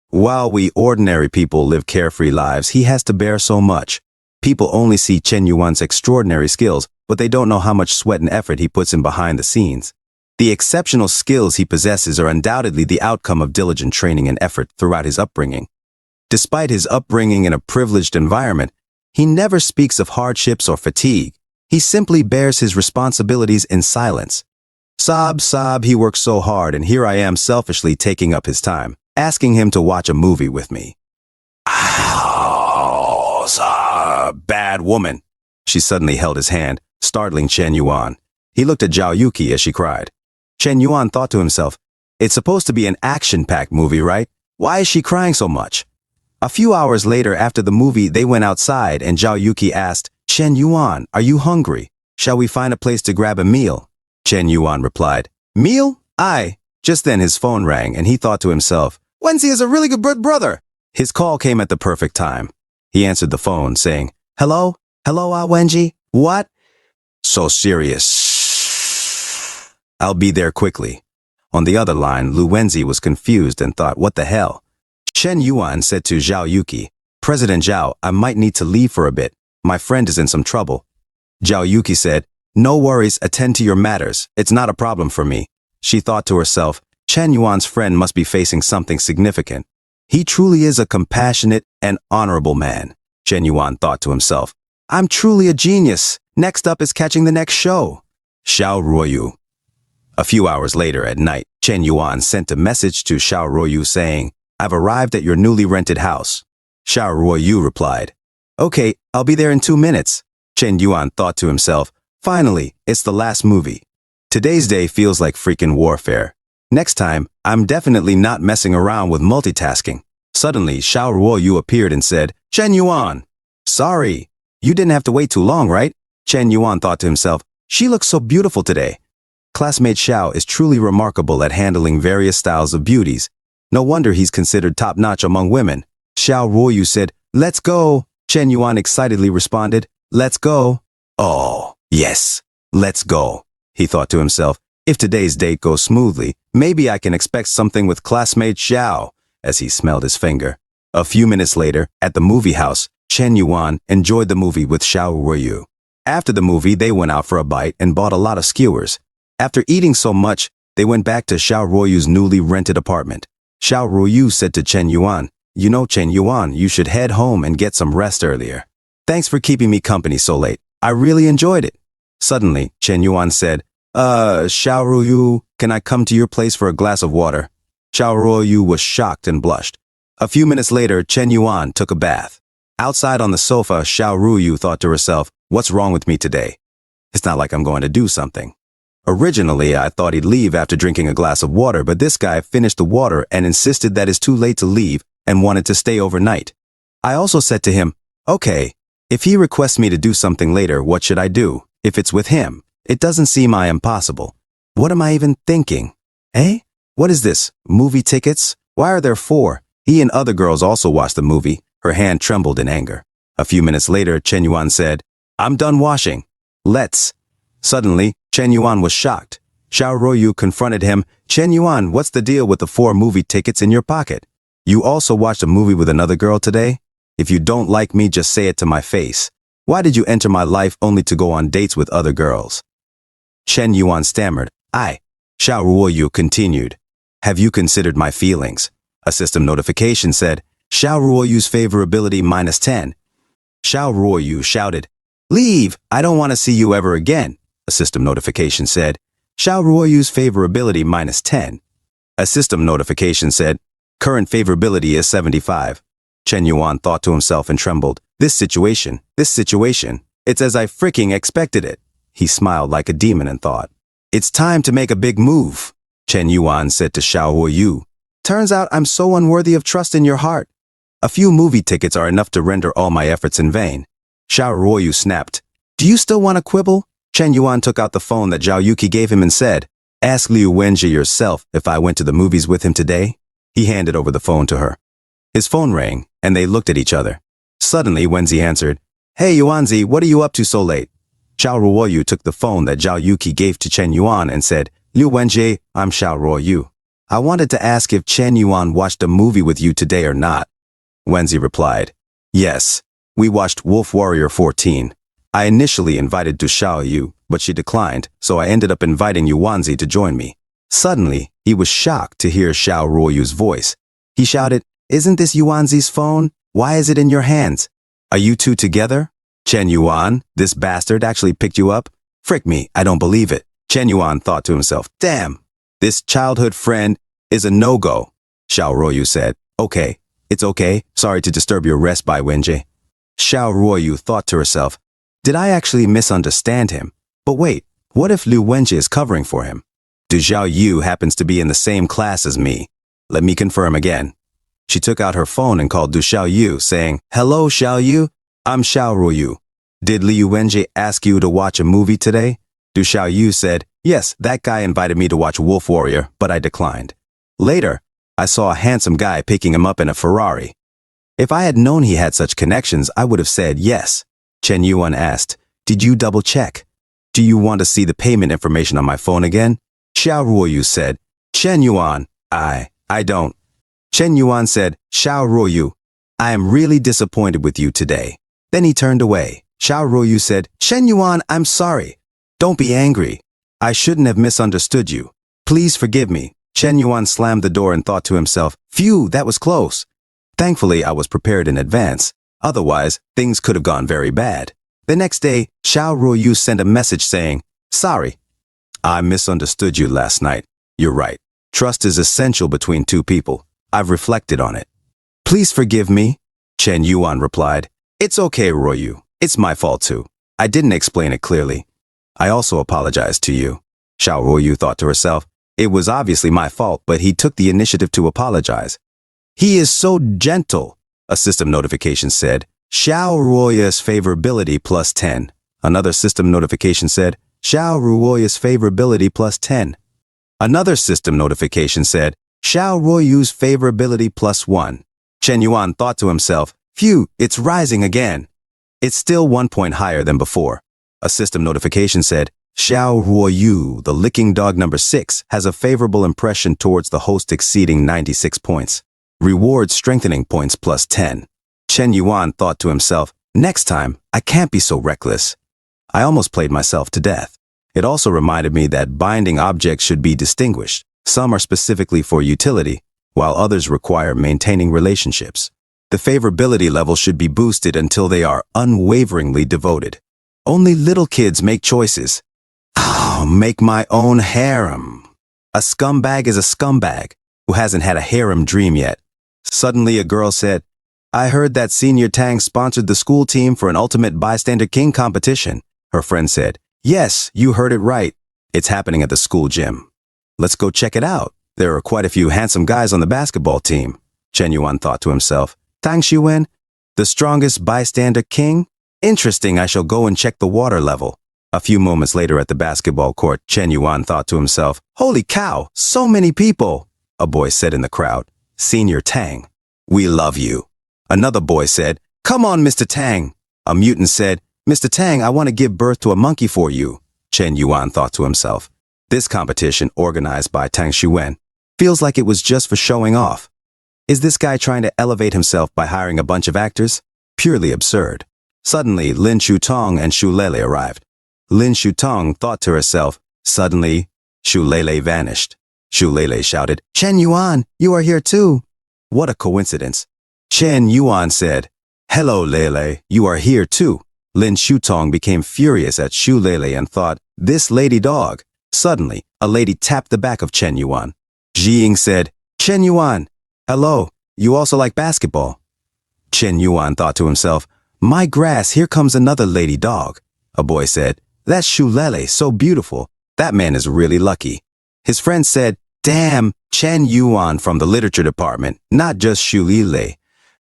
While we ordinary people live carefree lives, he has to bear so much. People only see Chen Yuan's extraordinary skills, but they don't know how much sweat and effort he puts in behind the scenes. The exceptional skills he possesses are undoubtedly the outcome of diligent training and effort throughout his upbringing. Despite his upbringing in a privileged environment, he never speaks of hardships or fatigue. He simply bears his responsibilities in silence. Sob, he works so hard, and here I am selfishly taking up his time, asking him to watch a movie with me. Oh, bad woman. She suddenly held his hand, startling Chen Yuan. He looked at Zhao Yuki as she cried. Chen Yuan thought to himself, it's supposed to be an action-packed movie, right? Why is she crying so much? A few hours later after the movie, they went outside and Zhao Yuki asked, Chen Yuan, are you hungry? Shall we find a place to grab a meal? Chen Yuan replied, meal? Aye. Just then his phone rang and he thought to himself, Wenzi is a really good brother. His call came at the perfect time. He answered the phone saying, hello? Hello, Wenji? What? So serious. I'll be there quickly. On the other line, Lu Wenzi was confused and thought, what the hell? Chen Yuan said to Zhao Yuki, President Zhao, I might need to leave for a bit. My friend is in some trouble. Zhao Yuki said, no worries, attend to your matters. It's not a problem for me. She thought to herself, Chen Yuan's friend must be facing something significant. He truly is a compassionate and honorable man. Chen Yuan thought to himself, I'm truly a genius. Next up is catching the next show. Xiao Ruoyu. A few hours later at night, Chen Yuan sent a message to Xiao Ruoyu saying, I've arrived at your newly rented house. Xiao Ruoyu replied, okay, I'll be there in 2 minutes. Chen Yuan thought to himself, finally, it's the last movie. Today's day feels like freaking warfare. Next time, I'm definitely not messing around with multitasking. Suddenly, Xiao Ruoyu appeared and said, Chen Yuan. Sorry, you didn't have to wait too long, right? Chen Yuan thought to himself, she looks so beautiful today. Classmate Xiao is truly remarkable at handling various styles of beauties. No wonder he's considered top-notch among women. Xiao Ruoyu said, let's go. Chen Yuan excitedly responded, let's go. Oh, yes, let's go. He thought to himself, if today's date goes smoothly, maybe I can expect something with classmate Xiao, as he smelled his finger. A few minutes later, at the movie house, Chen Yuan enjoyed the movie with Xiao Ruoyu. After the movie, they went out for a bite and bought a lot of skewers. After eating so much, they went back to Xiao Ruoyu's newly rented apartment. Xiao Ruoyu said to Chen Yuan, you know, Chen Yuan, you should head home and get some rest earlier. Thanks for keeping me company so late. I really enjoyed it. Suddenly, Chen Yuan said, Xiao Ruoyu, can I come to your place for a glass of water? Xiao Ruoyu was shocked and blushed. A few minutes later, Chen Yuan took a bath. Outside on the sofa, Xiao Ruoyu thought to herself, what's wrong with me today? It's not like I'm going to do something. Originally, I thought he'd leave after drinking a glass of water, but this guy finished the water and insisted that it's too late to leave and wanted to stay overnight. I also said to him, okay, if he requests me to do something later, what should I do? If it's with him, it doesn't seem impossible. What am I even thinking? Eh? What is this? Movie tickets? Why are there 4? He and other girls also watched the movie. Her hand trembled in anger. A few minutes later, Chen Yuan said, I'm done washing. Let's. Suddenly, Chen Yuan was shocked. Xiao Ruoyu confronted him. Chen Yuan, what's the deal with the 4 movie tickets in your pocket? You also watched a movie with another girl today? If you don't like me, just say it to my face. Why did you enter my life only to go on dates with other girls? Chen Yuan stammered. Xiao Ruoyu continued. Have you considered my feelings? A system notification said, Xiao Ruoyu's favorability -10. Xiao Ruoyu shouted, leave, I don't want to see you ever again. A system notification said, Xiao Ruoyu's favorability -10. A system notification said, current favorability is 75. Chen Yuan thought to himself and trembled. This situation, it's as I freaking expected it. He smiled like a demon and thought, it's time to make a big move. Chen Yuan said to Xiao Ruoyu, turns out I'm so unworthy of trust in your heart. A few movie tickets are enough to render all my efforts in vain. Xiao Ruoyu snapped, do you still want to quibble? Chen Yuan took out the phone that Zhao Yuki gave him and said, ask Liu Wenji yourself if I went to the movies with him today. He handed over the phone to her. His phone rang, and they looked at each other. Suddenly, Wenzi answered, hey Yuanzi, what are you up to so late? Xiao Ruoyu took the phone that Zhao Yuki gave to Chen Yuan and said, Liu Wenji, I'm Xiao Ruoyu. I wanted to ask if Chen Yuan watched a movie with you today or not. Wenzi replied, yes. We watched Wolf Warrior 14. I initially invited Du Xiaoyu, but she declined, so I ended up inviting Yuanzi to join me. Suddenly, he was shocked to hear Xiao Ruoyu's voice. He shouted, "Isn't this Yuanzi's phone? Why is it in your hands? Are you two together? Chen Yuan, this bastard actually picked you up? Frick me, I don't believe it." Chen Yuan thought to himself, "Damn, this childhood friend is a no-go." Xiao Ruoyu said, "Okay, it's okay. Sorry to disturb your rest, Bai Wenjie." Xiao Ruoyu thought to herself, "Did I actually misunderstand him? But wait, what if Liu Wenjie is covering for him? Du Xiaoyu happens to be in the same class as me. Let me confirm again." She took out her phone and called Du Xiaoyu, saying, "Hello, Xiaoyu. I'm Xiao Ruoyu. Did Liu Wenjie ask you to watch a movie today?" Du Xiaoyu said, "Yes, that guy invited me to watch Wolf Warrior, but I declined. Later, I saw a handsome guy picking him up in a Ferrari. If I had known he had such connections, I would have said yes." Chen Yuan asked, "Did you double check? Do you want to see the payment information on my phone again?" Xiao Ruoyu said, "Chen Yuan, I don't." Chen Yuan said, "Xiao Ruoyu, I am really disappointed with you today." Then he turned away. Xiao Ruoyu said, "Chen Yuan, I'm sorry. Don't be angry. I shouldn't have misunderstood you. Please forgive me." Chen Yuan slammed the door and thought to himself, "Phew, that was close. Thankfully, I was prepared in advance. Otherwise, things could have gone very bad." The next day, Xiao Ruoyu sent a message saying, "Sorry, I misunderstood you last night. You're right. Trust is essential between two people. I've reflected on it. Please forgive me." Chen Yuan replied, "It's okay, Ruoyu. It's my fault too. I didn't explain it clearly. I also apologize to you." Xiao Ruoyu thought to herself, "It was obviously my fault, but he took the initiative to apologize. He is so gentle." A system notification said, "Xiao Ruoyu's favorability plus 10. Another system notification said, "Xiao Ruoyu's favorability plus 10. Another system notification said, "Xiao Ruoyu's favorability plus 1. Chen Yuan thought to himself, "Phew, it's rising again." It's still 1 point higher than before. A system notification said, "Xiao Ruoyu, the licking dog number 6, has a favorable impression towards the host exceeding 96 points. Reward strengthening points plus 10. Chen Yuan thought to himself, "Next time, I can't be so reckless." I almost played myself to death. It also reminded me that binding objects should be distinguished. Some are specifically for utility, while others require maintaining relationships. The favorability level should be boosted until they are unwaveringly devoted. Only little kids make choices. I'll make my own harem. A scumbag is a scumbag who hasn't had a harem dream yet. Suddenly a girl said, "I heard that Senior Tang sponsored the school team for an Ultimate Bystander King competition." Her friend said, "Yes, you heard it right. It's happening at the school gym. Let's go check it out. There are quite a few handsome guys on the basketball team." Chen Yuan thought to himself, "Tang Xiwen, the strongest bystander king? Interesting, I shall go and check the water level." A few moments later at the basketball court, Chen Yuan thought to himself, "Holy cow, so many people." A boy said in the crowd, "Senior Tang, we love you." Another boy said, "Come on, Mr. Tang." A mutant said, "Mr. Tang, I want to give birth to a monkey for you." Chen Yuan thought to himself, "This competition, organized by Tang Xiwen, feels like it was just for showing off. Is this guy trying to elevate himself by hiring a bunch of actors? Purely absurd." Suddenly, Lin Shutong and Shu Lele arrived. Lin Shutong thought to herself. Suddenly, Shu Lele vanished. Shu Lele shouted, "Chen Yuan, you are here too." What a coincidence. Chen Yuan said, "Hello, Lele, you are here too." Lin Shutong became furious at Shu Lele and thought, "This lady dog." Suddenly, a lady tapped the back of Chen Yuan. Jiying said, "Chen Yuan, hello, you also like basketball?" Chen Yuan thought to himself, "My grass, here comes another lady dog." A boy said, "That's Shu Lele, so beautiful. That man is really lucky." His friend said, "Damn, Chen Yuan from the literature department, not just Shu Lele.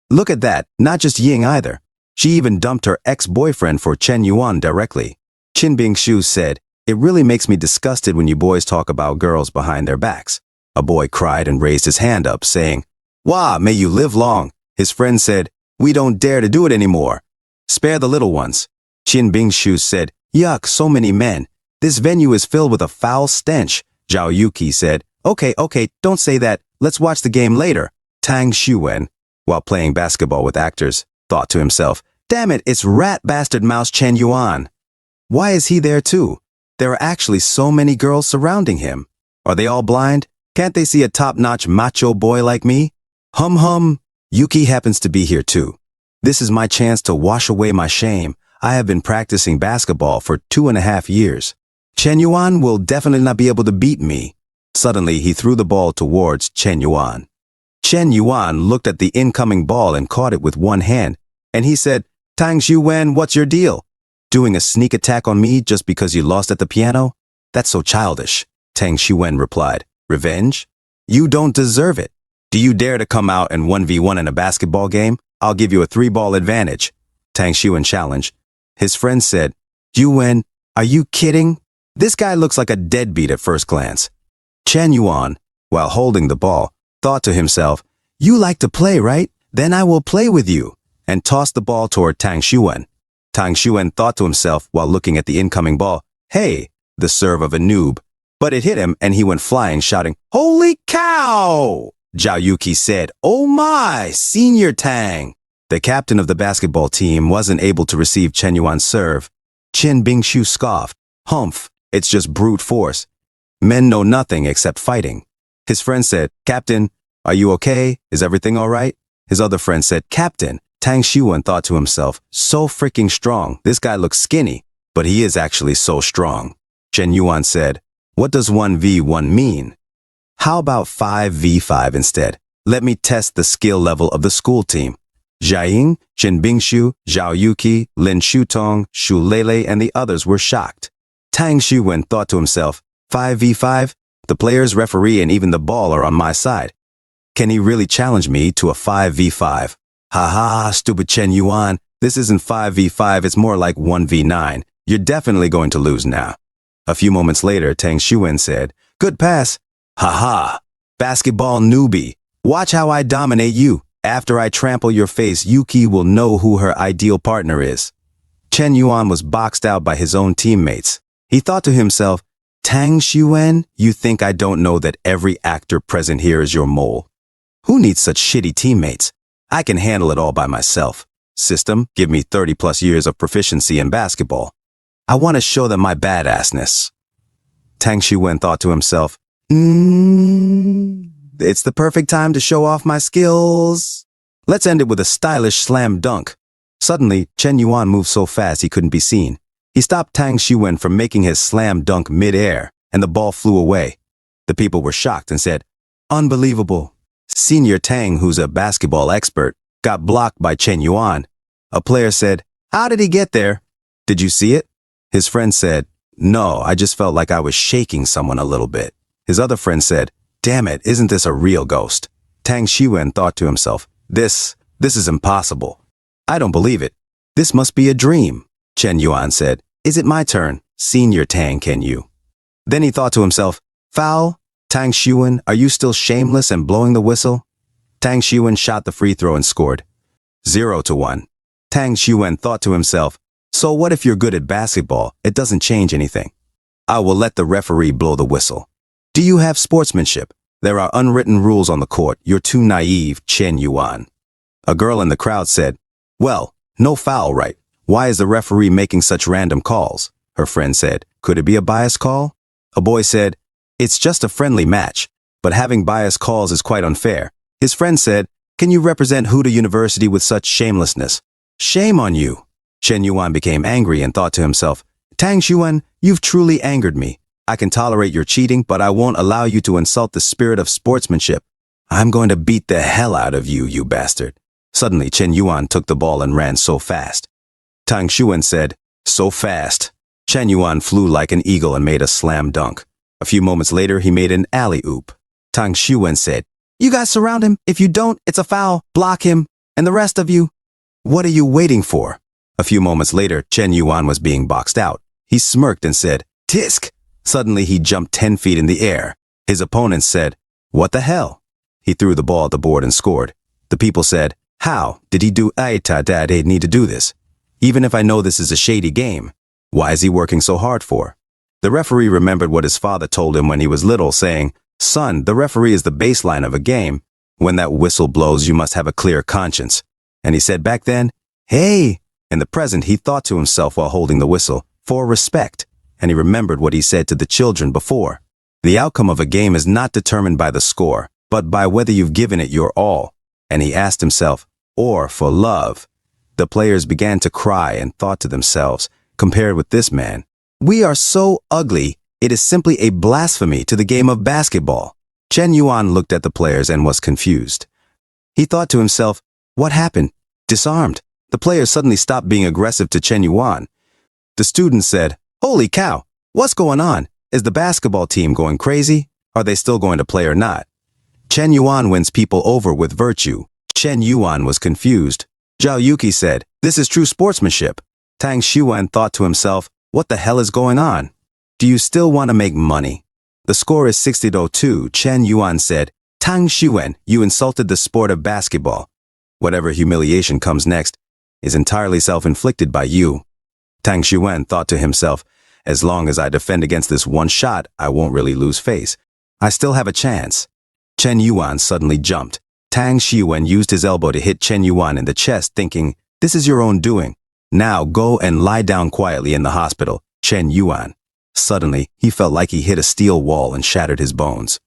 Look at that, not just Ying either. She even dumped her ex-boyfriend for Chen Yuan directly." Qin Bingshu said, "It really makes me disgusted when you boys talk about girls behind their backs." A boy cried and raised his hand up, saying, "Wah, may you live long." His friend said, "We don't dare to do it anymore. Spare the little ones." Qin Bingshu said, "Yuck, so many men. This venue is filled with a foul stench." Zhao Yuki said, Okay, don't say that. Let's watch the game later." Tang Xiwen, while playing basketball with actors, thought to himself, Damn it, it's rat bastard mouse Chen Yuan. Why is he there too? There are actually so many girls surrounding him. Are they all blind? Can't they see a top-notch macho boy like me? Hum. Yuki happens to be here too. This is my chance to wash away my shame. I have been practicing basketball for 2.5 years. Chen Yuan will definitely not be able to beat me. Suddenly, he threw the ball towards Chen Yuan. Chen Yuan looked at the incoming ball and caught it with one hand, and he said, Tang Xuwen, what's your deal? Doing a sneak attack on me just because you lost at the piano? That's so childish, Tang Xuwen replied. Revenge? You don't deserve it. Do you dare to come out and 1v1 in a basketball game? I'll give you a 3-ball advantage, Tang Xuwen challenged. His friend said, Yuwen, are you kidding? This guy looks like a deadbeat at first glance. Chen Yuan, while holding the ball, thought to himself, you like to play, right? Then I will play with you, and tossed the ball toward Tang Xuwen. Tang Xuwen thought to himself while looking at the incoming ball, hey, the serve of a noob. But it hit him and he went flying, shouting, holy cow! Zhao Yuki said, oh my, Senior Tang. The captain of the basketball team wasn't able to receive Chen Yuan's serve. Qin Bingshu scoffed, humph, it's just brute force. Men know nothing except fighting. His friend said, Captain, are you okay? Is everything all right? His other friend said, Captain. Tang Xuwen thought to himself, so freaking strong. This guy looks skinny, but he is actually so strong. Chen Yuan said, what does 1v1 mean? How about 5v5 instead? Let me test the skill level of the school team. Jiaying, Qin Bingshu, Zhao Yuki, Lin Shutong, Shu Lele, and the others were shocked. Tang Xuwen thought to himself, 5v5? The players, referee, and even the ball are on my side. Can he really challenge me to a 5v5? Ha ha, stupid Chen Yuan. This isn't 5v5, it's more like 1v9. You're definitely going to lose now. A few moments later, Tang Xuwen said, good pass. Ha ha, basketball newbie. Watch how I dominate you. After I trample your face, Yuki will know who her ideal partner is. Chen Yuan was boxed out by his own teammates. He thought to himself, Tang Xuwen, you think I don't know that every actor present here is your mole? Who needs such shitty teammates? I can handle it all by myself. System, give me 30+ years of proficiency in basketball. I want to show them my badassness. Tang Xuwen thought to himself, it's the perfect time to show off my skills. Let's end it with a stylish slam dunk. Suddenly, Chen Yuan moved so fast he couldn't be seen. He stopped Tang Xuwen from making his slam dunk mid-air, and the ball flew away. The people were shocked and said, unbelievable. Senior Tang, who's a basketball expert, got blocked by Chen Yuan. A player said, how did he get there? Did you see it? His friend said, no, I just felt like I was shaking someone a little bit. His other friend said, damn it, isn't this a real ghost? Tang Xuwen thought to himself, this is impossible. I don't believe it. This must be a dream. Chen Yuan said, is it my turn? Senior Tang, can you? Then he thought to himself, foul? Tang Xuwen, are you still shameless and blowing the whistle? Tang Xuwen shot the free throw and scored. 0-1. Tang Xuwen thought to himself, so what if you're good at basketball? It doesn't change anything. I will let the referee blow the whistle. Do you have sportsmanship? There are unwritten rules on the court. You're too naive, Chen Yuan. A girl in the crowd said, well, no foul, right? Why is the referee making such random calls? Her friend said, could it be a biased call? A boy said, it's just a friendly match, but having biased calls is quite unfair. His friend said, can you represent Huda University with such shamelessness? Shame on you. Chen Yuan became angry and thought to himself, Tang Xuwen, you've truly angered me. I can tolerate your cheating, but I won't allow you to insult the spirit of sportsmanship. I'm going to beat the hell out of you, you bastard. Suddenly, Chen Yuan took the ball and ran so fast. Tang Xuwen said, so fast. Chen Yuan flew like an eagle and made a slam dunk. A few moments later, he made an alley-oop. Tang Xuwen said, you guys surround him. If you don't, it's a foul. Block him. And the rest of you, what are you waiting for? A few moments later, Chen Yuan was being boxed out. He smirked and said, tisk. Suddenly, he jumped 10 feet in the air. His opponent said, what the hell? He threw the ball at the board and scored. The people said, how did he do need to do this? Even if I know this is a shady game, why is he working so hard for? The referee remembered what his father told him when he was little, saying, son, the referee is the baseline of a game. When that whistle blows, you must have a clear conscience. And he said back then, hey, In the present, he thought to himself while holding the whistle, for respect, and he remembered what he said to the children before. The outcome of a game is not determined by the score, but by whether you've given it your all. And he asked himself, or for love. The players began to cry and thought to themselves, compared with this man, we are so ugly, it is simply a blasphemy to the game of basketball. Chen Yuan looked at the players and was confused. He thought to himself, what happened? Disarmed. The players suddenly stopped being aggressive to Chen Yuan. The students said, holy cow, what's going on? Is the basketball team going crazy? Are they still going to play or not? Chen Yuan wins people over with virtue. Chen Yuan was confused. Zhao Yuki said, this is true sportsmanship. Tang Xuan thought to himself, what the hell is going on? Do you still want to make money? The score is 60-2. Chen Yuan said, Tang Xuan, you insulted the sport of basketball. Whatever humiliation comes next is entirely self-inflicted by you. Tang Xuan thought to himself, as long as I defend against this one shot, I won't really lose face. I still have a chance. Chen Yuan suddenly jumped. Tang Xuan used his elbow to hit Chen Yuan in the chest, thinking, this is your own doing. Now go and lie down quietly in the hospital, Chen Yuan. Suddenly, he felt like he hit a steel wall and shattered his bones.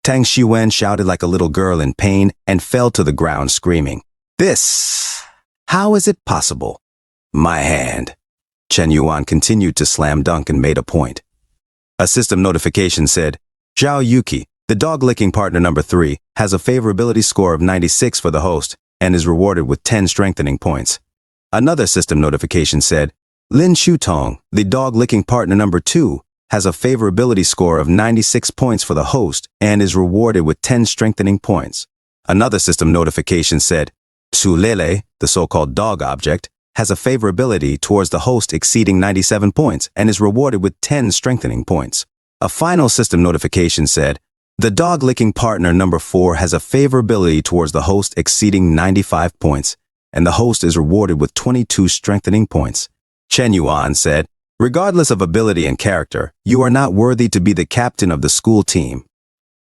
Tang Xuan shouted like a little girl in pain and fell to the ground screaming, this! How is it possible? My hand. Chen Yuan continued to slam dunk and made a point. A system notification said, Zhao Yuki, the dog-licking partner number 3, has a favorability score of 96 for the host and is rewarded with 10 strengthening points. Another system notification said, Lin Shutong, the dog-licking partner number 2, has a favorability score of 96 points for the host and is rewarded with 10 strengthening points. Another system notification said, Su Lele, the so-called dog object, has a favorability towards the host exceeding 97 points and is rewarded with 10 strengthening points. A final system notification said, the dog-licking partner number 4 has a favorability towards the host exceeding 95 points, and the host is rewarded with 22 strengthening points. Chen Yuan said, regardless of ability and character, you are not worthy to be the captain of the school team.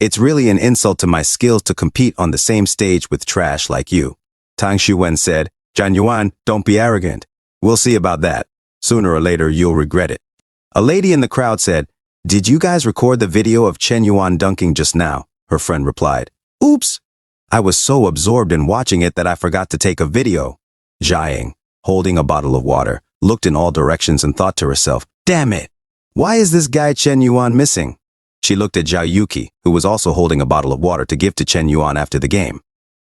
It's really an insult to my skills to compete on the same stage with trash like you. Tang Xuan said, Zhan Yuan, don't be arrogant. We'll see about that. Sooner or later, you'll regret it. A lady in the crowd said, did you guys record the video of Chen Yuan dunking just now? Her friend replied, oops. I was so absorbed in watching it that I forgot to take a video. Jiaying, holding a bottle of water, looked in all directions and thought to herself, damn it. Why is this guy Chen Yuan missing? She looked at Zhao Yuki, who was also holding a bottle of water to give to Chen Yuan after the game.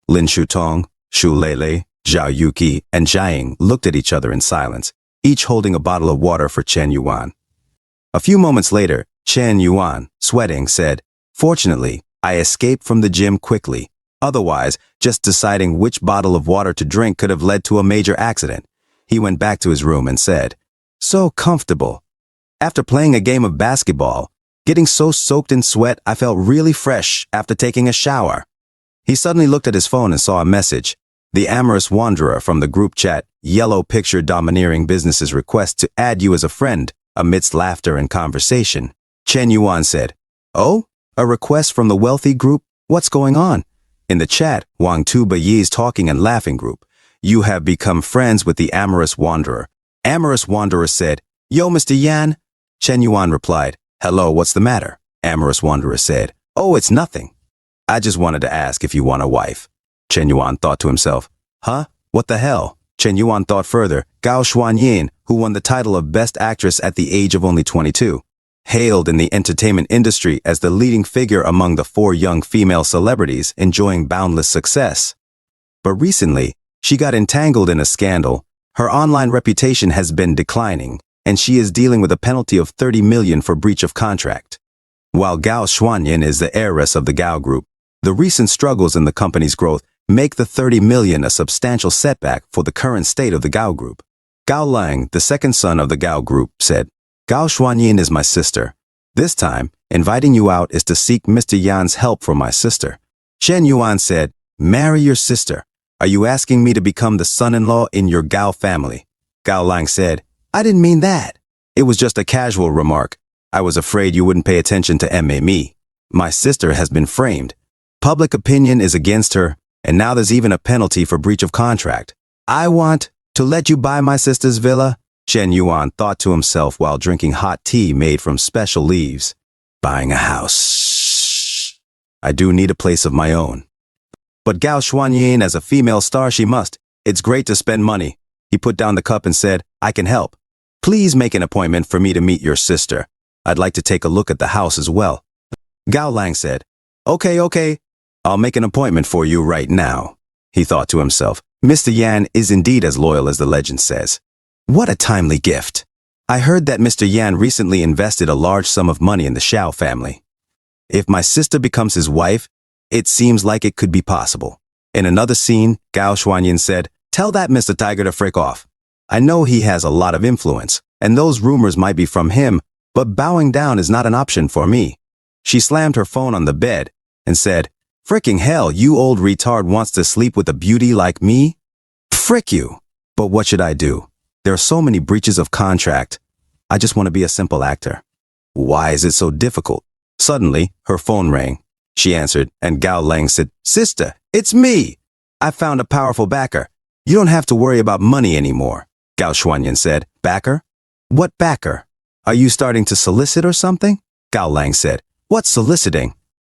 Lin Shutong, Shu Lele, Zhao Yuki, and Jiaying looked at each other in silence, each holding a bottle of water for Chen Yuan. A few moments later, Chen Yuan, sweating, said, fortunately, I escaped from the gym quickly. Otherwise, just deciding which bottle of water to drink could have led to a major accident. He went back to his room and said, so comfortable. After playing a game of basketball, getting so soaked in sweat, I felt really fresh after taking a shower. He suddenly looked at his phone and saw a message. The amorous wanderer from the group chat, yellow picture domineering businesses request to add you as a friend, amidst laughter and conversation. Chen Yuan said, oh, a request from the wealthy group? What's going on? In the chat, Wang Tuba Yi's talking and laughing group. You have become friends with the amorous wanderer. Amorous wanderer said, yo, Mr. Yan. Chen Yuan replied, hello, what's the matter? Amorous wanderer said, oh, it's nothing. I just wanted to ask if you want a wife. Chen Yuan thought to himself, huh? What the hell? Chen Yuan thought further. Gao Xuanyin, who won the title of Best Actress at the age of only 22, hailed in the entertainment industry as the leading figure among the 4 young female celebrities enjoying boundless success. But recently, she got entangled in a scandal. Her online reputation has been declining, and she is dealing with a penalty of 30 million for breach of contract. While Gao Xuanyin is the heiress of the Gao Group, the recent struggles in the company's growth make the 30 million a substantial setback for the current state of the Gao Group. Gao Lang, the second son of the Gao Group, said, Gao Xuanyin is my sister. This time, inviting you out is to seek Mr. Yan's help for my sister. Chen Yuan said, marry your sister. Are you asking me to become the son-in-law in your Gao family? Gao Lang said, I didn't mean that. It was just a casual remark. I was afraid you wouldn't pay attention to me. My sister has been framed. Public opinion is against her, and now there's even a penalty for breach of contract. I want To let you buy my sister's villa? Chen Yuan thought to himself while drinking hot tea made from special leaves. Buying a house. I do need a place of my own. But Gao Xuanyin, as a female star, she must. It's great to spend money. He put down the cup and said, I can help. Please make an appointment for me to meet your sister. I'd like to take a look at the house as well. Gao Lang said, Okay. I'll make an appointment for you right now. He thought to himself, Mr. Yan is indeed as loyal as the legend says. What a timely gift. I heard that Mr. Yan recently invested a large sum of money in the Xiao family. If my sister becomes his wife, it seems like it could be possible. In another scene, Gao Xuanyin said, Tell that Mr. Tiger to frick off. I know he has a lot of influence, and those rumors might be from him, but bowing down is not an option for me. She slammed her phone on the bed and said, Fricking hell, you old retard wants to sleep with a beauty like me? Frick you. But what should I do? There are so many breaches of contract. I just want to be a simple actor. Why is it so difficult? Suddenly, her phone rang. She answered, and Gao Lang said, Sister, it's me. I found a powerful backer. You don't have to worry about money anymore. Gao Xuanyin said, Backer? What backer? Are you starting to solicit or something? Gao Lang said, What's soliciting?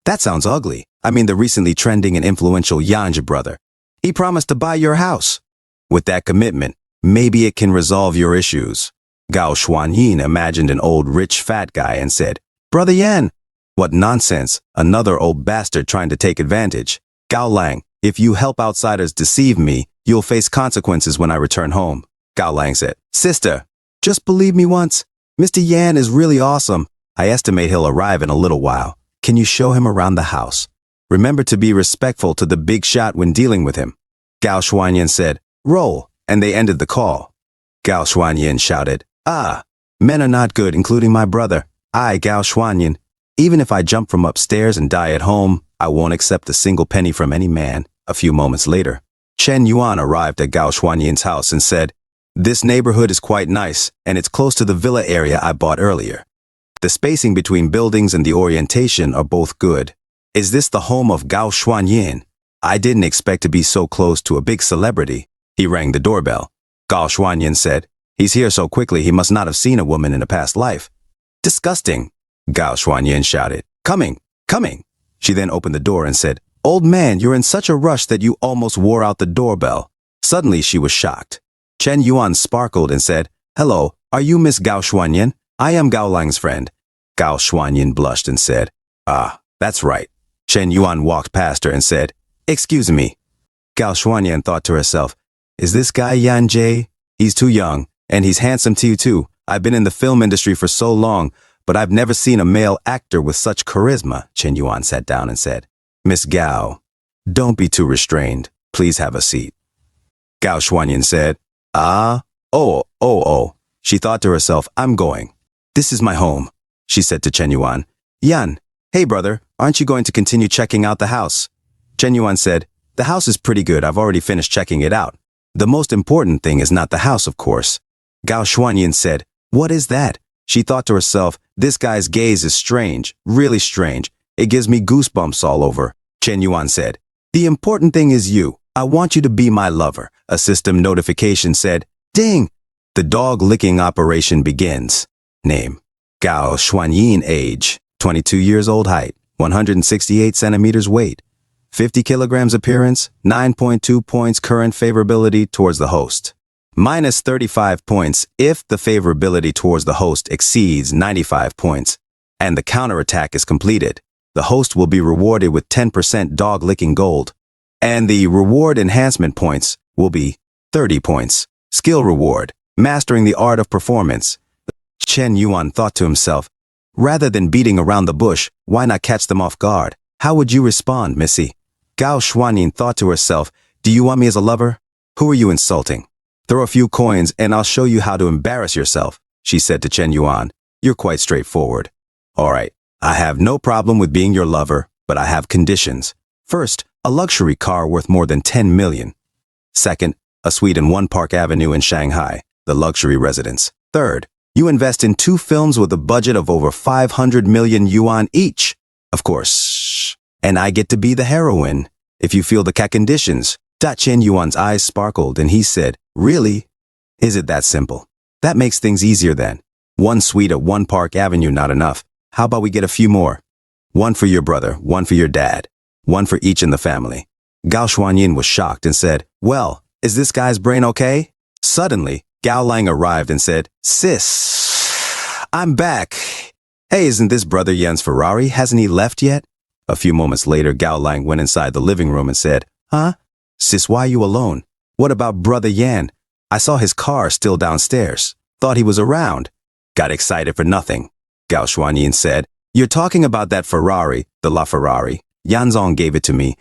That sounds ugly. I mean the recently trending and influential Yanji brother. He promised to buy your house. With that commitment, maybe it can resolve your issues. Gao Xuanyin imagined an old rich fat guy and said, Brother Yan. What nonsense, another old bastard trying to take advantage. Gao Lang, if you help outsiders deceive me, you'll face consequences when I return home. Gao Lang said, Sister, just believe me once. Mr. Yan is really awesome. I estimate he'll arrive in a little while. Can you show him around the house? Remember to be respectful to the big shot when dealing with him. Gao Xuanyin said, Roll, and they ended the call. Gao Xuanyin shouted, Men are not good, including my brother. I, Gao Xuanyin. Even if I jump from upstairs and die at home, I won't accept a single penny from any man. A few moments later, Chen Yuan arrived at Gao Xuanyin's house and said, This neighborhood is quite nice, and it's close to the villa area I bought earlier. The spacing between buildings and the orientation are both good. Is this the home of Gao Xuanyin? I didn't expect to be so close to a big celebrity. He rang the doorbell. Gao Xuanyin said, He's here so quickly he must not have seen a woman in a past life. Disgusting. Gao Xuanyin shouted, Coming. She then opened the door and said, Old man, you're in such a rush that you almost wore out the doorbell. Suddenly she was shocked. Chen Yuan sparkled and said, Hello, are you Miss Gao Xuanyin? I am Gao Lang's friend. Gao Xuanyin blushed and said, That's right. Chen Yuan walked past her and said, Excuse me. Gao Xuanyin thought to herself, Is this guy Yan Jie? He's too young, and he's handsome too. I've been in the film industry for so long, but I've never seen a male actor with such charisma. Chen Yuan sat down and said, Miss Gao, don't be too restrained. Please have a seat. Gao Xuanyin said, Oh. She thought to herself, I'm going. This is my home. She said to Chen Yuan, Yan, hey brother, aren't you going to continue checking out the house? Chen Yuan said, The house is pretty good. I've already finished checking it out. The most important thing is not the house, of course. Gao Xuanyin said, What is that? She thought to herself, This guy's gaze is strange, really strange. It gives me goosebumps all over. Chen Yuan said, The important thing is you. I want you to be my lover. A system notification said, Ding! The dog licking operation begins. Name, Gao Xuanyin. Age, 22 years old. Height, 168 centimeters. Weight, 50 kilograms. Appearance, 9.2 points. Current favorability towards the host, minus 35 points if the favorability towards the host exceeds 95 points and the counterattack is completed. The host will be rewarded with 10% dog licking gold, and the reward enhancement points will be 30 points. Skill reward, mastering the art of performance. Chen Yuan thought to himself, Rather than beating around the bush, why not catch them off guard? How would you respond, Missy? Gao Xuanyin thought to herself, Do you want me as a lover? Who are you insulting? Throw a few coins and I'll show you how to embarrass yourself, she said to Chen Yuan. You're quite straightforward. All right, I have no problem with being your lover, but I have conditions. First, a luxury car worth more than 10 million. Second, a suite in One Park Avenue in Shanghai, the luxury residence. Third, you invest in 2 films with a budget of over 500 million yuan each. Of course. And I get to be the heroine, if you feel the conditions. Chen Yuan's eyes sparkled and he said, Really? Is it that simple? That makes things easier then. One suite at One Park Avenue not enough. How about we get a few more? One for your brother, one for your dad, one for each in the family. Gao Xuanyin was shocked and said, well, is this guy's brain okay? Suddenly, Gao Lang arrived and said, sis, I'm back. Hey, isn't this Brother Yan's Ferrari? Hasn't he left yet? A few moments later, Gao Lang went inside the living room and said, huh? Sis, why are you alone? What about Brother Yan? I saw his car still downstairs. Thought he was around. Got excited for nothing. Gao Xuanyin said, you're talking about that Ferrari, the LaFerrari. Yanzong gave it to me.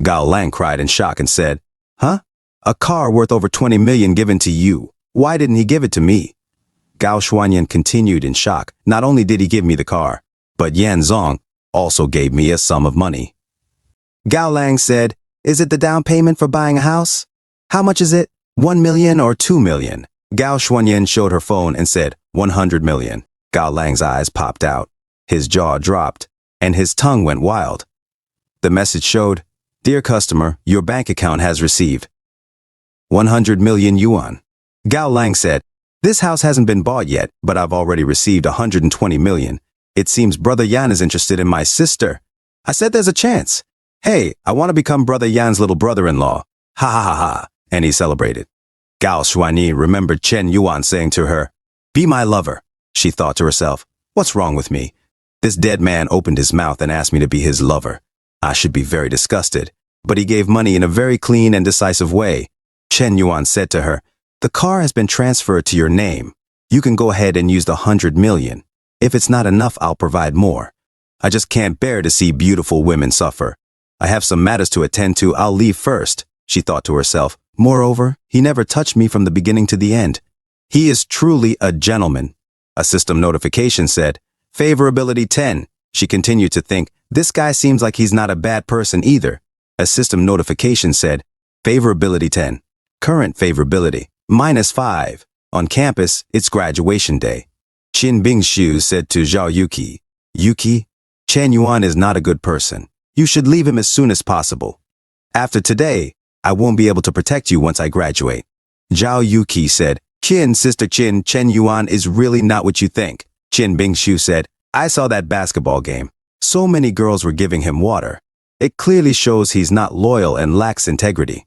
Gao Lang cried in shock and said, huh? A car worth over 20 million given to you. Why didn't he give it to me? Gao Xuanyin continued in shock. Not only did he give me the car, but Yanzong also gave me a sum of money. Gao Lang said, is it the down payment for buying a house? How much is it? 1 million or 2 million? Gao Xuanyin showed her phone and said, 100 million. Gao Lang's eyes popped out. His jaw dropped, and his tongue went wild. The message showed, dear customer, your bank account has received 100 million yuan. Gao Lang said, this house hasn't been bought yet, but I've already received 120 million. It seems Brother Yan is interested in my sister. I said there's a chance. Hey, I want to become Brother Yan's little brother-in-law. Ha ha ha ha. And he celebrated. Gao Xuanyin remembered Chen Yuan saying to her, be my lover. She thought to herself, what's wrong with me? This dead man opened his mouth and asked me to be his lover. I should be very disgusted. But he gave money in a very clean and decisive way. Chen Yuan said to her, the car has been transferred to your name. You can go ahead and use the 100 million. If it's not enough, I'll provide more. I just can't bear to see beautiful women suffer. I have some matters to attend to. I'll leave first, she thought to herself. Moreover, he never touched me from the beginning to the end. He is truly a gentleman. A system notification said, favorability 10. She continued to think, this guy seems like he's not a bad person either. A system notification said, favorability 10. Current favorability, -5. On campus, it's graduation day. Qin Bingshu said to Zhao Yuki, Yuki, Chen Yuan is not a good person. You should leave him as soon as possible. After today, I won't be able to protect you once I graduate. Zhao Yuki said, Qin, Sister Qin, Chen Yuan is really not what you think. Qin Bingshu said, I saw that basketball game. So many girls were giving him water. It clearly shows he's not loyal and lacks integrity.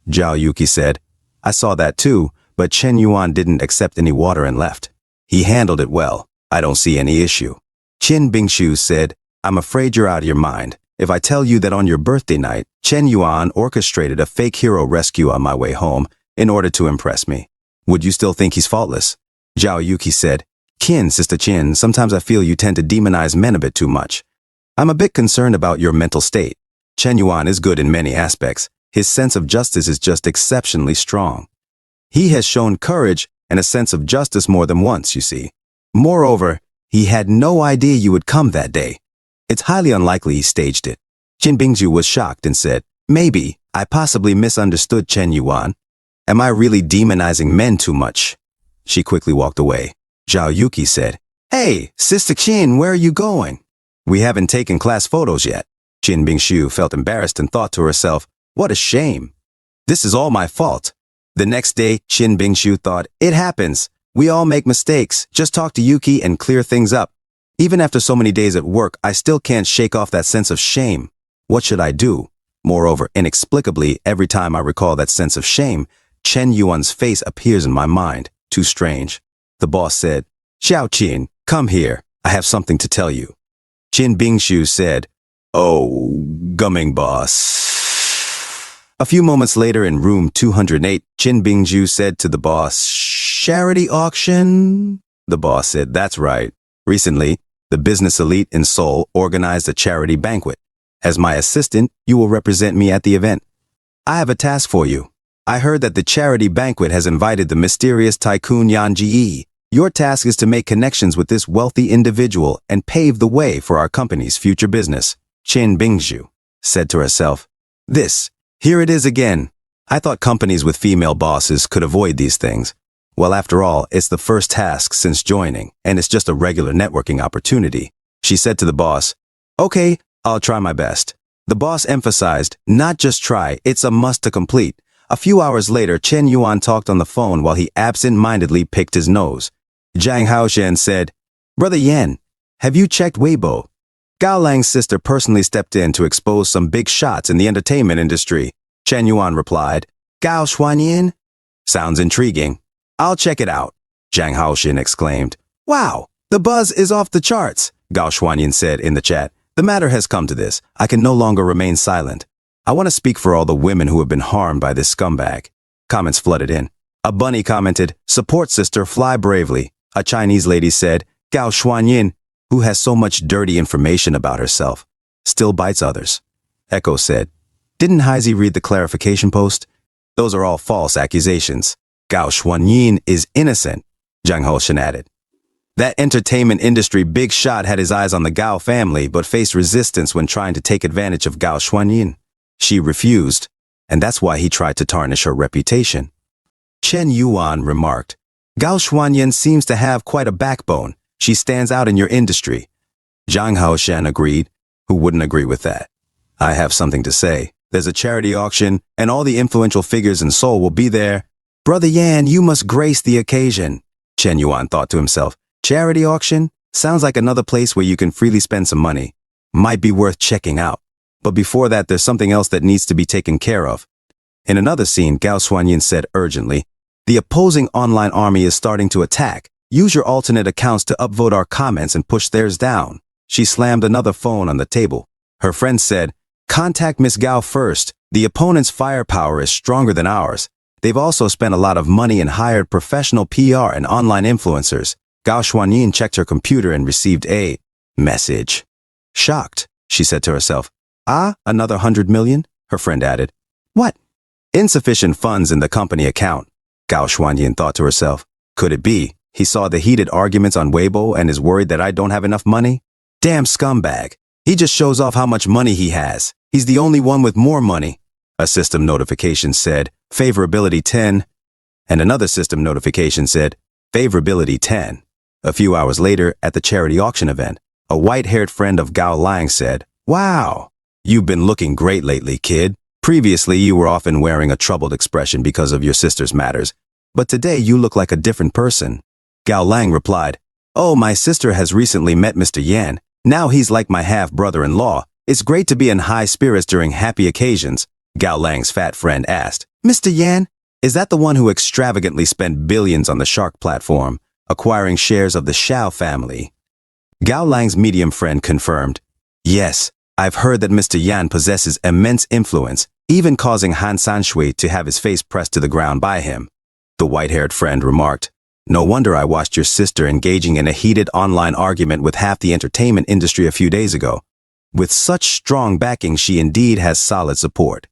Zhao Yuki said, I saw that too, but Chen Yuan didn't accept any water and left. He handled it well. I don't see any issue. Qin Bingshu said, I'm afraid you're out of your mind. If I tell you that on your birthday night, Chen Yuan orchestrated a fake hero rescue on my way home in order to impress me, would you still think he's faultless? Zhao Yuki said, Qin, Sister Qin, sometimes I feel you tend to demonize men a bit too much. I'm a bit concerned about your mental state. Chen Yuan is good in many aspects. His sense of justice is just exceptionally strong. He has shown courage and a sense of justice more than once, you see. Moreover, he had no idea you would come that day. It's highly unlikely he staged it. Qin Bingju was shocked and said, maybe I possibly misunderstood Chen Yuan. Am I really demonizing men too much? She quickly walked away. Zhao Yuki said, hey, Sister Qin, where are you going? We haven't taken class photos yet. Qin Bingshu felt embarrassed and thought to herself, what a shame. This is all my fault. The next day, Qin Bingshu thought, it happens. We all make mistakes. Just talk to Yuki and clear things up. Even after so many days at work, I still can't shake off that sense of shame. What should I do? Moreover, inexplicably, every time I recall that sense of shame, Chen Yuan's face appears in my mind. Too strange. The boss said, Xiao Qin, come here. I have something to tell you. Qin Bingshu said, oh, gumming boss. A few moments later in room 208, Qin Bingshu said to the boss, charity auction? The boss said, that's right. Recently, the business elite in Seoul organized a charity banquet. As my assistant, you will represent me at the event. I have a task for you. I heard that the charity banquet has invited the mysterious tycoon Yan Ji. Your task is to make connections with this wealthy individual and pave the way for our company's future business. Qin Bingshu said to herself, here it is again. I thought companies with female bosses could avoid these things. Well, after all, it's the first task since joining, and it's just a regular networking opportunity. She said to the boss, okay, I'll try my best. The boss emphasized, not just try, it's a must to complete. A few hours later, Chen Yuan talked on the phone while he absent-mindedly picked his nose. Zhang Haoshan said, "Brother Yan, have you checked Weibo?" Gao Lang's sister personally stepped in to expose some big shots in the entertainment industry. Chen Yuan replied, "Gao Xuanyin? Sounds intriguing. I'll check it out," Zhang Haoshan exclaimed. "Wow, the buzz is off the charts," Gao Xuanyin said in the chat. "The matter has come to this. I can no longer remain silent. I want to speak for all the women who have been harmed by this scumbag." Comments flooded in. A bunny commented, "Support sister, fly bravely." A Chinese lady said, "Gao Xuanyin, who has so much dirty information about herself, still bites others." Echo said, "Didn't Heisey read the clarification post? Those are all false accusations. Gao Xuanyin is innocent," Zhang Haoshan added. That entertainment industry big shot had his eyes on the Gao family but faced resistance when trying to take advantage of Gao Xuanyin. She refused, and that's why he tried to tarnish her reputation. Chen Yuan remarked, "Gao Xuanyin seems to have quite a backbone. She stands out in your industry." Zhang Haoshan agreed. Who wouldn't agree with that? "I have something to say. There's a charity auction, and all the influential figures in Seoul will be there. Brother Yan, you must grace the occasion." Chen Yuan thought to himself, "Charity auction? Sounds like another place where you can freely spend some money. Might be worth checking out. But before that, there's something else that needs to be taken care of." In another scene, Gao Xuanyin said urgently, "The opposing online army is starting to attack. Use your alternate accounts to upvote our comments and push theirs down." She slammed another phone on the table. Her friend said, "Contact Miss Gao first. The opponent's firepower is stronger than ours. They've also spent a lot of money and hired professional PR and online influencers." Gao Xuanyin checked her computer and received a message. Shocked, she said to herself, "Ah, another 100 million? Her friend added. "What?" "Insufficient funds in the company account," Gao Xuanyin thought to herself. "Could it be he saw the heated arguments on Weibo and is worried that I don't have enough money? Damn scumbag. He just shows off how much money he has. He's the only one with more money." A system notification said, "Favorability 10." And another system notification said, "Favorability 10." A few hours later, at the charity auction event, a white-haired friend of Gao Lang said, "Wow, you've been looking great lately, kid. Previously, you were often wearing a troubled expression because of your sister's matters, but today you look like a different person." Gao Lang replied, "Oh, my sister has recently met Mr. Yan. Now he's like my half-brother-in-law. It's great to be in high spirits during happy occasions." Gao Lang's fat friend asked, "Mr. Yan, is that the one who extravagantly spent billions on the Shark platform, acquiring shares of the Xiao family?" Gao Lang's medium friend confirmed, "Yes, I've heard that Mr. Yan possesses immense influence, even causing Han Sanshui to have his face pressed to the ground by him." The white-haired friend remarked, "No wonder I watched your sister engaging in a heated online argument with half the entertainment industry a few days ago. With such strong backing, she indeed has solid support."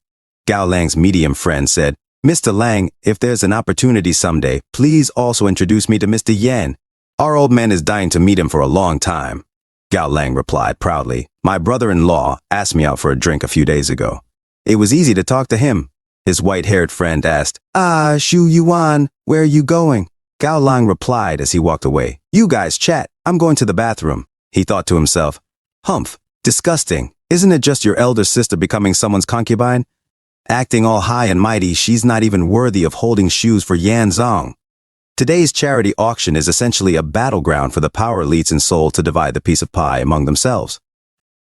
Gao Lang's medium friend said, "Mr. Lang, if there's an opportunity someday, please also introduce me to Mr. Yan. Our old man is dying to meet him for a long time." Gao Lang replied proudly, "My brother-in-law asked me out for a drink a few days ago. It was easy to talk to him." His white-haired friend asked, "Ah, Shu Yuan, where are you going?" Gao Lang replied as he walked away, "You guys chat. I'm going to the bathroom." He thought to himself, "Humph, disgusting. Isn't it just your elder sister becoming someone's concubine? Acting all high and mighty, she's not even worthy of holding shoes for Yan Zong." Today's charity auction is essentially a battleground for the power elites in Seoul to divide the piece of pie among themselves.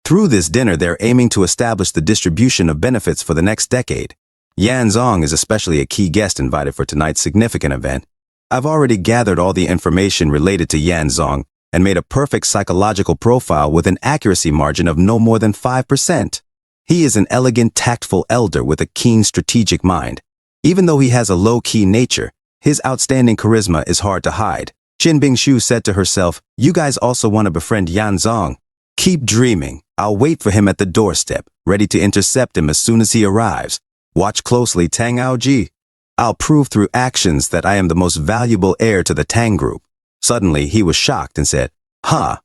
Through this dinner, they're aiming to establish the distribution of benefits for the next decade. Yan Zong is especially a key guest invited for tonight's significant event. I've already gathered all the information related to Yan Zong and made a perfect psychological profile with an accuracy margin of no more than 5%. He is an elegant, tactful elder with a keen strategic mind. Even though he has a low-key nature, his outstanding charisma is hard to hide. Jin Bingshu said to herself, "You guys also want to befriend Yan Zong? Keep dreaming. I'll wait for him at the doorstep, ready to intercept him as soon as he arrives. Watch closely, Tang Aoji. I'll prove through actions that I am the most valuable heir to the Tang group." Suddenly, he was shocked and said, "Huh,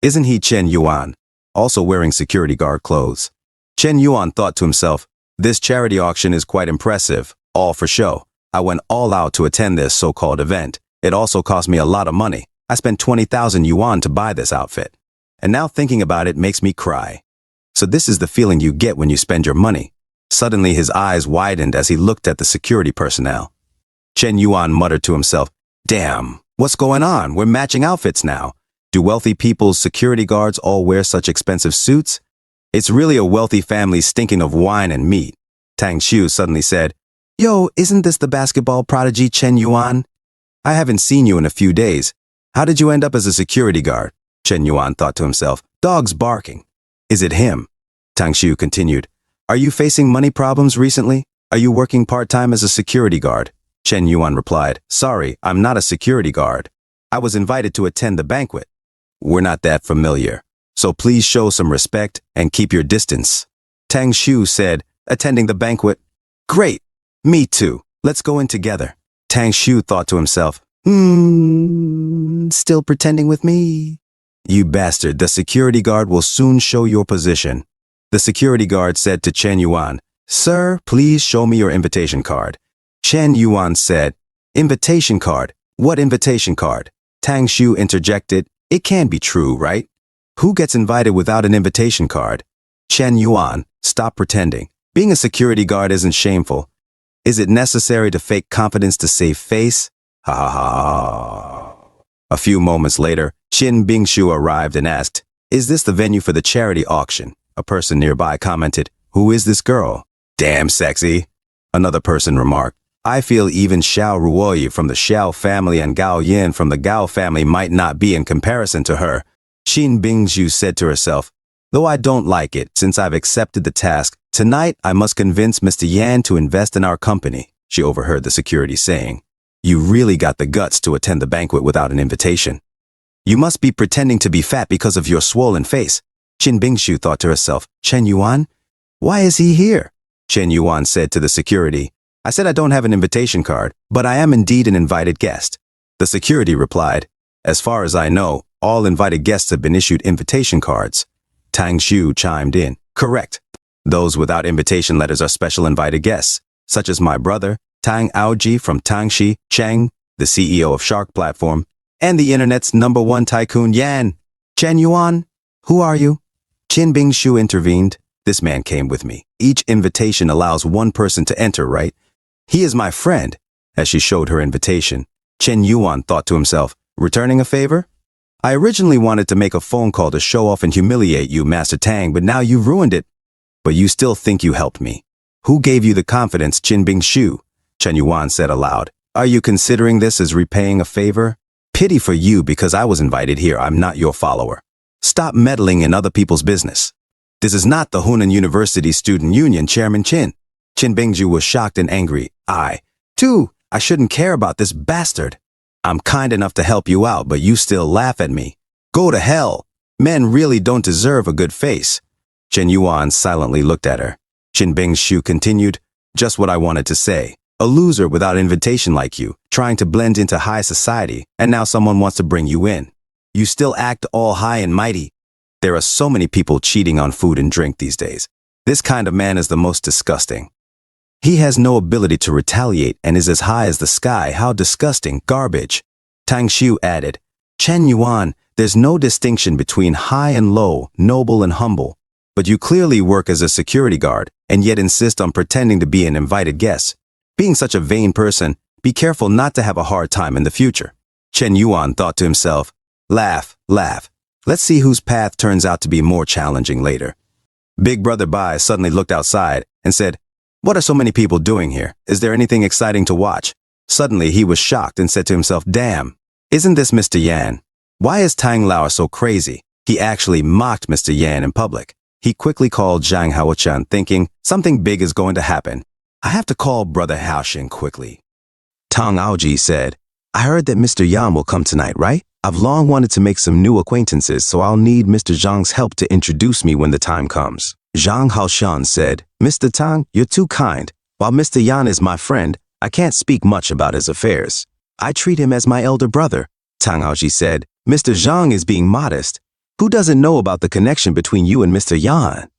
isn't he Chen Yuan, also wearing security guard clothes?" Chen Yuan thought to himself, "This charity auction is quite impressive, all for show. I went all out to attend this so-called event. It also cost me a lot of money. I spent 20,000 yuan to buy this outfit. And now thinking about it makes me cry." So this is the feeling you get when you spend your money. Suddenly his eyes widened as he looked at the security personnel. Chen Yuan muttered to himself, "Damn, what's going on? We're matching outfits now. Do wealthy people's security guards all wear such expensive suits? It's really a wealthy family stinking of wine and meat." Tang Xiu suddenly said, "Yo, isn't this the basketball prodigy Chen Yuan? I haven't seen you in a few days. How did you end up as a security guard?" Chen Yuan thought to himself, "Dogs barking. Is it him?" Tang Xiu continued, "Are you facing money problems recently? Are you working part-time as a security guard?" Chen Yuan replied, "Sorry, I'm not a security guard. I was invited to attend the banquet." "We're not that familiar, so please show some respect and keep your distance." Tang Xiu said, "Attending the banquet? Great, me too. Let's go in together." Tang Xiu thought to himself, still pretending with me. "You bastard, the security guard will soon show your position." The security guard said to Chen Yuan, "Sir, please show me your invitation card." Chen Yuan said, "Invitation card? What invitation card?" Tang Xiu interjected, "It can't be true, right? Who gets invited without an invitation card?" Chen Yuan, "Stop pretending. Being a security guard isn't shameful. Is it necessary to fake confidence to save face? Ha ha ha." A few moments later, Qin Bingshu arrived and asked, "Is this the venue for the charity auction?" A person nearby commented, "Who is this girl?" "Damn sexy." Another person remarked, "I feel even Xiao Ruoyi from the Xiao family and Gao Yin from the Gao family might not be in comparison to her." Qin Bingshu said to herself, "Though I don't like it, since I've accepted the task, tonight I must convince Mr. Yan to invest in our company." She overheard the security saying, "You really got the guts to attend the banquet without an invitation. You must be pretending to be fat because of your swollen face." Qin Bingshu thought to herself, "Chen Yuan? Why is he here?" Chen Yuan said to the security, "I said I don't have an invitation card, but I am indeed an invited guest." The security replied, "As far as I know, all invited guests have been issued invitation cards." Tang Xiu chimed in, "Correct. Those without invitation letters are special invited guests, such as my brother, Tang Aoji from Tangxi Cheng, the CEO of Shark Platform, and the internet's #1 tycoon Yan." "Chen Yuan, who are you?" Qin Bingshu intervened. "This man came with me. Each invitation allows one person to enter, right? He is my friend." As she showed her invitation, Chen Yuan thought to himself, "Returning a favor? I originally wanted to make a phone call to show off and humiliate you, Master Tang, but now you've ruined it. But you still think you helped me. Who gave you the confidence, Qin Bingshu?" Chen Yuan said aloud, "Are you considering this as repaying a favor? Pity for you because I was invited here. I'm not your follower. Stop meddling in other people's business. This is not the Hunan University Student Union, Chairman Qin." Qin Bingshu was shocked and angry. I shouldn't care about this bastard. I'm kind enough to help you out, but you still laugh at me. Go to hell. Men really don't deserve a good face." Chen Yuan silently looked at her. Qin Bingshu continued, "Just what I wanted to say. A loser without invitation like you, trying to blend into high society, and now someone wants to bring you in. You still act all high and mighty. There are so many people cheating on food and drink these days. This kind of man is the most disgusting. He has no ability to retaliate and is as high as the sky. How disgusting, garbage." Tang Xiu added, "Chen Yuan, there's no distinction between high and low, noble and humble. But you clearly work as a security guard and yet insist on pretending to be an invited guest. Being such a vain person, be careful not to have a hard time in the future." Chen Yuan thought to himself, "Laugh, laugh. Let's see whose path turns out to be more challenging later." Big Brother Bai suddenly looked outside and said, "What are so many people doing here? Is there anything exciting to watch?" Suddenly he was shocked and said to himself, "Damn, isn't this Mr. Yan? Why is Tang Lao so crazy? He actually mocked Mr. Yan in public." He quickly called Zhang Haochan, thinking, something big is going to happen. "I have to call Brother Haoshin quickly." Tang Aoji said, "I heard that Mr. Yan will come tonight, right? I've long wanted to make some new acquaintances, so I'll need Mr. Zhang's help to introduce me when the time comes." Zhang Haoshan said, "Mr. Tang, you're too kind. While Mr. Yan is my friend, I can't speak much about his affairs. I treat him as my elder brother." Tang Aoji said, "Mr. Zhang is being modest. Who doesn't know about the connection between you and Mr. Yan?"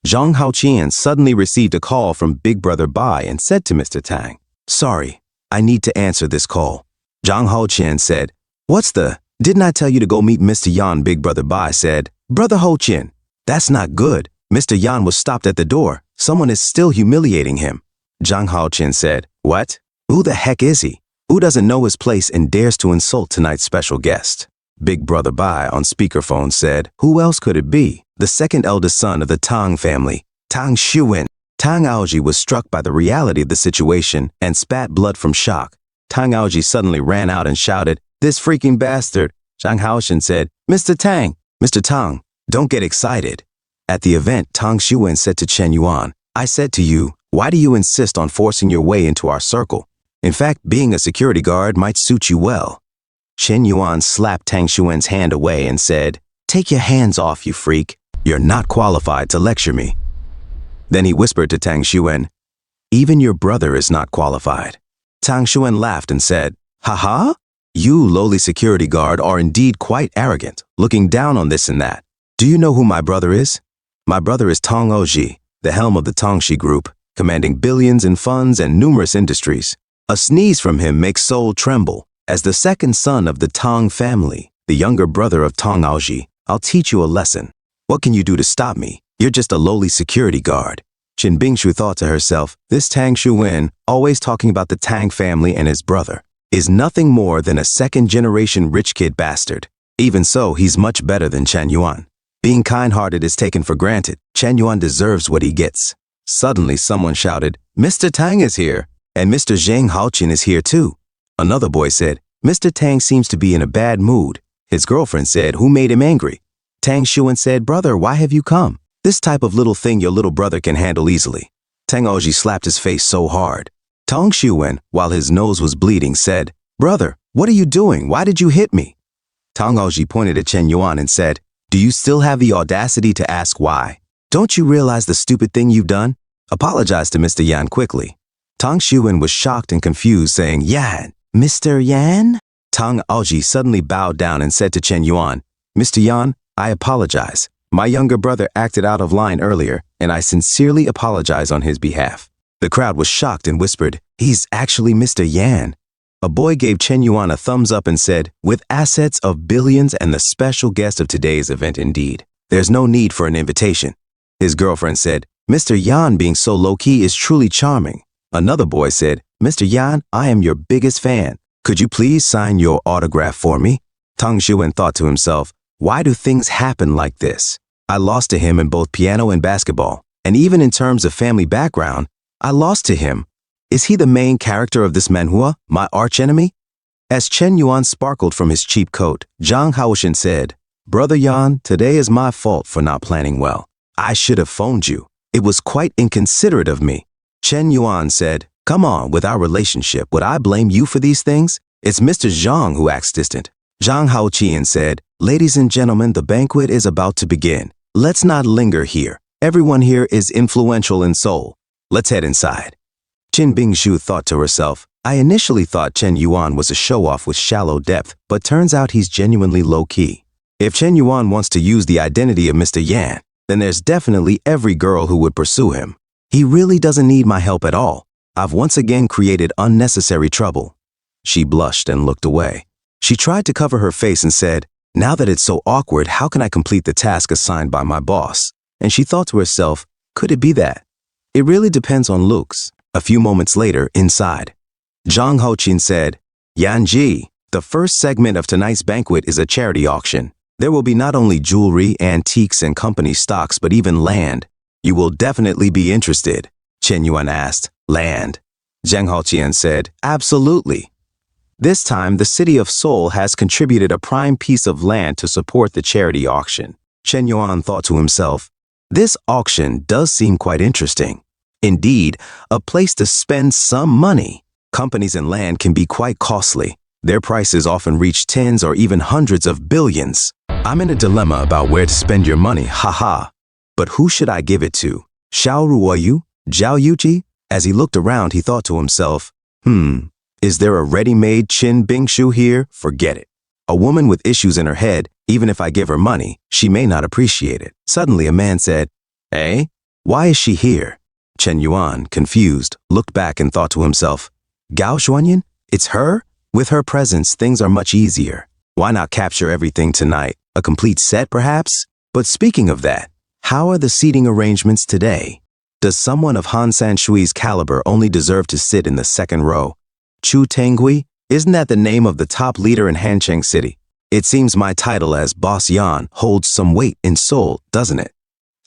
Zhang Haoqian suddenly received a call from Big Brother Bai and said to Mr. Tang, "Sorry, I need to answer this call." Zhang Haoqian said, "Didn't I tell you to go meet Mr. Yan?" Big Brother Bai said, "Brother Haoqian, that's not good. Mr. Yan was stopped at the door. Someone is still humiliating him. Zhang Haoqin said, "What? Who the heck is he? Who doesn't know his place and dares to insult tonight's special guest?" Big Brother Bai on speakerphone said, "Who else could it be? The second eldest son of the Tang family, Tang Xuan." Tang Aoji was struck by the reality of the situation and spat blood from shock. Tang Aoji suddenly ran out and shouted, "This freaking bastard!" Zhang Haoqin said, "Mr. Tang, don't get excited." At the event, Tang Xuan said to Chen Yuan, "I said to you, why do you insist on forcing your way into our circle? In fact, being a security guard might suit you well." Chen Yuan slapped Tang Xuan's hand away and said, "Take your hands off, you freak. You're not qualified to lecture me." Then he whispered to Tang Xuan, "Even your brother is not qualified." Tang Xuan laughed and said, "Ha-ha? You, lowly security guard, are indeed quite arrogant, looking down on this and that. Do you know who my brother is? My brother is Tang Oji, the helm of the Tangxi Group, commanding billions in funds and numerous industries. A sneeze from him makes Seoul tremble. As the second son of the Tang family, the younger brother of Tang Aoji, I'll teach you a lesson. What can you do to stop me? You're just a lowly security guard." Qin Bingshu thought to herself, this Tang Xuan, always talking about the Tang family and his brother, is nothing more than a second-generation rich kid bastard. Even so, he's much better than Chen Yuan. Being kind-hearted is taken for granted. Chen Yuan deserves what he gets. Suddenly, someone shouted, "Mr. Tang is here, and Mr. Zhang Haoqin is here too." Another boy said, "Mr. Tang seems to be in a bad mood." His girlfriend said, "Who made him angry?" Tang Xuan said, "Brother, why have you come? This type of little thing your little brother can handle easily." Tang Oji slapped his face so hard. Tang Xuan, while his nose was bleeding, said, "Brother, what are you doing? Why did you hit me?" Tang Oji pointed at Chen Yuan and said, "Do you still have the audacity to ask why? Don't you realize the stupid thing you've done? Apologize to Mr. Yan quickly." Tang Xuan was shocked and confused, saying, "Yan, Mr. Yan?" Tang Aoji suddenly bowed down and said to Chen Yuan, "Mr. Yan, I apologize. My younger brother acted out of line earlier, and I sincerely apologize on his behalf." The crowd was shocked and whispered, "He's actually Mr. Yan." A boy gave Chen Yuan a thumbs up and said, "With assets of billions and the special guest of today's event indeed, there's no need for an invitation." His girlfriend said, "Mr. Yan being so low-key is truly charming." Another boy said, "Mr. Yan, I am your biggest fan. Could you please sign your autograph for me?" Tang Xuan thought to himself, why do things happen like this? I lost to him in both piano and basketball, and even in terms of family background, I lost to him. Is he the main character of this manhwa, my archenemy? As Chen Yuan sparkled from his cheap coat, Zhang Haoxin said, "Brother Yan, today is my fault for not planning well. I should have phoned you. It was quite inconsiderate of me." Chen Yuan said, "Come on, with our relationship, would I blame you for these things? It's Mr. Zhang who acts distant." Zhang Haoqian said, "Ladies and gentlemen, the banquet is about to begin. Let's not linger here. Everyone here is influential in Seoul. Let's head inside." Qin Bingshu thought to herself, I initially thought Chen Yuan was a show-off with shallow depth, but turns out he's genuinely low-key. If Chen Yuan wants to use the identity of Mr. Yan, then there's definitely every girl who would pursue him. He really doesn't need my help at all. I've once again created unnecessary trouble. She blushed and looked away. She tried to cover her face and said, "Now that it's so awkward, how can I complete the task assigned by my boss?" And she thought to herself, could it be that? It really depends on looks. A few moments later, inside, Zhang Haoqin said, "Yan Ji, the first segment of tonight's banquet is a charity auction. There will be not only jewelry, antiques, and company stocks, but even land. You will definitely be interested." Chen Yuan asked, "Land?" Zhang Haoqian said, "Absolutely. This time, the city of Seoul has contributed a prime piece of land to support the charity auction." Chen Yuan thought to himself, this auction does seem quite interesting. Indeed, a place to spend some money. Companies and land can be quite costly. Their prices often reach tens or even hundreds of billions. I'm in a dilemma about where to spend your money, haha. But who should I give it to? Xiao Ruoyu? Zhao Yuji? As he looked around, he thought to himself, is there a ready-made Qin Bingshu here? Forget it. A woman with issues in her head, even if I give her money, she may not appreciate it. Suddenly a man said, "Eh? Why is she here?" Chen Yuan, confused, looked back and thought to himself, Gao Xuanyan? It's her? With her presence, things are much easier. Why not capture everything tonight? A complete set, perhaps? But speaking of that, How are the seating arrangements today? Does someone of Han Sanshui's caliber only deserve to sit in the second row? Chu Tengui, isn't that the name of the top leader in Hancheng City? It seems my title as Boss Yan holds some weight in Seoul, doesn't it?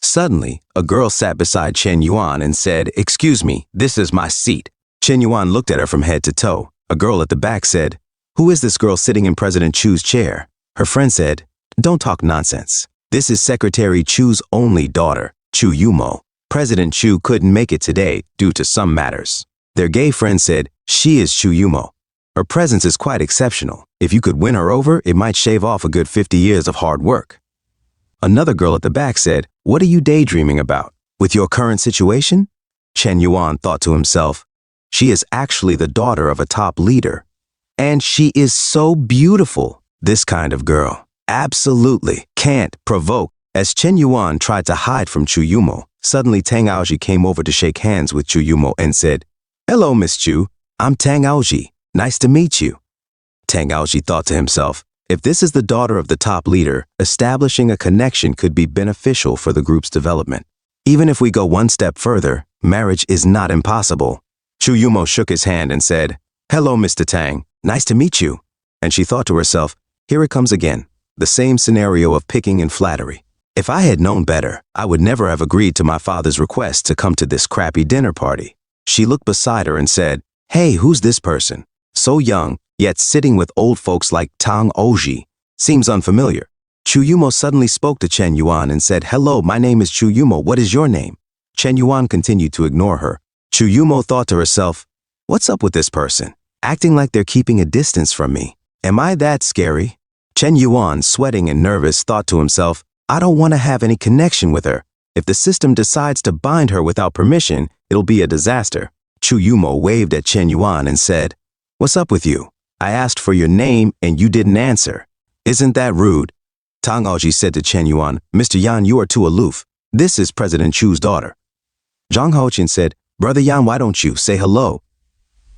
Suddenly, a girl sat beside Chen Yuan and said, "Excuse me, this is my seat." Chen Yuan looked at her from head to toe. A girl at the back said, "Who is this girl sitting in President Chu's chair?" Her friend said, "Don't talk nonsense. This is Secretary Chu's only daughter, Chu Yumo. President Chu couldn't make it today due to some matters." Their gay friend said, "She is Chu Yumo. Her presence is quite exceptional. If you could win her over, it might shave off a good 50 years of hard work." Another girl at the back said, "What are you daydreaming about? With your current situation?" Chen Yuan thought to himself, "She is actually the daughter of a top leader. And she is so beautiful. This kind of girl absolutely can't provoke." As Chen Yuan tried to hide from Chu Yumo, suddenly Tang Aoji came over to shake hands with Chu Yumo and said, "Hello, Miss Chu. I'm Tang Aoji. Nice to meet you." Tang Aoji thought to himself, if this is the daughter of the top leader, establishing a connection could be beneficial for the group's development. Even if we go one step further, marriage is not impossible. Chu Yumo shook his hand and said, "Hello, Mr. Tang. Nice to meet you." And she thought to herself, here it comes again, the same scenario of picking and flattery. If I had known better, I would never have agreed to my father's request to come to this crappy dinner party. She looked beside her and said, "Hey, who's this person? So young, yet sitting with old folks like Tang Oji. Seems unfamiliar." Chu Yumo suddenly spoke to Chen Yuan and said, "Hello, my name is Chu Yumo. What is your name?" Chen Yuan continued to ignore her. Chu Yumo thought to herself, what's up with this person? Acting like they're keeping a distance from me. Am I that scary? Chen Yuan, sweating and nervous, thought to himself, I don't want to have any connection with her. If the system decides to bind her without permission, it'll be a disaster. Chu Yumo waved at Chen Yuan and said, "What's up with you? I asked for your name and you didn't answer. Isn't that rude?" Tang Aoji said to Chen Yuan, "Mr. Yan, you are too aloof. This is President Chu's daughter." Zhang Haoqin said, "Brother Yan, why don't you say hello?"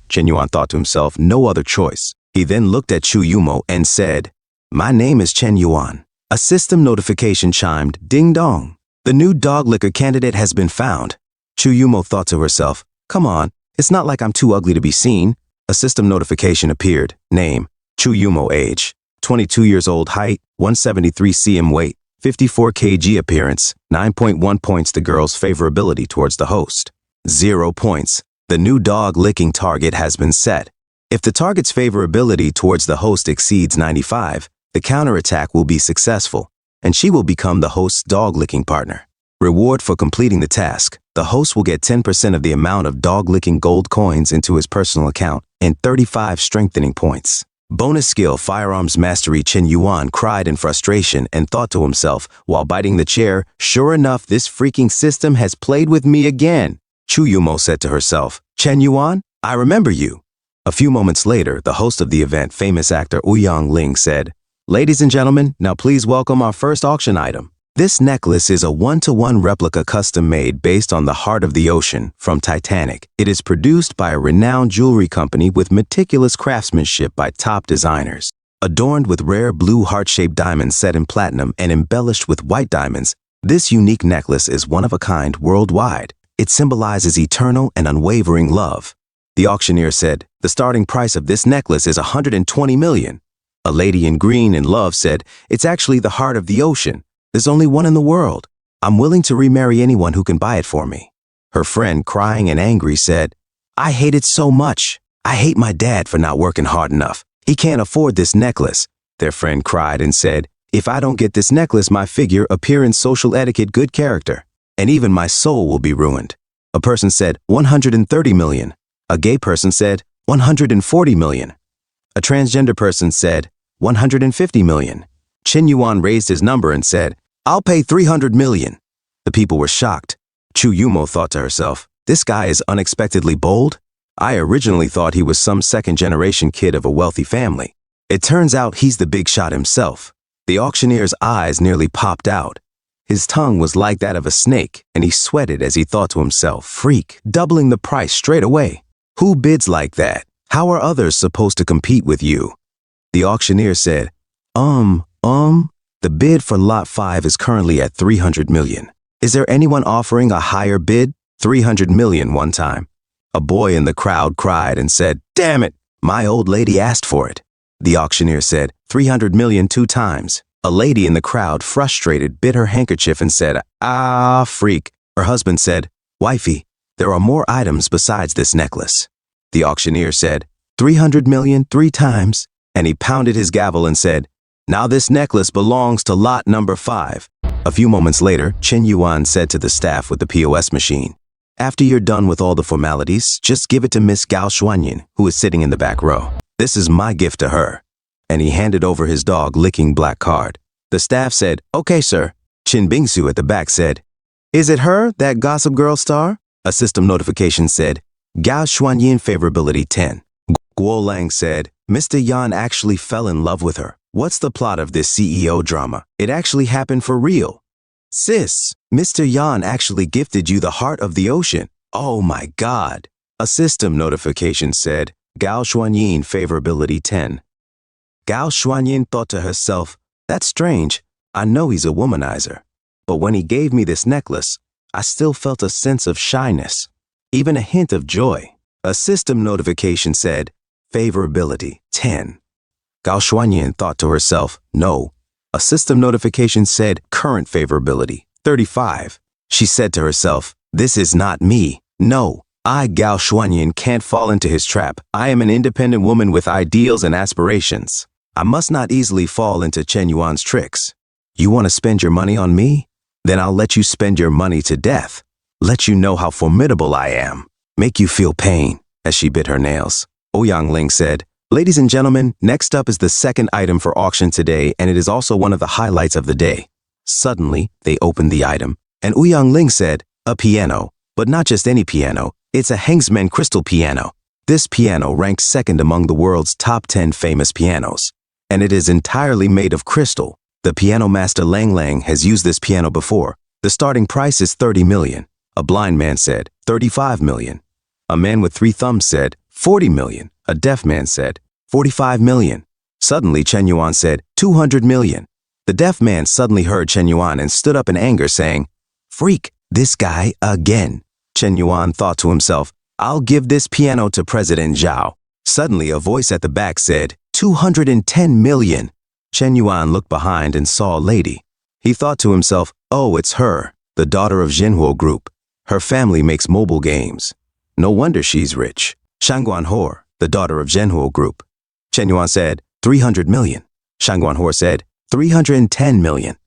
Chen Yuan thought to himself, no other choice. He then looked at Chu Yumo and said, "My name is Chen Yuan." A system notification chimed, ding dong. The new dog liquor candidate has been found. Chu Yumo thought to herself, come on, it's not like I'm too ugly to be seen. A system notification appeared. Name, Chu Yumo. Age, 22 years old. Height, 173 cm. Weight, 54 kg. Appearance, 9.1 points. The girl's favorability towards the host, 0 points. The new dog licking target has been set. If the target's favorability towards the host exceeds 95, the counterattack will be successful, and she will become the host's dog-licking partner. Reward for completing the task. The host will get 10% of the amount of dog-licking gold coins into his personal account and 35 strengthening points. Bonus skill, Firearms Mastery. Chen Yuan cried in frustration and thought to himself while biting the chair, sure enough, this freaking system has played with me again. Chu Yumo said to herself, Chen Yuan, I remember you. A few moments later, the host of the event, famous actor Ouyang Ling, said, Ladies and gentlemen, now please welcome our first auction item. This necklace is a one-to-one replica custom-made based on the heart of the ocean from Titanic. It is produced by a renowned jewelry company with meticulous craftsmanship by top designers. Adorned with rare blue heart-shaped diamonds set in platinum and embellished with white diamonds, this unique necklace is one of a kind worldwide. It symbolizes eternal and unwavering love. The auctioneer said, the starting price of this necklace is 120 million. A lady in green in love said, it's actually the heart of the ocean. There's only one in the world. I'm willing to remarry anyone who can buy it for me. Her friend, crying and angry, said, I hate it so much. I hate my dad for not working hard enough. He can't afford this necklace. Their friend cried and said, if I don't get this necklace, my figure, appearance, social etiquette, good character, and even my soul will be ruined. A person said, 130 million. A gay person said, 140 million. A transgender person said, 150 million. Chen Yuan raised his number and said, I'll pay 300 million. The people were shocked. Chu Yumo thought to herself, this guy is unexpectedly bold. I originally thought he was some second-generation kid of a wealthy family. It turns out he's the big shot himself. The auctioneer's eyes nearly popped out. His tongue was like that of a snake, and he sweated as he thought to himself, freak, doubling the price straight away. Who bids like that? How are others supposed to compete with you? The auctioneer said, the bid for lot 5 is currently at 300 million. Is there anyone offering a higher bid? 300 million one time. A boy in the crowd cried and said, "Damn it, my old lady asked for it." The auctioneer said, 300 million two times. A lady in the crowd, frustrated, bit her handkerchief and said, "Ah, freak." Her husband said, "Wifey, there are more items besides this necklace." The auctioneer said, 300 million three times, and he pounded his gavel and said, "Now this necklace belongs to lot number 5. A few moments later, Chen Yuan said to the staff with the POS machine, "After you're done with all the formalities, just give it to Miss Gao Xuanyin, who is sitting in the back row. This is my gift to her." And he handed over his dog licking black card. The staff said, "Okay, sir." Chin Bingsu at the back said, "Is it her, that Gossip Girl star?" A system notification said, Gao Xuanyin favorability 10. Guo Lang said, "Mr. Yan actually fell in love with her. What's the plot of this CEO drama? It actually happened for real. Sis, Mr. Yan actually gifted you the heart of the ocean. Oh my God." A system notification said, Gao Xuanyin favorability 10. Gao Xuanyin thought to herself, "That's strange. I know he's a womanizer. But when he gave me this necklace, I still felt a sense of shyness, even a hint of joy." A system notification said, favorability 10. Gao Xuanyin thought to herself, "No." A system notification said, current favorability 35. She said to herself, "This is not me. No, I, Gao Xuanyin, can't fall into his trap. I am an independent woman with ideals and aspirations. I must not easily fall into Chen Yuan's tricks. You want to spend your money on me? Then I'll let you spend your money to death. Let you know how formidable I am. Make you feel pain," as she bit her nails. Ouyang Ling said, "Ladies and gentlemen, next up is the second item for auction today, and it is also one of the highlights of the day." Suddenly, they opened the item, and Ouyang Ling said, "A piano, but not just any piano. It's a Hengsman crystal piano. This piano ranks second among the world's top 10 famous pianos, and it is entirely made of crystal. The piano master Lang Lang has used this piano before. The starting price is 30 million. A blind man said, 35 million. A man with 3 thumbs said, 40 million. A deaf man said, 45 million. Suddenly, Chen Yuan said, 200 million. The deaf man suddenly heard Chen Yuan and stood up in anger, saying, "Freak, this guy again." Chen Yuan thought to himself, "I'll give this piano to President Zhao." Suddenly, a voice at the back said, 210 million. Chen Yuan looked behind and saw a lady. He thought to himself, "Oh, it's her, the daughter of Jinhuo Group. Her family makes mobile games. No wonder she's rich." Shangguan Hor, the daughter of Jinhuo Group. Chen Yuan said, 300 million. Shangguan Hor said, 310 million.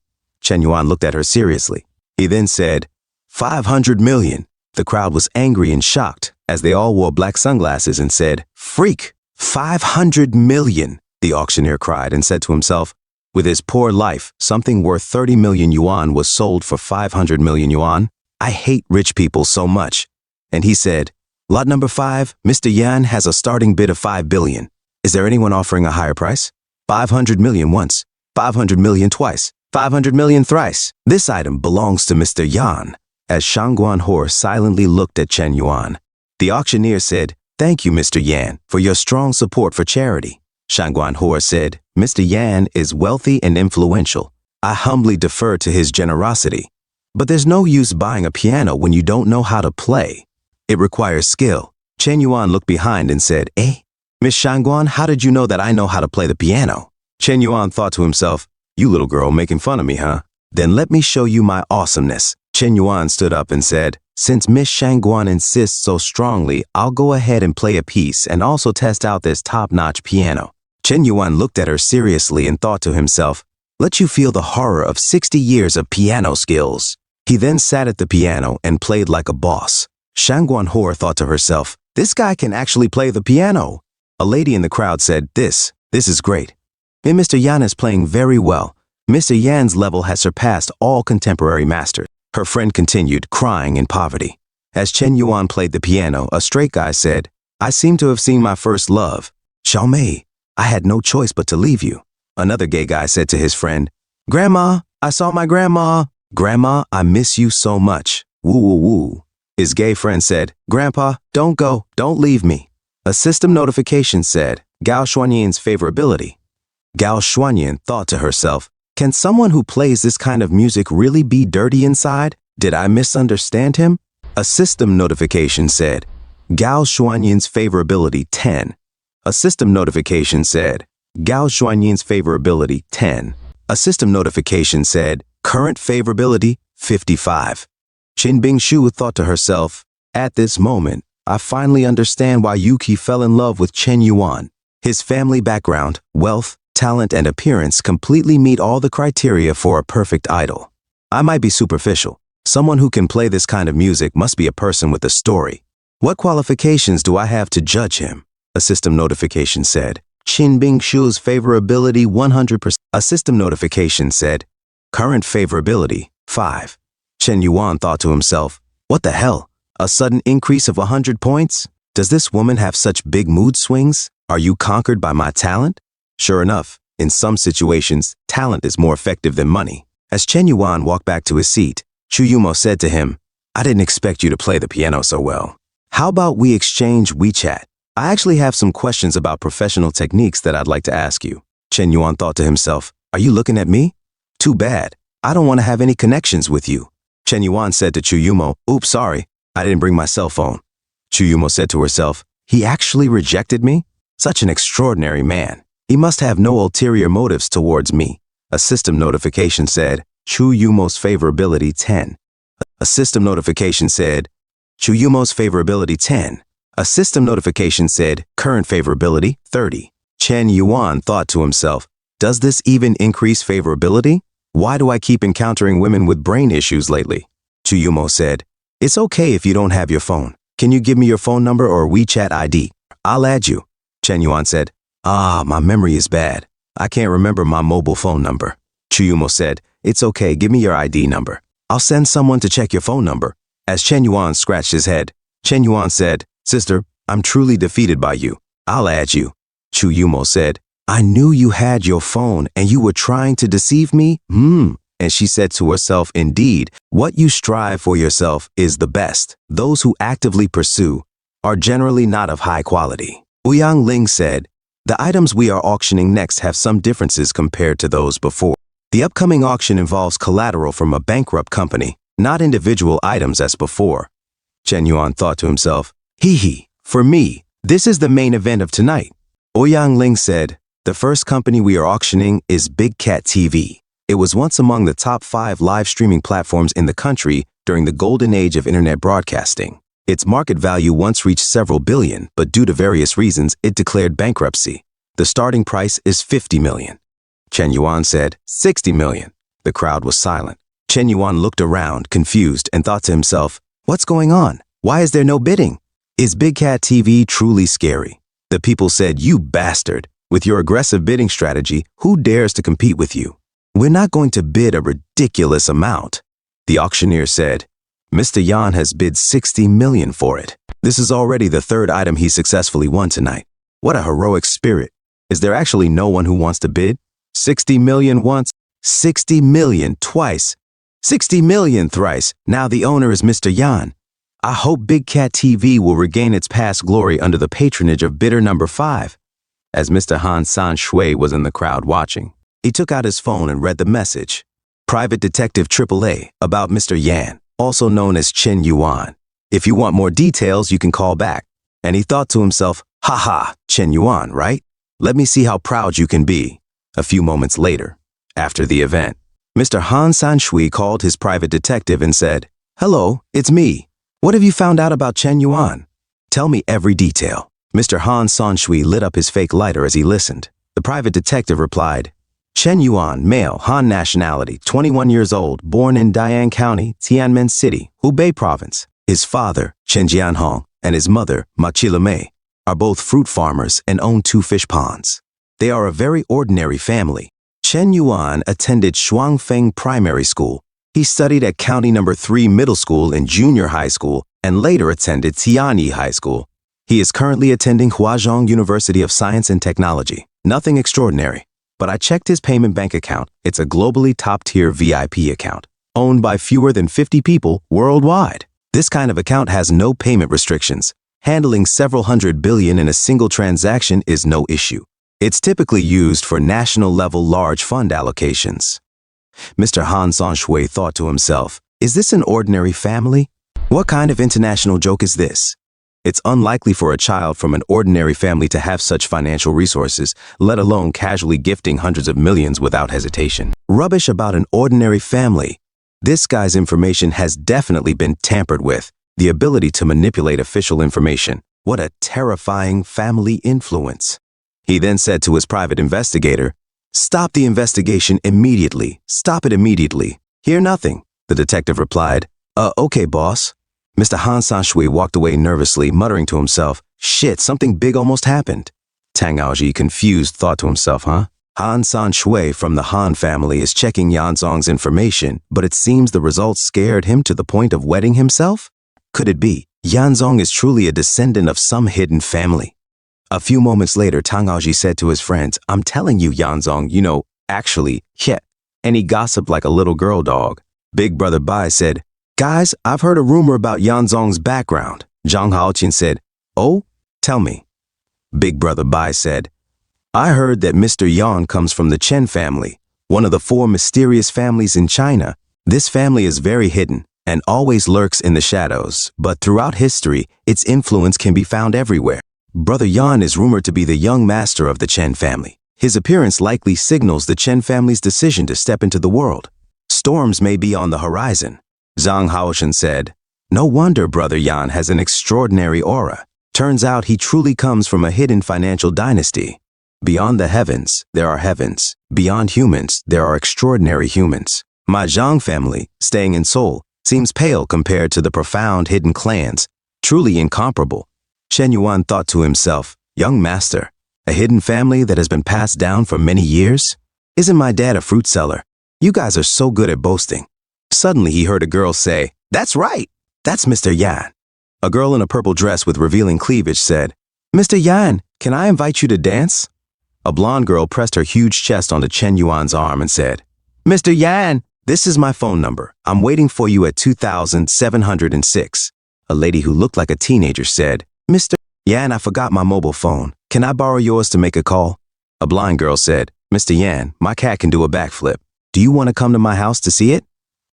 Chen Yuan looked at her seriously. He then said, 500 million. The crowd was angry and shocked as they all wore black sunglasses and said, "Freak, 500 million. The auctioneer cried and said to himself, "With his poor life, something worth 30 million yuan was sold for 500 million yuan. I hate rich people so much." And he said, "Lot number 5, Mr. Yan has a starting bid of 5 billion. Is there anyone offering a higher price? 500 million once, 500 million twice, 500 million thrice. This item belongs to Mr. Yan." As Shangguan Hor silently looked at Chen Yuan, the auctioneer said, "Thank you, Mr. Yan, for your strong support for charity." Shangguan Hor said, "Mr. Yan is wealthy and influential. I humbly defer to his generosity. But there's no use buying a piano when you don't know how to play. It requires skill." Chen Yuan looked behind and said, "Eh? Miss Shangguan, how did you know that I know how to play the piano?" Chen Yuan thought to himself, "You little girl making fun of me, huh? Then let me show you my awesomeness." Chen Yuan stood up and said, "Since Miss Shangguan insists so strongly, I'll go ahead and play a piece and also test out this top-notch piano." Chen Yuan looked at her seriously and thought to himself, "Let you feel the horror of 60 years of piano skills." He then sat at the piano and played like a boss. Shangguan Hor thought to herself, "This guy can actually play the piano." A lady in the crowd said, This is great. And Mr. Yan is playing very well. Mr. Yan's level has surpassed all contemporary masters." Her friend continued, crying in poverty. As Chen Yuan played the piano, a straight guy said, "I seem to have seen my first love. Xiaomei, I had no choice but to leave you." Another gay guy said to his friend, "Grandma, I saw my grandma. Grandma, I miss you so much. Woo woo woo." His gay friend said, "Grandpa, don't go, don't leave me." A system notification said, Gao Xuanyin's favorability. Gao Xuanyin thought to herself, "Can someone who plays this kind of music really be dirty inside?" Did I misunderstand him? A system notification said, Gao Xuanyin's favorability 10. A system notification said, Gao Xuanyin's favorability 10. A system notification said, current favorability 55. Qin Bingshu thought to herself, at this moment, I finally understand why Yuki fell in love with Chen Yuan. His family background, wealth, talent, and appearance completely meet all the criteria for a perfect idol. I might be superficial. Someone who can play this kind of music must be a person with a story. What qualifications do I have to judge him? A system notification said, Qin Bingshu's favorability 100%. A system notification said, current favorability 5. Chen Yuan thought to himself, what the hell? A sudden increase of 100 points? Does this woman have such big mood swings? Are you conquered by my talent? Sure enough, in some situations, talent is more effective than money. As Chen Yuan walked back to his seat, Chu Yumo said to him, I didn't expect you to play the piano so well. How about we exchange WeChat? I actually have some questions about professional techniques that I'd like to ask you. Chen Yuan thought to himself, are you looking at me? Too bad. I don't want to have any connections with you. Chen Yuan said to Chu Yumo, oops, sorry, I didn't bring my cell phone. Chu Yumo said to herself, he actually rejected me? Such an extraordinary man. He must have no ulterior motives towards me. A system notification said, Chu Yumo's favorability 10. A system notification said, Chu Yumo's favorability 10. A system notification said, current favorability 30. Chen Yuan thought to himself, does this even increase favorability? Why do I keep encountering women with brain issues lately? Chu Yumo said, it's okay if you don't have your phone. Can you give me your phone number or WeChat ID? I'll add you. Chen Yuan said, my memory is bad. I can't remember my mobile phone number. Chu Yumo said, it's okay, give me your ID number. I'll send someone to check your phone number. As Chen Yuan scratched his head, Chen Yuan said, sister, I'm truly defeated by you. I'll add you. Chu Yumo said, I knew you had your phone and you were trying to deceive me? And she said to herself, indeed, what you strive for yourself is the best. Those who actively pursue are generally not of high quality. Ouyang Ling said, the items we are auctioning next have some differences compared to those before. The upcoming auction involves collateral from a bankrupt company, not individual items as before. Chen Yuan thought to himself, for me, this is the main event of tonight. Ouyang Ling said, the first company we are auctioning is Big Cat TV. It was once among the top 5 live streaming platforms in the country during the golden age of internet broadcasting. Its market value once reached several billion, but due to various reasons, it declared bankruptcy. The starting price is 50 million. Chen Yuan said, 60 million. The crowd was silent. Chen Yuan looked around, confused, and thought to himself, what's going on? Why is there no bidding? Is Big Cat TV truly scary? The people said, you bastard. With your aggressive bidding strategy, who dares to compete with you? We're not going to bid a ridiculous amount. The auctioneer said, Mr. Yan has bid 60 million for it. This is already the 3rd item he successfully won tonight. What a heroic spirit. Is there actually no one who wants to bid? 60 million once, 60 million twice, 60 million thrice. Now the owner is Mr. Yan. I hope Big Cat TV will regain its past glory under the patronage of bidder number 5. As Mr. Han San Shui was in the crowd watching, he took out his phone and read the message. Private Detective AAA about Mr. Yan, also known as Chen Yuan. If you want more details, you can call back. And he thought to himself, haha, Chen Yuan, right? Let me see how proud you can be. A few moments later, after the event, Mr. Han San Shui called his private detective and said, hello, it's me. What have you found out about Chen Yuan? Tell me every detail. Mr. Han San Shui lit up his fake lighter as he listened. The private detective replied, Chen Yuan, male, Han nationality, 21 years old, born in Dayang County, Tianmen City, Hubei Province. His father, Chen Jianhong, and his mother, Ma Chilame, are both fruit farmers and own 2 fish ponds. They are a very ordinary family. Chen Yuan attended Shuangfeng Primary School. He studied at County No. 3 Middle School and Junior High School, and later attended Tianyi High School. He is currently attending Huazhong University of Science and Technology. Nothing extraordinary. But I checked his payment bank account. It's a globally top-tier VIP account, owned by fewer than 50 people worldwide. This kind of account has no payment restrictions. Handling several hundred billion in a single transaction is no issue. It's typically used for national-level large fund allocations. Mr. Han San Shui thought to himself, Is this an ordinary family? What kind of international joke is this? It's unlikely for a child from an ordinary family to have such financial resources, let alone casually gifting hundreds of millions without hesitation. Rubbish about an ordinary family. This guy's information has definitely been tampered with. The ability to manipulate official information. What a terrifying family influence. He then said to his private investigator, "Stop the investigation immediately. Stop it immediately." "Hear nothing," the detective replied. Okay, boss." Mr. Han San-shui walked away nervously, muttering to himself, "Shit, something big almost happened." Tang Aoji, confused, thought to himself, Han San-shui from the Han family is checking Yanzong's information, but it seems the results scared him to the point of wetting himself? Could it be Yanzong is truly a descendant of some hidden family? A few moments later, Tang Aoji said to his friends, "I'm telling you, Yanzong, actually, yeah." And he gossiped like a little girl dog. Big brother Bai said, "Guys, I've heard a rumor about Yanzong's background." Zhang Haoqin said, "Oh, tell me." Big brother Bai said, "I heard that Mr. Yan comes from the Chen family, one of the 4 mysterious families in China. This family is very hidden and always lurks in the shadows, but throughout history, its influence can be found everywhere. Brother Yan is rumored to be the young master of the Chen family. His appearance likely signals the Chen family's decision to step into the world. Storms may be on the horizon." Zhang Haotian said, "No wonder Brother Yan has an extraordinary aura. Turns out he truly comes from a hidden financial dynasty. Beyond the heavens, there are heavens. Beyond humans, there are extraordinary humans. My Zhang family, staying in Seoul, seems pale compared to the profound hidden clans. Truly incomparable." Chen Yuan thought to himself, "Young master, a hidden family that has been passed down for many years? Isn't my dad a fruit seller? You guys are so good at boasting." Suddenly he heard a girl say, "That's right, that's Mr. Yan." A girl in a purple dress with revealing cleavage said, "Mr. Yan, can I invite you to dance?" A blonde girl pressed her huge chest onto Chen Yuan's arm and said, "Mr. Yan, this is my phone number. I'm waiting for you at 2706. A lady who looked like a teenager said, "Mr. Yan, I forgot my mobile phone. Can I borrow yours to make a call?" A blind girl said, "Mr. Yan, my cat can do a backflip. Do you want to come to my house to see it?"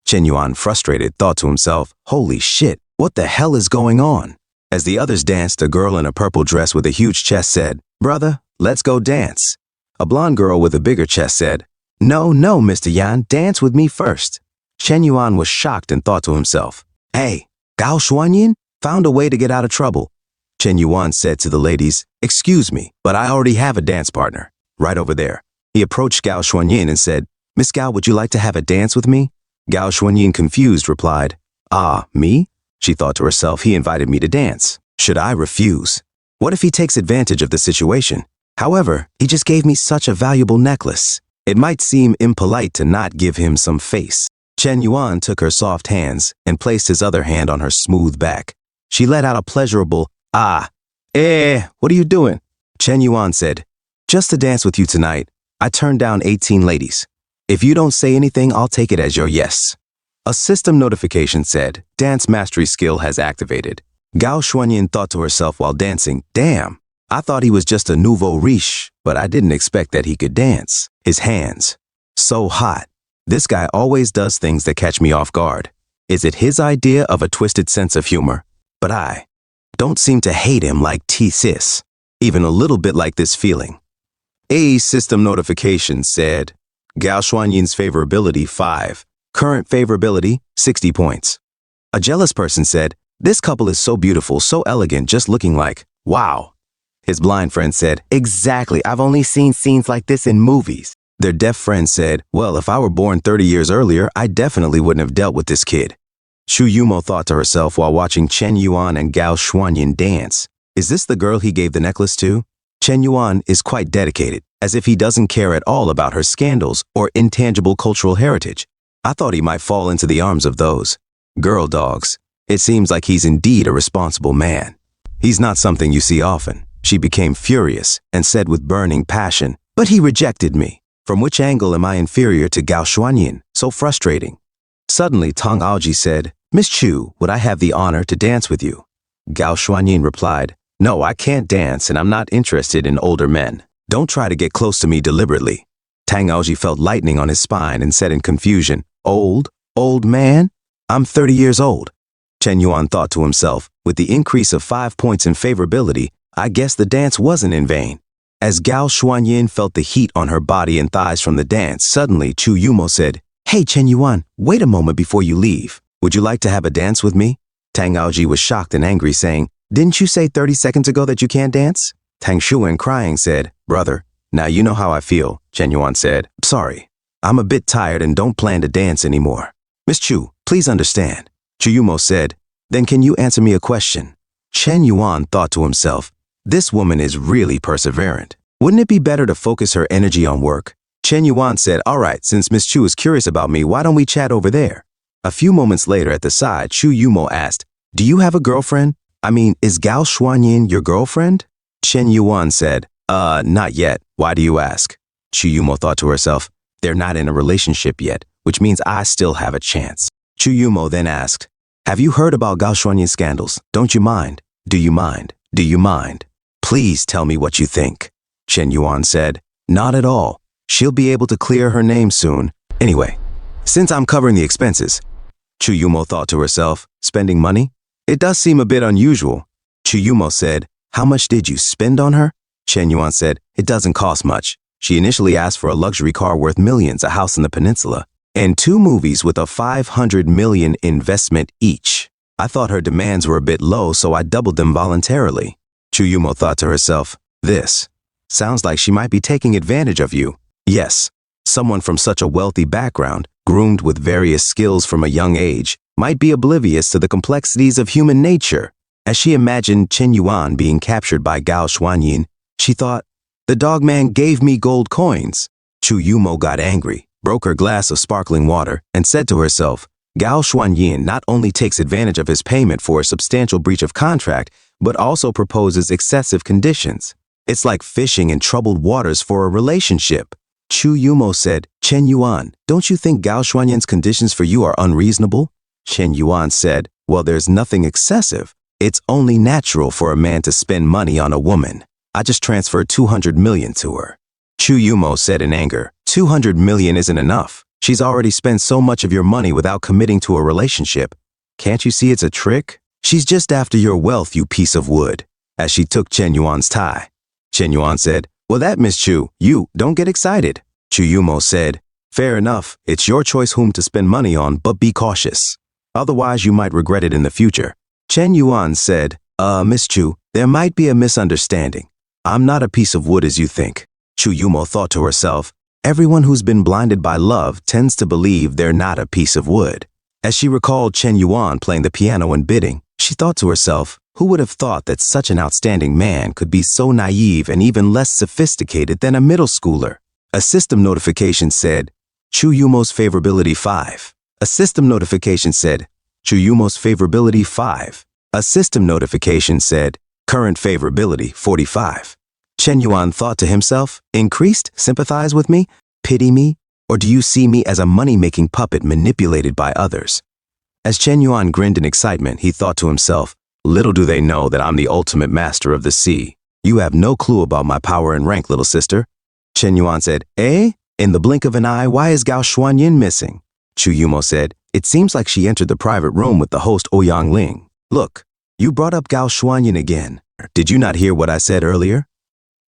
Chen Yuan, frustrated, thought to himself, "Holy shit, what the hell is going on?" As the others danced, a girl in a purple dress with a huge chest said, "Brother, let's go dance." A blonde girl with a bigger chest said, No, Mr. Yan, dance with me first." Chen Yuan was shocked and thought to himself, "Hey, Gao Xuanyin found a way to get out of trouble." Chen Yuan said to the ladies, "Excuse me, but I already have a dance partner. Right over there." He approached Gao Xuanyin and said, "Miss Gao, would you like to have a dance with me?" Gao Xuanyin, confused, replied, "Ah, me?" She thought to herself, "He invited me to dance. Should I refuse? What if he takes advantage of the situation? However, he just gave me such a valuable necklace. It might seem impolite to not give him some face." Chen Yuan took her soft hands and placed his other hand on her smooth back. She let out a pleasurable, "Ah, what are you doing?" Chen Yuan said, "Just to dance with you tonight. I turned down 18 ladies. If you don't say anything, I'll take it as your yes." A system notification said, "Dance mastery skill has activated." Gao Xuanyin thought to herself while dancing, "Damn, I thought he was just a nouveau riche, but I didn't expect that he could dance. His hands, so hot. This guy always does things that catch me off guard. Is it his idea of a twisted sense of humor? But I don't seem to hate him like T-Sis, even a little bit like this feeling." A system notification said, Gao Xuanyin's favorability 5, current favorability 60 points. A jealous person said, "This couple is so beautiful, so elegant, just looking like, wow." His blind friend said, "Exactly, I've only seen scenes like this in movies." Their deaf friend said, "Well, if I were born 30 years earlier, I definitely wouldn't have dealt with this kid." Shu Yumo thought to herself while watching Chen Yuan and Gao Xuanyin dance, "Is this the girl he gave the necklace to?" Chen Yuan is quite dedicated, as if he doesn't care at all about her scandals or intangible cultural heritage. I thought he might fall into the arms of those girl dogs. It seems like he's indeed a responsible man. He's not something you see often. She became furious and said with burning passion, "But he rejected me. From which angle am I inferior to Gao Xuanyin? So frustrating." Suddenly, Tang Aoji said, "Miss Chu, would I have the honor to dance with you?" Gao Xuanyin replied, "No, I can't dance and I'm not interested in older men. Don't try to get close to me deliberately." Tang Aoji felt lightning on his spine and said in confusion, Old man?" I'm 30 years old. Chen Yuan thought to himself, with the increase of 5 points in favorability, I guess the dance wasn't in vain. As Gao Xuanyin felt the heat on her body and thighs from the dance, suddenly Chu Yumo said, Hey Chen Yuan, wait a moment before you leave. Would you like to have a dance with me? Tang Aoji was shocked and angry, saying, Didn't you say 30 seconds ago that you can't dance? Tang Shuan, crying, said, Brother, now you know how I feel, Chen Yuan said. Sorry, I'm a bit tired and don't plan to dance anymore. Miss Chu, please understand. Chu Yumo said, Then can you answer me a question? Chen Yuan thought to himself, This woman is really perseverant. Wouldn't it be better to focus her energy on work? Chen Yuan said, All right, since Miss Chu is curious about me, why don't we chat over there? A few moments later at the side, Chu Yumo asked, Do you have a girlfriend? I mean, is Gao Xuanyin your girlfriend? Chen Yuan said, Not yet. Why do you ask? Chu Yumo thought to herself, They're not in a relationship yet, which means I still have a chance. Chu Yumo then asked, Have you heard about Gao Xuanyin's scandals? Don't you mind? Do you mind? Do you mind? Please tell me what you think. Chen Yuan said, Not at all. She'll be able to clear her name soon. Anyway, since I'm covering the expenses. Chu Yumo thought to herself, Spending money? It does seem a bit unusual. Chu Yumo said, How much did you spend on her? Chen Yuan said, It doesn't cost much. She initially asked for a luxury car worth millions, a house in the peninsula, and 2 movies with a 500 million investment each. I thought her demands were a bit low, so I doubled them voluntarily. Chu Yumo thought to herself, This sounds like she might be taking advantage of you. Yes, someone from such a wealthy background, groomed with various skills from a young age, might be oblivious to the complexities of human nature. As she imagined Chen Yuan being captured by Gao Xuanyin, she thought, The dogman gave me gold coins. Chu Yumo got angry, broke her glass of sparkling water, and said to herself, Gao Xuanyin not only takes advantage of his payment for a substantial breach of contract, but also proposes excessive conditions. It's like fishing in troubled waters for a relationship. Chu Yumo said, Chen Yuan, don't you think Gao Xuanyin's conditions for you are unreasonable? Chen Yuan said, Well, there's nothing excessive. It's only natural for a man to spend money on a woman. I just transferred 200 million to her. Chu Yumo said in anger, 200 million isn't enough. She's already spent so much of your money without committing to a relationship. Can't you see it's a trick? She's just after your wealth, you piece of wood. As she took Chen Yuan's tie. Chen Yuan said, Well, that, Miss Chu, you don't get excited. Chu Yumo said, Fair enough. It's your choice whom to spend money on, but be cautious. Otherwise, you might regret it in the future. Chen Yuan said, Miss Chu, there might be a misunderstanding. I'm not a piece of wood as you think. Chu Yumo thought to herself, Everyone who's been blinded by love tends to believe they're not a piece of wood. As she recalled Chen Yuan playing the piano and bidding, she thought to herself, Who would have thought that such an outstanding man could be so naive and even less sophisticated than a middle schooler? A system notification said, Chu Yumo's favorability 5. A system notification said, Chu Yumo's favorability 5. A system notification said, Current favorability 45. Chen Yuan thought to himself, Increased? Sympathize with me? Pity me? Or do you see me as a money-making puppet manipulated by others? As Chen Yuan grinned in excitement, he thought to himself, Little do they know that I'm the ultimate master of the sea. You have no clue about my power and rank, little sister. Chen Yuan said, Eh? In the blink of an eye, why is Gao Xuanyin missing? Chu Yumo said, It seems like she entered the private room with the host Ouyang Ling. Look, you brought up Gao Xuanyin again. Did you not hear what I said earlier?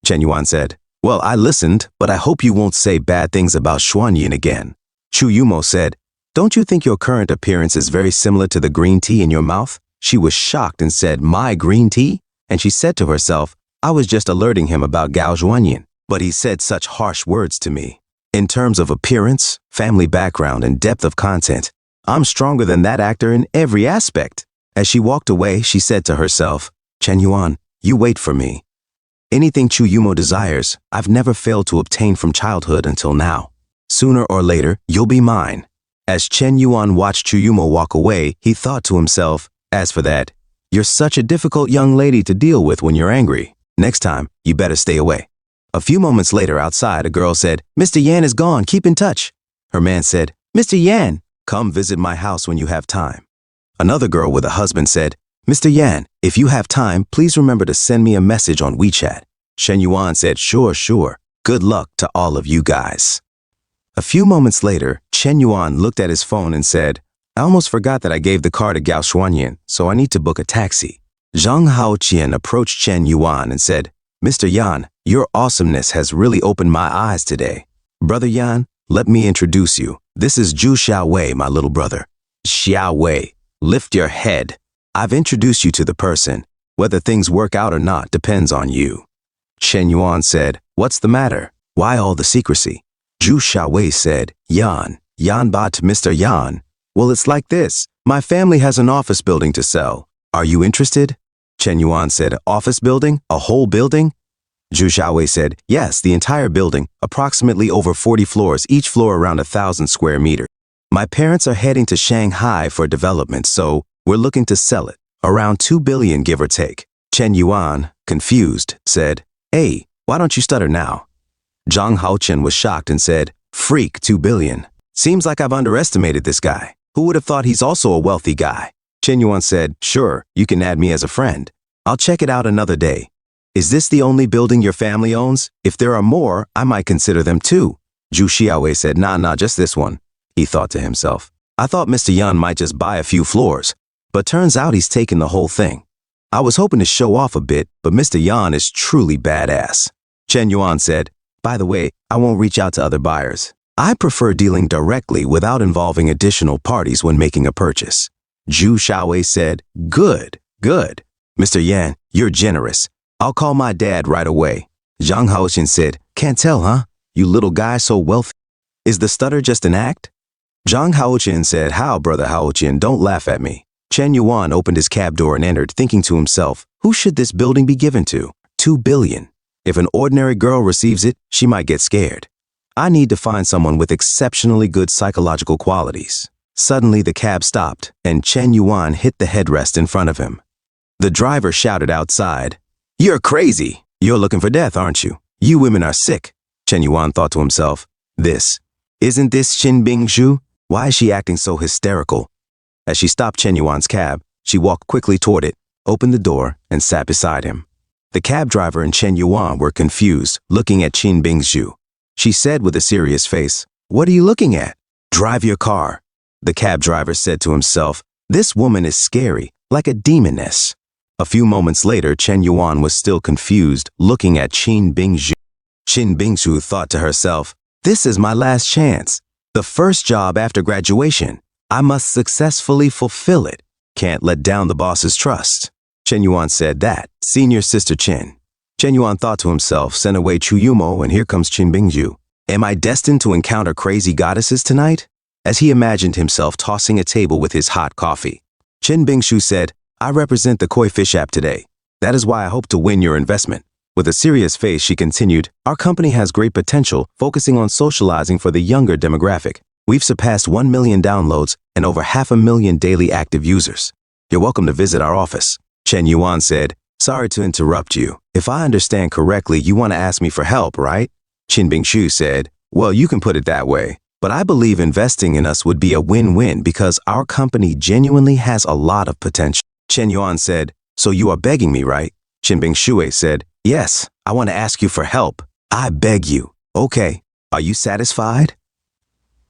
Chen Yuan said, Well, I listened, but I hope you won't say bad things about Xuanyin again. Chu Yumo said, Don't you think your current appearance is very similar to the green tea in your mouth? She was shocked and said, My green tea? And she said to herself, I was just alerting him about Gao Xuanyin, but he said such harsh words to me. In terms of appearance, family background, and depth of content, I'm stronger than that actor in every aspect. As she walked away, she said to herself, Chen Yuan, you wait for me. Anything Chu Yumo desires, I've never failed to obtain from childhood until now. Sooner or later, you'll be mine. As Chen Yuan watched Chu Yumo walk away, he thought to himself, As for that, you're such a difficult young lady to deal with when you're angry. Next time, you better stay away. A few moments later outside, a girl said, Mr. Yan is gone, keep in touch. Her man said, Mr. Yan, come visit my house when you have time. Another girl with a husband said, Mr. Yan, if you have time, please remember to send me a message on WeChat. Chen Yuan said, Sure. Good luck to all of you guys. A few moments later, Chen Yuan looked at his phone and said, I almost forgot that I gave the car to Gao Xuanyan, so I need to book a taxi. Zhang Haoqian approached Chen Yuan and said, Mr. Yan, your awesomeness has really opened my eyes today. Brother Yan, let me introduce you. This is Zhu Xiaowei, my little brother. Xiaowei, lift your head. I've introduced you to the person. Whether things work out or not depends on you. Chen Yuan said, what's the matter? Why all the secrecy? Zhu Xiaowei said, Yan ba to Mr. Yan. Well, it's like this. My family has an office building to sell. Are you interested? Chen Yuan said, office building? A whole building? Zhu Xiaowei said, yes, the entire building, approximately over 40 floors, each floor around 1,000 square meters. My parents are heading to Shanghai for development, so we're looking to sell it. Around 2 billion, give or take. Chen Yuan, confused, said, hey, why don't you stutter now? Zhang Haoqian was shocked and said, freak, 2 billion. Seems like I've underestimated this guy. Who would have thought he's also a wealthy guy? Chen Yuan said, sure, you can add me as a friend. I'll check it out another day. Is this the only building your family owns? If there are more, I might consider them too. Zhu Xiaowei said, nah, just this one. He thought to himself, I thought Mr. Yan might just buy a few floors, but turns out he's taken the whole thing. I was hoping to show off a bit, but Mr. Yan is truly badass. Chen Yuan said, by the way, I won't reach out to other buyers. I prefer dealing directly without involving additional parties when making a purchase. Zhu Xiaowei said, good. Mr. Yan, you're generous. I'll call my dad right away. Zhang Haoqian said, can't tell, huh? You little guy so wealthy. Is the stutter just an act? Zhang Haoqian said, how, brother Haoqian, don't laugh at me. Chen Yuan opened his cab door and entered, thinking to himself, who should this building be given to? 2 billion. If an ordinary girl receives it, she might get scared. I need to find someone with exceptionally good psychological qualities. Suddenly, the cab stopped, and Chen Yuan hit the headrest in front of him. The driver shouted outside, you're crazy. You're looking for death, aren't you? You women are sick. Chen Yuan thought to himself, isn't this Qin Bingshu? Why is she acting so hysterical? As she stopped Chen Yuan's cab, she walked quickly toward it, opened the door, and sat beside him. The cab driver and Chen Yuan were confused, looking at Qin Bingshu. She said with a serious face, what are you looking at? Drive your car. The cab driver said to himself, this woman is scary, like a demoness. A few moments later, Chen Yuan was still confused, looking at Qin Bingshu. Qin Bingshu thought to herself, this is my last chance. The first job after graduation. I must successfully fulfill it. Can't let down the boss's trust. Chen Yuan said that, senior sister Chen. Chen Yuan thought to himself, send away Chu Yumo and here comes Qin Bingshu. Am I destined to encounter crazy goddesses tonight? As he imagined himself tossing a table with his hot coffee. Qin Bingshu said, I represent the Koi Fish app today. That is why I hope to win your investment. With a serious face, she continued, our company has great potential, focusing on socializing for the younger demographic. We've surpassed 1 million downloads and over 500,000 daily active users. You're welcome to visit our office. Chen Yuan said, sorry to interrupt you. If I understand correctly, you want to ask me for help, right? Qin Bingshu said, well, you can put it that way. But I believe investing in us would be a win-win because our company genuinely has a lot of potential. Chen Yuan said, so you are begging me, right? Qin Bingshu said, yes, I want to ask you for help. I beg you. Okay, are you satisfied?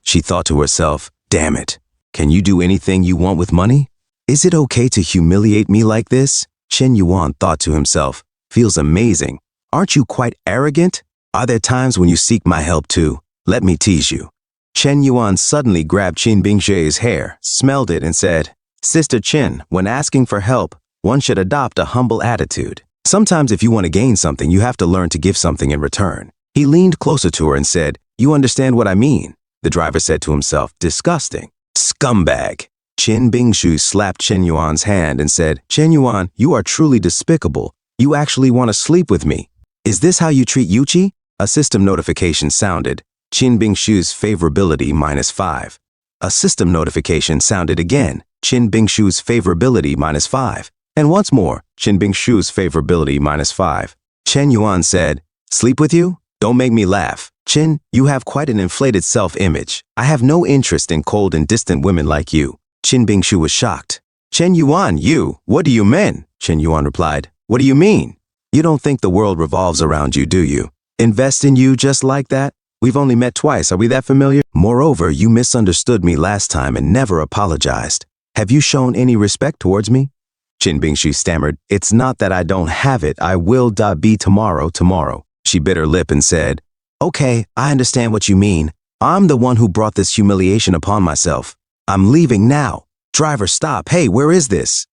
She thought to herself, damn it. Can you do anything you want with money? Is it okay to humiliate me like this? Chen Yuan thought to himself, feels amazing. Aren't you quite arrogant? Are there times when you seek my help too? Let me tease you. Chen Yuan suddenly grabbed Qin Bingshu's hair, smelled it, and said, Sister Chen, when asking for help, one should adopt a humble attitude. Sometimes if you want to gain something, you have to learn to give something in return. He leaned closer to her and said, you understand what I mean? The driver said to himself, disgusting. Scumbag. Qin Bingshu slapped Chen Yuan's hand and said, Chen Yuan, you are truly despicable. You actually want to sleep with me. Is this how you treat Yuchi? A system notification sounded. Qin Bingshu's favorability -5. A system notification sounded again. Qin Bingshu's favorability -5. And once more, Qin Bingshu's favorability -5. Chen Yuan said, sleep with you? Don't make me laugh. Qin, you have quite an inflated self-image. I have no interest in cold and distant women like you. Qin Bingshu was shocked. Chen Yuan, what do you mean? Chen Yuan replied, what do you mean? You don't think the world revolves around you, do you? Invest in you just like that? We've only met twice, are we that familiar? Moreover, you misunderstood me last time and never apologized. Have you shown any respect towards me? Chin Bingshu stammered, it's not that I don't have it, I will be tomorrow. She bit her lip and said, okay, I understand what you mean. I'm the one who brought this humiliation upon myself. I'm leaving now. Driver, stop. Hey, where is this?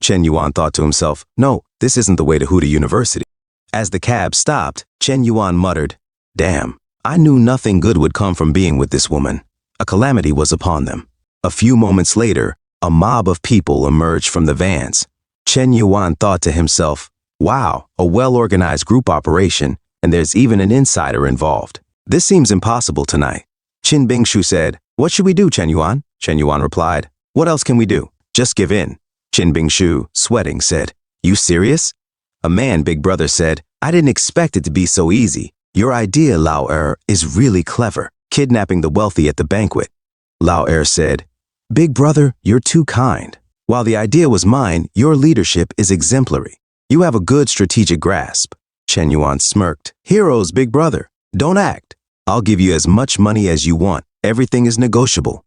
Chen Yuan thought to himself, no, this isn't the way to Huda University. As the cab stopped, Chen Yuan muttered, damn, I knew nothing good would come from being with this woman. A calamity was upon them. A few moments later, a mob of people emerged from the vans. Chen Yuan thought to himself, wow, a well-organized group operation, and there's even an insider involved. This seems impossible tonight. Chin Bingshu said, what should we do, Chen Yuan? Chen Yuan replied, what else can we do? Just give in. Chin Bingshu, sweating, said, you serious? A man, Big Brother said, I didn't expect it to be so easy. Your idea, Lao is really clever, kidnapping the wealthy at the banquet. Lao said, Big Brother, you're too kind. While the idea was mine, your leadership is exemplary. You have a good strategic grasp. Chen Yuan smirked. Heroes, Big Brother. Don't act. I'll give you as much money as you want. Everything is negotiable.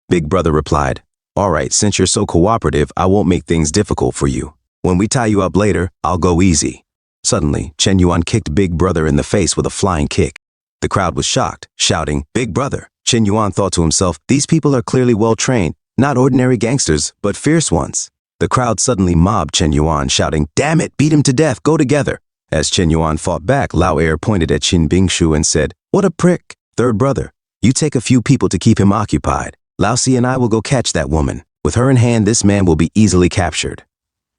Big Brother replied, all right, since you're so cooperative, I won't make things difficult for you. When we tie you up later, I'll go easy. Suddenly, Chen Yuan kicked Big Brother in the face with a flying kick. The crowd was shocked, shouting, Big Brother. Chen Yuan thought to himself, these people are clearly well-trained, not ordinary gangsters, but fierce ones. The crowd suddenly mobbed Chen Yuan, shouting, damn it, beat him to death, go together. As Chen Yuan fought back, Lao pointed at Chin Bingshu and said, what a prick. Third brother, you take a few people to keep him occupied. Lao Si and I will go catch that woman. With her in hand, this man will be easily captured.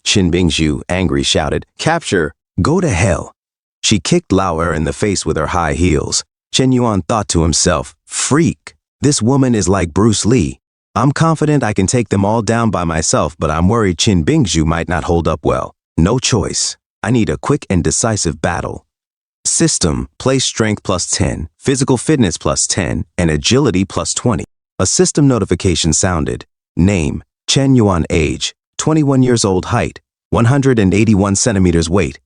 Chin Bingshu, angry, shouted, capture, go to hell. She kicked Lao in the face with her high heels. Chen Yuan thought to himself, freak, this woman is like Bruce Lee. I'm confident I can take them all down by myself, but I'm worried Chin Bingshu might not hold up well. No choice. I need a quick and decisive battle. System, play strength plus 10, physical fitness plus 10, and agility plus 20. A system notification sounded. Name, Chen Yuan. Age, 21 years old. Height, 181 centimeters. Weight,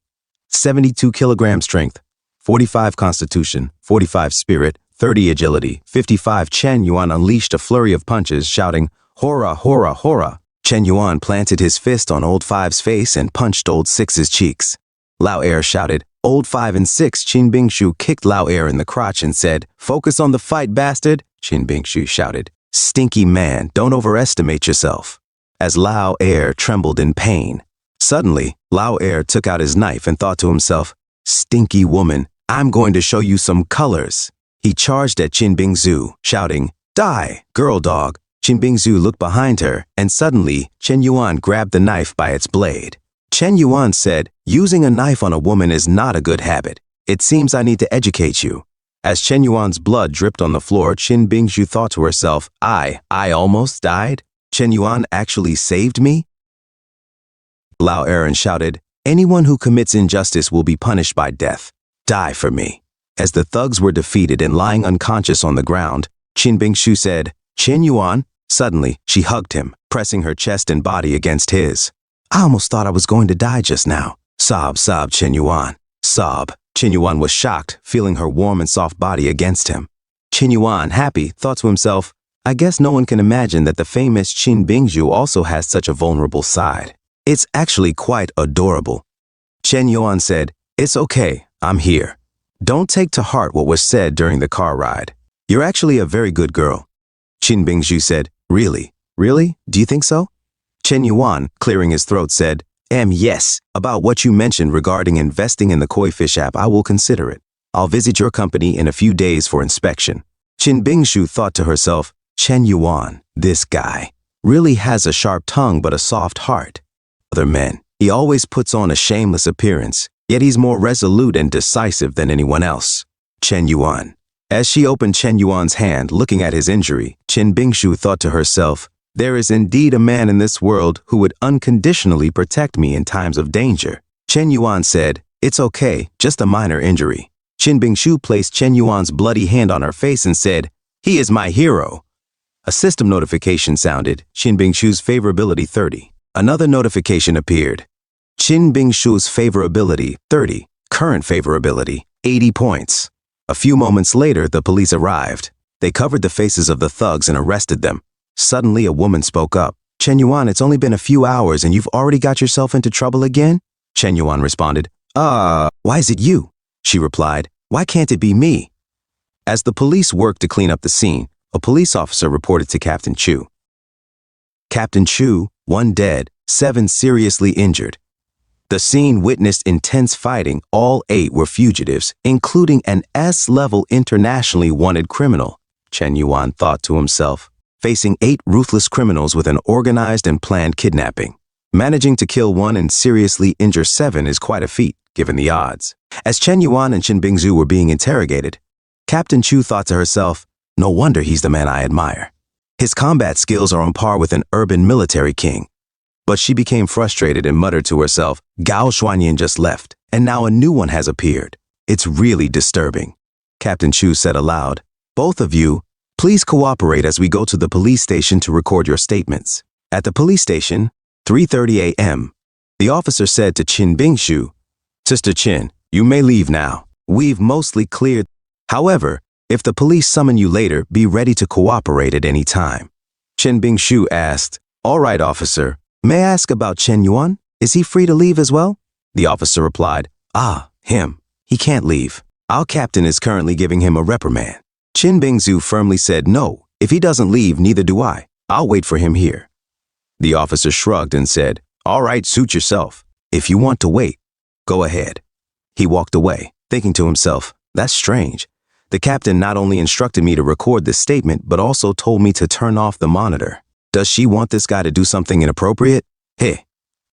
72 kilograms. Strength, 45 constitution, 45 spirit, 30 agility, 55. Chen Yuan unleashed a flurry of punches, shouting, hora, hora, hora. Chen Yuan planted his fist on Old Five's face and punched Old Six's cheeks. Lao shouted, Old 5 and 6. Chin Bingshu kicked Lao in the crotch and said, focus on the fight, bastard. Chin Bingshu shouted, stinky man, don't overestimate yourself. As Lao trembled in pain. Suddenly, Lao took out his knife and thought to himself, stinky woman, I'm going to show you some colors. He charged at Chin Bingshu, shouting, die, girl dog. Chin Bingshu looked behind her, and suddenly, Chen Yuan grabbed the knife by its blade. Chen Yuan said, using a knife on a woman is not a good habit. It seems I need to educate you. As Chen Yuan's blood dripped on the floor, Chin Bingshu thought to herself, I almost died? Chen Yuan actually saved me? Lao shouted, anyone who commits injustice will be punished by death. Die for me. As the thugs were defeated and lying unconscious on the ground, Chin Bingshu said, Chen Yuan. Suddenly, she hugged him, pressing her chest and body against his. I almost thought I was going to die just now. Sob, sob, Chen Yuan. Sob. Chen Yuan was shocked, feeling her warm and soft body against him. Chen Yuan, happy, thought to himself, I guess no one can imagine that the famous Chin Bingshu also has such a vulnerable side. It's actually quite adorable. Chen Yuan said, it's okay, I'm here. Don't take to heart what was said during the car ride. You're actually a very good girl. Chin Bingshu said, really? Really? Do you think so? Chen Yuan, clearing his throat, said, yes. About what you mentioned regarding investing in the koi fish app, I will consider it. I'll visit your company in a few days for inspection. Chin Bingshu thought to herself, Chen Yuan, this guy, really has a sharp tongue but a soft heart. Other men, he always puts on a shameless appearance, yet he's more resolute and decisive than anyone else. Chen Yuan. As she opened Chen Yuan's hand, looking at his injury, Chin Bingshu thought to herself, there is indeed a man in this world who would unconditionally protect me in times of danger. Chen Yuan said, it's okay, just a minor injury. Chin Bingshu placed Chen Yuan's bloody hand on her face and said, he is my hero. A system notification sounded, Chin Bingshu's favorability 30. Another notification appeared. Chin Bingshu's favorability 30, current favorability 80 points. A few moments later, the police arrived. They covered the faces of the thugs and arrested them. Suddenly, a woman spoke up. Chen Yuan, it's only been a few hours and you've already got yourself into trouble again? Chen Yuan responded, why is it you? She replied, why can't it be me? As the police worked to clean up the scene, a police officer reported to Captain Chu. Captain Chu, 1 dead, 7 seriously injured. The scene witnessed intense fighting. All 8 were fugitives, including an S-level internationally wanted criminal. Chen Yuan thought to himself, facing 8 ruthless criminals with an organized and planned kidnapping. Managing to kill 1 and seriously injure 7 is quite a feat, given the odds. As Chen Yuan and Qin Bingzu were being interrogated, Captain Chu thought to herself, no wonder he's the man I admire. His combat skills are on par with an urban military king. But she became frustrated and muttered to herself, Gao Xuanyan just left, and now a new one has appeared. It's really disturbing. Captain Chu said aloud, both of you, please cooperate as we go to the police station to record your statements. At the police station, 3:30 a.m., the officer said to Qin Bingshu, Sister Qin, you may leave now. We've mostly cleared. However, if the police summon you later, be ready to cooperate at any time. Qin Bingshu asked, all right, officer. May I ask about Chen Yuan? Is he free to leave as well? The officer replied, him. He can't leave. Our captain is currently giving him a reprimand. Qin Bingzu firmly said, no, if he doesn't leave, neither do I. I'll wait for him here. The officer shrugged and said, all right, suit yourself. If you want to wait, go ahead. He walked away, thinking to himself, that's strange. The captain not only instructed me to record this statement, but also told me to turn off the monitor. Does she want this guy to do something inappropriate? Hey.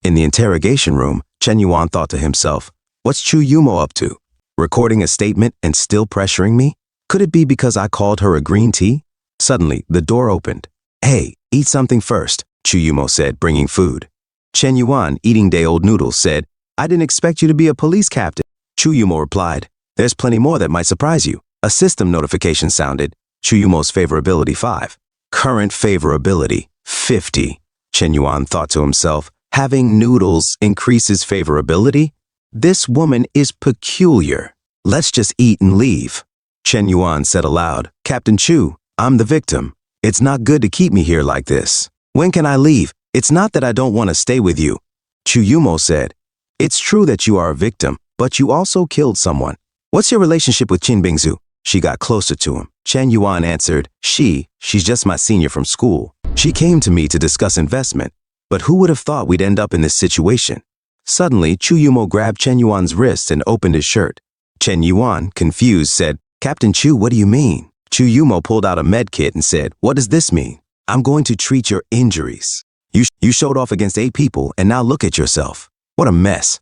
In the interrogation room, Chen Yuan thought to himself, what's Chu Yumo up to? Recording a statement and still pressuring me? Could it be because I called her a green tea? Suddenly, the door opened. Hey, eat something first, Chu Yumo said, bringing food. Chen Yuan, eating day-old noodles, said, I didn't expect you to be a police captain. Chu Yumo replied, there's plenty more that might surprise you. A system notification sounded. Chu Yumo's favorability 5. Current favorability 50. Chen Yuan thought to himself, having noodles increases favorability? This woman is peculiar. Let's just eat and leave. Chen Yuan said aloud, Captain Chu, I'm the victim. It's not good to keep me here like this. When can I leave? It's not that I don't want to stay with you. Chu Yumo said, it's true that you are a victim, but you also killed someone. What's your relationship with Qin Bingzu? She got closer to him. Chen Yuan answered, she's just my senior from school. She came to me to discuss investment, but who would have thought we'd end up in this situation? Suddenly, Chu Yumo grabbed Chen Yuan's wrist and opened his shirt. Chen Yuan, confused, said, Captain Chu, what do you mean? Chu Yumo pulled out a med kit and said, what does this mean? I'm going to treat your injuries. You showed off against 8 people and now look at yourself. What a mess.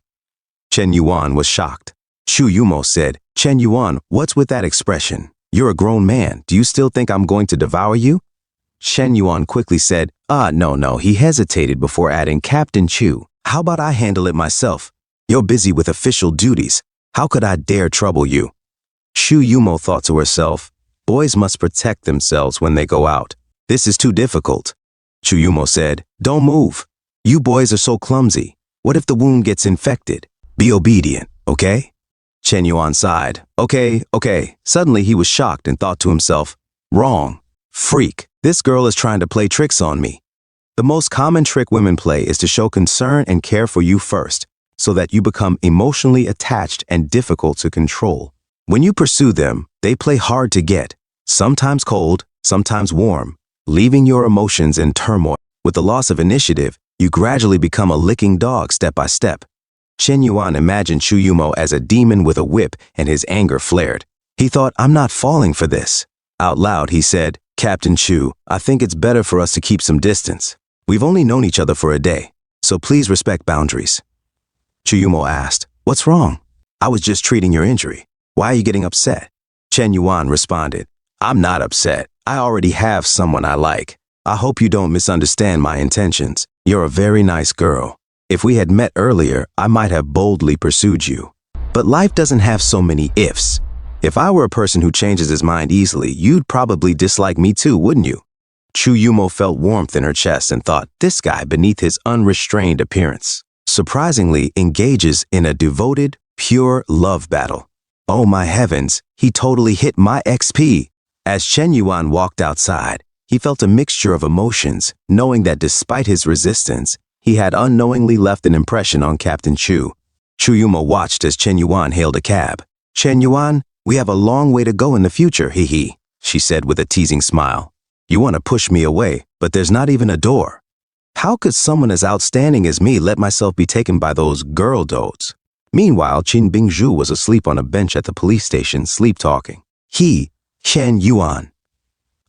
Chen Yuan was shocked. Chu Yumo said, Chen Yuan, what's with that expression? You're a grown man. Do you still think I'm going to devour you? Chen Yuan quickly said, no. He hesitated before adding, Captain Chu, how about I handle it myself? You're busy with official duties. How could I dare trouble you? Chu Yumo thought to herself, boys must protect themselves when they go out. This is too difficult. Chu Yumo said, don't move. You boys are so clumsy. What if the wound gets infected? Be obedient, okay? Chen Yuan sighed. Okay. Suddenly he was shocked and thought to himself, wrong. Freak. This girl is trying to play tricks on me. The most common trick women play is to show concern and care for you first, so that you become emotionally attached and difficult to control. When you pursue them, they play hard to get, sometimes cold, sometimes warm, leaving your emotions in turmoil. With the loss of initiative, you gradually become a licking dog step by step. Chen Yuan imagined Chu Yumo as a demon with a whip, and his anger flared. He thought, I'm not falling for this. Out loud, he said, Captain Chu, I think it's better for us to keep some distance. We've only known each other for a day, so please respect boundaries. Chu Yumo asked, what's wrong? I was just treating your injury. Why are you getting upset? Chen Yuan responded, I'm not upset. I already have someone I like. I hope you don't misunderstand my intentions. You're a very nice girl. If we had met earlier, I might have boldly pursued you. But life doesn't have so many ifs. If I were a person who changes his mind easily, you'd probably dislike me too, wouldn't you? Chu Yumo felt warmth in her chest and thought, this guy, beneath his unrestrained appearance, surprisingly engages in a devoted, pure love battle. Oh my heavens, he totally hit my XP. As Chen Yuan walked outside, he felt a mixture of emotions, knowing that despite his resistance, he had unknowingly left an impression on Captain Chu. Chu Yuma watched as Chen Yuan hailed a cab. Chen Yuan, we have a long way to go in the future, hee, she said with a teasing smile. You want to push me away, but there's not even a door. How could someone as outstanding as me let myself be taken by those girl dodes? Meanwhile, Qin Bingzhu was asleep on a bench at the police station, sleep-talking. Chen Yuan.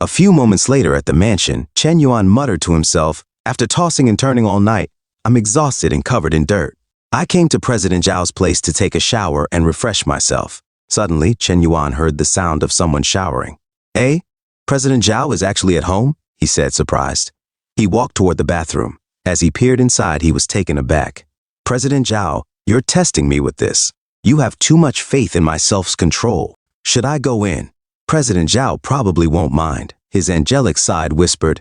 A few moments later at the mansion, Chen Yuan muttered to himself, after tossing and turning all night, I'm exhausted and covered in dirt. I came to President Zhao's place to take a shower and refresh myself. Suddenly, Chen Yuan heard the sound of someone showering. Eh? President Zhao is actually at home? He said, surprised. He walked toward the bathroom. As he peered inside, he was taken aback. President Zhao, you're testing me with this. You have too much faith in my self-control. Should I go in? President Zhao probably won't mind. His angelic side whispered,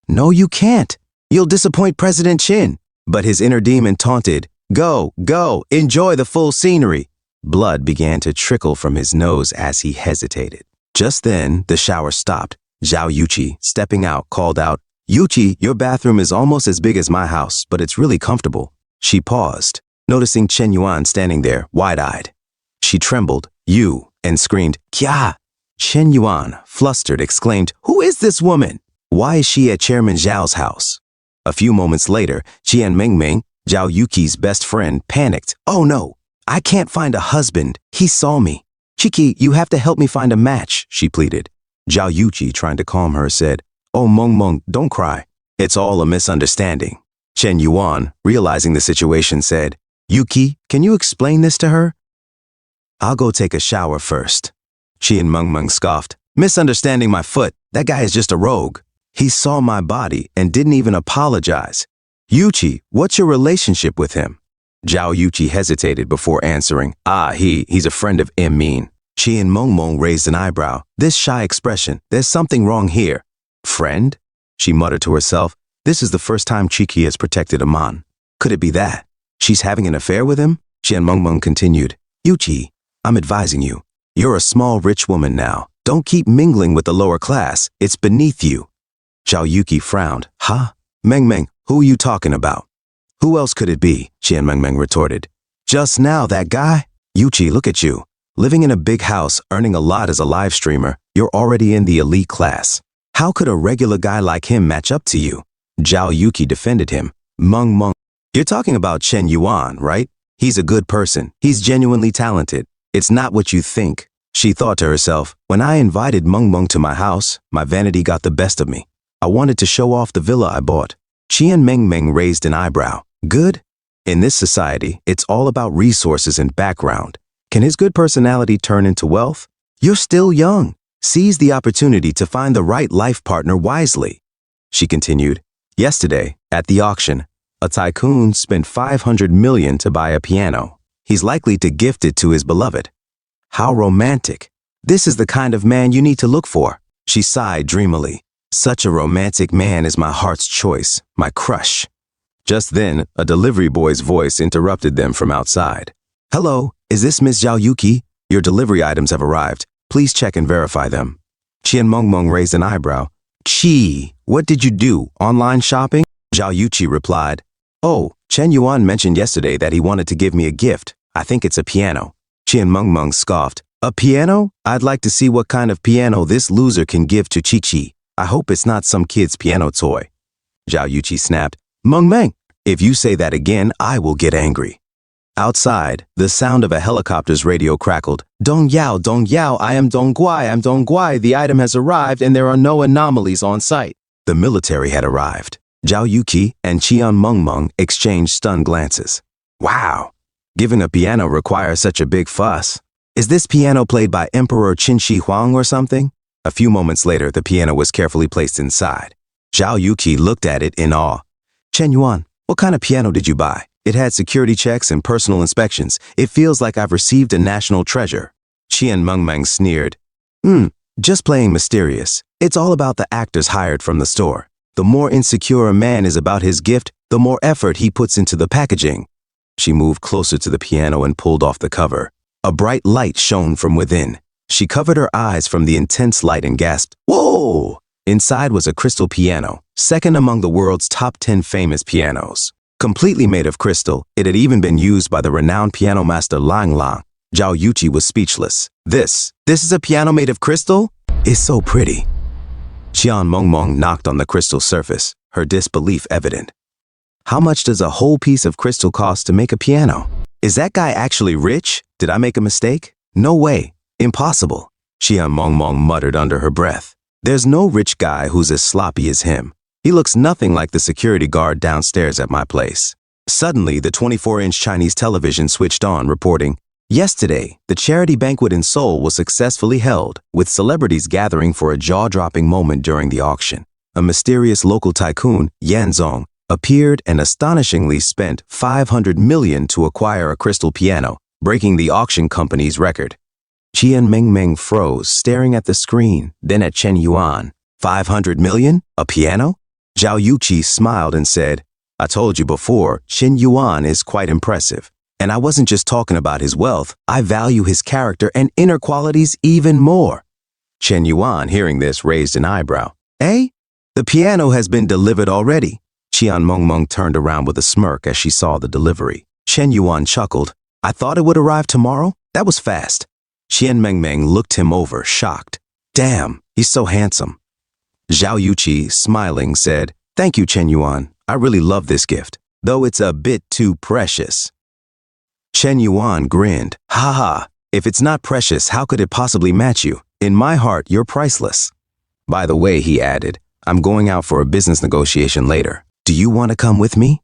No, you can't. You'll disappoint President Qin. But his inner demon taunted, Go, go, enjoy the full scenery. Blood began to trickle from his nose as he hesitated. Just then, the shower stopped. Zhao Yuqi, stepping out, called out, Yuqi, your bathroom is almost as big as my house, but it's really comfortable. She paused, noticing Chen Yuan standing there, wide-eyed. She trembled, and screamed, Kya! Chen Yuan, flustered, exclaimed, Who is this woman? Why is she at Chairman Zhao's house? A few moments later, Qian Mingming, Zhao Yuqi's best friend, panicked. Oh no, I can't find a husband. He saw me. Chiki, you have to help me find a match, she pleaded. Zhao Yuqi, trying to calm her, said, Oh Meng, don't cry. It's all a misunderstanding. Chen Yuan, realizing the situation, said, Yuqi, can you explain this to her? I'll go take a shower first. Qian Meng scoffed. Misunderstanding my foot. That guy is just a rogue. He saw my body and didn't even apologize. Yuqi, what's your relationship with him? Zhao Yuqi hesitated before answering. He's a friend of Min. Qian Meng raised an eyebrow. This shy expression, there's something wrong here. Friend? She muttered to herself. This is the first time Chiki has protected a man. Could it be that? She's having an affair with him? Qian Meng continued. Yuqi, I'm advising you. You're a small rich woman now. Don't keep mingling with the lower class. It's beneath you. Zhao Yuqi frowned. Huh? Meng, who are you talking about? Who else could it be? Qian Meng retorted. Just now, that guy? Yuqi, look at you. Living in a big house, earning a lot as a live streamer, you're already in the elite class. How could a regular guy like him match up to you? Zhao Yuqi defended him. Meng, you're talking about Chen Yuan, right? He's a good person. He's genuinely talented. It's not what you think. She thought to herself, when I invited Meng to my house, my vanity got the best of me. I wanted to show off the villa I bought. Qian Meng raised an eyebrow. Good? In this society, it's all about resources and background. Can his good personality turn into wealth? You're still young. Seize the opportunity to find the right life partner wisely. She continued, Yesterday, at the auction, a tycoon spent 500 million to buy a piano. He's likely to gift it to his beloved. How romantic. This is the kind of man you need to look for. She sighed dreamily. Such a romantic man is my heart's choice, my crush. Just then, a delivery boy's voice interrupted them from outside. Hello, is this Miss Zhao Yuqi? Your delivery items have arrived. Please check and verify them. Qian Meng raised an eyebrow. Chi, what did you do? Online shopping? Zhao Yuqi replied. Oh, Chen Yuan mentioned yesterday that he wanted to give me a gift. I think it's a piano. Qian Meng scoffed. A piano? I'd like to see what kind of piano this loser can give to Chi. I hope it's not some kid's piano toy. Zhao Yuqi snapped. Meng, if you say that again, I will get angry. Outside, the sound of a helicopter's radio crackled. Dong Yao, I am Dong Guai. The item has arrived and there are no anomalies on site. The military had arrived. Zhao Yuqi and Qian Meng exchanged stunned glances. Wow, giving a piano requires such a big fuss. Is this piano played by Emperor Qin Shi Huang or something? A few moments later, the piano was carefully placed inside. Zhao Yuqi looked at it in awe. Chen Yuan, what kind of piano did you buy? It had security checks and personal inspections. It feels like I've received a national treasure. Qian Meng sneered. Just playing mysterious. It's all about the actors hired from the store. The more insecure a man is about his gift, the more effort he puts into the packaging. She moved closer to the piano and pulled off the cover. A bright light shone from within. She covered her eyes from the intense light and gasped, "Whoa!" Inside was a crystal piano, second among the world's top 10 famous pianos. Completely made of crystal, it had even been used by the renowned piano master Lang Lang. Zhao Yuqi was speechless. This is a piano made of crystal? It's so pretty. Qian Mengmeng knocked on the crystal surface, her disbelief evident. How much does a whole piece of crystal cost to make a piano? Is that guy actually rich? Did I make a mistake? No way. Impossible. Qian Mengmeng muttered under her breath. There's no rich guy who's as sloppy as him. He looks nothing like the security guard downstairs at my place. Suddenly, the 24-inch Chinese television switched on, reporting, "Yesterday, the charity banquet in Seoul was successfully held, with celebrities gathering for a jaw-dropping moment during the auction. A mysterious local tycoon, Yan Zong, appeared and astonishingly spent 500 million to acquire a crystal piano, breaking the auction company's record." Qian Mengmeng froze, staring at the screen, then at Chen Yuan. 500 million? A piano? Zhao Yuqi smiled and said, "I told you before, Chen Yuan is quite impressive. And I wasn't just talking about his wealth, I value his character and inner qualities even more." Chen Yuan, hearing this, raised an eyebrow. "Eh? The piano has been delivered already." Qian Mengmeng turned around with a smirk as she saw the delivery. Chen Yuan chuckled. "I thought it would arrive tomorrow? That was fast." Qian Mengmeng looked him over, shocked. "Damn, he's so handsome." Zhao Yuqi, smiling, said, "Thank you, Chen Yuan. I really love this gift, though it's a bit too precious." Chen Yuan grinned. "Ha ha, if it's not precious, how could it possibly match you? In my heart, you're priceless." "By the way," he added, "I'm going out for a business negotiation later. Do you want to come with me?"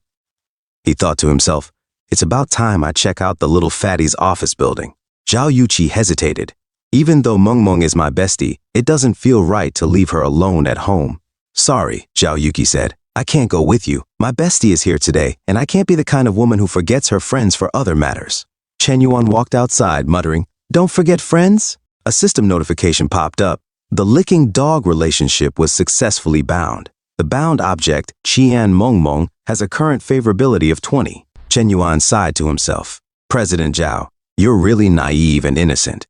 He thought to himself, "It's about time I check out the little fatty's office building." Zhao Yuqi hesitated. "Even though Mengmeng is my bestie, it doesn't feel right to leave her alone at home." "Sorry," Zhao Yuqi said. "I can't go with you. My bestie is here today, and I can't be the kind of woman who forgets her friends for other matters." Chen Yuan walked outside, muttering, "Don't forget friends?" A system notification popped up. The licking dog relationship was successfully bound. The bound object, Qian Mengmeng, has a current favorability of 20. Chen Yuan sighed to himself. "President Zhao, you're really naive and innocent,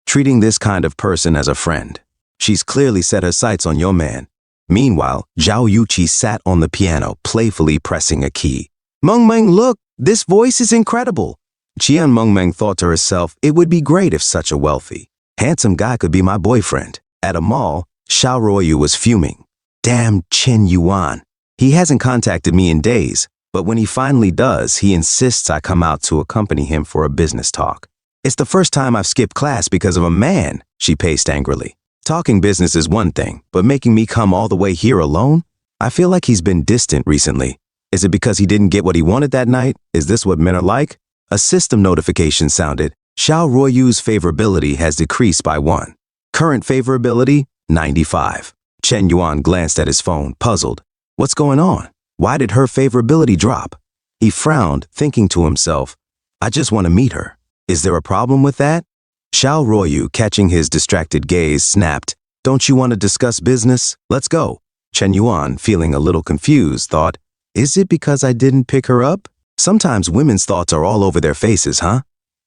treating this kind of person as a friend. She's clearly set her sights on your man." Meanwhile, Zhao Yuqi sat on the piano, playfully pressing a key. "Mengmeng, look, this voice is incredible." Qian Mengmeng thought to herself, it would be great if such a wealthy, handsome guy could be my boyfriend. At a mall, Xiao Ruoyu was fuming. "Damn Chen Yuan. He hasn't contacted me in days, but when he finally does, he insists I come out to accompany him for a business talk. It's the first time I've skipped class because of a man," she paced angrily. "Talking business is one thing, but making me come all the way here alone? I feel like he's been distant recently. Is it because he didn't get what he wanted that night? Is this what men are like?" A system notification sounded. Xiao Ruoyu's favorability has decreased by 1. Current favorability, 95. Chen Yuan glanced at his phone, puzzled. What's going on? Why did her favorability drop? He frowned, thinking to himself, I just want to meet her. Is there a problem with that? Xiao Ruoyu, catching his distracted gaze, snapped, Don't you want to discuss business? Let's go. Chen Yuan, feeling a little confused, thought, Is it because I didn't pick her up? Sometimes women's thoughts are all over their faces, huh?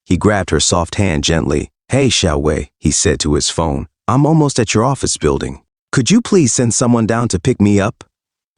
He grabbed her soft hand gently. Hey, Xiao Wei, he said to his phone. I'm almost at your office building. Could you please send someone down to pick me up?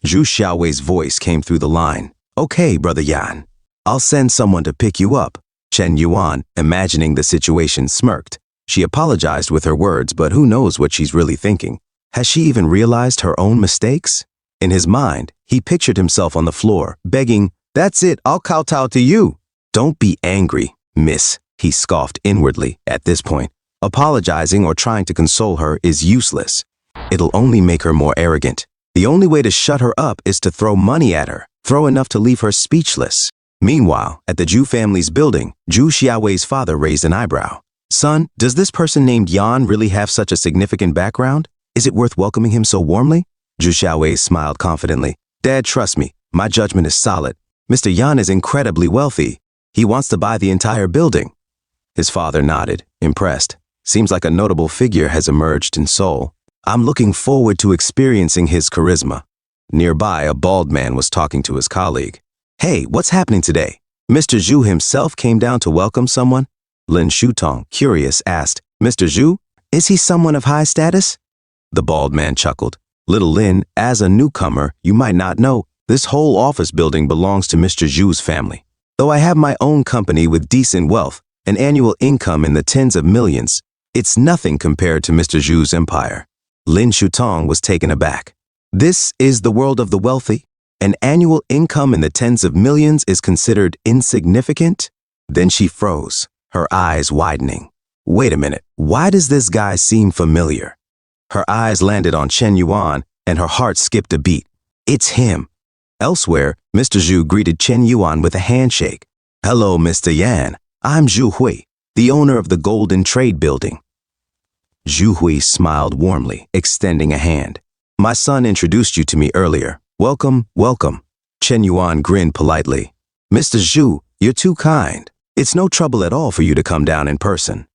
Zhu Xiaowei's voice came through the line. Okay, Brother Yan. I'll send someone to pick you up. Chen Yuan, imagining the situation, smirked. She apologized with her words, but who knows what she's really thinking. Has she even realized her own mistakes? In his mind, he pictured himself on the floor, begging, That's it, I'll kowtow to you. Don't be angry, miss, he scoffed inwardly at this point. Apologizing or trying to console her is useless. It'll only make her more arrogant. The only way to shut her up is to throw money at her, throw enough to leave her speechless. Meanwhile, at the Zhu family's building, Zhu Xiaowei's father raised an eyebrow. Son, does this person named Yan really have such a significant background? Is it worth welcoming him so warmly? Zhu Xiaowei smiled confidently. Dad, trust me, my judgment is solid. Mr. Yan is incredibly wealthy. He wants to buy the entire building. His father nodded, impressed. Seems like a notable figure has emerged in Seoul. I'm looking forward to experiencing his charisma. Nearby, a bald man was talking to his colleague. Hey, what's happening today? Mr. Zhu himself came down to welcome someone? Lin Shutong, curious, asked, Mr. Zhu, is he someone of high status? The bald man chuckled. Little Lin, as a newcomer, you might not know, this whole office building belongs to Mr. Zhu's family. Though I have my own company with decent wealth, an annual income in the tens of millions, it's nothing compared to Mr. Zhu's empire. Lin Shutong was taken aback. This is the world of the wealthy? An annual income in the tens of millions is considered insignificant? Then she froze, her eyes widening. Wait a minute, why does this guy seem familiar? Her eyes landed on Chen Yuan, and her heart skipped a beat. It's him. Elsewhere, Mr. Zhu greeted Chen Yuan with a handshake. Hello, Mr. Yan. I'm Zhu Hui, the owner of the Golden Trade Building. Zhu Hui smiled warmly, extending a hand. My son introduced you to me earlier. Welcome, welcome. Chen Yuan grinned politely. Mr. Zhu, you're too kind. It's no trouble at all for you to come down in person.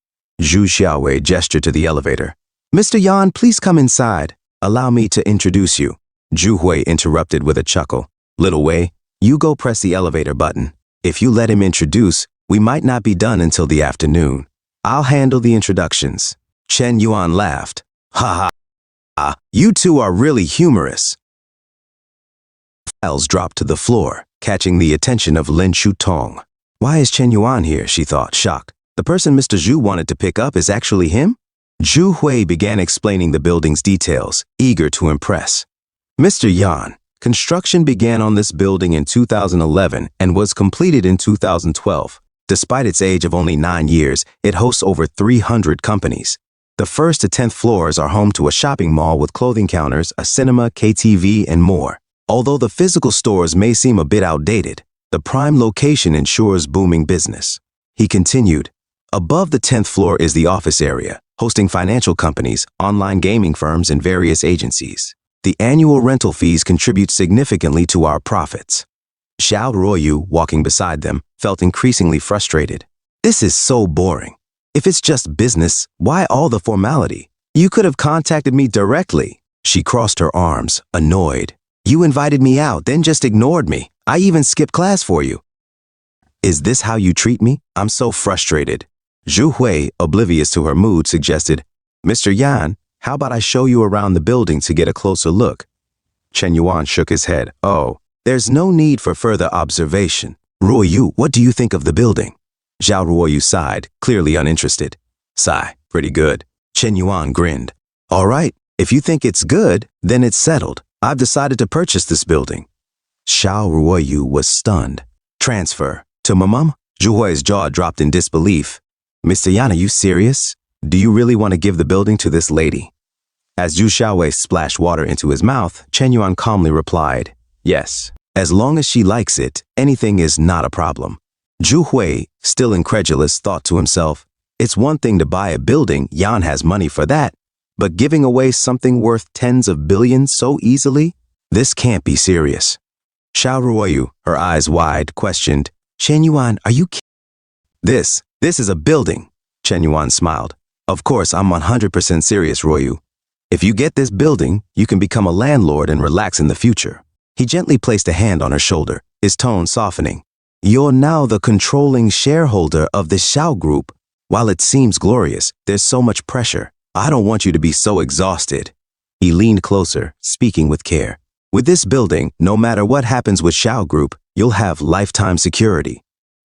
Zhu Xiaowei gestured to the elevator. Mr. Yan, please come inside. Allow me to introduce you. Zhu Hui interrupted with a chuckle. Little Wei, you go press the elevator button. If you let him introduce, we might not be done until the afternoon. I'll handle the introductions. Chen Yuan laughed. Ha ha. You two are really humorous. Files dropped to the floor, catching the attention of Lin Shutong. Why is Chen Yuan here, she thought, shocked. The person Mr. Zhu wanted to pick up is actually him? Zhu Hui began explaining the building's details, eager to impress. Mr. Yan, construction began on this building in 2011 and was completed in 2012. Despite its age of only 9 years, it hosts over 300 companies. The 1st to 10th floors are home to a shopping mall with clothing counters, a cinema, KTV, and more. Although the physical stores may seem a bit outdated, the prime location ensures booming business. He continued, above the 10th floor is the office area, hosting financial companies, online gaming firms, and various agencies. The annual rental fees contribute significantly to our profits. Xiao Ruoyu, walking beside them, felt increasingly frustrated. This is so boring. If it's just business, why all the formality? You could have contacted me directly. She crossed her arms, annoyed. You invited me out, then just ignored me. I even skipped class for you. Is this how you treat me? I'm so frustrated. Zhu Hui, oblivious to her mood, suggested, Mr. Yan, how about I show you around the building to get a closer look? Chen Yuan shook his head. Oh, there's no need for further observation. Ruoyu, what do you think of the building? Zhao Ruoyu sighed, clearly uninterested. Sigh, pretty good. Chen Yuan grinned. All right, if you think it's good, then it's settled. I've decided to purchase this building. Xiao Ruoyu was stunned. Transfer. To my mom? Zhu Hui's jaw dropped in disbelief. Mr. Yan, are you serious? Do you really want to give the building to this lady? As Zhu Xiaowei splashed water into his mouth, Chen Yuan calmly replied, yes. As long as she likes it, anything is not a problem. Zhu Hui, still incredulous, thought to himself, it's one thing to buy a building, Yan has money for that, but giving away something worth tens of billions so easily? This can't be serious. Xiao Ruoyu, her eyes wide, questioned, Chen Yuan, are you kidding? This is a building. Chen Yuan smiled. Of course, I'm 100% serious, Ruoyu. If you get this building, you can become a landlord and relax in the future. He gently placed a hand on her shoulder, his tone softening. You're now the controlling shareholder of the Xiao Group. While it seems glorious, there's so much pressure. I don't want you to be so exhausted. He leaned closer, speaking with care. With this building, no matter what happens with Xiao Group, you'll have lifetime security.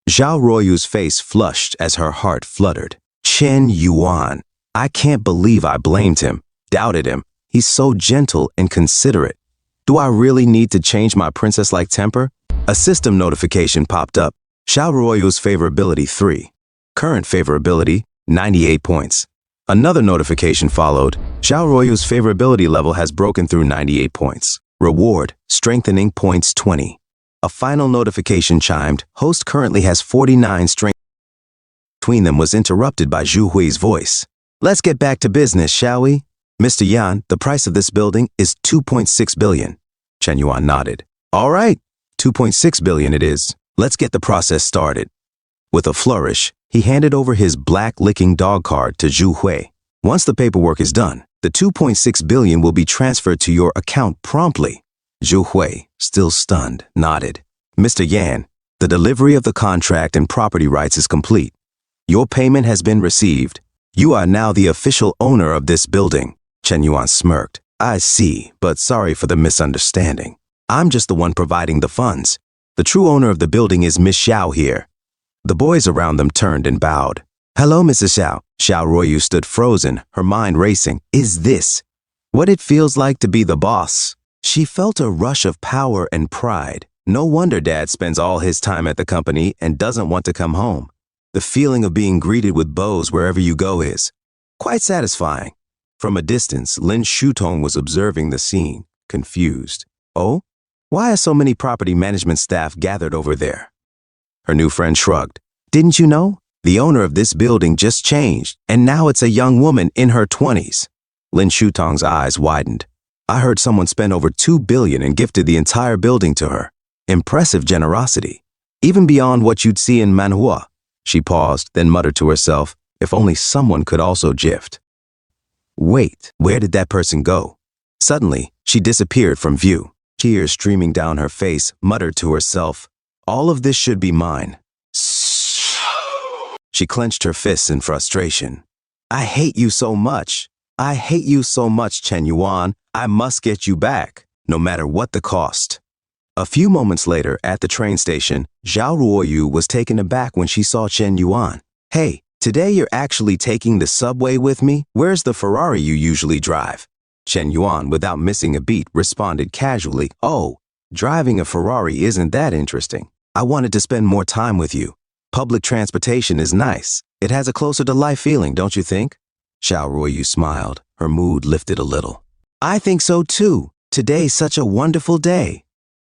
Zhao Ruoyu's face flushed as her heart fluttered. Chen Yuan. I can't believe I blamed him, doubted him. He's so gentle and considerate. Do I really need to change my princess-like temper? A system notification popped up. Xiao Ruoyu's favorability 3. Current favorability, 98 points. Another notification followed. Xiao Ruoyu's favorability level has broken through 98 points. Reward, strengthening points 20. A final notification chimed. Host currently has 49 strength. Between them was interrupted by Zhu Hui's voice. Let's get back to business, shall we? Mr. Yan, the price of this building is 2.6 billion. Chen Yuan nodded. All right, 2.6 billion it is. Let's get the process started. With a flourish, he handed over his black licking dog card to Zhu Hui. Once the paperwork is done, the 2.6 billion will be transferred to your account promptly. Zhu Hui, still stunned, nodded. Mr. Yan, the delivery of the contract and property rights is complete. Your payment has been received. You are now the official owner of this building. Chen Yuan smirked. I see, but sorry for the misunderstanding. I'm just the one providing the funds. The true owner of the building is Miss Xiao here. The boys around them turned and bowed. Hello, Mrs. Xiao. Xiao Ruoyu stood frozen, her mind racing. Is this what it feels like to be the boss? She felt a rush of power and pride. No wonder Dad spends all his time at the company and doesn't want to come home. The feeling of being greeted with bows wherever you go is quite satisfying. From a distance, Lin Shutong was observing the scene, confused. Oh? Why are so many property management staff gathered over there? Her new friend shrugged. Didn't you know? The owner of this building just changed, and now it's a young woman in her 20s. Lin Shutong's eyes widened. I heard someone spent over 2 billion and gifted the entire building to her. Impressive generosity. Even beyond what you'd see in Manhwa. She paused, then muttered to herself, if only someone could also gift. Wait, where did that person go? Suddenly, she disappeared from view. Tears streaming down her face, muttered to herself, all of this should be mine. She clenched her fists in frustration. I hate you so much. I hate you so much, Chen Yuan. I must get you back, no matter what the cost. A few moments later, at the train station, Xiao Ruoyu was taken aback when she saw Chen Yuan. Hey, today you're actually taking the subway with me? Where's the Ferrari you usually drive? Chen Yuan, without missing a beat, responded casually, oh, driving a Ferrari isn't that interesting. I wanted to spend more time with you. Public transportation is nice. It has a closer-to-life feeling, don't you think? Xiao Ruoyu smiled. Her mood lifted a little. I think so too. Today's such a wonderful day.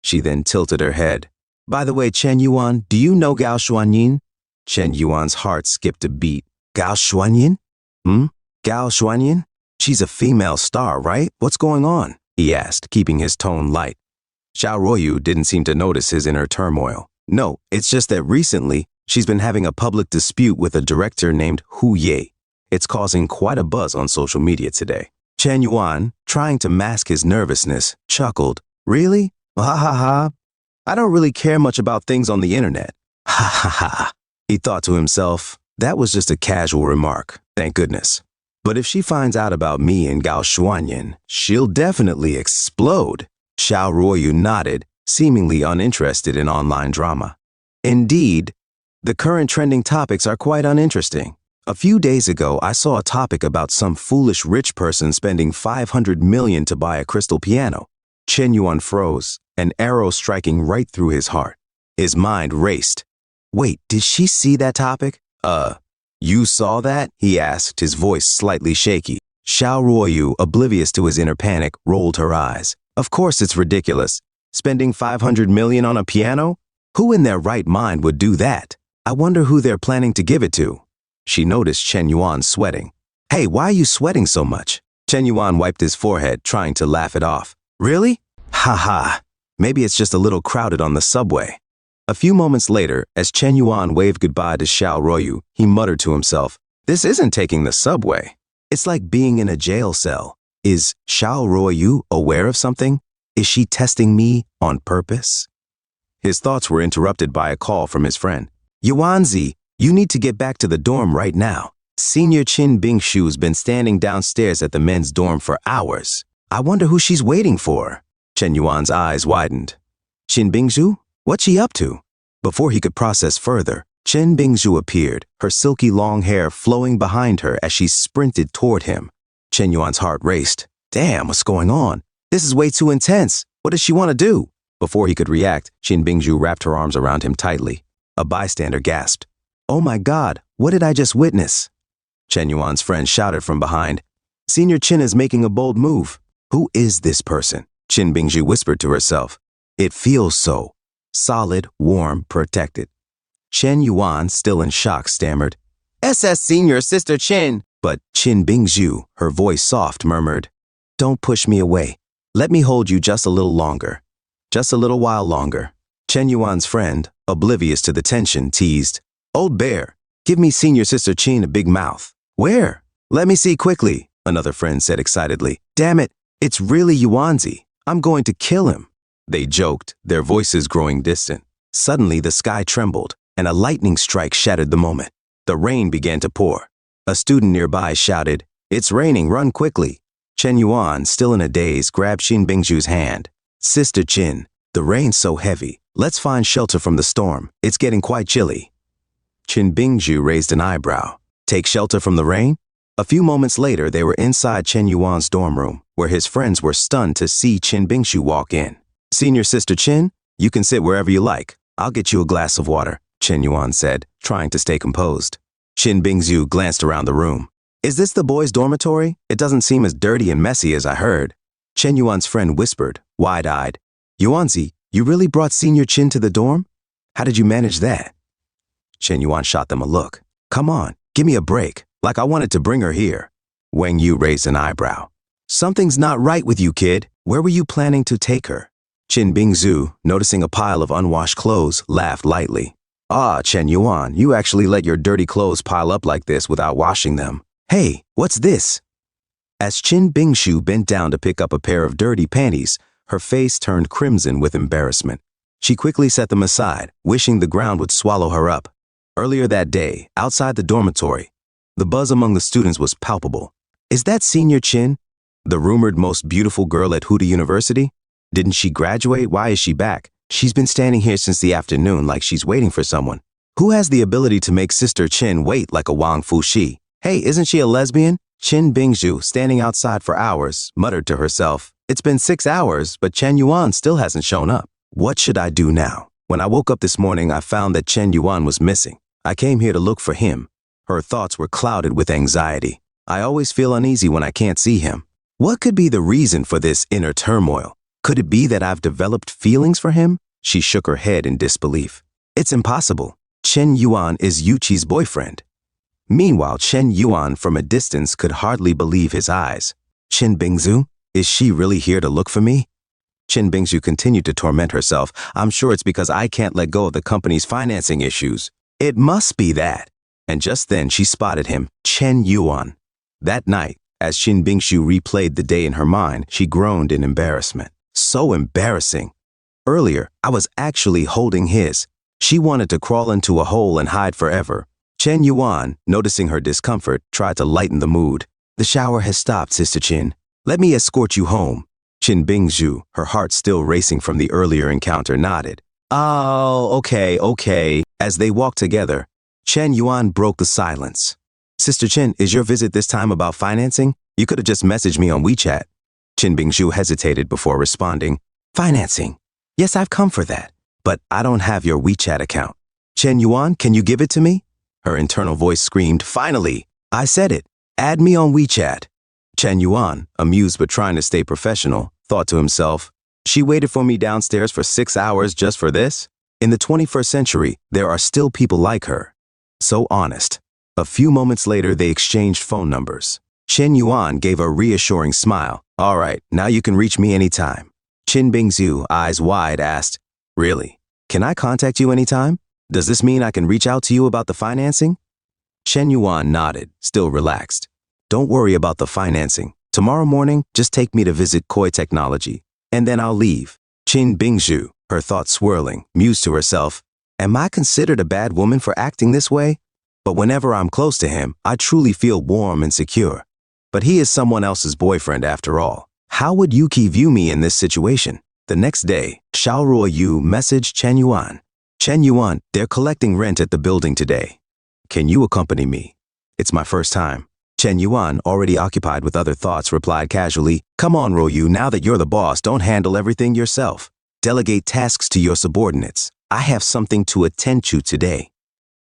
She then tilted her head. By the way, Chen Yuan, do you know Gao Xuanyin? Chen Yuan's heart skipped a beat. Gao Xuanyin? Gao Xuanyin? She's a female star, right? What's going on? He asked, keeping his tone light. Xiao Ruoyu didn't seem to notice his inner turmoil. No, it's just that recently, she's been having a public dispute with a director named Hu Ye. It's causing quite a buzz on social media today. Chen Yuan, trying to mask his nervousness, chuckled. Really? Ha ha ha. I don't really care much about things on the internet. Ha ha ha. He thought to himself, that was just a casual remark, thank goodness. But if she finds out about me and Gao Xuanyin, she'll definitely explode. Xiao Ruoyu nodded, seemingly uninterested in online drama. Indeed, the current trending topics are quite uninteresting. A few days ago, I saw a topic about some foolish rich person spending 500 million to buy a crystal piano. Chen Yuan froze, an arrow striking right through his heart. His mind raced. Wait, did she see that topic? You saw that? He asked, his voice slightly shaky. Xiao Ruoyu, oblivious to his inner panic, rolled her eyes. Of course it's ridiculous. Spending 500 million on a piano? Who in their right mind would do that? I wonder who they're planning to give it to. She noticed Chen Yuan sweating. Hey, why are you sweating so much? Chen Yuan wiped his forehead, trying to laugh it off. Really? Ha ha. Maybe it's just a little crowded on the subway. A few moments later, as Chen Yuan waved goodbye to Xiao Ruoyu, he muttered to himself, this isn't taking the subway. It's like being in a jail cell. Is Xiao Ruoyu aware of something? Is she testing me on purpose? His thoughts were interrupted by a call from his friend. Yuanzi, you need to get back to the dorm right now. Senior Qin Bingshu's been standing downstairs at the men's dorm for hours. I wonder who she's waiting for. Chen Yuan's eyes widened. Qin Bingshu? What's she up to? Before he could process further, Chen Bingshu appeared, her silky long hair flowing behind her as she sprinted toward him. Chen Yuan's heart raced. Damn, what's going on? This is way too intense. What does she want to do? Before he could react, Qin Bingshu wrapped her arms around him tightly. A bystander gasped. Oh my God, what did I just witness? Chen Yuan's friend shouted from behind. Senior Qin is making a bold move. Who is this person? Qin Bingshu whispered to herself. It feels so. Solid, warm, protected. Chen Yuan, still in shock, stammered, SS Senior Sister Qin. But Qin Bingshu, her voice soft, murmured, don't push me away. Let me hold you just a little longer. Just a little while longer. Chen Yuan's friend, oblivious to the tension, teased, Old Bear, give me Senior Sister Qin a big mouth. Where? Let me see quickly, another friend said excitedly. Damn it, it's really Yuanzi. I'm going to kill him. They joked, their voices growing distant. Suddenly, the sky trembled, and a lightning strike shattered the moment. The rain began to pour. A student nearby shouted, "It's raining, run quickly." Chen Yuan, still in a daze, grabbed Qin Bingzhu's hand. "Sister Qin, the rain's so heavy. Let's find shelter from the storm. It's getting quite chilly." Qin Bingzhu raised an eyebrow. Take shelter from the rain? A few moments later, they were inside Chen Yuan's dorm room, where his friends were stunned to see Qin Bingzhu walk in. "Senior Sister Qin, you can sit wherever you like. I'll get you a glass of water," Chen Yuan said, trying to stay composed. Qin Bingzhu glanced around the room. "Is this the boys' dormitory? It doesn't seem as dirty and messy as I heard." Chen Yuan's friend whispered, wide-eyed, "Yuanzi, you really brought Senior Qin to the dorm? How did you manage that?" Chen Yuan shot them a look. "Come on, give me a break, like I wanted to bring her here." Wang Yu raised an eyebrow. "Something's not right with you, kid. Where were you planning to take her?" Qin Bingzhu, noticing a pile of unwashed clothes, laughed lightly. "Ah, Chen Yuan, you actually let your dirty clothes pile up like this without washing them. Hey, what's this?" As Qin Bingzhu bent down to pick up a pair of dirty panties, her face turned crimson with embarrassment. She quickly set them aside, wishing the ground would swallow her up. Earlier that day, outside the dormitory, the buzz among the students was palpable. "Is that Senior Qin, the rumored most beautiful girl at Huda University? Didn't she graduate? Why is she back? She's been standing here since the afternoon like she's waiting for someone. Who has the ability to make Sister Qin wait like a Wang Fuxi? Hey, isn't she a lesbian?" Qin Bingzhu, standing outside for hours, muttered to herself, "It's been 6 hours, but Chen Yuan still hasn't shown up. What should I do now? When I woke up this morning, I found that Chen Yuan was missing. I came here to look for him." Her thoughts were clouded with anxiety. "I always feel uneasy when I can't see him. What could be the reason for this inner turmoil? Could it be that I've developed feelings for him?" She shook her head in disbelief. "It's impossible. Chen Yuan is Yuqi's boyfriend." Meanwhile, Chen Yuan from a distance could hardly believe his eyes. "Qin Bingzhu, is she really here to look for me?" Qin Bingzhu continued to torment herself. "I'm sure it's because I can't let go of the company's financing issues. It must be that." And just then she spotted him, Chen Yuan. That night, as Qin Bingzhu replayed the day in her mind, she groaned in embarrassment. So embarrassing. Earlier, I was actually holding his. She wanted to crawl into a hole and hide forever. Chen Yuan, noticing her discomfort, tried to lighten the mood. "The shower has stopped, Sister Qin. Let me escort you home." Qin Bingzhu, her heart still racing from the earlier encounter, nodded. "Oh, okay." As they walked together, Chen Yuan broke the silence. "Sister Qin, is your visit this time about financing? You could have just messaged me on WeChat." Qin Bingzhu hesitated before responding. "Financing? Yes, I've come for that. But I don't have your WeChat account. Chen Yuan, can you give it to me?" Her internal voice screamed, "Finally! I said it. Add me on WeChat." Chen Yuan, amused but trying to stay professional, thought to himself, "She waited for me downstairs for 6 hours just for this? In the 21st century, there are still people like her. So honest." A few moments later, they exchanged phone numbers. Chen Yuan gave a reassuring smile. "All right, now you can reach me anytime." Qin Bingzhu, eyes wide, asked, "Really? Can I contact you anytime? Does this mean I can reach out to you about the financing?" Chen Yuan nodded, still relaxed. "Don't worry about the financing. Tomorrow morning, just take me to visit Koi Technology, and then I'll leave." Qin Bingzhu, her thoughts swirling, mused to herself, "Am I considered a bad woman for acting this way? But whenever I'm close to him, I truly feel warm and secure. But he is someone else's boyfriend after all. How would Yuki view me in this situation?" The next day, Xiaoruo Yu messaged Chen Yuan. "Chen Yuan, they're collecting rent at the building today. Can you accompany me? It's my first time." Chen Yuan, already occupied with other thoughts, replied casually, "Come on, Ruoyu, now that you're the boss, don't handle everything yourself. Delegate tasks to your subordinates. I have something to attend to today."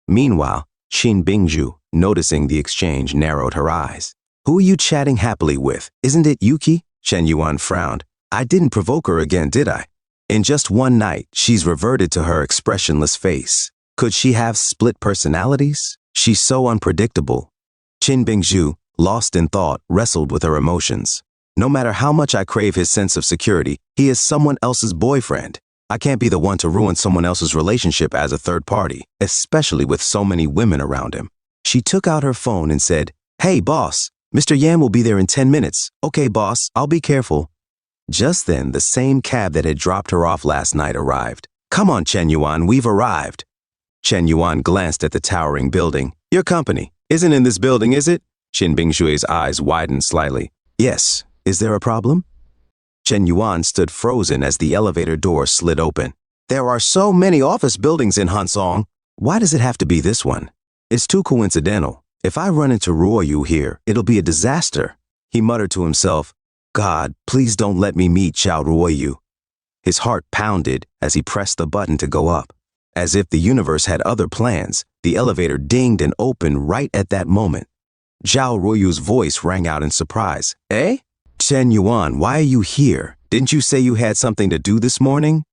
Meanwhile, Qin Bingzhu, noticing the exchange, narrowed her eyes. "Who are you chatting happily with? Isn't it Yuki?" Chen Yuan frowned. "I didn't provoke her again, did I? In just one night, she's reverted to her expressionless face. Could she have split personalities? She's so unpredictable." Qin Bingzhu, lost in thought, wrestled with her emotions. "No matter how much I crave his sense of security, he is someone else's boyfriend. I can't be the one to ruin someone else's relationship as a third party, especially with so many women around him." She took out her phone and said, "Hey, boss, Mr. Yan will be there in 10 minutes. Okay, boss, I'll be careful." Just then, the same cab that had dropped her off last night arrived. "Come on, Chen Yuan, we've arrived." Chen Yuan glanced at the towering building. Your company isn't in this building, is it? Qin Bingshui's eyes widened slightly. Yes. Is there a problem? Chen Yuan stood frozen as the elevator door slid open. There are so many office buildings in Hansong. Why does it have to be this one? It's too coincidental. If I run into Ruoyu here, it'll be a disaster. He muttered to himself, God, please don't let me meet Xiao Ruoyu. His heart pounded as he pressed the button to go up. As if the universe had other plans, the elevator dinged and opened right at that moment. Zhao Ruoyu's voice rang out in surprise. Eh? Chen Yuan, why are you here? Didn't you say you had something to do this morning?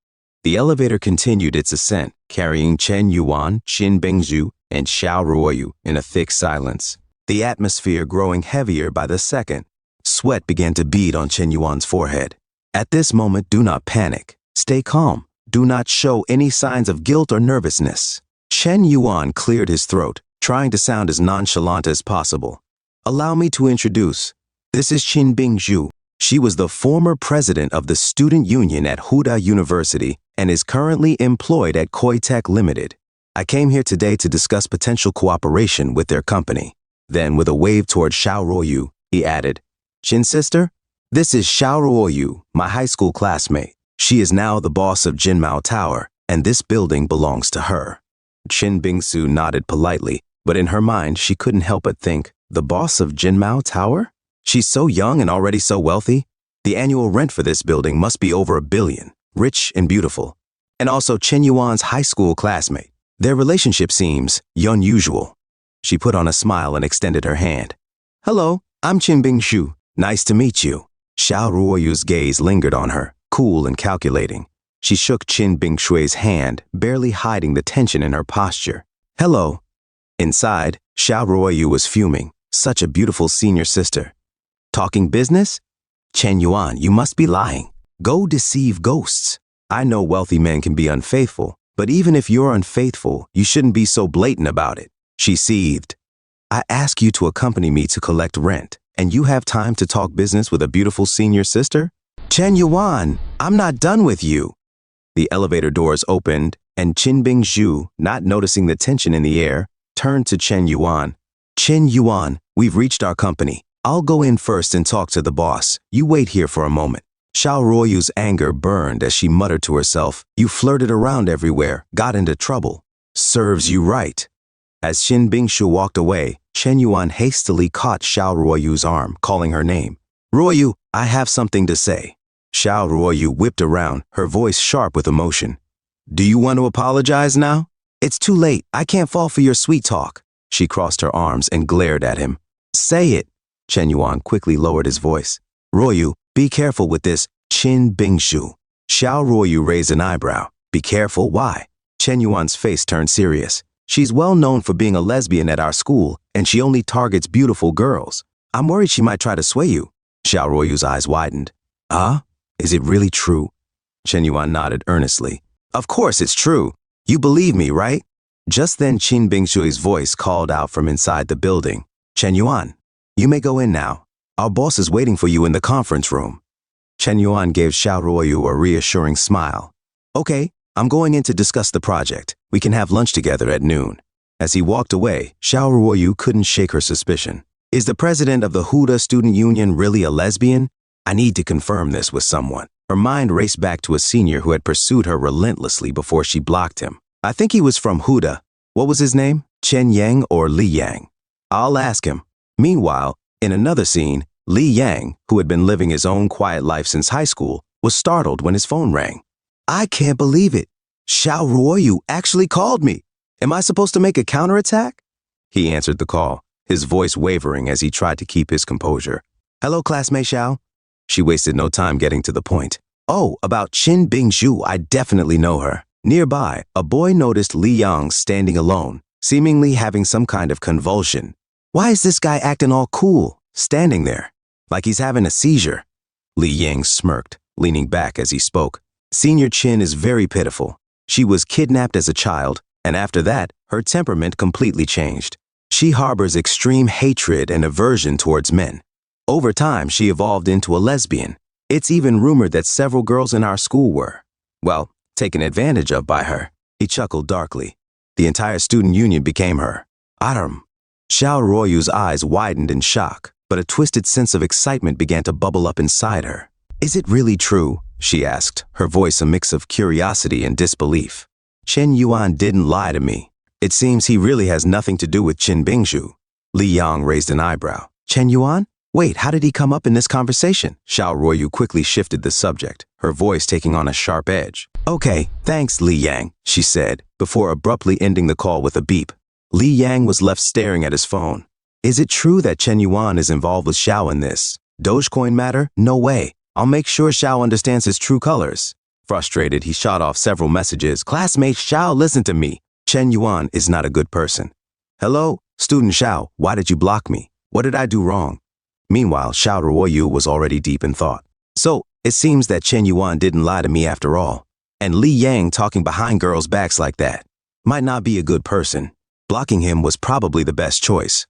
The elevator continued its ascent, carrying Chen Yuan, Qin Bingshu, and Xiao Ruoyu in a thick silence. The atmosphere growing heavier by the second. Sweat began to bead on Chen Yuan's forehead. At this moment, do not panic. Stay calm. Do not show any signs of guilt or nervousness. Chen Yuan cleared his throat, trying to sound as nonchalant as possible. Allow me to introduce. This is Qin Bingshu. She was the former president of the student union at Huda University and is currently employed at Koitech Limited. I came here today to discuss potential cooperation with their company. Then, with a wave toward Xiao Ruoyu, he added, Qin's sister, this is Xiao Ruoyu, my high school classmate. She is now the boss of Jinmao Tower, and this building belongs to her. Qin Bingsu nodded politely, but in her mind she couldn't help but think, the boss of Jinmao Tower? She's so young and already so wealthy. The annual rent for this building must be over $1 billion, rich and beautiful. And also Chen Yuan's high school classmate. Their relationship seems unusual. She put on a smile and extended her hand. Hello, I'm Qin Bingshu. Nice to meet you. Xiao Ruoyu's gaze lingered on her, cool and calculating. She shook Qin Bingshui's hand, barely hiding the tension in her posture. Hello. Inside, Xiao Ruoyu was fuming. Such a beautiful senior sister. Talking business? Chen Yuan, you must be lying. Go deceive ghosts. I know wealthy men can be unfaithful, but even if you're unfaithful, you shouldn't be so blatant about it. She seethed. I ask you to accompany me to collect rent, and you have time to talk business with a beautiful senior sister? Chen Yuan, I'm not done with you. The elevator doors opened, and Qin Bingshu, not noticing the tension in the air, turned to Chen Yuan. Chen Yuan, we've reached our company. I'll go in first and talk to the boss. You wait here for a moment. Xiao Ruoyu's anger burned as she muttered to herself, you flirted around everywhere, got into trouble. Serves you right. As Qin Bingshu walked away, Chen Yuan hastily caught Xiao Ruoyu's arm, calling her name. Ruoyu, I have something to say. Xiao Ruoyu whipped around, her voice sharp with emotion. Do you want to apologize now? It's too late. I can't fall for your sweet talk. She crossed her arms and glared at him. Say it. Chen Yuan quickly lowered his voice. Ruoyu, be careful with this Qin Bingshu. Xiao Ruoyu raised an eyebrow. Be careful, why? Chen Yuan's face turned serious. She's well known for being a lesbian at our school, and she only targets beautiful girls. I'm worried she might try to sway you. Xiao Ruoyu's eyes widened. Is it really true? Chen Yuan nodded earnestly. Of course it's true. You believe me, right? Just then Qin Bingshui's voice called out from inside the building. Chen Yuan, you may go in now. Our boss is waiting for you in the conference room. Chen Yuan gave Xiao Ruoyu a reassuring smile. Okay, I'm going in to discuss the project. We can have lunch together at noon. As he walked away, Xiao Ruoyu couldn't shake her suspicion. Is the president of the Huda Student Union really a lesbian? I need to confirm this with someone. Her mind raced back to a senior who had pursued her relentlessly before she blocked him. I think he was from Huda. What was his name? Chen Yang or Li Yang? I'll ask him. Meanwhile, in another scene, Li Yang, who had been living his own quiet life since high school, was startled when his phone rang. I can't believe it. Xiao Ruoyu actually called me. Am I supposed to make a counterattack? He answered the call, his voice wavering as he tried to keep his composure. Hello, classmate Xiao. She wasted no time getting to the point. Oh, about Qin Bingshu, I definitely know her. Nearby, a boy noticed Li Yang standing alone, seemingly having some kind of convulsion. Why is this guy acting all cool, standing there, like he's having a seizure? Li Yang smirked, leaning back as he spoke. Senior Qin is very pitiful. She was kidnapped as a child, and after that, her temperament completely changed. She harbors extreme hatred and aversion towards men. Over time, she evolved into a lesbian. It's even rumored that several girls in our school were, well, taken advantage of by her. He chuckled darkly. The entire student union became her. Xiao Ruoyu's eyes widened in shock, but a twisted sense of excitement began to bubble up inside her. Is it really true? She asked, her voice a mix of curiosity and disbelief. Chen Yuan didn't lie to me. It seems he really has nothing to do with Qin Bingshu. Li Yang raised an eyebrow. Chen Yuan? Wait, how did he come up in this conversation? Xiao Ruoyu quickly shifted the subject, her voice taking on a sharp edge. Okay, thanks, Li Yang, she said, before abruptly ending the call with a beep. Li Yang was left staring at his phone. Is it true that Chen Yuan is involved with Xiao in this Dogecoin matter? No way. I'll make sure Xiao understands his true colors. Frustrated, he shot off several messages. Classmate Xiao, listen to me. Chen Yuan is not a good person. Hello, student Xiao, why did you block me? What did I do wrong? Meanwhile, Xiao Ruoyu was already deep in thought. So, it seems that Chen Yuan didn't lie to me after all. And Li Yang talking behind girls' backs like that might not be a good person. Blocking him was probably the best choice.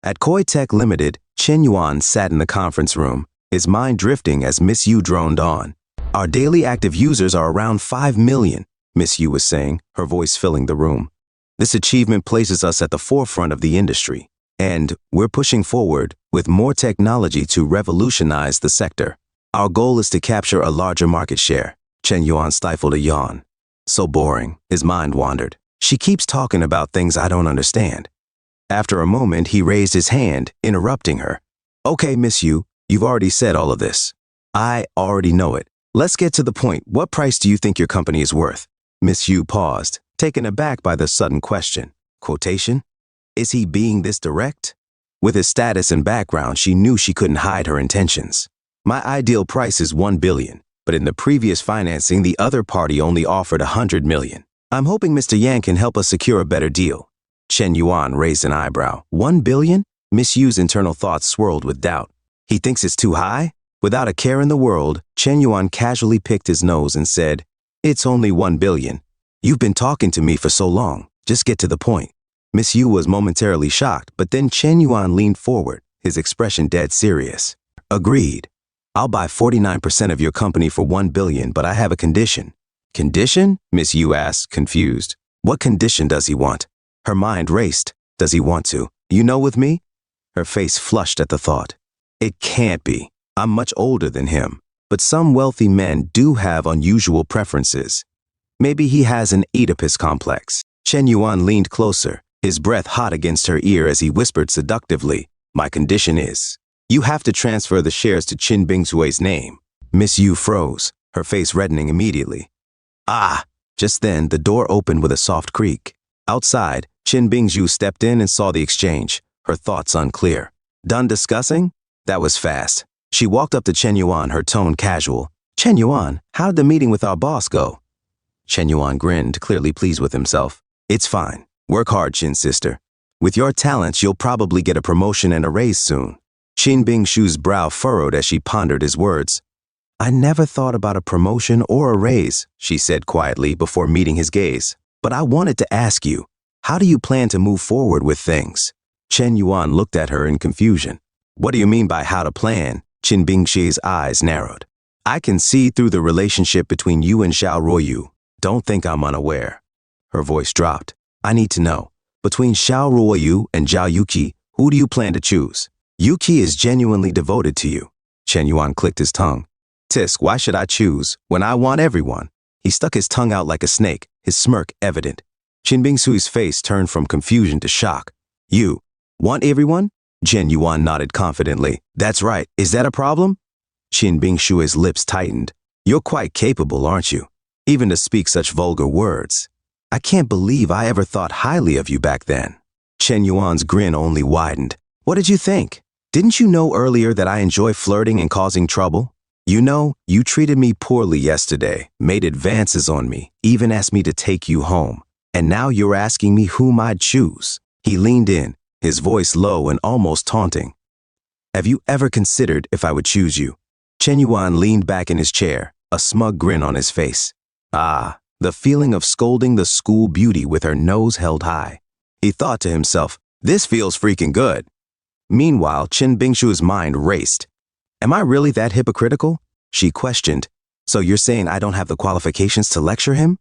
At Koi Tech Limited, Chen Yuan sat in the conference room, his mind drifting as Miss Yu droned on. Our daily active users are around 5 million, Miss Yu was saying, her voice filling the room. This achievement places us at the forefront of the industry, and we're pushing forward with more technology to revolutionize the sector. Our goal is to capture a larger market share. Chen Yuan stifled a yawn. So boring, his mind wandered. She keeps talking about things I don't understand. After a moment, he raised his hand, interrupting her. Okay, Miss Yu, you've already said all of this. I already know it. Let's get to the point. What price do you think your company is worth? Miss Yu paused, taken aback by the sudden question. Quotation? Is he being this direct? With his status and background, she knew she couldn't hide her intentions. My ideal price is 1 billion, but in the previous financing, the other party only offered 100 million. I'm hoping Mr. Yang can help us secure a better deal. Chen Yuan raised an eyebrow. 1 billion? Miss Yu's internal thoughts swirled with doubt. He thinks it's too high? Without a care in the world, Chen Yuan casually picked his nose and said, It's only 1 billion. You've been talking to me for so long. Just get to the point. Miss Yu was momentarily shocked, but then Chen Yuan leaned forward, his expression dead serious. Agreed. I'll buy 49% of your company for 1 billion, but I have a condition. Condition? Miss Yu asked, confused. What condition does he want? Her mind raced. Does he want to? You know with me? Her face flushed at the thought. It can't be. I'm much older than him, but some wealthy men do have unusual preferences. Maybe he has an Oedipus complex. Chen Yuan leaned closer, his breath hot against her ear as he whispered seductively, My condition is, you have to transfer the shares to Qin Bingshui's name. Miss Yu froze, her face reddening immediately. Ah! Just then, the door opened with a soft creak. Outside, Qin Bingshu stepped in and saw the exchange, her thoughts unclear. Done discussing? That was fast. She walked up to Chen Yuan, her tone casual. Chen Yuan, how did the meeting with our boss go? Chen Yuan grinned, clearly pleased with himself. It's fine. Work hard, Qin sister. With your talents, you'll probably get a promotion and a raise soon. Qin Bingshu's brow furrowed as she pondered his words. I never thought about a promotion or a raise, she said quietly before meeting his gaze. But I wanted to ask you, how do you plan to move forward with things? Chen Yuan looked at her in confusion. What do you mean by how to plan? Qin Bingshu's eyes narrowed. I can see through the relationship between you and Xiao Ruoyu. Don't think I'm unaware. Her voice dropped. I need to know. Between Xiao Ruoyu and Zhao Yuqi, who do you plan to choose? Yuqi is genuinely devoted to you. Chen Yuan clicked his tongue. Tisk, why should I choose when I want everyone? He stuck his tongue out like a snake, his smirk evident. Qin Bingshui's face turned from confusion to shock. You want everyone? Chen Yuan nodded confidently. That's right. Is that a problem? Qin Bingshui's lips tightened. You're quite capable, aren't you? Even to speak such vulgar words. I can't believe I ever thought highly of you back then. Chen Yuan's grin only widened. What did you think? Didn't you know earlier that I enjoy flirting and causing trouble? You know, you treated me poorly yesterday, made advances on me, even asked me to take you home. And now you're asking me whom I'd choose. He leaned in, his voice low and almost taunting. Have you ever considered if I would choose you? Chen Yuan leaned back in his chair, a smug grin on his face. Ah, the feeling of scolding the school beauty with her nose held high. He thought to himself, this feels freaking good. Meanwhile, Qin Bingshu's mind raced. Am I really that hypocritical? She questioned. So you're saying I don't have the qualifications to lecture him?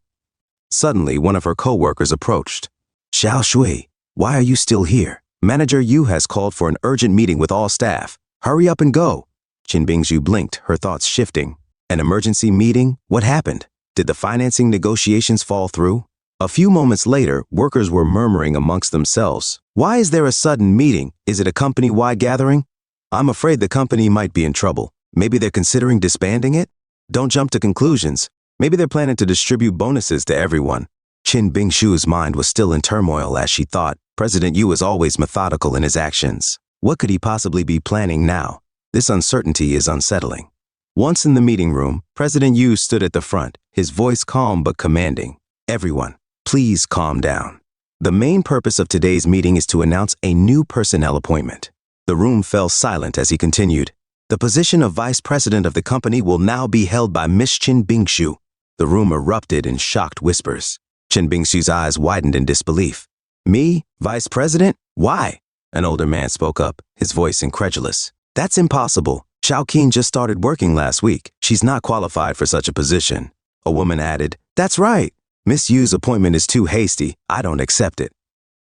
Suddenly, one of her co-workers approached. Xiao Shui, why are you still here? Manager Yu has called for an urgent meeting with all staff. Hurry up and go. Chen Bingzhu blinked, her thoughts shifting. An emergency meeting? What happened? Did the financing negotiations fall through? A few moments later, workers were murmuring amongst themselves. Why is there a sudden meeting? Is it a company-wide gathering? I'm afraid the company might be in trouble. Maybe they're considering disbanding it? Don't jump to conclusions. Maybe they're planning to distribute bonuses to everyone. Chen Bingshu's mind was still in turmoil as she thought. President Yu is always methodical in his actions. What could he possibly be planning now? This uncertainty is unsettling. Once in the meeting room, President Yu stood at the front, his voice calm but commanding. Everyone, please calm down. The main purpose of today's meeting is to announce a new personnel appointment. The room fell silent as he continued. The position of vice president of the company will now be held by Miss Chen Bingshu. The room erupted in shocked whispers. Chen Bingshu's eyes widened in disbelief. Me? Vice president? Why? An older man spoke up, his voice incredulous. That's impossible. Xiaoqin just started working last week. She's not qualified for such a position. A woman added, That's right. Miss Yu's appointment is too hasty. I don't accept it.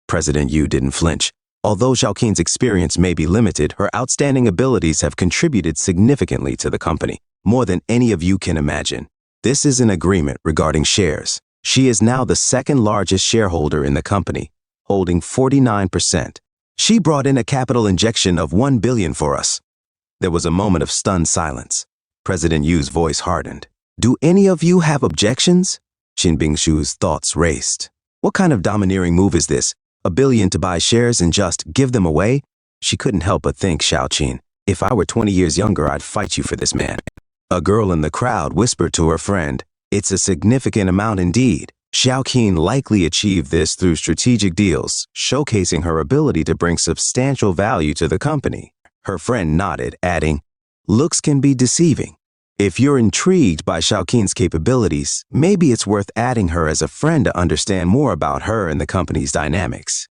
President Yu didn't flinch. Although Xiaoqin's experience may be limited, her outstanding abilities have contributed significantly to the company, more than any of you can imagine. This is an agreement regarding shares. She is now the second largest shareholder in the company, holding 49%. She brought in a capital injection of 1 billion for us. There was a moment of stunned silence. President Yu's voice hardened. Do any of you have objections? Chen Bingshu's thoughts raced. What kind of domineering move is this? 1 billion to buy shares and just give them away? She couldn't help but think, Xiaoqin, if I were 20 years younger, I'd fight you for this man. A girl in the crowd whispered to her friend, It's a significant amount indeed. Xiaoqin likely achieved this through strategic deals, showcasing her ability to bring substantial value to the company. Her friend nodded, adding, Looks can be deceiving. If you're intrigued by Xiaoqin's capabilities, maybe it's worth adding her as a friend to understand more about her and the company's dynamics.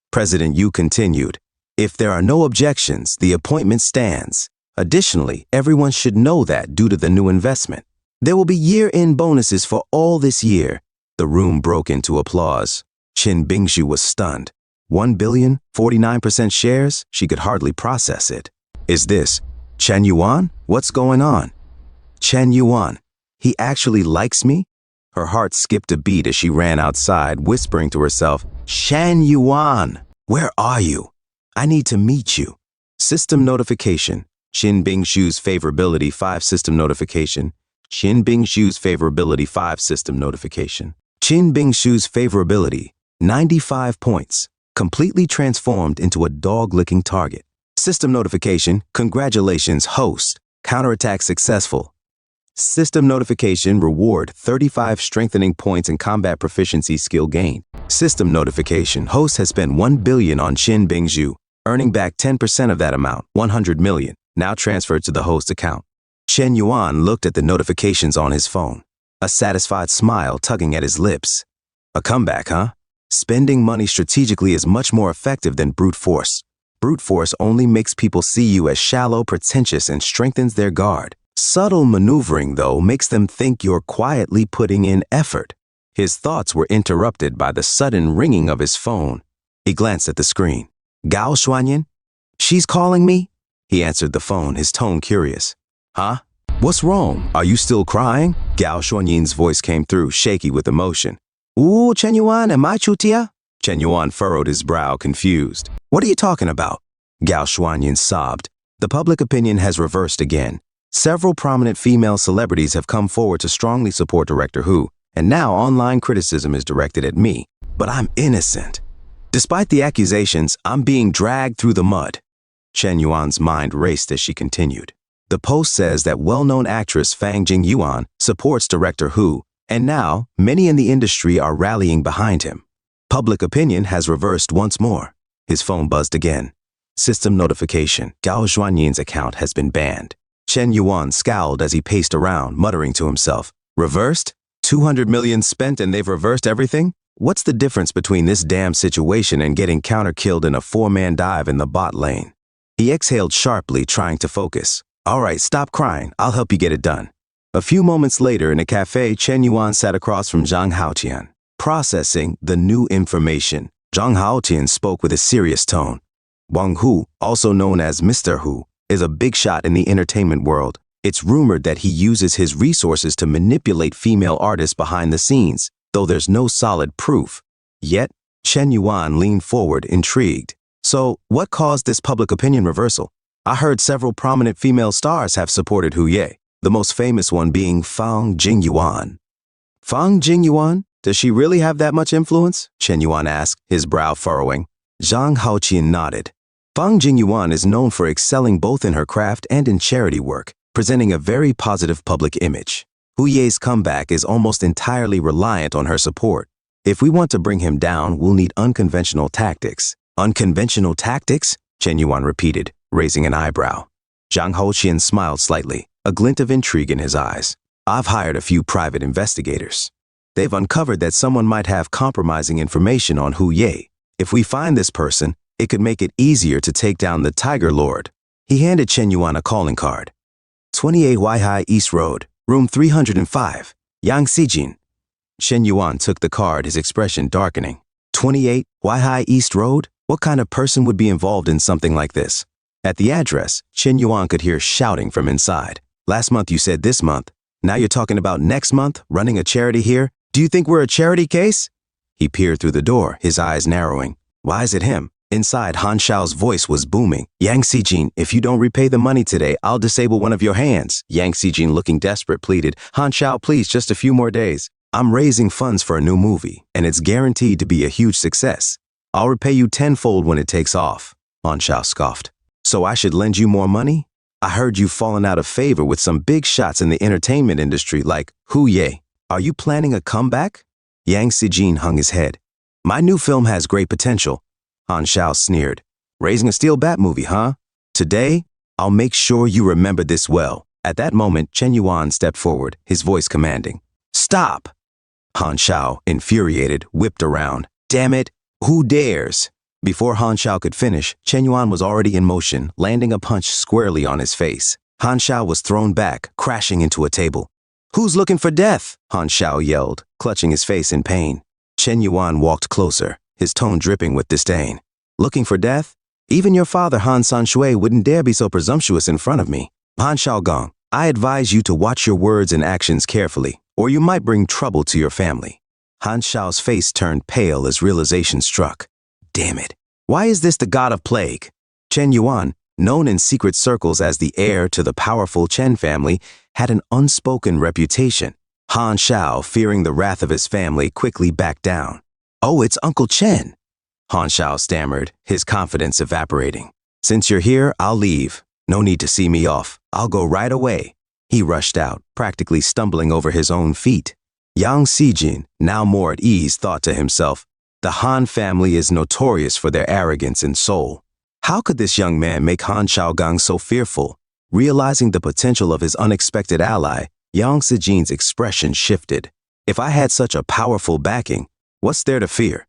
President Yu continued, If there are no objections, the appointment stands. Additionally, everyone should know that due to the new investment, there will be year-end bonuses for all this year. The room broke into applause. Chen Bingshu was stunned. 1 billion, 49% shares? She could hardly process it. Is this Chen Yuan? What's going on? Chen Yuan. He actually likes me? Her heart skipped a beat as she ran outside, whispering to herself, Chen Yuan, where are you? I need to meet you. System notification. Chen Bingshu's favorability 5 system notification. Chen Bingshu's favorability 5 system notification. Chen Bingshu's favorability, 95 points. Completely transformed into a dog-licking target. System notification, congratulations, host. Counterattack successful. System notification, reward, 35 strengthening points and combat proficiency skill gain. System notification, host has spent 1 billion on Chen Bingshu, earning back 10% of that amount, 100 million, now transferred to the host account. Chen Yuan looked at the notifications on his phone, a satisfied smile tugging at his lips. A comeback, huh? Spending money strategically is much more effective than brute force. Brute force only makes people see you as shallow, pretentious, and strengthens their guard. Subtle maneuvering, though, makes them think you're quietly putting in effort. His thoughts were interrupted by the sudden ringing of his phone. He glanced at the screen. Gao Xuanyan? She's calling me? He answered the phone, his tone curious. Huh? What's wrong? Are you still crying? Gao Xuanyan's voice came through, shaky with emotion. Ooh, Chen Yuan, am I Chutia? Chen Yuan furrowed his brow, confused. What are you talking about? Gao Xuanyan sobbed. The public opinion has reversed again. Several prominent female celebrities have come forward to strongly support Director Hu, and now online criticism is directed at me. But I'm innocent. Despite the accusations, I'm being dragged through the mud. Chen Yuan's mind raced as she continued. The post says that well-known actress Fang Jingyuan supports Director Hu, and now many in the industry are rallying behind him. Public opinion has reversed once more. His phone buzzed again. System notification. Gao Xuanyan's account has been banned. Chen Yuan scowled as he paced around, muttering to himself. Reversed? 200 million spent and they've reversed everything? What's the difference between this damn situation and getting counter-killed in a 4-man dive in the bot lane? He exhaled sharply, trying to focus. All right, stop crying. I'll help you get it done. A few moments later in a cafe, Chen Yuan sat across from Zhang Haotian, processing the new information. Zhang Haotian spoke with a serious tone. Wang Hu, also known as Mr. Hu, is a big shot in the entertainment world. It's rumored that he uses his resources to manipulate female artists behind the scenes, though there's no solid proof. Yet, Chen Yuan leaned forward, intrigued. So, what caused this public opinion reversal? I heard several prominent female stars have supported Hu Ye, the most famous one being Fang Jingyuan. Fang Jingyuan? Does she really have that much influence? Chen Yuan asked, his brow furrowing. Zhang Haoqian nodded. Fang Jingyuan is known for excelling both in her craft and in charity work, presenting a very positive public image. Hu Ye's comeback is almost entirely reliant on her support. If we want to bring him down, we'll need unconventional tactics. Unconventional tactics? Chen Yuan repeated, raising an eyebrow. Zhang Haoqian smiled slightly, a glint of intrigue in his eyes. I've hired a few private investigators. They've uncovered that someone might have compromising information on Hu Ye. If we find this person, it could make it easier to take down the Tiger Lord. He handed Chen Yuan a calling card. 28 Waihai East Road, room 305, Yang Xijin. Chen Yuan took the card, his expression darkening. 28 Waihai East Road? What kind of person would be involved in something like this? At the address, Chen Yuan could hear shouting from inside. Last month you said this month. Now you're talking about next month, running a charity here? Do you think we're a charity case? He peered through the door, his eyes narrowing. Why is it him? Inside, Han Shao's voice was booming. Yang Xijin, if you don't repay the money today, I'll disable one of your hands. Yang Xijin, looking desperate, pleaded. Han Shao, please, just a few more days. I'm raising funds for a new movie, and it's guaranteed to be a huge success. I'll repay you tenfold when it takes off. Han Shao scoffed. So I should lend you more money? I heard you've fallen out of favor with some big shots in the entertainment industry like Hu Ye. Are you planning a comeback? Yang Xijin hung his head. My new film has great potential. Han Shao sneered. Raising a steel bat movie, huh? Today, I'll make sure you remember this well. At that moment, Chen Yuan stepped forward, his voice commanding. Stop! Han Shao, infuriated, whipped around. Damn it, who dares? Before Han Shao could finish, Chen Yuan was already in motion, landing a punch squarely on his face. Han Shao was thrown back, crashing into a table. Who's looking for death? Han Shao yelled, clutching his face in pain. Chen Yuan walked closer, his tone dripping with disdain. Looking for death? Even your father Han Sanshui wouldn't dare be so presumptuous in front of me. Han Shaogong, I advise you to watch your words and actions carefully, or you might bring trouble to your family. Han Shao's face turned pale as realization struck. Damn it. Why is this the god of plague? Chen Yuan, known in secret circles as the heir to the powerful Chen family, had an unspoken reputation. Han Shao, fearing the wrath of his family, quickly backed down. Oh, it's Uncle Chen. Han Shao stammered, his confidence evaporating. Since you're here, I'll leave. No need to see me off. I'll go right away. He rushed out, practically stumbling over his own feet. Yang Xijin, now more at ease, thought to himself, the Han family is notorious for their arrogance and soul. How could this young man make Han Shaogang so fearful? Realizing the potential of his unexpected ally, Yang Xijin's expression shifted. If I had such a powerful backing, what's there to fear?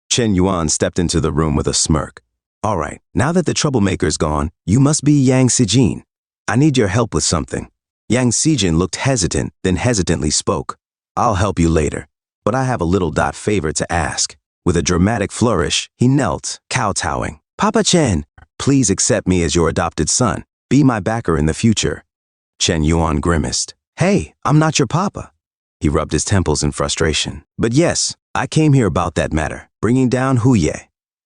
Chen Yuan stepped into the room with a smirk. All right, now that the troublemaker's gone, you must be Yang Xijin. I need your help with something. Yang Xijin looked hesitant, then hesitantly spoke. I'll help you later, but I have a little favor to ask. With a dramatic flourish, he knelt, kowtowing. Papa Chen, please accept me as your adopted son. Be my backer in the future. Chen Yuan grimaced. Hey, I'm not your papa. He rubbed his temples in frustration. But yes, I came here about that matter, bringing down Hu Ye.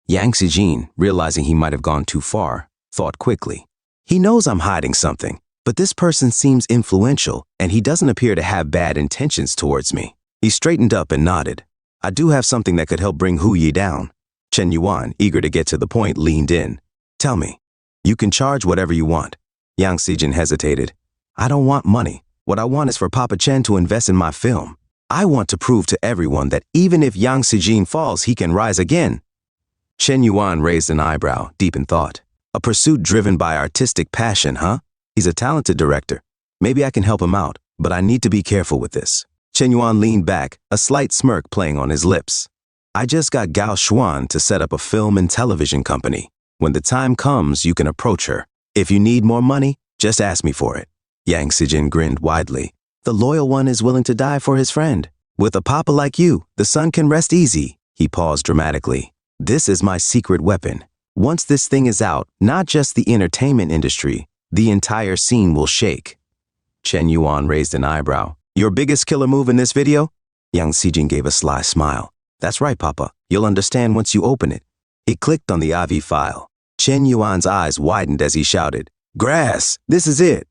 Yang Xijin, realizing he might have gone too far, thought quickly. He knows I'm hiding something, but this person seems influential, and he doesn't appear to have bad intentions towards me. He straightened up and nodded. I do have something that could help bring Hu Ye down. Chen Yuan, eager to get to the point, leaned in. Tell me. You can charge whatever you want. Yang Xijin hesitated. I don't want money. What I want is for Papa Chen to invest in my film. I want to prove to everyone that even if Yang Xijin falls, he can rise again. Chen Yuan raised an eyebrow, deep in thought. A pursuit driven by artistic passion, huh? He's a talented director. Maybe I can help him out, but I need to be careful with this. Chen Yuan leaned back, a slight smirk playing on his lips. I just got Gao Xuan to set up a film and television company. When the time comes, you can approach her. If you need more money, just ask me for it. Yang Xijin grinned widely. The loyal one is willing to die for his friend. With a papa like you, the son can rest easy. He paused dramatically. This is my secret weapon. Once this thing is out, not just the entertainment industry, the entire scene will shake. Chen Yuan raised an eyebrow. Your biggest killer move in this video? Yang Sijin gave a sly smile. That's right, Papa. You'll understand once you open it. He clicked on the AV file. Chen Yuan's eyes widened as he shouted, Grass! This is it!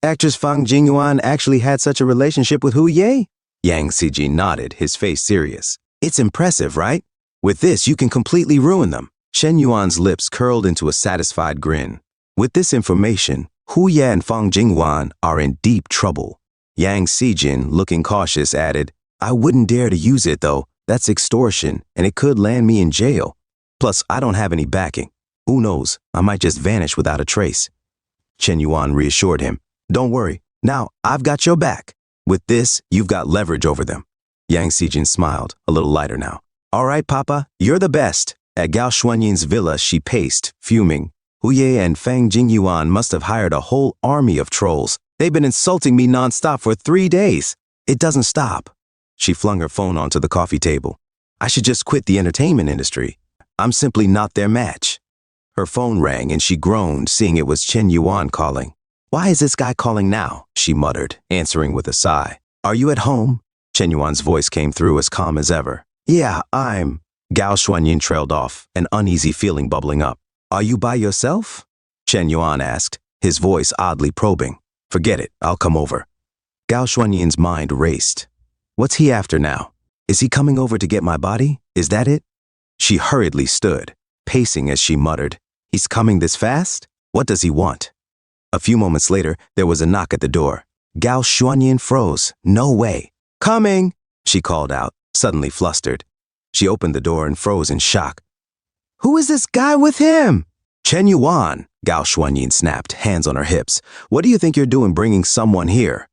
Actress Fang Jingyuan actually had such a relationship with Hu Ye? Yang Sijin nodded, his face serious. It's impressive, right? With this, you can completely ruin them. Chen Yuan's lips curled into a satisfied grin. With this information, Hu Ye and Fang Jingyuan are in deep trouble. Yang Sijin, looking cautious, added, I wouldn't dare to use it though. That's extortion, and it could land me in jail. Plus, I don't have any backing. Who knows, I might just vanish without a trace. Chen Yuan reassured him. Don't worry, now I've got your back. With this, you've got leverage over them. Yang Sijin smiled, a little lighter now. All right, Papa, you're the best. At Gao Xuanyin's villa, she paced, fuming. Hu Ye and Fang Jingyuan must have hired a whole army of trolls. They've been insulting me nonstop for 3 days. It doesn't stop. She flung her phone onto the coffee table. I should just quit the entertainment industry. I'm simply not their match. Her phone rang and she groaned, seeing it was Chen Yuan calling. Why is this guy calling now? She muttered, answering with a sigh. Are you at home? Chen Yuan's voice came through as calm as ever. Yeah, I'm... Gao Xuanyin trailed off, an uneasy feeling bubbling up. Are you by yourself? Chen Yuan asked, his voice oddly probing. Forget it, I'll come over. Gao Xuanyin's mind raced. What's he after now? Is he coming over to get my body? Is that it? She hurriedly stood, pacing as she muttered, He's coming this fast? What does he want? A few moments later, there was a knock at the door. Gao Xuanyin froze. No way. Coming, she called out, suddenly flustered. She opened the door and froze in shock. Who is this guy with him? Chen Yuan, Gao Xuanyin snapped, hands on her hips. What do you think you're doing bringing someone here?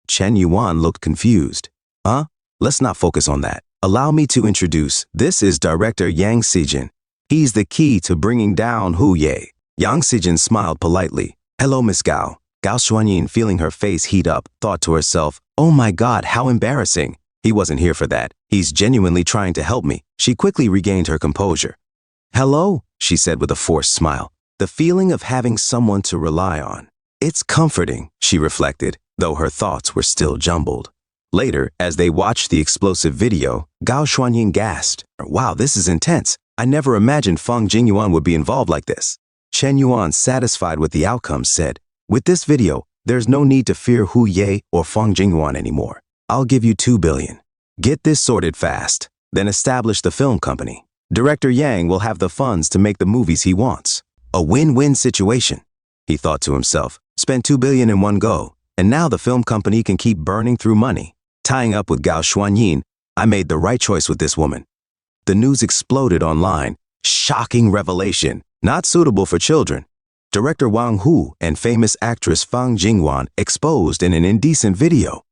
Chen Yuan looked confused. Huh? Let's not focus on that. Allow me to introduce. This is Director Yang Sijin. He's the key to bringing down Hu Ye. Yang Sijin smiled politely. Hello, Miss Gao. Gao Xuanyin, feeling her face heat up, thought to herself, oh my God, how embarrassing. He wasn't here for that. He's genuinely trying to help me. She quickly regained her composure. Hello, she said with a forced smile. The feeling of having someone to rely on. It's comforting, she reflected, though her thoughts were still jumbled. Later, as they watched the explosive video, Gao Xuanyin gasped. Wow, this is intense. I never imagined Fang Jingyuan would be involved like this. Chen Yuan, satisfied with the outcome, said, with this video, there's no need to fear Hu Ye or Fang Jingyuan anymore. I'll give you 2 billion. Get this sorted fast, then establish the film company. Director Yang will have the funds to make the movies he wants. A win-win situation. He thought to himself, spend 2 billion in one go, and now the film company can keep burning through money. Tying up with Gao Xuanyin, I made the right choice with this woman. The news exploded online. Shocking revelation, not suitable for children. Director Wang Hu and famous actress Fang Jingyuan exposed in an indecent video.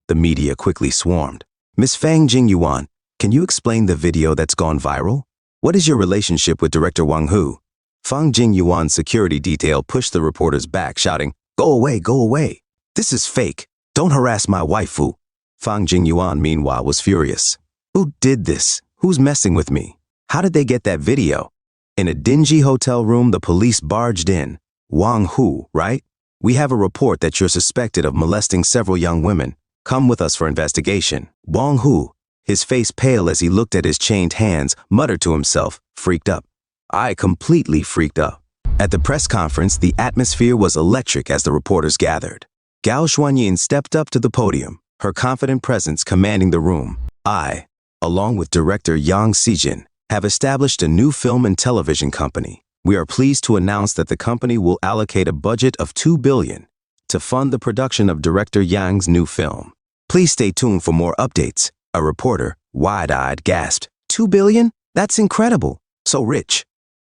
The media quickly swarmed. Miss Fang Jingyuan, can you explain the video that's gone viral? What is your relationship with Director Wang Hu? Fang Jingyuan's security detail pushed the reporters back, shouting, Go away, go away. This is fake. Don't harass my waifu. Fang Jingyuan, meanwhile, was furious. Who did this? Who's messing with me? How did they get that video? In a dingy hotel room, the police barged in. Wang Hu, right? We have a report that you're suspected of molesting several young women. Come with us for investigation. Wang Hu, his face pale as he looked at his chained hands, muttered to himself, freaked up. I completely freaked up. At the press conference, the atmosphere was electric as the reporters gathered. Gao Xuanyin stepped up to the podium, her confident presence commanding the room. I, along with director Yang Sijin, have established a new film and television company. We are pleased to announce that the company will allocate a budget of 2 billion to fund the production of director Yang's new film. Please stay tuned for more updates. A reporter, wide-eyed, gasped, 2 billion? That's incredible. So rich.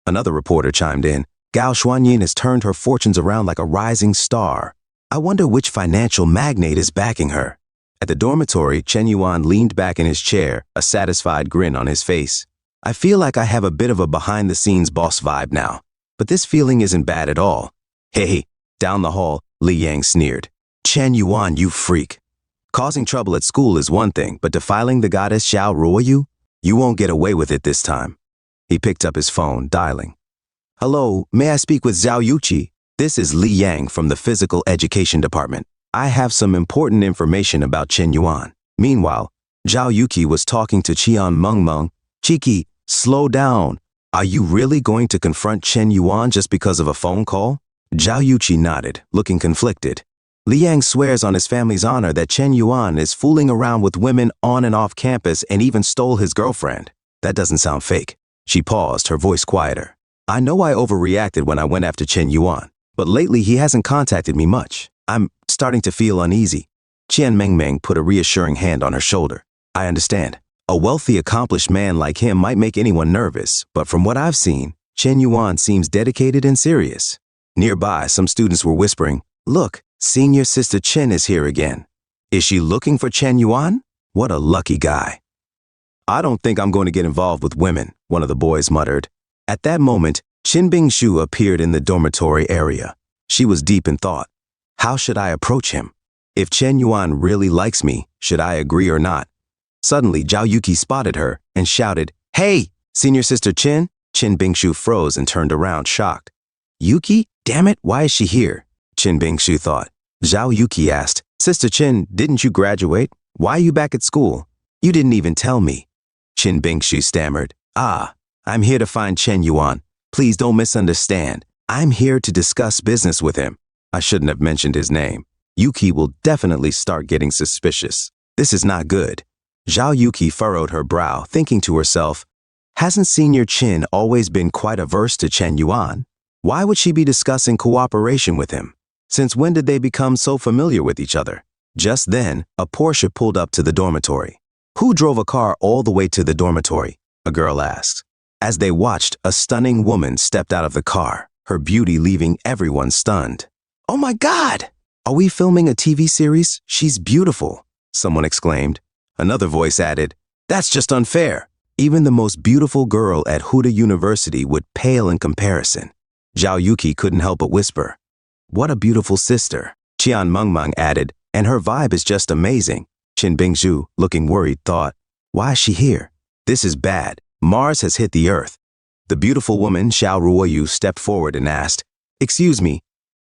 Another reporter chimed in. Gao Xuanyin has turned her fortunes around like a rising star. I wonder which financial magnate is backing her. At the dormitory, Chen Yuan leaned back in his chair, a satisfied grin on his face. I feel like I have a bit of a behind-the-scenes boss vibe now, but this feeling isn't bad at all. Hey, down the hall, Li Yang sneered. Chen Yuan, you freak. Causing trouble at school is one thing, but defiling the goddess Xiao Ruoyu? You won't get away with it this time. He picked up his phone, dialing. Hello, may I speak with Zhao Yuqi? This is Li Yang from the Physical Education Department. I have some important information about Chen Yuan. Meanwhile, Zhao Yuqi was talking to Qian Mengmeng. Chiki, slow down. Are you really going to confront Chen Yuan just because of a phone call? Zhao Yuqi nodded, looking conflicted. Li Yang swears on his family's honor that Chen Yuan is fooling around with women on and off campus and even stole his girlfriend. That doesn't sound fake. She paused, her voice quieter. I know I overreacted when I went after Chen Yuan, but lately he hasn't contacted me much. I'm starting to feel uneasy. Qian Mengmeng put a reassuring hand on her shoulder. I understand. A wealthy, accomplished man like him might make anyone nervous, but from what I've seen, Chen Yuan seems dedicated and serious. Nearby, some students were whispering, Look, senior sister Chen is here again. Is she looking for Chen Yuan? What a lucky guy. I don't think I'm going to get involved with women, one of the boys muttered. At that moment, Qin Bingshu appeared in the dormitory area. She was deep in thought. How should I approach him? If Chen Yuan really likes me, should I agree or not? Suddenly, Zhao Yuqi spotted her and shouted, Hey, senior sister Qin? Qin Bingshu froze and turned around, shocked. Yuki? Damn it, why is she here? Qin Bingshu thought. Zhao Yuqi asked, Sister Qin, didn't you graduate? Why are you back at school? You didn't even tell me. Qin Bingshu stammered. I'm here to find Chen Yuan. Please don't misunderstand. I'm here to discuss business with him. I shouldn't have mentioned his name. Yuki will definitely start getting suspicious. This is not good. Zhao Yuqi furrowed her brow, thinking to herself, Hasn't Senior Qin always been quite averse to Chen Yuan? Why would she be discussing cooperation with him? Since when did they become so familiar with each other? Just then, a Porsche pulled up to the dormitory. Who drove a car all the way to the dormitory? A girl asked. As they watched, a stunning woman stepped out of the car, her beauty leaving everyone stunned. Oh my God! Are we filming a TV series? She's beautiful, someone exclaimed. Another voice added, That's just unfair. Even the most beautiful girl at Huda University would pale in comparison. Zhao Yuqi couldn't help but whisper, What a beautiful sister. Qian Mengmeng added, And her vibe is just amazing. Qin Bingshu, looking worried, thought, Why is she here? This is bad. Mars has hit the earth. The beautiful woman, Xiao Ruoyu, stepped forward and asked, Excuse me,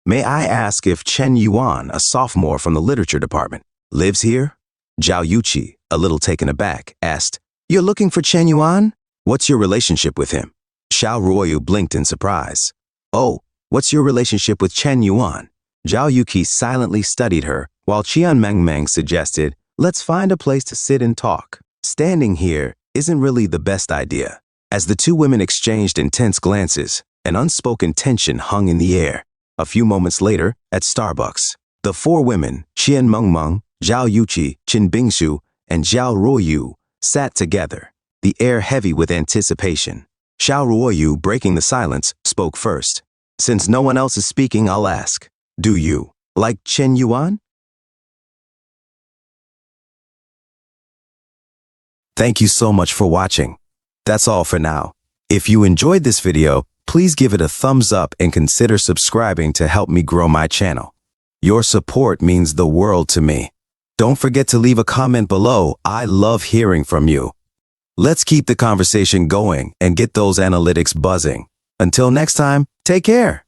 may I ask if Chen Yuan, a sophomore from the literature department, lives here? Zhao Yuqi, a little taken aback, asked, You're looking for Chen Yuan? What's your relationship with him? Xiao Ruoyu blinked in surprise. Oh, what's your relationship with Chen Yuan? Zhao Yuqi silently studied her, while Qian Mengmeng suggested, Let's find a place to sit and talk. Standing here isn't really the best idea. As the two women exchanged intense glances, an unspoken tension hung in the air. A few moments later, at Starbucks, the four women, Qian Mengmeng, Zhao Yuqi, Qin Bingshu, and Zhao Ruoyu, sat together, the air heavy with anticipation. Xiao Ruoyu, breaking the silence, spoke first. Since no one else is speaking, I'll ask, do you like Chen Yuan? Thank you so much for watching. That's all for now. If you enjoyed this video, please give it a thumbs up and consider subscribing to help me grow my channel. Your support means the world to me. Don't forget to leave a comment below. I love hearing from you. Let's keep the conversation going and get those analytics buzzing. Until next time, take care.